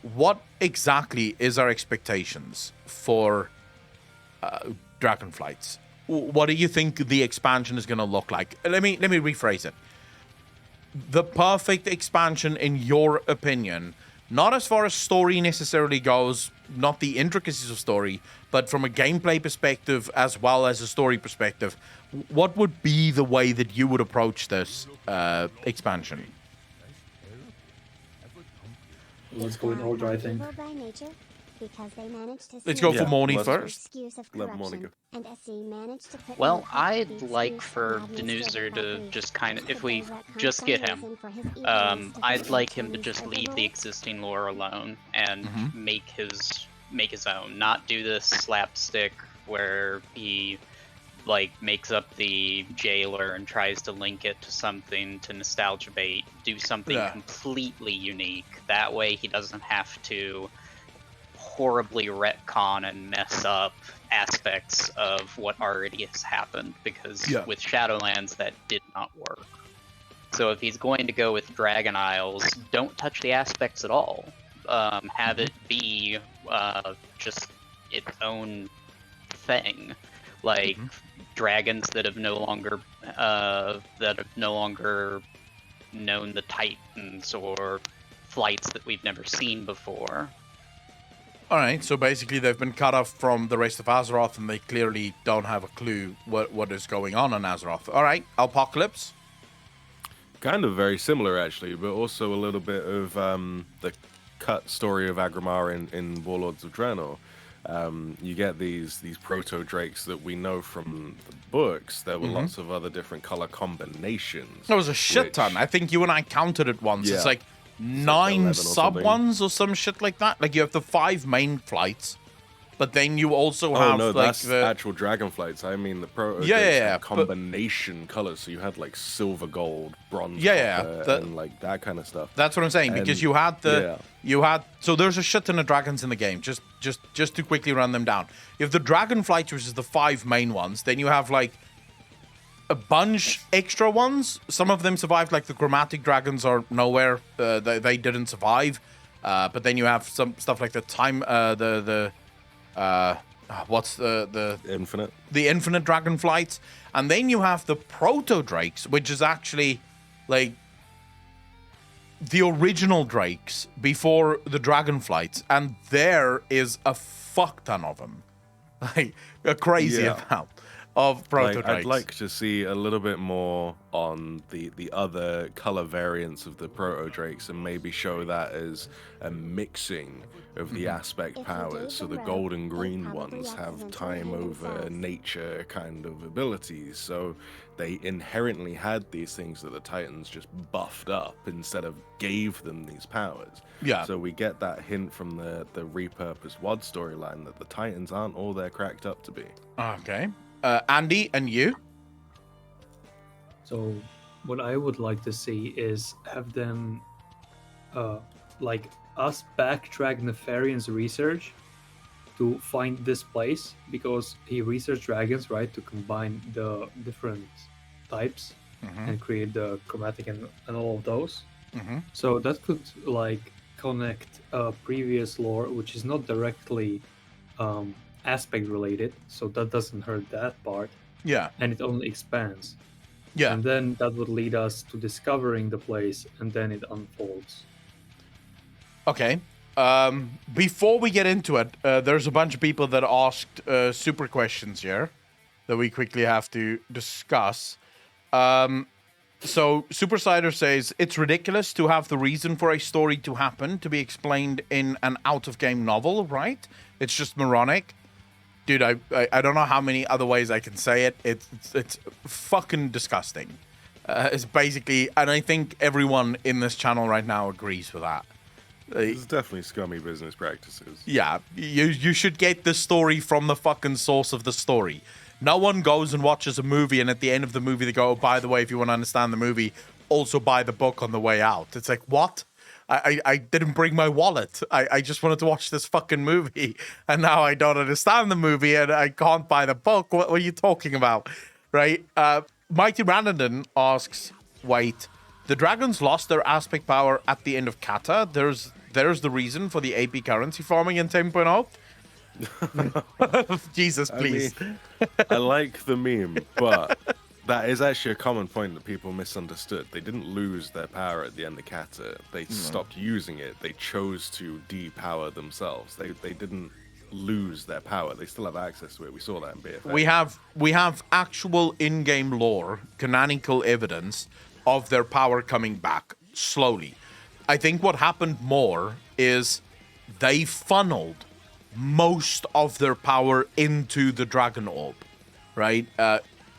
what exactly is our expectations for Dragonflights? What do you think the expansion is going to look like? Let me rephrase it. The perfect expansion, in your opinion, not as far as story necessarily goes, not the intricacies of story, but from a gameplay perspective as well as a story perspective, what would be the way that you would approach this expansion? Let's go in order, I think. Let's go for Morning first. Let Morning go. Well, I'd like for Denuser to just kind of, if we just get him, I'd like him to just leave the existing lore alone and make his own. Not do this slapstick where he like makes up the jailer and tries to link it to something to nostalgia bait. Do something completely unique. That way he doesn't have to horribly retcon and mess up aspects of what already has happened, because with Shadowlands that did not work. So if he's going to go with Dragon Isles, don't touch the aspects at all. Have it be just its own thing, like dragons that have no longer known the Titans, or flights that we've never seen before. All right, so basically they've been cut off from the rest of Azeroth, and they clearly don't have a clue what is going on Azeroth. All right, Apocalypse? Kind of very similar, actually, but also a little bit of the cut story of Agrimar in Warlords of Draenor. You get these proto-drakes that we know from the books. There were lots of other different color combinations. There was a shit ton. I think you and I counted it once. It's like 9 sub-ones or some shit like that. Like, you have the 5 main flights, but then you also have no, like that's the actual dragonflights. I mean the combination colors. So you had like silver, gold, bronze, and like that kind of stuff. That's what I'm saying, because you had so there's a shit ton of dragons in the game. Just to quickly run them down. You have the Dragonflights, which is the 5 main ones. Then you have like a bunch extra ones. Some of them survived, like the chromatic dragons are nowhere. They didn't survive. But then you have some stuff like the time, what's the Infinite. The infinite dragonflights, and then you have the proto drakes, which is actually like the original drakes before the dragonflights, and there is a fuck ton of them, like a crazy amount of proto drakes. I'd like to see a little bit more on the other color variants of the proto drakes, and maybe show that as a mixing of the aspect powers. So the gold and green ones have time over nature kind of abilities. So they inherently had these things that the Titans just buffed up instead of gave them these powers. Yeah. So we get that hint from the repurposed WOD storyline that the Titans aren't all they're cracked up to be. Okay. Andy, and you? So what I would like to see is have them, like us backtrack Nefarian's research to find this place, because he researched dragons, right, to combine the different types and create the chromatic and all of those. So that could like connect previous lore, which is not directly aspect related, so that doesn't hurt that part. Yeah. And it only expands. Yeah. And then that would lead us to discovering the place, and then it unfolds. Okay. Before we get into it, there's a bunch of people that asked super questions here that we quickly have to discuss. So Supersider says, it's ridiculous to have the reason for a story to happen to be explained in an out-of-game novel, right? It's just moronic. Dude, I don't know how many other ways I can say it. It's fucking disgusting. It's basically, and I think everyone in this channel right now agrees with that. It's definitely scummy business practices. Yeah, you should get the story from the fucking source of the story. No one goes and watches a movie and at the end of the movie they go, oh, by the way, if you want to understand the movie, also buy the book on the way out. It's like, what? I didn't bring my wallet. I just wanted to watch this fucking movie, and now I don't understand the movie and I can't buy the book. What are you talking about? Right? Mighty Brandon asks, wait, the dragons lost their aspect power at the end of Kata. There's the reason for the AP currency farming in 10.0. Jesus, please. I mean, I like the meme, but that is actually a common point that people misunderstood. They didn't lose their power at the end of Kata. They stopped using it. They chose to depower themselves. They didn't lose their power. They still have access to it. We saw that in BFA. We have actual in-game lore, canonical evidence of their power coming back slowly. I think what happened more is they funneled most of their power into the Dragon Orb, right?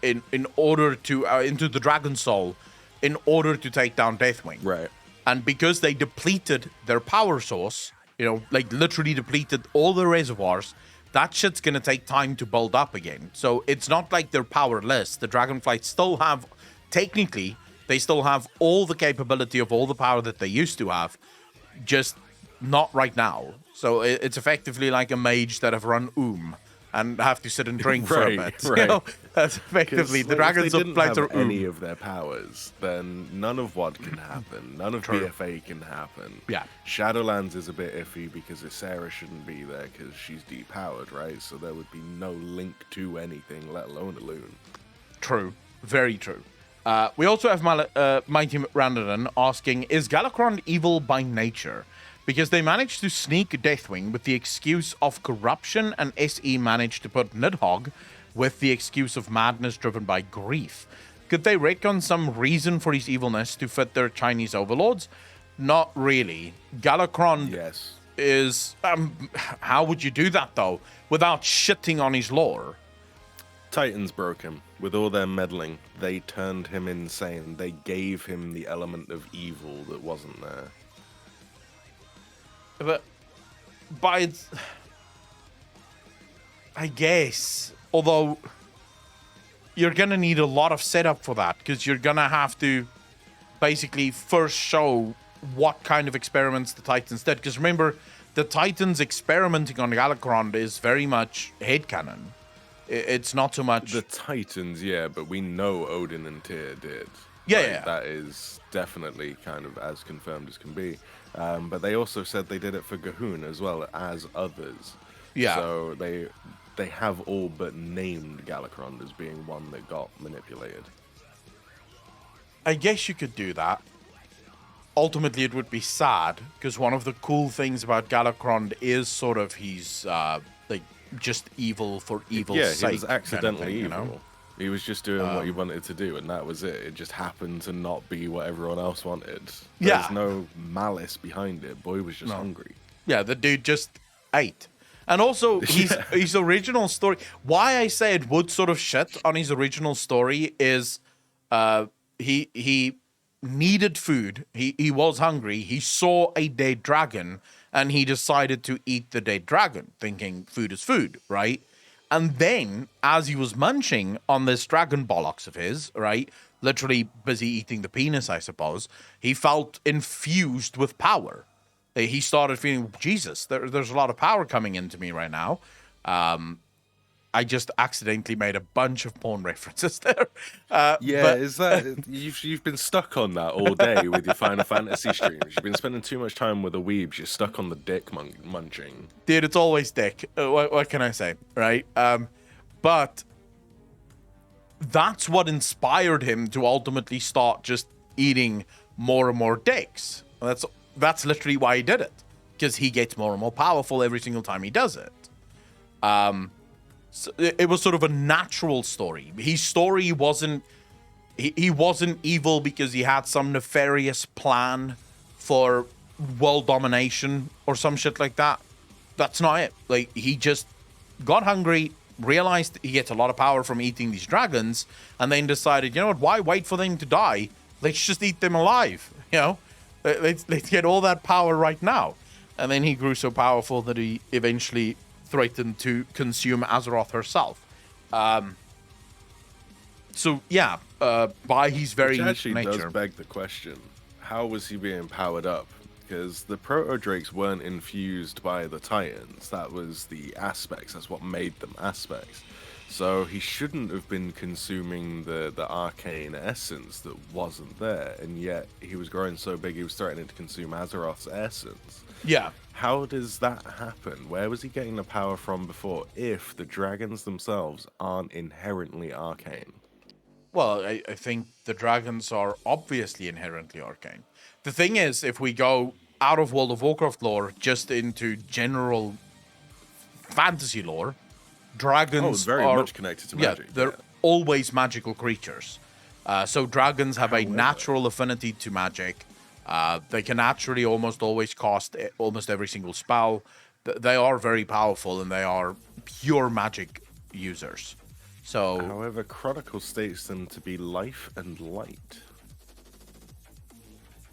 In order to into the Dragon Soul, in order to take down Deathwing. Right. And because they depleted their power source, like literally depleted all the reservoirs, that shit's gonna take time to build up again. So it's not like they're powerless. The Dragonflights still have, technically, they still have all the capability of all the power that they used to have, just not right now. So it's effectively like a mage that have run and have to sit and drink for a bit. Right. That's effectively the dragons of of Flight are any of their powers, then none of WOD can happen. None of BFA can happen. Yeah. Shadowlands is a bit iffy because Sarah shouldn't be there because she's depowered, right? So there would be no link to anything, let alone a loon. True. Very true. We also have Mighty Randon asking, is Galakron evil by nature? Because they managed to sneak Deathwing with the excuse of corruption, and SE managed to put Nidhogg with the excuse of madness driven by grief. Could they retcon some reason for his evilness to fit their Chinese overlords? Not really. Galakron is... how would you do that, though, without shitting on his lore? Titans broke him. With all their meddling, they turned him insane. They gave him the element of evil that wasn't there. But I guess, although you're going to need a lot of setup for that, because you're going to have to basically first show what kind of experiments the Titans did. Because remember, the Titans experimenting on Galakron is very much headcanon. It's not so much... The Titans, yeah, but we know Odin and Tyr did. Yeah, Like, yeah. that is definitely kind of as confirmed as can be. But they also said they did it for Gahoon as well as others. Yeah. So they have all but named Galakron as being one that got manipulated. I guess you could do that. Ultimately, it would be sad, because one of the cool things about Galakron is sort of he's, like, just evil for evil's Yeah, sake. he was accidentally kind of thing, evil. You know? He was just doing what he wanted to do, and that was it. It just happened to not be what everyone else wanted. Yeah. There's no malice behind it. Boy was just hungry. Yeah, the dude just ate. And also, his original story... Why I say it would sort of shit on his original story is he needed food. He was hungry. He saw a dead dragon, and he decided to eat the dead dragon, thinking food is food, right? And then, as he was munching on this dragon bollocks of his, right, literally busy eating the penis, I suppose, he felt infused with power. He started feeling, Jesus, there's a lot of power coming into me right now. I just accidentally made a bunch of porn references there. Is that you've been stuck on that all day with your Final Fantasy streams? You've been spending too much time with the weebs. You're stuck on the dick munching. Dude, it's always dick. What can I say, right? But that's what inspired him to ultimately start just eating more and more dicks. That's literally why he did it, because he gets more and more powerful every single time he does it. So it was sort of a natural story. His story wasn't... He wasn't evil because he had some nefarious plan for world domination or some shit like that. That's not it. Like, he just got hungry, realized he gets a lot of power from eating these dragons, and then decided, you know what, why wait for them to die? Let's just eat them alive, you know? Let's get all that power right now. And then he grew so powerful that he eventually threatened to consume Azeroth herself. So, yeah, by his very Which actually nature... does beg the question, how was he being powered up? Because the Proto-Drakes weren't infused by the Titans. That was the aspects. That's what made them aspects. So he shouldn't have been consuming the arcane essence that wasn't there. And yet he was growing so big he was threatening to consume Azeroth's essence. Yeah. How does that happen? Where was he getting the power from before if the dragons themselves aren't inherently arcane? Well, I think the dragons are obviously inherently arcane. The thing is, if we go out of World of Warcraft lore, just into general fantasy lore, dragons very are much connected to magic. Yeah, they're always magical creatures. So dragons have a natural affinity to magic. They can naturally almost always cast almost every single spell. They are very powerful, and they are pure magic users. So, however, Chronicle states them to be life and light.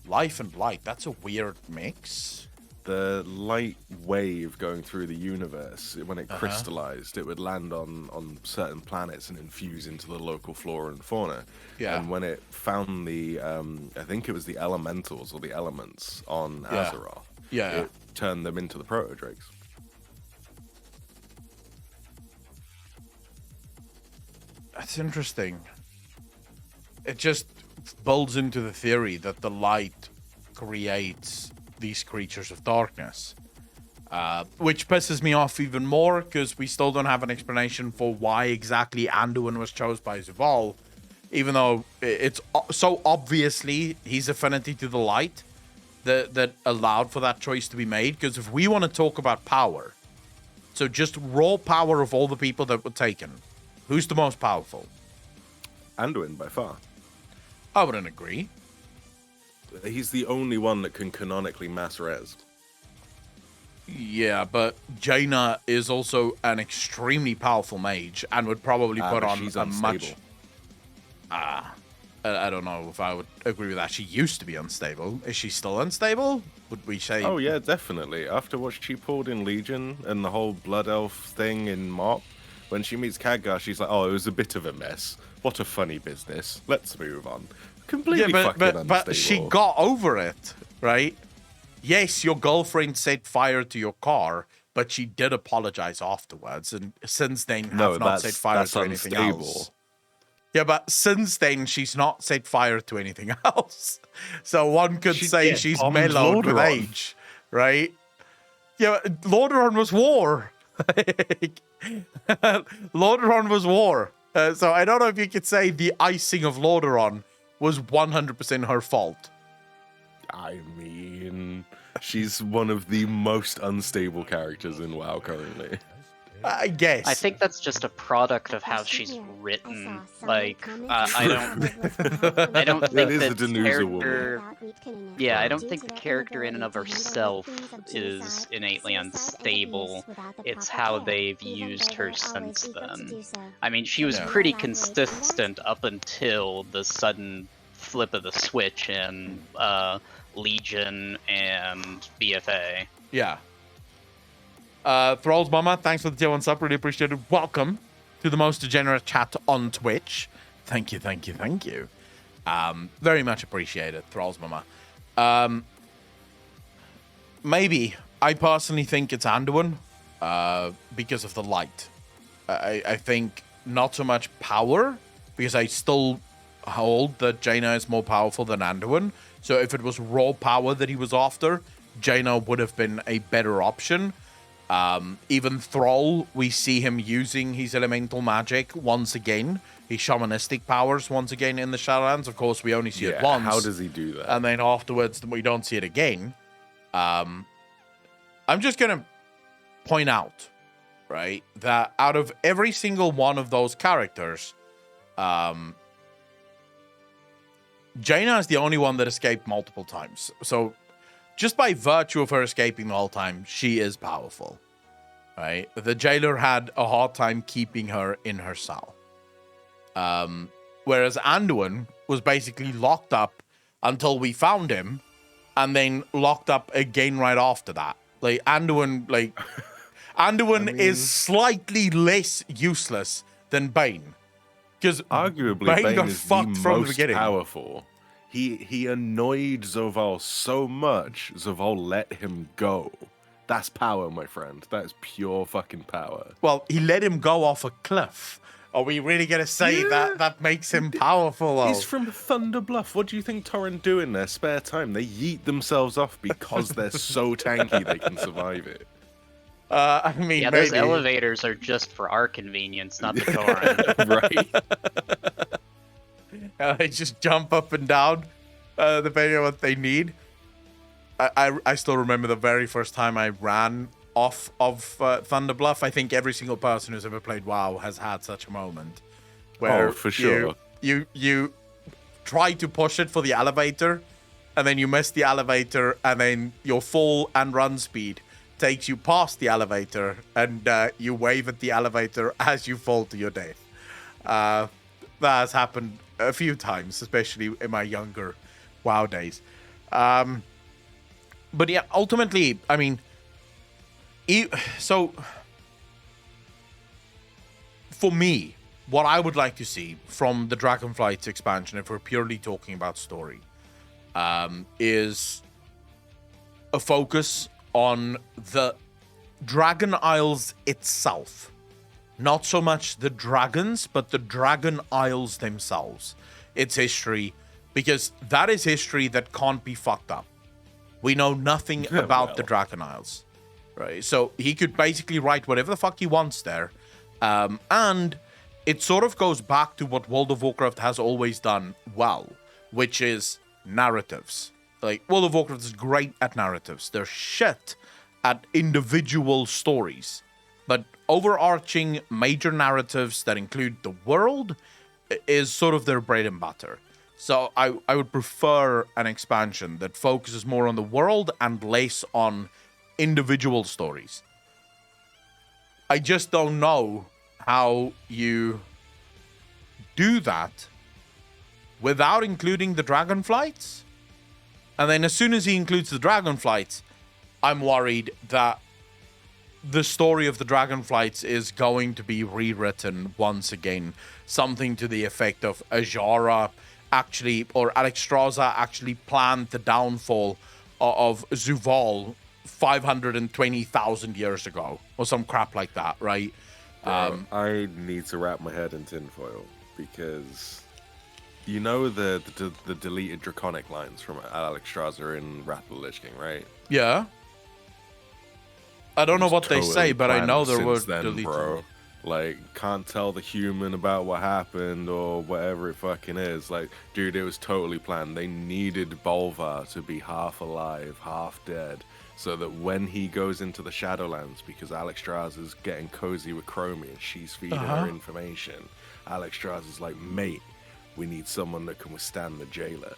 Life and light, that's a weird mix. The light wave going through the universe, when it crystallized, it would land on certain planets and infuse into the local flora and fauna. Yeah. And when it found the, I think it was the elementals or the elements on Azeroth, it turned them into the Proto-Drakes. That's interesting. It just builds into the theory that the light creates these creatures of darkness, which pisses me off even more, because we still don't have an explanation for why exactly Anduin was chosen by Zuval, even though it's so obviously his affinity to the light that allowed for that choice to be made. Because if we want to talk about power, so just raw power of all the people that were taken, who's the most powerful? Anduin, by far. I wouldn't agree. He's the only one that can canonically mass res. Yeah, but Jaina is also an extremely powerful mage and would probably put on she's a unstable. much... I don't know if I would agree with that. She used to be unstable. Is she still unstable? Would we say... Oh, yeah, definitely. After what she pulled in Legion and the whole Blood Elf thing in Mop, when she meets Khadgar, she's like, oh, it was a bit of a mess. What a funny business. Let's move on. Completely fucking unstable. But she got over it, right? Yes, your girlfriend set fire to your car, but she did apologize afterwards, and since then have not set fire to anything else. Yeah, but since then, she's not set fire to anything else. So one could say she's bombed mellowed with Lordaeron. age, right? Yeah, Lordaeron was war. Lordaeron was war. So I don't know if you could say the icing of Lordaeron was 100% her fault. I mean, she's one of the most unstable characters in WoW currently. I guess. I think that's just a product of how she's written. Like, I don't It think is a that Danusa woman. character. Yeah, I don't think the character in and of herself is innately unstable. It's how they've used her since then. I mean, she was pretty consistent up until the sudden flip of the switch in Legion and BFA. Yeah. Thrall's Mama, thanks for the tier 1 sub. Really appreciate it. Welcome to the most degenerate chat on Twitch. Thank you, thank you, thank you. Very much appreciated, Thrall's Mama. Maybe. I personally think it's Anduin because of the light. I think not so much power, because I still hold that Jaina is more powerful than Anduin. So if it was raw power that he was after, Jaina would have been a better option. Even Thrall, we see him using his elemental magic once again, his shamanistic powers once again in the Shadowlands. Of course, we only see it once. How does he do that? And then afterwards, we don't see it again. I'm just going to point out, right, that out of every single one of those characters, Jaina is the only one that escaped multiple times. So just by virtue of her escaping the whole time, she is powerful, right? The jailer had a hard time keeping her in her cell. Whereas Anduin was basically locked up until we found him, and then locked up again right after that. Anduin is slightly less useless than Bane. Because arguably Bane got is fucked the from the most beginning. powerful. He annoyed Zoval so much, Zoval let him go. That's power, my friend. That is pure fucking power. Well, he let him go off a cliff. Are we really going to say that makes him powerful, though? He's from Thunder Bluff. What do you think Torrent do in their spare time? They yeet themselves off because they're so tanky they can survive it. I mean, yeah, maybe. those elevators are just for our convenience, not the Torrent. Right? They just jump up and down, depending on what they need. I still remember the very first time I ran off of Thunder Bluff. I think every single person who's ever played WoW has had such a moment where for sure. you try to push it for the elevator, and then you miss the elevator, and then your full and run speed takes you past the elevator, and you wave at the elevator as you fall to your death. That has happened a few times, especially in my younger WoW days. But yeah, ultimately, I mean, so for me, what I would like to see from the Dragonflight's expansion, if we're purely talking about story, is a focus on the Dragon Isles itself. Not so much the dragons, but the Dragon Isles themselves. Its history, because that is history that can't be fucked up. We know nothing about the Dragon Isles, right? So he could basically write whatever the fuck he wants there. And it sort of goes back to what World of Warcraft has always done well, which is narratives. World of Warcraft is great at narratives. They're shit at individual stories. But overarching major narratives that include the world is sort of their bread and butter. So I would prefer an expansion that focuses more on the world and less on individual stories. I just don't know how you do that without including the Dragonflights. And then as soon as he includes the Dragonflights, I'm worried that the story of the Dragonflights is going to be rewritten once again. Something to the effect of Ajara actually, or Alexstrasza actually planned the downfall of Zuval 520,000 years ago, or some crap like that, right? I need to wrap my head in tinfoil. because you know the deleted draconic lines from Alexstrasza in Wrath of the Lich King, right? Yeah. I don't know what they Totally say, but I know there were since then, deleted. bro. Like, can't tell the human about what happened or whatever it fucking is. Like, dude, it was totally planned. They needed Bolvar to be half alive, half dead, so that when he goes into the Shadowlands, because Alexstrasza's getting cozy with Chromie and she's feeding her information, Alexstrasza's like, mate, we need someone that can withstand the jailer.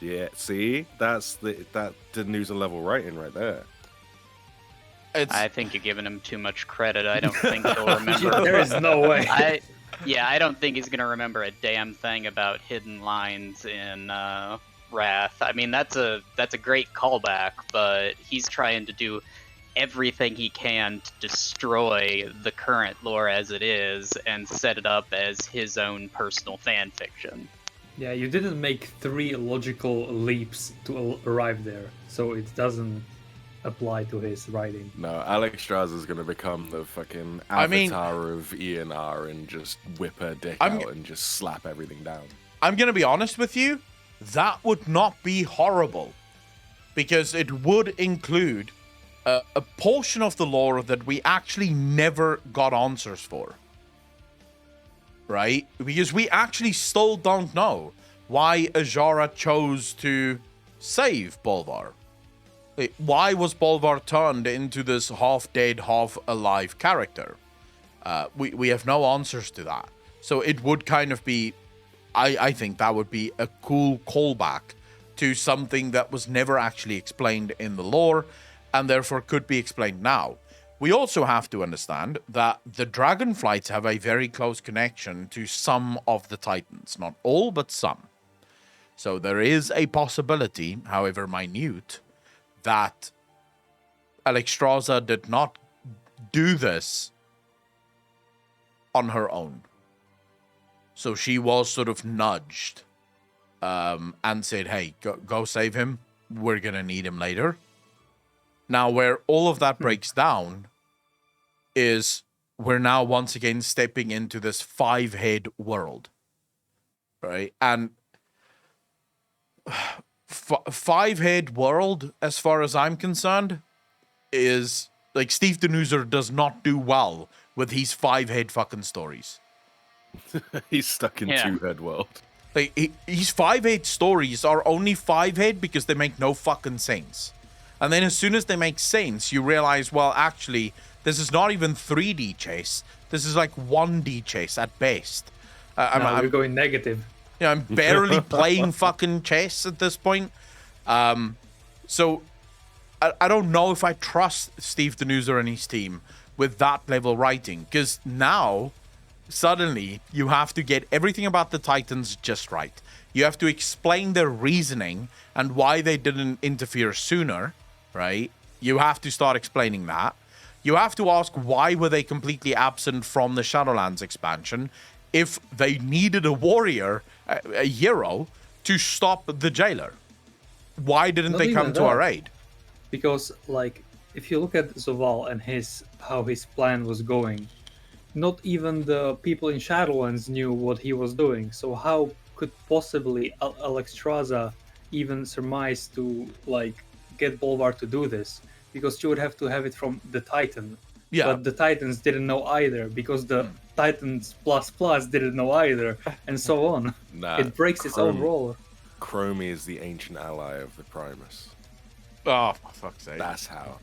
Yeah, see? That Danusa level writing right there. I think you're giving him too much credit. I don't think he'll remember. There is no way. I don't think he's gonna remember a damn thing about hidden lines in Wrath. I mean, that's a great callback, but he's trying to do everything he can to destroy the current lore as it is and set it up as his own personal fan fiction. Yeah, you didn't make 3 logical leaps to arrive there, so it doesn't apply to his writing. No, Alexstrasza's gonna become the fucking avatar of ENR and just whip her dick out and just slap everything down. I'm gonna be honest with you, that would not be horrible, because it would include a portion of the lore that we actually never got answers for. Right? Because we actually still don't know why Azara chose to save Bolvar. Why was Bolvar turned into this half-dead, half-alive character? We have no answers to that. So it would kind of be... I think that would be a cool callback to something that was never actually explained in the lore, and therefore could be explained now. We also have to understand that the Dragonflights have a very close connection to some of the Titans. Not all, but some. So there is a possibility, however minute, that Alexstrasza did not do this on her own. So she was sort of nudged and said, hey, go save him. We're going to need him later. Now, where all of that breaks down is we're now once again stepping into this 5-head world. Right? And 5-head world, as far as I'm concerned, is like Steve Danusa does not do well with his 5-head fucking stories. He's stuck in 2-head world. Like his 5-head stories are only 5-head because they make no fucking sense. And then as soon as they make sense, you realize, well, actually, this is not even 3D chess. This is like 1D chess at best. I'm going negative. Yeah, I'm barely playing fucking chess at this point. So I don't know if I trust Steve Danusa and his team with that level writing, because now suddenly you have to get everything about the Titans just right. You have to explain their reasoning and why they didn't interfere sooner, right? You have to start explaining that. You have to ask why were they completely absent from the Shadowlands expansion if they needed a warrior, a hero, to stop the jailer. Why didn't they come to our aid? Because, like, if you look at Zoval and how his plan was going, not even the people in Shadowlands knew what he was doing. So how could possibly Alexstrasza even surmise to, like, get Bolvar to do this? Because she would have to have it from the Titan. Yeah. But the Titans didn't know either, because the Titans + didn't know either, and so on. Nah, it breaks its own role. Chromie is the ancient ally of the Primus. Oh, for fuck's sake. That's how.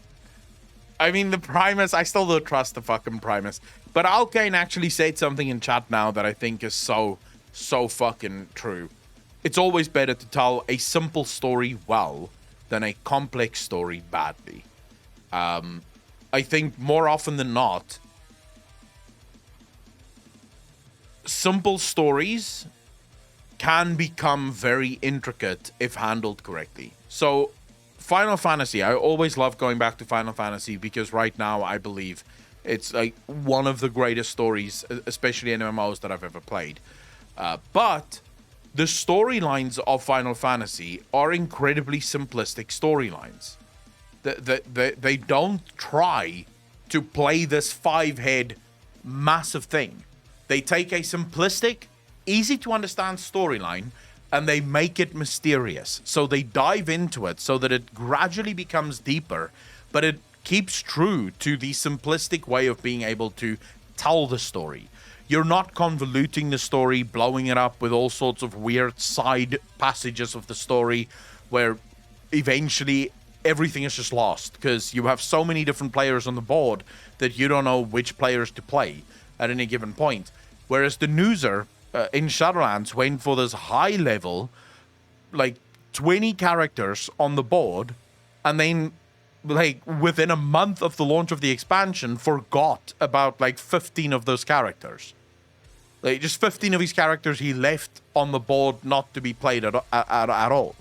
I mean, the Primus, I still don't trust the fucking Primus. But Alkane actually said something in chat now that I think is so fucking true. It's always better to tell a simple story well than a complex story badly. I think more often than not, simple stories can become very intricate if handled correctly. So, Final Fantasy, I always love going back to Final Fantasy because right now I believe it's like one of the greatest stories, especially in MMOs, that I've ever played. But the storylines of Final Fantasy are incredibly simplistic storylines. They don't try to play this 5-head massive thing. They take a simplistic easy to understand storyline, and they make it mysterious. So they dive into it so that it gradually becomes deeper, but it keeps true to the simplistic way of being able to tell the story. You're not convoluting the story, blowing it up with all sorts of weird side passages of the story where eventually everything is just lost because you have so many different players on the board that you don't know which players to play at any given point. Whereas the Newser in Shadowlands went for this high level, like 20 characters on the board, and then like within a month of the launch of the expansion forgot about like 15 of those characters. Like just 15 of his characters he left on the board not to be played at all.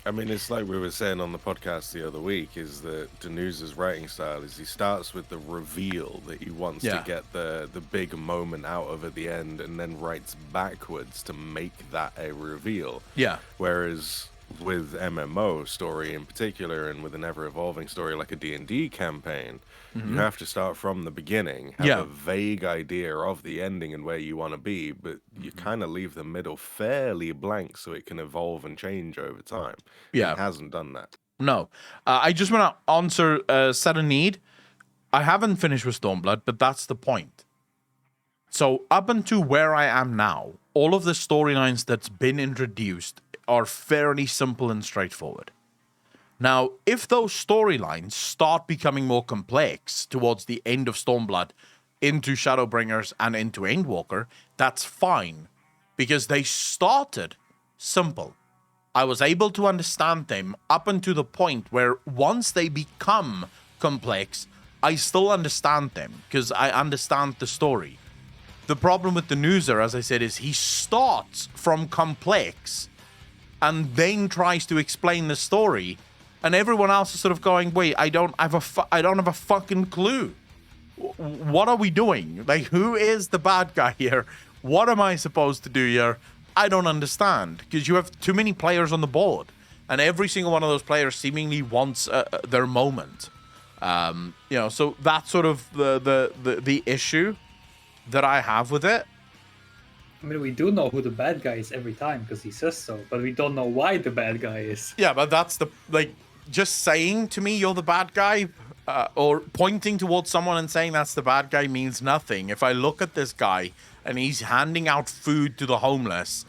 I mean, it's like we were saying on the podcast the other week, is that Danusa's writing style is he starts with the reveal that he wants to get the big moment out of at the end, and then writes backwards to make that a reveal. Yeah. Whereas with MMO story in particular, and with an ever-evolving story like a D&D campaign, you have to start from the beginning, have a vague idea of the ending and where you want to be, but you kind of leave the middle fairly blank so it can evolve and change over time. Yeah. It hasn't done that. No. I just want to answer Set a Need. I haven't finished with Stormblood, but that's the point. So up until where I am now, all of the storylines that's been introduced are fairly simple and straightforward. Now, if those storylines start becoming more complex towards the end of Stormblood, into Shadowbringers and into Endwalker, that's fine, because they started simple. I was able to understand them up until the point where once they become complex, I still understand them, because I understand the story. The problem with the Newser, as I said, is he starts from complex and then tries to explain the story, and everyone else is sort of going, wait, I don't have a fucking clue. What are we doing? Like, who is the bad guy here? What am I supposed to do here? I don't understand, because you have too many players on the board, and every single one of those players seemingly wants their moment. So that's sort of the issue that I have with it. I mean, we do know who the bad guy is every time because he says so, but we don't know why the bad guy is. Yeah, but that's just saying to me you're the bad guy, or pointing towards someone and saying that's the bad guy means nothing. If I look at this guy and he's handing out food to the homeless,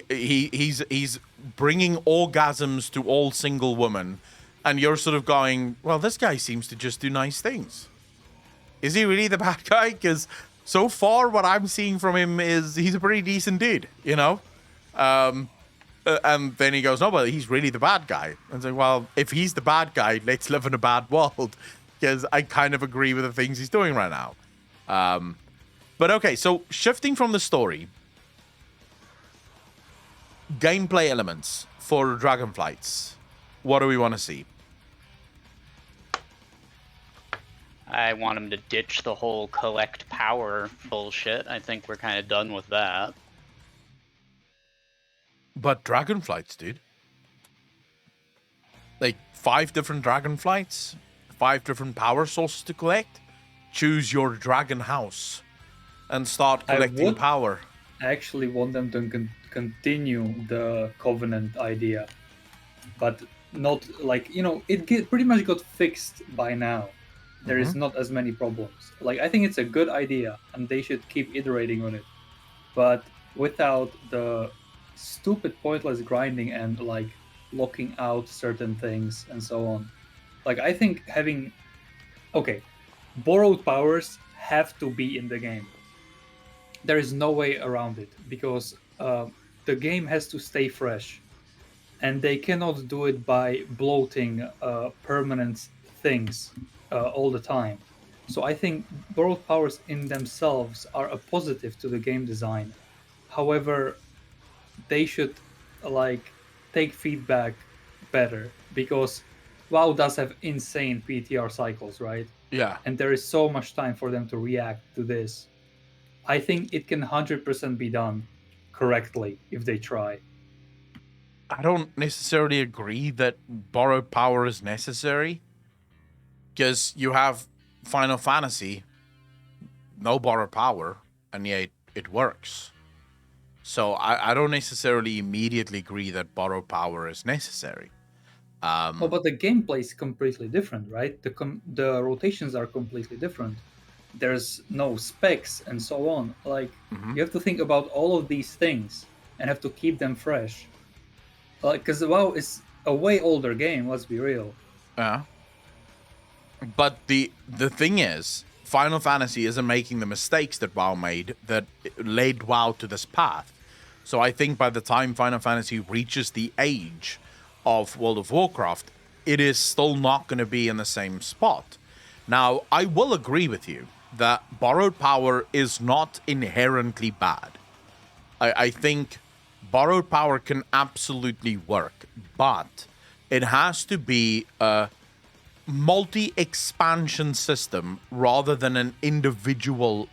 he's bringing orgasms to all single women, and you're sort of going, well, this guy seems to just do nice things. Is he really the bad guy? Because so far, what I'm seeing from him is he's a pretty decent dude, and then he goes, no, but he's really the bad guy. And it's like, well, if he's the bad guy, let's live in a bad world, because I kind of agree with the things he's doing right now. But okay, so shifting from the story, gameplay elements for Dragonflights. What do we want to see? I want him to ditch the whole collect power bullshit. I think we're kind of done with that. But Dragonflights, dude. Like 5 different Dragonflights, 5 different power sources to collect. Choose your dragon house and start collecting power. I actually want them to continue the Covenant idea, but not like, it pretty much got fixed by now. There is not as many problems. Like, I think it's a good idea, and they should keep iterating on it. But without the stupid, pointless grinding and, like, locking out certain things and so on. Like, I think having... Okay, borrowed powers have to be in the game. There is no way around it, because the game has to stay fresh. And they cannot do it by bloating permanent things all the time. So I think borrowed powers in themselves are a positive to the game design. However, they should take feedback better, because WoW does have insane PTR cycles, right? Yeah. And there is so much time for them to react to this. I think it can 100% be done correctly if they try. I don't necessarily agree that borrowed power is necessary, because you have Final Fantasy, no borrowed power. and yet it works. So I don't necessarily immediately agree that borrowed power is necessary. Oh, but the gameplay is completely different, right? The rotations are completely different. There's no specs and so on. Like, you have to think about all of these things and have to keep them fresh. Like, because WoW is a way older game, let's be real. Yeah. But the thing is, Final Fantasy isn't making the mistakes that WoW made that led WoW to this path. So I think by the time Final Fantasy reaches the age of World of Warcraft, it is still not going to be in the same spot. Now, I will agree with you that borrowed power is not inherently bad. I think borrowed power can absolutely work, but it has to be a multi-expansion system rather than an individual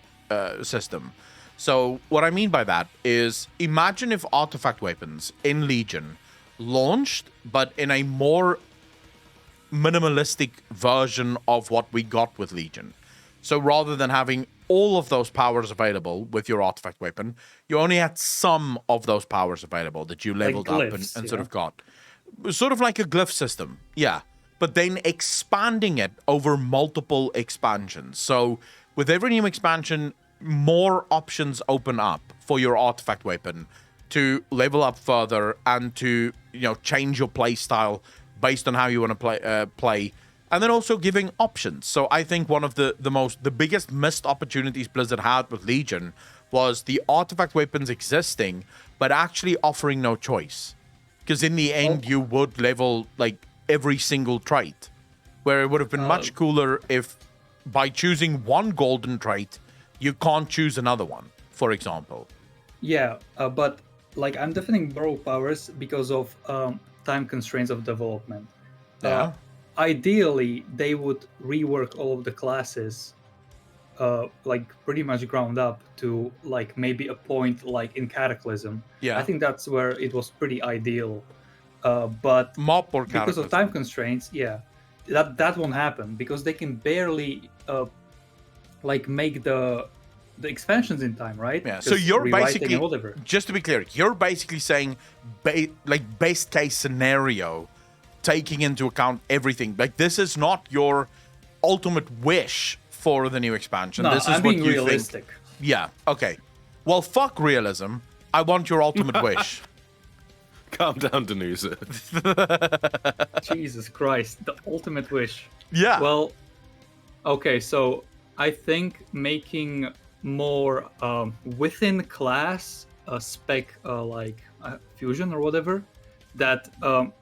system. So what I mean by that is, imagine if artifact weapons in Legion launched, but in a more minimalistic version of what we got with Legion. So rather than having all of those powers available with your artifact weapon, you only had some of those powers available that you leveled Like up and glyphs, sort of got. Sort of like a glyph system, yeah. But then expanding it over multiple expansions. So with every new expansion, more options open up for your artifact weapon to level up further and to, change your play style based on how you want to play. And then also giving options. So I think one of the biggest missed opportunities Blizzard had with Legion was the artifact weapons existing, but actually offering no choice. Because in the end, you would level like every single trait, where it would have been much cooler if by choosing one golden trait, you can't choose another one, for example. Yeah, but like I'm defining borrow powers because of time constraints of development. Yeah. Ideally, they would rework all of the classes, like pretty much ground up to like maybe a point like in Cataclysm. Yeah. I think that's where it was pretty ideal. But Mop or because of Cataclysm. time constraints, yeah, that won't happen because they can barely like make the expansions in time, right? Yeah. 'Cause So you're rewriting basically, and whatever. just to be clear, you're basically saying best case scenario, taking into account everything. Like, this is not your ultimate wish for the new expansion. No, This is I'm what being you realistic. think. Yeah. Okay. Well, fuck realism. I want your ultimate wish. Calm down, Danusa. Jesus Christ, the ultimate wish. Yeah. Well, okay, so I think making more within class spec like fusion or whatever, that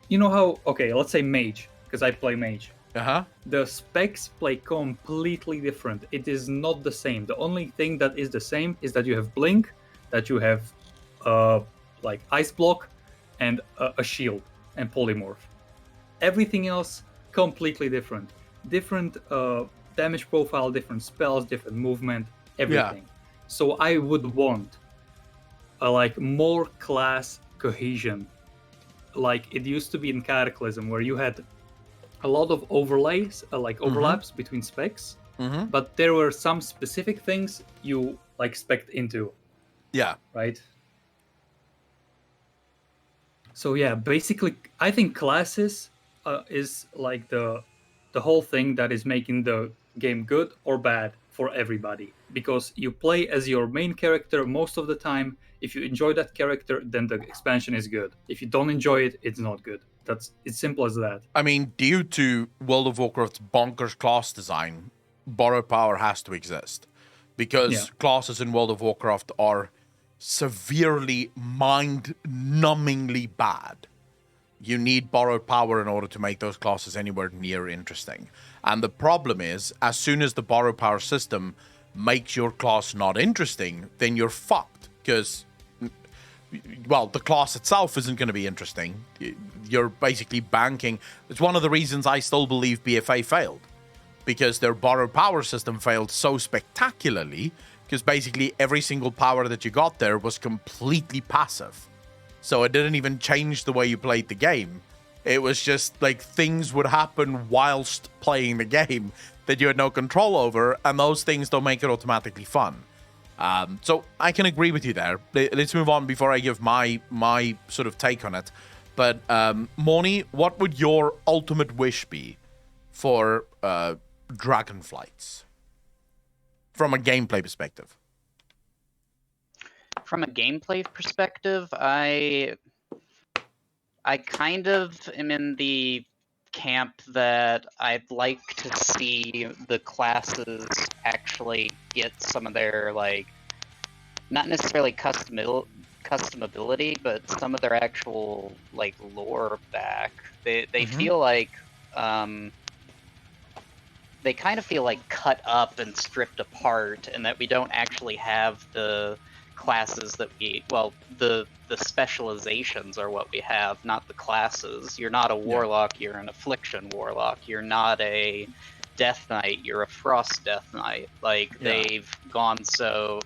you know how, okay, let's say mage, because I play mage. Uh-huh. The specs play completely different. It is not the same. The only thing that is the same is that you have blink, that you have like ice block, and a shield and polymorph. Everything else completely different. Different damage profile, different spells, different movement, everything. So I would want like more class cohesion, like it used to be in Cataclysm, where you had a lot of overlays, like overlaps between specs, but there were some specific things you like spec'd into, Yeah. right? So yeah, basically, I think classes is like the whole thing that is making the game good or bad for everybody, because you play as your main character most of the time. If you enjoy that character, then the expansion is good. If you don't enjoy it, it's not good. It's simple as that. I mean, due to World of Warcraft's bonkers class design, borrowed power has to exist. Because classes in World of Warcraft are severely, mind-numbingly bad. You need borrowed power in order to make those classes anywhere near interesting. And the problem is, as soon as the borrowed power system makes your class not interesting, then you're fucked. Because, well, the class itself isn't going to be interesting. You're basically banking. It's one of the reasons I still believe BFA failed. Because their borrowed power system failed so spectacularly, because basically every single power that you got there was completely passive. So it didn't even change the way you played the game. It was just like things would happen whilst playing the game that you had no control over, and those things don't make it automatically fun. So I can agree with you there. Let's move on before I give my sort of take on it. But Moni, what would your ultimate wish be for Dragonflights from a gameplay perspective? From a gameplay perspective, I kind of am in the camp that I'd like to see the classes actually get some of their, like, not necessarily customability, but some of their actual, like, lore back. They feel like they kind of feel like cut up and stripped apart, and that we don't actually have the classes that the specializations are what we have, not the classes. You're not a warlock, you're an affliction warlock. You're not a death knight, you're a frost death knight. Like, they've fractaled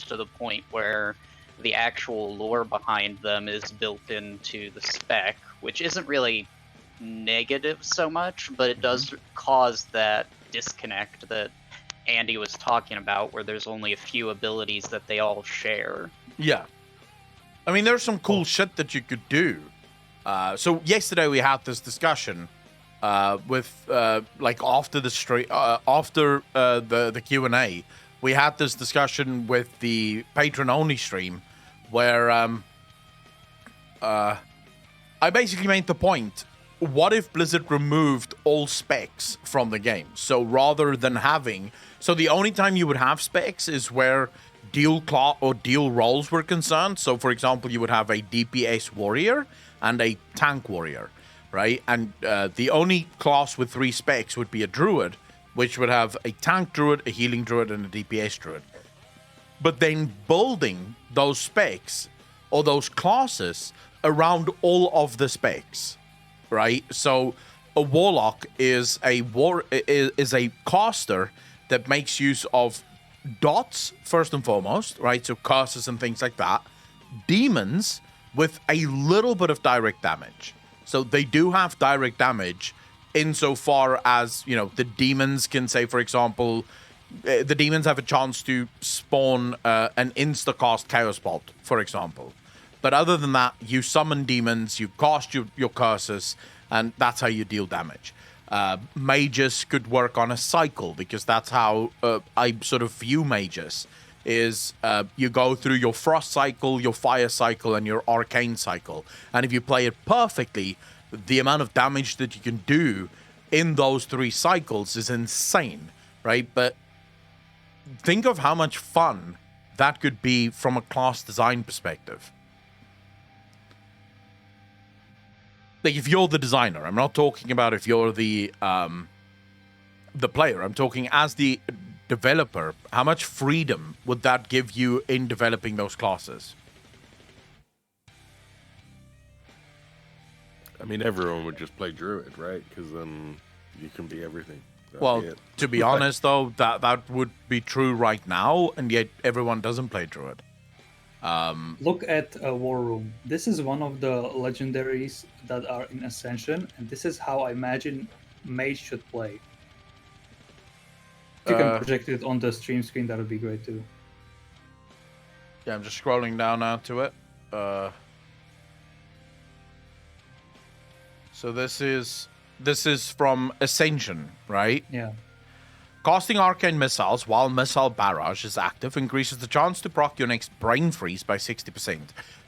to the point where the actual lore behind them is built into the spec, which isn't really negative so much, but it does cause that disconnect that Andy was talking about, where there's only a few abilities that they all share. Yeah. I mean, there's some cool shit that you could do. So yesterday we had this discussion with like after the stream, after the Q&A, we had this discussion with the patron-only stream where I basically made the point, what if Blizzard removed all specs from the game? So rather than having... So the only time you would have specs is where deal roles were concerned. So, for example, you would have a DPS warrior and a tank warrior, right? And the only class with 3 specs would be a druid, which would have a tank druid, a healing druid, and a DPS druid. But then building those specs or those classes around all of the specs, right? So a warlock is a caster that makes use of dots first and foremost, right? So curses and things like that. Demons with a little bit of direct damage. So they do have direct damage insofar as, you know, the demons can say, for example, the demons have a chance to spawn an insta-cast Chaos Bolt, for example. But other than that, you summon demons, you cast your curses, and that's how you deal damage. Mages could work on a cycle, because that's how I sort of view mages, is you go through your frost cycle, your fire cycle, and your arcane cycle. And if you play it perfectly, the amount of damage that you can do in those 3 cycles is insane, right? But think of how much fun that could be from a class design perspective. Like, if you're the designer, I'm not talking about if you're the player. I'm talking as the developer. How much freedom would that give you in developing those classes? I mean, everyone would just play druid, right? Because then you can be everything. Well, to be honest, though, that would be true right now, and yet everyone doesn't play druid. Look at War Room. This is one of the legendaries that are in Ascension, and this is how I imagine Mage should play. If you can project it on the stream screen, that would be great too. Yeah, I'm just scrolling down now to it. So this is from Ascension, right? Yeah. Casting Arcane Missiles while Missile Barrage is active increases the chance to proc your next Brain Freeze by 60%.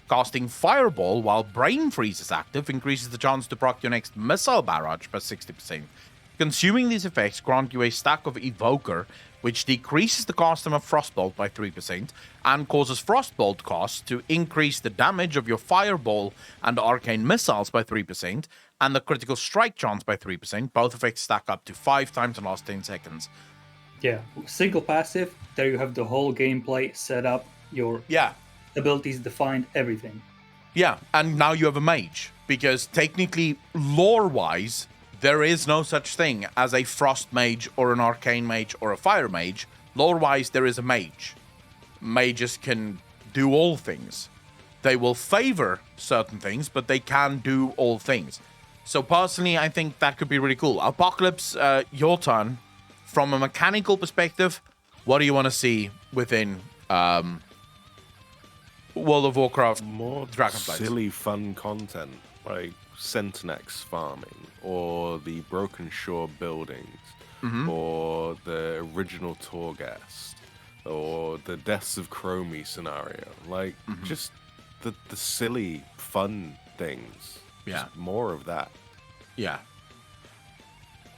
Casting Fireball while Brain Freeze is active increases the chance to proc your next Missile Barrage by 60%. Consuming these effects grant you a stack of Evoker, which decreases the casting of Frostbolt by 3% and causes Frostbolt costs to increase the damage of your Fireball and Arcane Missiles by 3% and the critical strike chance by 3%. Both effects stack up to 5 times in the last 10 seconds. Yeah, single passive, there you have the whole gameplay set up, your abilities defined, everything. Yeah, and now you have a mage, because technically, lore-wise, there is no such thing as a frost mage or an arcane mage or a fire mage. Lore-wise, there is a mage. Mages can do all things. They will favor certain things, but they can do all things. So personally, I think that could be really cool. Apocalypse, your turn. From a mechanical perspective, What do you want to see within World of Warcraft? More Dragonflight. silly, fun content like Centinex farming, or the Broken Shore buildings, or the original Torghast, or the Deaths of Chromie scenario. Like, just the silly, fun things. Yeah. Just more of that. Yeah.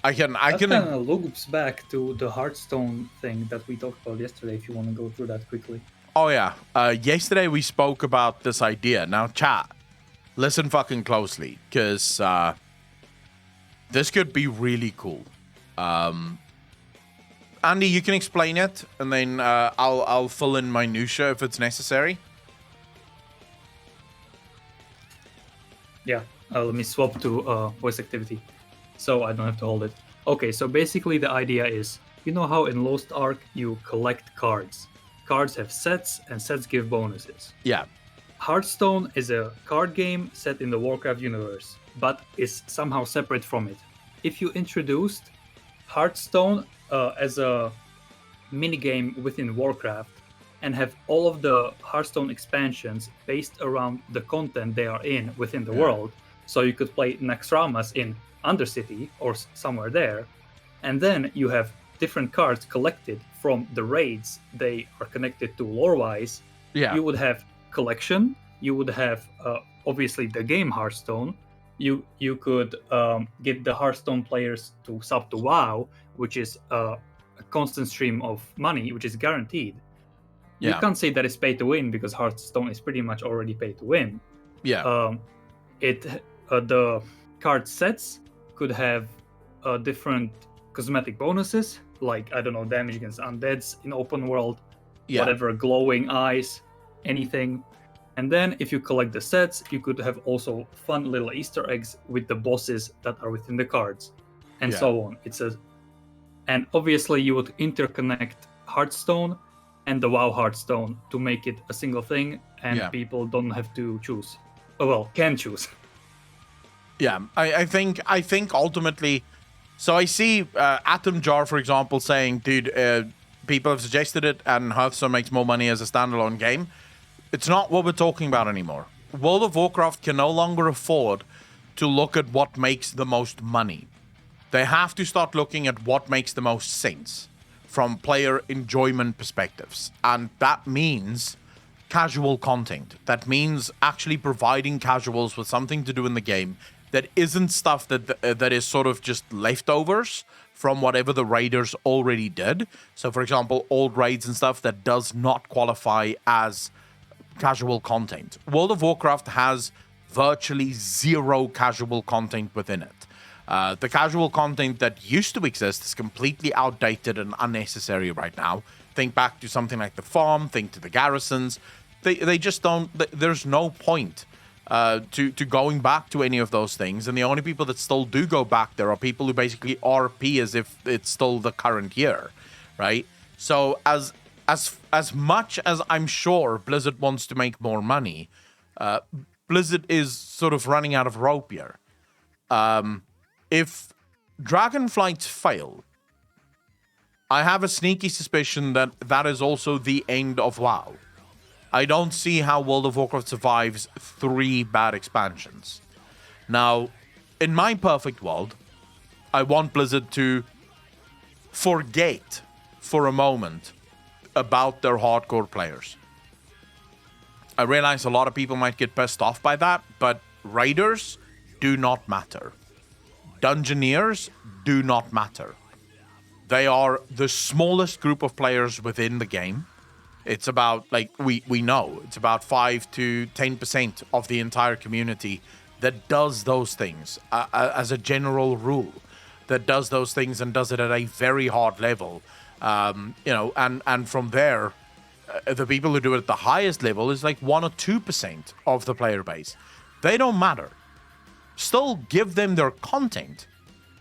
I can That kind of loops back to the Hearthstone thing that we talked about yesterday, if you want to go through that quickly. Oh, yeah. Yesterday we spoke about this idea. Now, chat, listen fucking closely, because this could be really cool. Andy, you can explain it, and then I'll fill in minutia if it's necessary. Yeah, let me swap to voice activity, so I don't have to hold it. Okay, so basically the idea is, you know how in Lost Ark you collect cards. Cards have sets, and sets give bonuses. Yeah. Hearthstone is a card game set in the Warcraft universe, but is somehow separate from it. If you introduced Hearthstone as a minigame within Warcraft, and have all of the Hearthstone expansions based around the content they are in within the world, so you could play Naxxramas in Undercity or somewhere there, and then you have different cards collected from the raids they are connected to lore-wise. Yeah. You would have collection, you would have obviously the game Hearthstone, you could get the Hearthstone players to sub to WoW, which is a constant stream of money, which is guaranteed. You Yeah. can't say that it's pay to win, because Hearthstone is pretty much already pay to win. Yeah. The card sets could have different cosmetic bonuses, like, I don't know, damage against undeads in open world, whatever, glowing eyes, anything. And then if you collect the sets, you could have also fun little Easter eggs with the bosses that are within the cards, and so on. And obviously you would interconnect Hearthstone and the WoW Hearthstone to make it a single thing, and people don't have to choose. Oh, well, can choose. Yeah, I think ultimately. So I see Atom Jar, for example, saying, dude, people have suggested it, and Hearthstone makes more money as a standalone game. It's not what we're talking about anymore. World of Warcraft can no longer afford to look at what makes the most money. They have to start looking at what makes the most sense from player enjoyment perspectives. And that means casual content. That means actually providing casuals with something to do in the game that isn't stuff that is sort of just leftovers from whatever the raiders already did. So, for example, old raids and stuff that does not qualify as casual content. World of Warcraft has virtually zero casual content within it. The casual content that used to exist is completely outdated and unnecessary right now. Think back to something like the farm, think to the garrisons. They just don't, there's no point to going back to any of those things. And the only people that still do go back there are people who basically RP as if it's still the current year, right? So as much as I'm sure Blizzard wants to make more money, Blizzard is sort of running out of rope here. If Dragonflights fail, I have a sneaky suspicion that that is also the end of WoW. I don't see how World of Warcraft survives 3 bad expansions. Now, in my perfect world, I want Blizzard to forget for a moment about their hardcore players. I realize a lot of people might get pissed off by that, but raiders do not matter. Dungeoneers do not matter. They are the smallest group of players within the game. It's about, like, we know, it's about 5 to 10% of the entire community that does those things as a general rule, that does those things and does it at a very hard level. And from there, the people who do it at the highest level is like 1 or 2% of the player base. They don't matter. Still give them their content.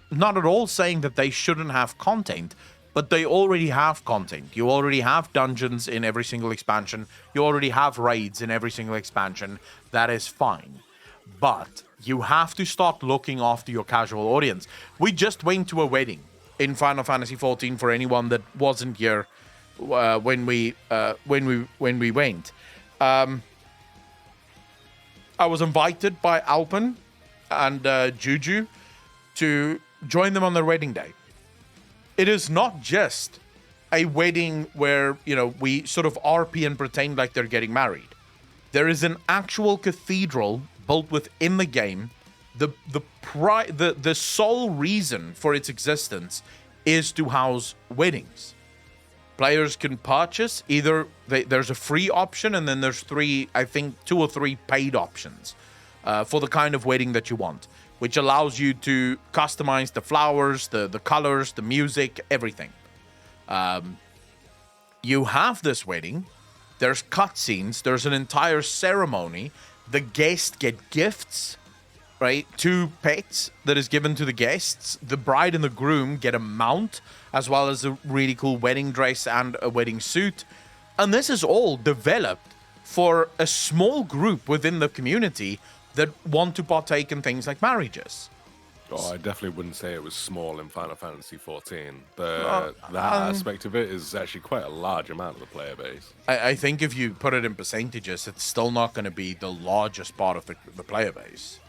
Not at all saying that they shouldn't have content, but they already have content. You already have dungeons in every single expansion. You already have raids in every single expansion. That is fine. But you have to start looking after your casual audience. We just went to a wedding in Final Fantasy XIV for anyone that wasn't here. when we went. I was invited by Alpen and Juju to join them on their wedding day. It is not just a wedding where, you know, we sort of RP and pretend like they're getting married. There is an actual cathedral built within the game. The sole reason for its existence is to house weddings. Players can purchase either there's a free option, and then there's two or three paid options for the kind of wedding that you want, which allows you to customize the flowers, the colors, the music, everything. You have this wedding. There's cutscenes. There's an entire ceremony. The guests get gifts, right? 2 pets that is given to the guests. The bride and the groom get a mount, as well as a really cool wedding dress and a wedding suit. And this is all developed for a small group within the community that want to partake in things like marriages. Oh, I definitely wouldn't say it was small in Final Fantasy XIV. That aspect of it is actually quite a large amount of the player base. I think if you put it in percentages, it's still not going to be the largest part of the player base.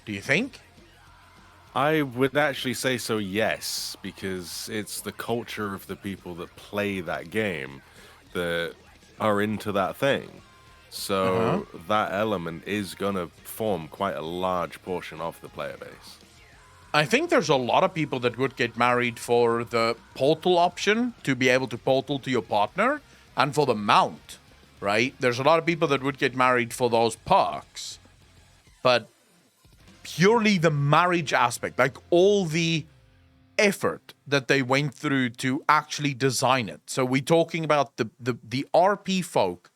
Do you think? I would actually say so, yes, because it's the culture of the people that play that game that are into that thing. So that element is going to form quite a large portion of the player base. I think there's a lot of people that would get married for the portal option, to be able to portal to your partner, and for the mount, right? There's a lot of people that would get married for those perks. But purely the marriage aspect, like all the effort that they went through to actually design it. So we're talking about the RP folk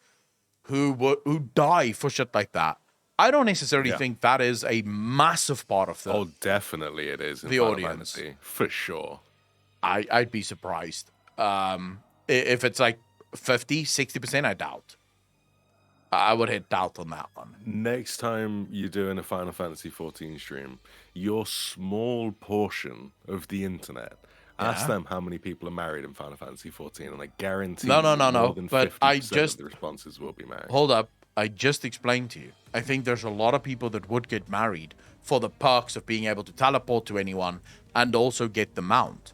who die for shit like that. I don't necessarily think that is a massive part of the... Oh, definitely it is in the Final audience. Fantasy, for sure. I'd be surprised. If it's like 50, 60%, I doubt. I would hit doubt on that one. Next time you're doing a Final Fantasy XIV stream, your small portion of the internet, ask them how many people are married in Final Fantasy XIV, and I guarantee more than 50% of the responses will be married. Hold up. I just explained to you. I think there's a lot of people that would get married for the perks of being able to teleport to anyone and also get the mount.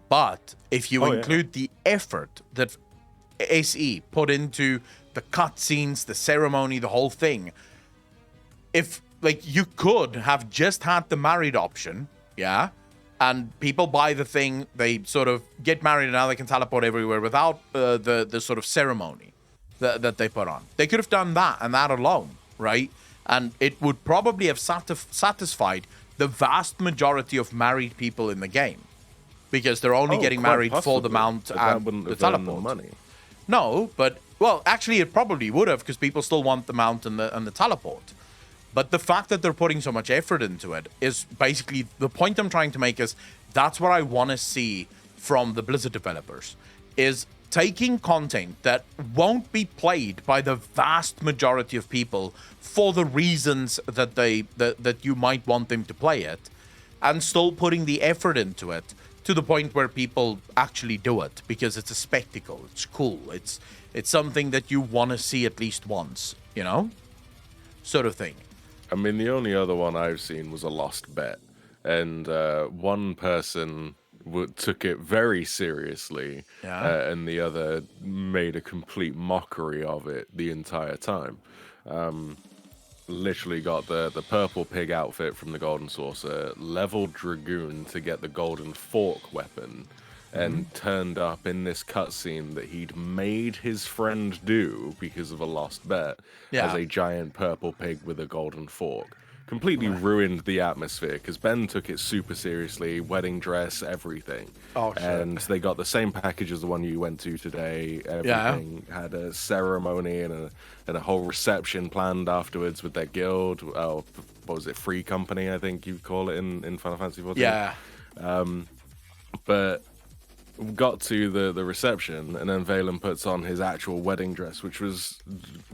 But if you include the effort that SE put into the cutscenes, the ceremony, the whole thing, if like you could have just had the married option, and people buy the thing, they sort of get married, and now they can teleport everywhere without the sort of ceremony that they put on. They could have done that and that alone, right? And it would probably have satisfied the vast majority of married people in the game, because they're only getting married for the mount and the teleport. Money. No, but well, actually, it probably would have, because people still want the mount and the teleport. But the fact that they're putting so much effort into it is basically the point I'm trying to make. Is that's what I want to see from the Blizzard developers, is taking content that won't be played by the vast majority of people for the reasons that that you might want them to play it, and still putting the effort into it to the point where people actually do it because it's a spectacle, it's cool, it's something that you want to see at least once, you know, sort of thing. I mean, the only other one I've seen was a lost bet, and one person took it very seriously, and the other made a complete mockery of it the entire time. Literally got the purple pig outfit from the Golden Saucer, leveled Dragoon to get the Golden Fork weapon, and turned up in this cutscene that he'd made his friend do because of a lost bet as a giant purple pig with a golden fork. Completely ruined the atmosphere, because Ben took it super seriously, wedding dress, everything. Oh, shit. And they got the same package as the one you went to today. Everything had a ceremony and a whole reception planned afterwards with their guild. Oh, what was it? Free Company, I think you call it in Final Fantasy XIV. Yeah. But got to the reception, and then Valen puts on his actual wedding dress, which was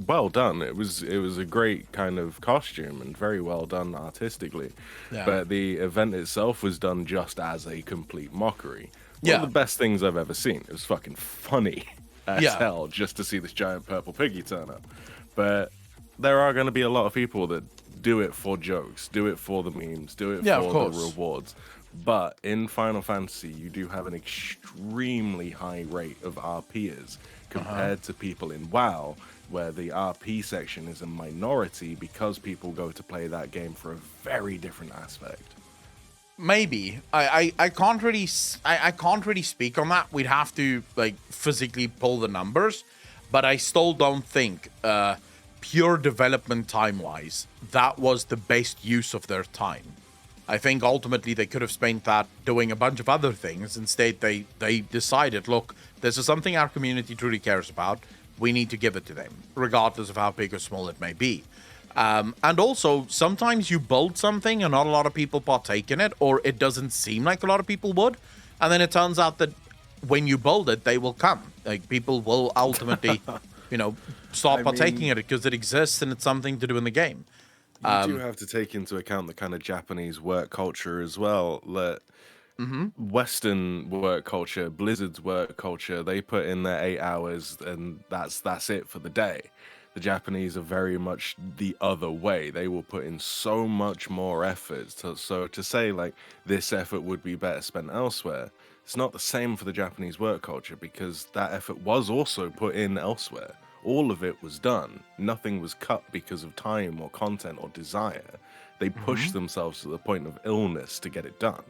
well done. It was a great kind of costume and very well done artistically. But the event itself was done just as a complete mockery. One of the best things I've ever seen. It was fucking funny as hell just to see this giant purple piggy turn up. But there are going to be a lot of people that do it for jokes, do it for the memes, do it for the rewards. But in Final Fantasy, you do have an extremely high rate of RPers compared to people in WoW, where the RP section is a minority because people go to play that game for a very different aspect. Maybe I can't really speak on that. We'd have to like physically pull the numbers, but I still don't think pure development time wise that was the best use of their time. I think ultimately they could have spent that doing a bunch of other things. Instead, they decided, look, this is something our community truly cares about. We need to give it to them, regardless of how big or small it may be. And also, sometimes you build something and not a lot of people partake in it, or it doesn't seem like a lot of people would. And then it turns out that when you build it, they will come. Like, people will ultimately, start partaking in it because it exists and it's something to do in the game. You do have to take into account the kind of Japanese work culture as well. That Western work culture, Blizzard's work culture, they put in their 8 hours and that's it for the day. The Japanese are very much the other way. They will put in so much more effort. So to say like this effort would be better spent elsewhere, it's not the same for the Japanese work culture because that effort was also put in elsewhere. All of it was done. Nothing was cut because of time or content or desire. They pushed themselves to the point of illness to get it done.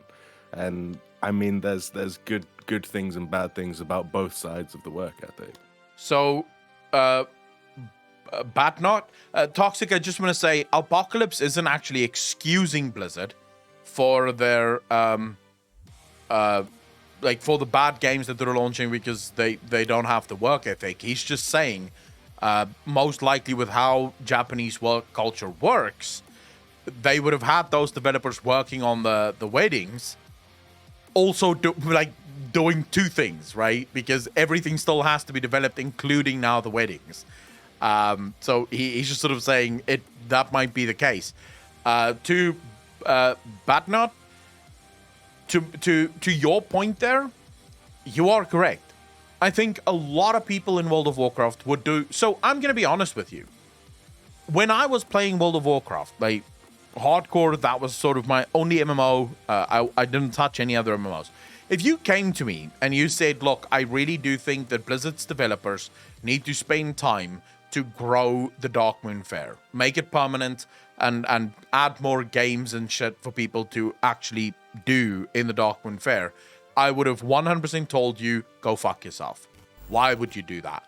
And I mean, there's good things and bad things about both sides of the work ethic. So, Batnot, Toxic, I just want to say, Apocalypse isn't actually excusing Blizzard for their for the bad games that they're launching because they don't have the work ethic. He's just saying, most likely with how Japanese work culture works, they would have had those developers working on the weddings, also doing two things, right? Because everything still has to be developed, including now the weddings. So he's just sort of saying that might be the case. To Batnot, to your point there, you are correct. I think a lot of people in World of Warcraft would do. So I'm going to be honest with you. When I was playing World of Warcraft, like hardcore, that was sort of my only MMO. I didn't touch any other MMOs. If you came to me and you said, look, I really do think that Blizzard's developers need to spend time to grow the Darkmoon Fair, make it permanent, and add more games and shit for people to actually do in the Darkmoon Fair, I would have 100% told you, go fuck yourself. Why would you do that?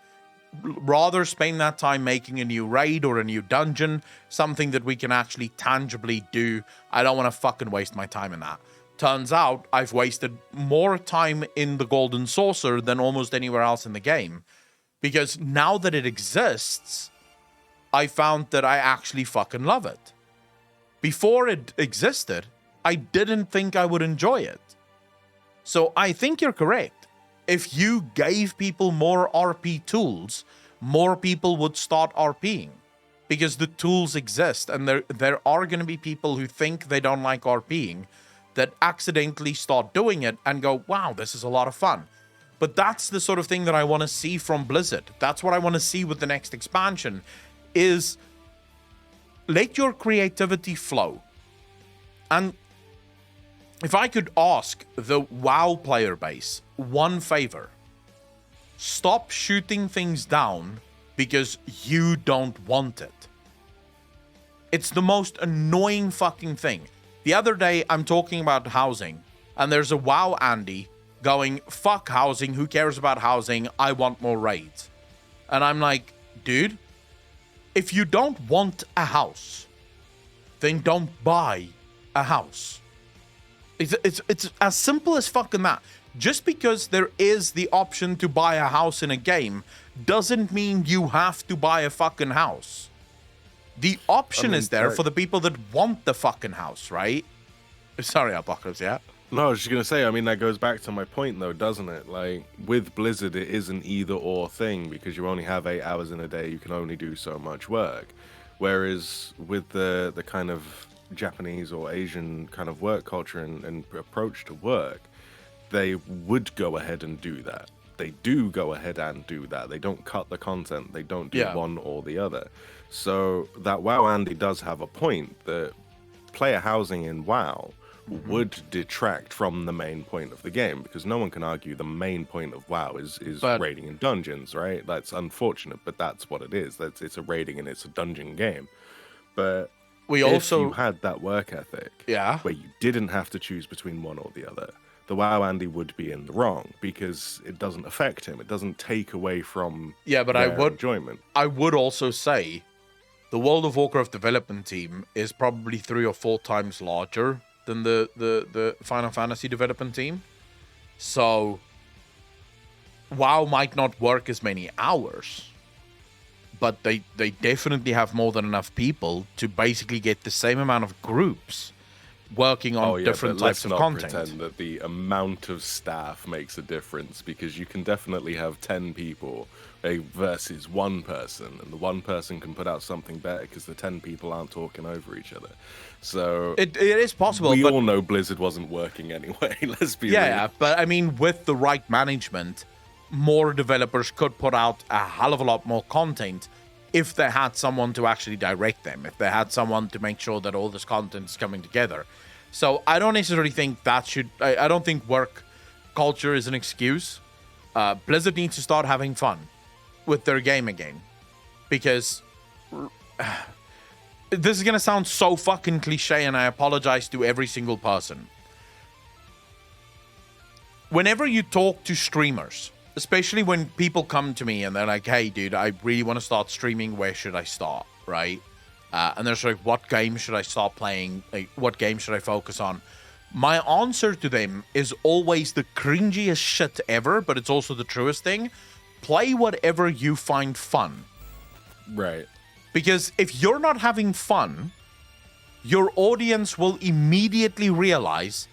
Rather spend that time making a new raid or a new dungeon, something that we can actually tangibly do. I don't want to fucking waste my time in that. Turns out I've wasted more time in the Golden Saucer than almost anywhere else in the game. Because now that it exists, I found that I actually fucking love it. Before it existed, I didn't think I would enjoy it. So I think you're correct. If you gave people more RP tools, more people would start RPing. Because the tools exist, and there are going to be people who think they don't like RPing that accidentally start doing it and go, wow, this is a lot of fun. But that's the sort of thing that I want to see from Blizzard. That's what I want to see with the next expansion, is let your creativity flow. And if I could ask the WoW player base one favor, stop shooting things down because you don't want it. It's the most annoying fucking thing. The other day, I'm talking about housing, and there's a WoW Andy going, fuck housing, who cares about housing, I want more raids. And I'm like, dude, if you don't want a house, then don't buy a house. It's as simple as fucking that. Just because there is the option to buy a house in a game doesn't mean you have to buy a fucking house. The option is there for the people that want the fucking house, right? Sorry, Apocalypse, yeah? No, I was just going to say, I mean, that goes back to my point, though, doesn't it? Like, with Blizzard, it is an either-or thing, because you only have 8 hours in a day, you can only do so much work. Whereas with the kind of Japanese or Asian kind of work culture and approach to work, they would go ahead and do that. They do go ahead and do that. They don't cut the content. They don't do one or the other. So that WoW Andy does have a point that player housing in WoW would detract from the main point of the game, because no one can argue the main point of WoW is raiding in dungeons, right? That's unfortunate, but that's what it is. It's a raiding and it's a dungeon game. But if you had that work ethic, where you didn't have to choose between one or the other, the WoW Andy would be in the wrong, because it doesn't affect him. It doesn't take away from enjoyment. I would also say the World of Warcraft development team is probably 3 or 4 times larger than the Final Fantasy development team. So WoW might not work as many hours, but they definitely have more than enough people to basically get the same amount of groups working on different types of content. Let's not pretend that the amount of staff makes a difference, because you can definitely have 10 people versus one person, and the one person can put out something better because the 10 people aren't talking over each other. So it is possible. We all know Blizzard wasn't working anyway. Let's be real. Yeah, but I mean, with the right management, more developers could put out a hell of a lot more content if they had someone to actually direct them, if they had someone to make sure that all this content is coming together. So I don't necessarily think that should... I don't think work culture is an excuse. Blizzard needs to start having fun with their game again. Because... this is going to sound so fucking cliche, and I apologize to every single person. Whenever you talk to streamers, especially when people come to me and they're like, hey, dude, I really want to start streaming. Where should I start? Right? And they're like, what game should I start playing? Like, what game should I focus on? My answer to them is always the cringiest shit ever, but it's also the truest thing. Play whatever you find fun. Right. Because if you're not having fun, your audience will immediately realize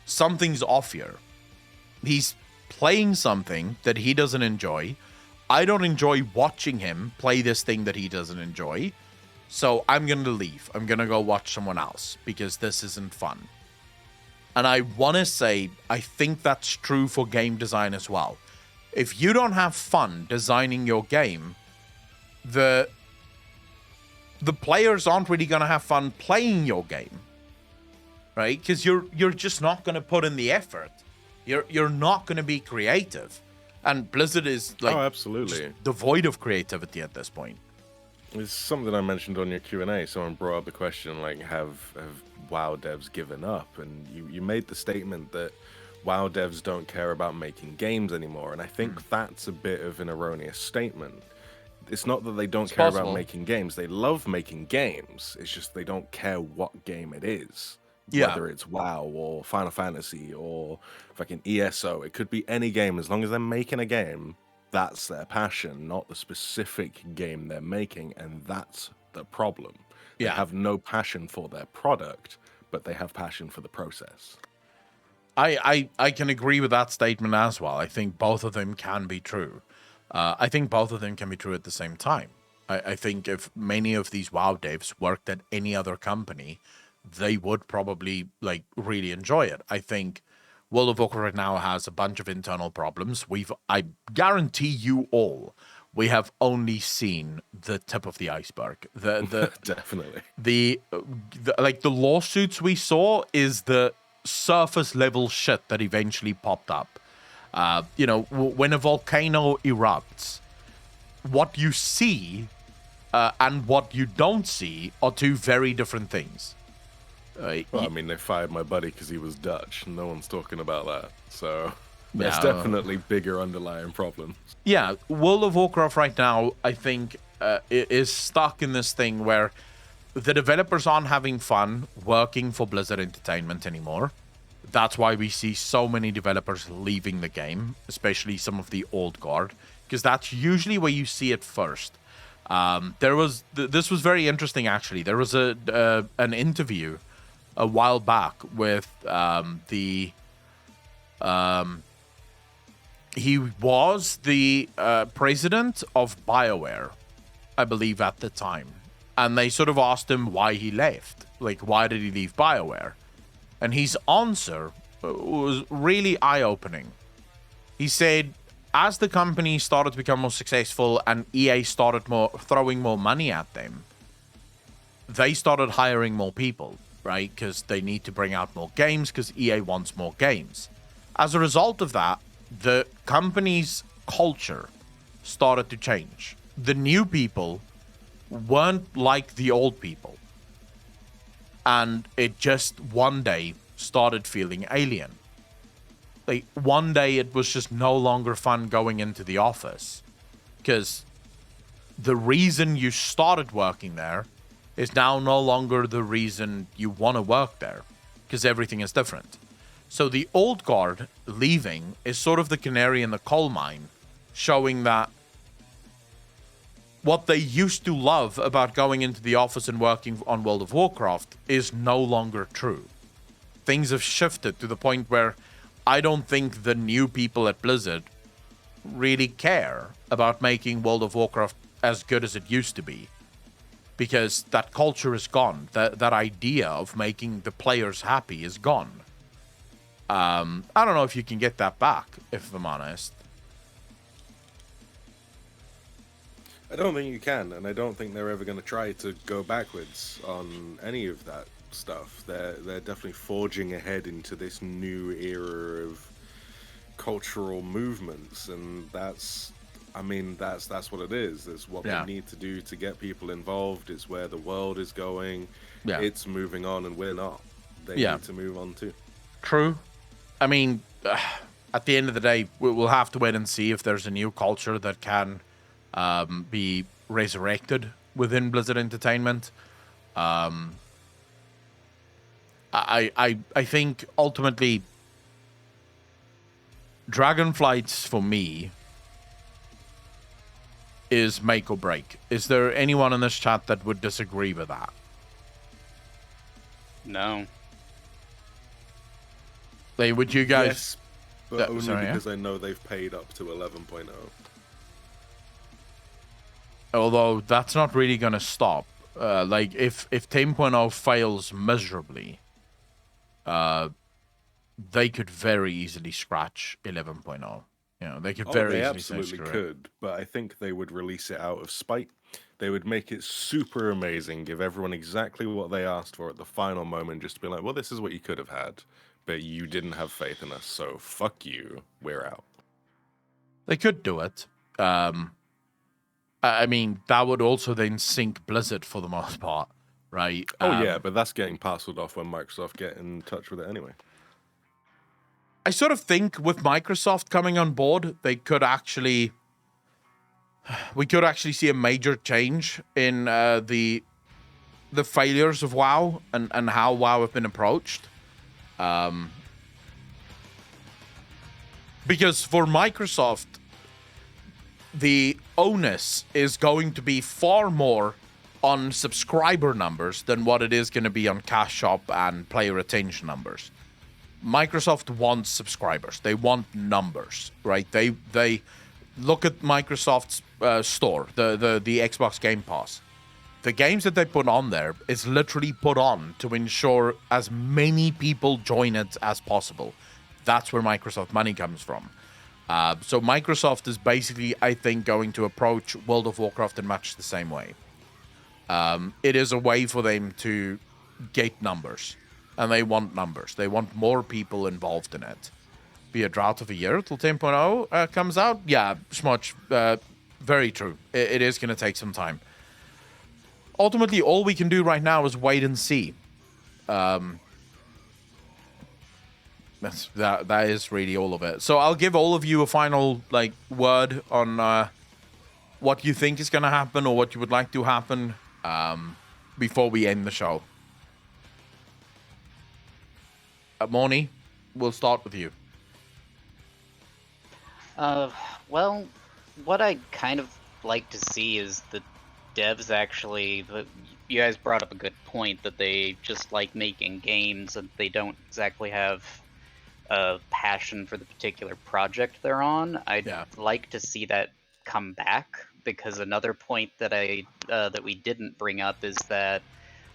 something's off here. He's playing something that he doesn't enjoy. I don't enjoy watching him play this thing that he doesn't enjoy. So I'm going to leave. I'm going to go watch someone else because this isn't fun. And I want to say, I think that's true for game design as well. If you don't have fun designing your game, the players aren't really going to have fun playing your game. Right? Because you're just not going to put in the effort. You're not going to be creative. And Blizzard is absolutely devoid of creativity at this point. It's something I mentioned on your Q&A. Someone brought up the question, like, have WoW devs given up? And you made the statement that WoW devs don't care about making games anymore. And I think that's a bit of an erroneous statement. It's not that they don't care about making games. They love making games. It's just they don't care what game it is. Yeah. Whether it's WoW or Final Fantasy or fucking ESO. It could be any game. As long as they're making a game, that's their passion, not the specific game they're making. And that's the problem. They have no passion for their product, but they have passion for the process. I can agree with that statement as well. I think both of them can be true. I think both of them can be true at the same time. I think if many of these WoW devs worked at any other company, they would probably really enjoy it. I think World of Warcraft right now has a bunch of internal problems. I guarantee you all, we have only seen the tip of the iceberg. The Definitely. The lawsuits we saw is the surface level shit that eventually popped up. When a volcano erupts, what you see and what you don't see are two very different things. Well, I mean, they fired my buddy because he was Dutch. No one's talking about that. So there's definitely bigger underlying problems. Yeah, World of Warcraft right now, I think, is stuck in this thing where the developers aren't having fun working for Blizzard Entertainment anymore. That's why we see so many developers leaving the game, especially some of the old guard, because that's usually where you see it first. This was very interesting, actually. There was an interview a while back with he was the president of BioWare, I believe, at the time. And they sort of asked him why he left. Like, why did he leave BioWare? And his answer was really eye-opening. He said, as the company started to become more successful and EA started throwing more money at them, they started hiring more people, right? Because they need to bring out more games because EA wants more games. As a result of that, the company's culture started to change. The new people weren't like the old people. And it just one day started feeling alien. Like, one day it was just no longer fun going into the office. Because the reason you started working there is now no longer the reason you want to work there. Because everything is different. So the old guard leaving is sort of the canary in the coal mine, showing that what they used to love about going into the office and working on World of Warcraft is no longer true. Things have shifted to the point where I don't think the new people at Blizzard really care about making World of Warcraft as good as it used to be. Because that culture is gone. That idea of making the players happy is gone. I don't know if you can get that back, if I'm honest. I don't think you can, and I don't think they're ever going to try to go backwards on any of that stuff. They're definitely forging ahead into this new era of cultural movements, and that's what it is. It's what they need to do to get people involved. It's where the world is going. Yeah. It's moving on, and we're not. They need to move on too. True. I mean, at the end of the day, we'll have to wait and see if there's a new culture that can be resurrected within Blizzard Entertainment. I think ultimately Dragonflights for me is make or break. Is there anyone in this chat that would disagree with that? No. Like, would you guys? Yes, but only because I know they've paid up to 11.0. Although that's not really going to stop. Like, if 10.0 fails miserably, they could very easily scratch 11.0. You know, they could very easily absolutely could, but I think they would release it out of spite. They would make it super amazing, give everyone exactly what they asked for at the final moment, just to be like, well, this is what you could have had, but you didn't have faith in us, so fuck you, we're out. They could do it. I mean, that would also then sink Blizzard for the most part, right? Oh, yeah, but that's getting parceled off when Microsoft get in touch with it anyway. I sort of think with Microsoft coming on board, we could actually see a major change in the failures of WoW and how WoW have been approached. Because for Microsoft, the onus is going to be far more on subscriber numbers than what it is going to be on cash shop and player retention numbers. Microsoft wants subscribers. They want numbers, right? They look at Microsoft's store, the Xbox Game Pass. The games that they put on there is literally put on to ensure as many people join it as possible. That's where Microsoft money comes from. So Microsoft is basically, I think, going to approach World of Warcraft in much the same way. It is a way for them to get numbers. And they want numbers. They want more people involved in it. Be a drought of a year till 10.0 comes out? Yeah, Smudge. Very true. It is going to take some time. Ultimately, all we can do right now is wait and see. That is really all of it. So I'll give all of you a final word on what you think is going to happen or what you would like to happen before we end the show. Moni, we'll start with you. Well, what I kind of like to see is the devs actually. You guys brought up a good point that they just like making games and they don't exactly have a passion for the particular project they're on. I'd like to see that come back, because another point that that we didn't bring up is that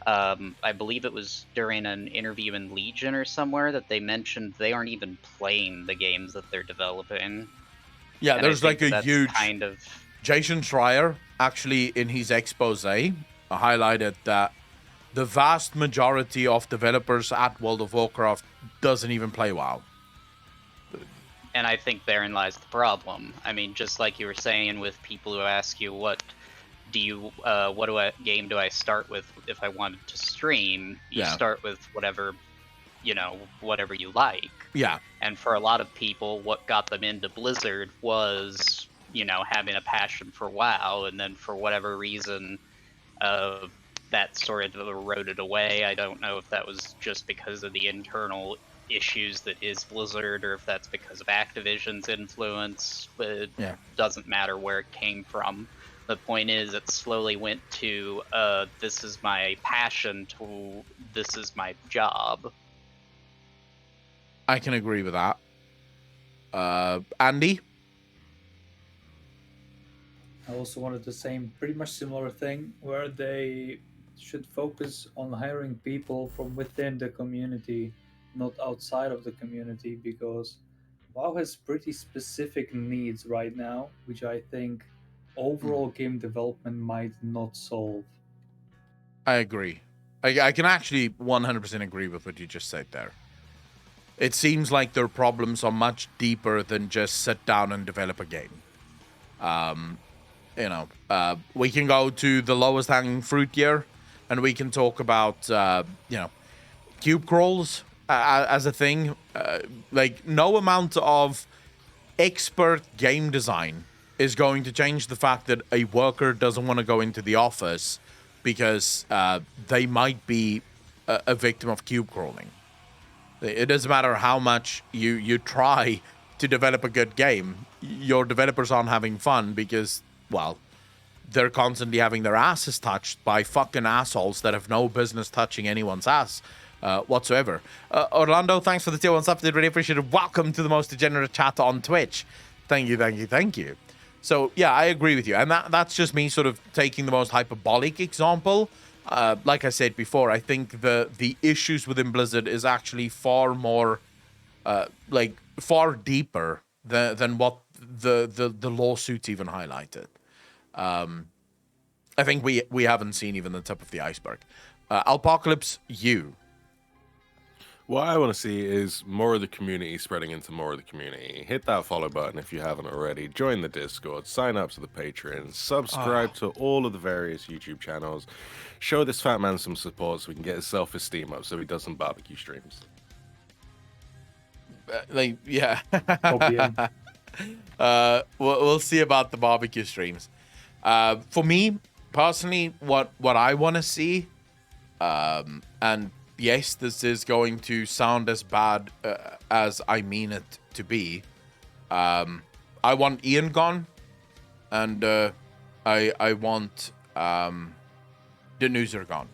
I believe it was during an interview in Legion or somewhere that they mentioned they aren't even playing the games that they're developing. Yeah, And there's like a that's huge... kind of... Jason Schreier, actually, in his expose, highlighted that the vast majority of developers at World of Warcraft doesn't even play WoW. And I think therein lies the problem. I mean, just like you were saying with people who ask you, what game do I start with if I wanted to stream? You start with whatever you like. Yeah. And for a lot of people, what got them into Blizzard was, having a passion for WoW, and then for whatever reason, that sort of eroded away. I don't know if that was just because of the internal issues that is Blizzard, or if that's because of Activision's influence. It doesn't matter where it came from. The point is, it slowly went to, this is my passion, to this is my job. I can agree with that. Andy? I also wanted the same, pretty much similar thing, where they should focus on hiring people from within the community, not outside of the community, because WoW has pretty specific needs right now, which I think overall game development might not solve. I agree. I can actually 100% agree with what you just said there. It seems like their problems are much deeper than just sit down and develop a game. We can go to the lowest hanging fruit here, and we can talk about, cube crawls as a thing. No amount of expert game design is going to change the fact that a worker doesn't want to go into the office because they might be a victim of cube crawling. It doesn't matter how much you try to develop a good game. Your developers aren't having fun because, well, they're constantly having their asses touched by fucking assholes that have no business touching anyone's ass whatsoever. Orlando, thanks for the tier 1 sub. Really appreciate it. Welcome to the most degenerate chat on Twitch. Thank you. So, yeah, I agree with you. And that's just me sort of taking the most hyperbolic example. Like I said before, I think the issues within Blizzard is actually far more, far deeper than what the lawsuits even highlighted. I think we haven't seen even the tip of the iceberg. Alpocalypse, you. What I want to see is more of the community spreading into more of the community. Hit that follow button if you haven't already. Join the Discord. Sign up to the Patreon. Subscribe to all of the various YouTube channels. Show this fat man some support so we can get his self-esteem up so he does some barbecue streams. We'll see about the barbecue streams. For me, personally, what I want to see, and yes, this is going to sound as bad as I mean it to be. I want Ian gone, and I want Denuser gone.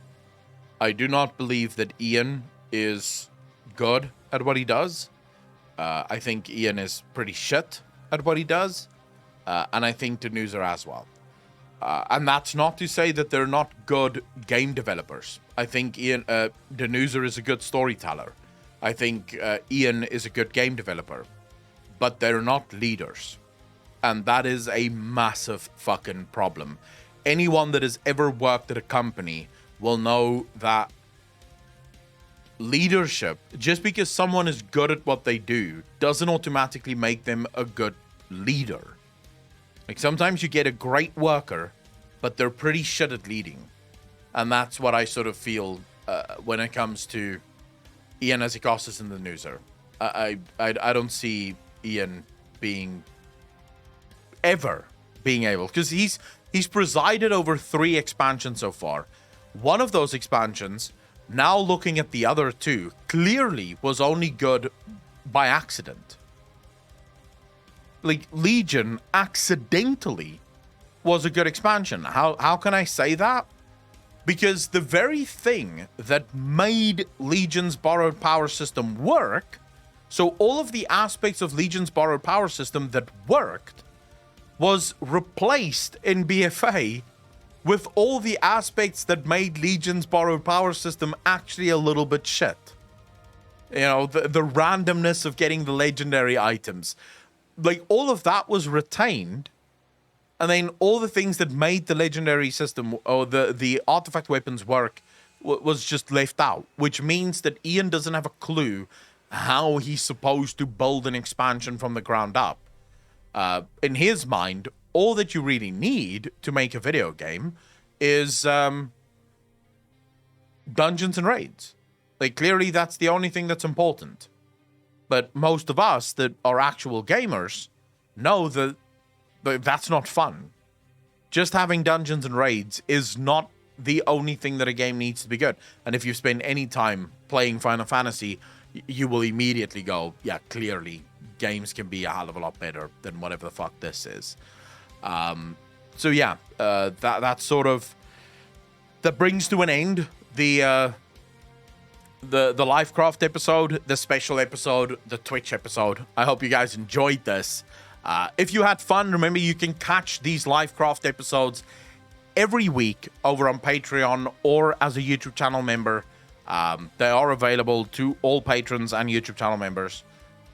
I do not believe that Ian is good at what he does. I think Ian is pretty shit at what he does, and I think Denuser as well. And that's not to say that they're not good game developers. I think Denuser is a good storyteller. I think Ian is a good game developer. But they're not leaders. And that is a massive fucking problem. Anyone that has ever worked at a company will know that leadership, just because someone is good at what they do, doesn't automatically make them a good leader. Like, sometimes you get a great worker, but they're pretty shit at leading. And that's what I sort of feel when it comes to Ian Azikostas and the Newser. I don't see Ian ever being able, because he's presided over 3 expansions so far. One of those expansions, now looking at the other 2, clearly was only good by accident. Like, Legion accidentally was a good expansion. How can I say that? Because the very thing that made Legion's borrowed power system work, so all of the aspects of Legion's borrowed power system that worked, was replaced in BFA with all the aspects that made Legion's borrowed power system actually a little bit shit. You know, the randomness of getting the legendary items. Like, all of that was retained, and then all the things that made the legendary system or the artifact weapons work was just left out, which means that Ian doesn't have a clue how he's supposed to build an expansion from the ground up. In his mind, all that you really need to make a video game is dungeons and raids. Like, clearly that's the only thing that's important. But most of us that are actual gamers know that that's not fun. Just having dungeons and raids is not the only thing that a game needs to be good. And if you spend any time playing Final Fantasy, you will immediately go, yeah, clearly games can be a hell of a lot better than whatever the fuck this is. So yeah, that sort of that brings to an end the LiveCraft episode, the special episode, the Twitch episode. I hope you guys enjoyed this. If you had fun, remember you can catch these LiveCraft episodes every week over on Patreon or as a YouTube channel member. They are available to all patrons and YouTube channel members,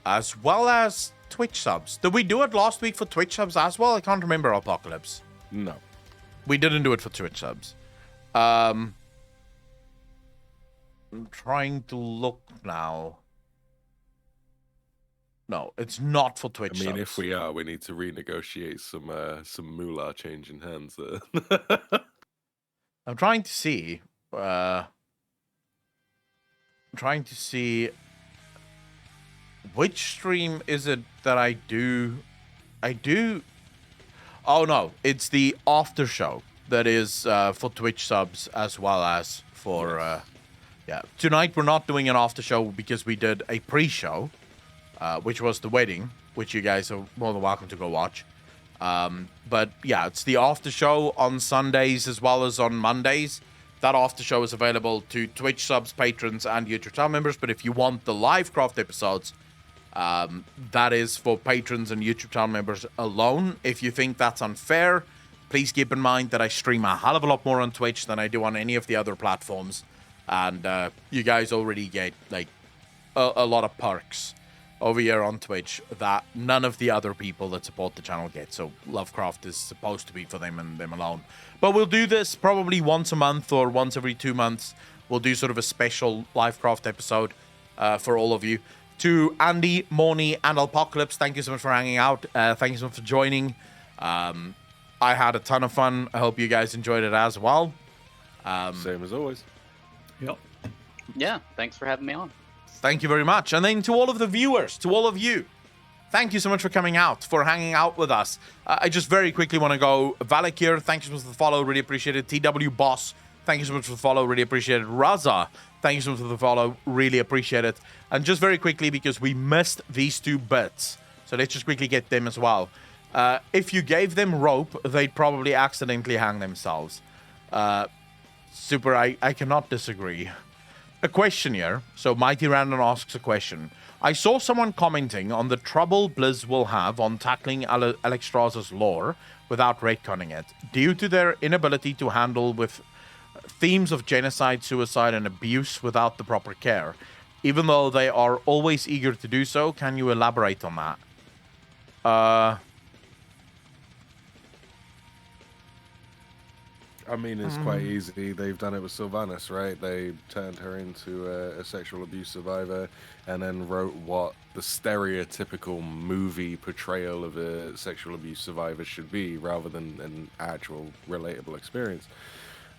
as well as Twitch subs. Did we do it last week for Twitch subs as well? I can't remember, Apocalypse. No. We didn't do it for Twitch subs. I'm trying to look now. No, it's not for Twitch subs. If we are, we need to renegotiate some moolah changing hands there. I'm trying to see. Which stream is it that I do. Oh no, it's the after show that is for Twitch subs as well as for yeah. Tonight we're not doing an after show because we did a pre-show, which was the wedding, which you guys are more than welcome to go watch. But yeah, it's the after show on Sundays as well as on Mondays. That after show is available to Twitch subs, patrons, and YouTube channel members. But if you want the LiveCraft episodes, that is for patrons and YouTube channel members alone. If you think that's unfair, please keep in mind that I stream a hell of a lot more on Twitch than I do on any of the other platforms. And you guys already get like a lot of perks over here on Twitch that none of the other people that support the channel get. So LiveCraft is supposed to be for them and them alone. But we'll do this probably once a month or once every 2 months. We'll do sort of a special LiveCraft episode for all of you. To Andy, Morny, and Apocalypse, thank you so much for hanging out. Thank you so much for joining. I had a ton of fun. I hope you guys enjoyed it as well. Same as always. Yep. Yeah, thanks for having me on. Thank you very much. And then to all of the viewers, to all of you, thank you so much for coming out, for hanging out with us. I just very quickly want to go, Valakir, thank you so much for the follow, really appreciate it. TW Boss, thank you so much for the follow, really appreciate it. Raza, thank you so much for the follow, really appreciate it. And just very quickly, because we missed these 2 bits, so let's just quickly get them as well. If you gave them rope, they'd probably accidentally hang themselves. Super, I cannot disagree. A question here. So Mighty Random asks a question. I saw someone commenting on the trouble Blizz will have on tackling Alexstrasza's lore without retconning it, due to their inability to handle with themes of genocide, suicide, and abuse without the proper care. Even though they are always eager to do so, can you elaborate on that? I mean, it's quite easy. They've done it with Sylvanas, right? They turned her into a sexual abuse survivor and then wrote what the stereotypical movie portrayal of a sexual abuse survivor should be, rather than an actual relatable experience.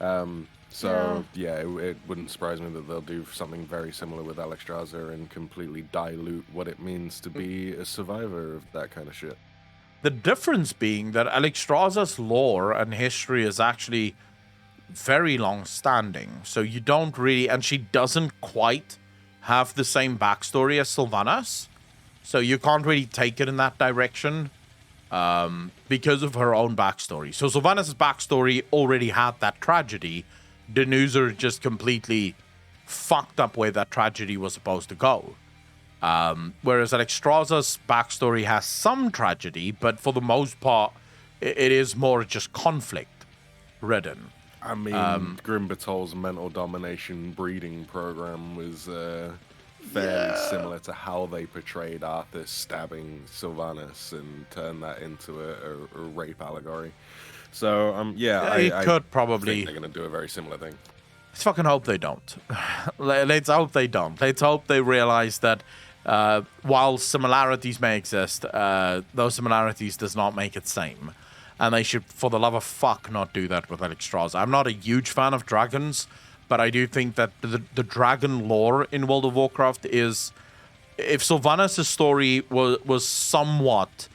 It wouldn't surprise me that they'll do something very similar with Alexstrasza and completely dilute what it means to be a survivor of that kind of shit. The difference being that Alexstrasza's lore and history is actually very long-standing. So you don't really... And she doesn't quite have the same backstory as Sylvanas. So you can't really take it in that direction because of her own backstory. So Sylvanas' backstory already had that tragedy. Denuser just completely fucked up where that tragedy was supposed to go. Whereas Alexstrasza's backstory has some tragedy, but for the most part, it is more just conflict. ridden. I mean, Grimbatol's mental domination breeding program was fairly similar to how they portrayed Arthas stabbing Sylvanas and turned that into a rape allegory. So, I could probably. think they're going to do a very similar thing. Let's fucking hope they don't. Let's hope they don't. Let's hope they realize that while similarities may exist, those similarities does not make it same. And they should, for the love of fuck, not do that with Alexstrasza. I'm not a huge fan of dragons, but I do think that the dragon lore in World of Warcraft is... If Sylvanas' story was somewhat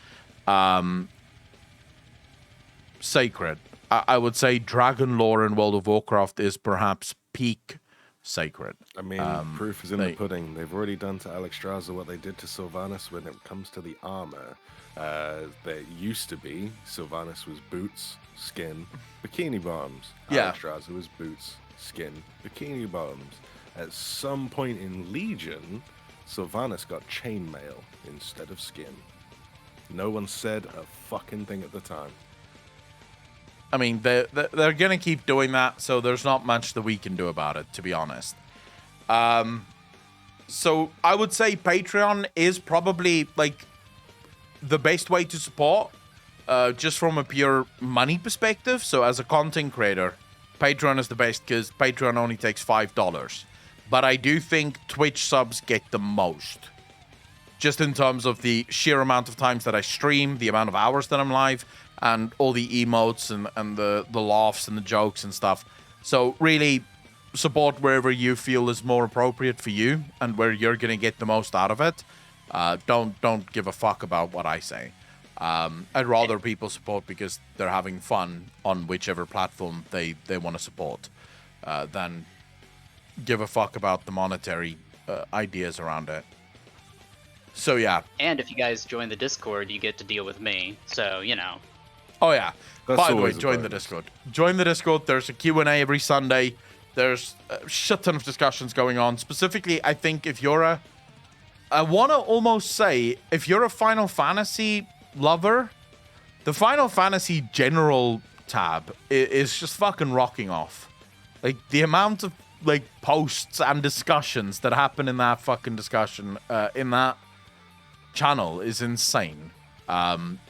sacred, I would say dragon lore in World of Warcraft is perhaps peak sacred. I mean, proof is in the pudding. They've already done to Alexstrasza what they did to Sylvanas when it comes to the armor. There used to be Sylvanas was boots, skin, bikini bottoms. Yeah. Alexstrasza was boots, skin, bikini bottoms. At some point in Legion, Sylvanas got chainmail instead of skin. No one said a fucking thing at the time. I mean, they're going to keep doing that, so there's not much that we can do about it, to be honest. So I would say Patreon is probably, like, the best way to support, just from a pure money perspective. So as a content creator, Patreon is the best because Patreon only takes $5. But I do think Twitch subs get the most. Just in terms of the sheer amount of times that I stream, the amount of hours that I'm live, and all the emotes and the laughs and the jokes and stuff. So really support wherever you feel is more appropriate for you and where you're going to get the most out of it. Don't give a fuck about what I say. I'd rather people support because they're having fun on whichever platform they want to support than give a fuck about the monetary ideas around it. So yeah. And if you guys join the Discord, you get to deal with me. So, you know. Oh yeah. That's By the way, always a join the bonus. Discord. Join the Discord. There's a Q&A every Sunday. There's a shit ton of discussions going on. Specifically, I think if you're I want to almost say, if you're a Final Fantasy lover, the Final Fantasy General tab is just fucking rocking off. Like, the amount of, like, posts and discussions that happen in that fucking discussion, in that channel is insane.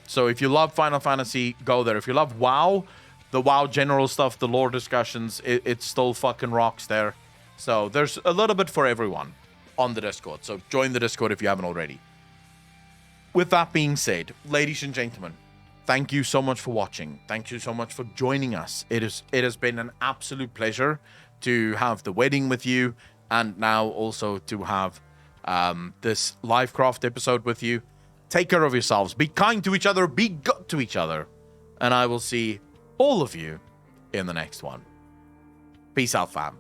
So if you love Final Fantasy, go there. If you love WoW, the WoW general stuff, the lore discussions, it still fucking rocks there. So there's a little bit for everyone on the Discord. So join the Discord if you haven't already. With that being said, ladies and gentlemen, thank you so much for watching. Thank you so much for joining us. It has been an absolute pleasure to have the wedding with you, and now also to have this LiveCraft episode with you. Take care of yourselves. Be kind to each other. Be good to each other. And I will see all of you in the next one. Peace out, fam.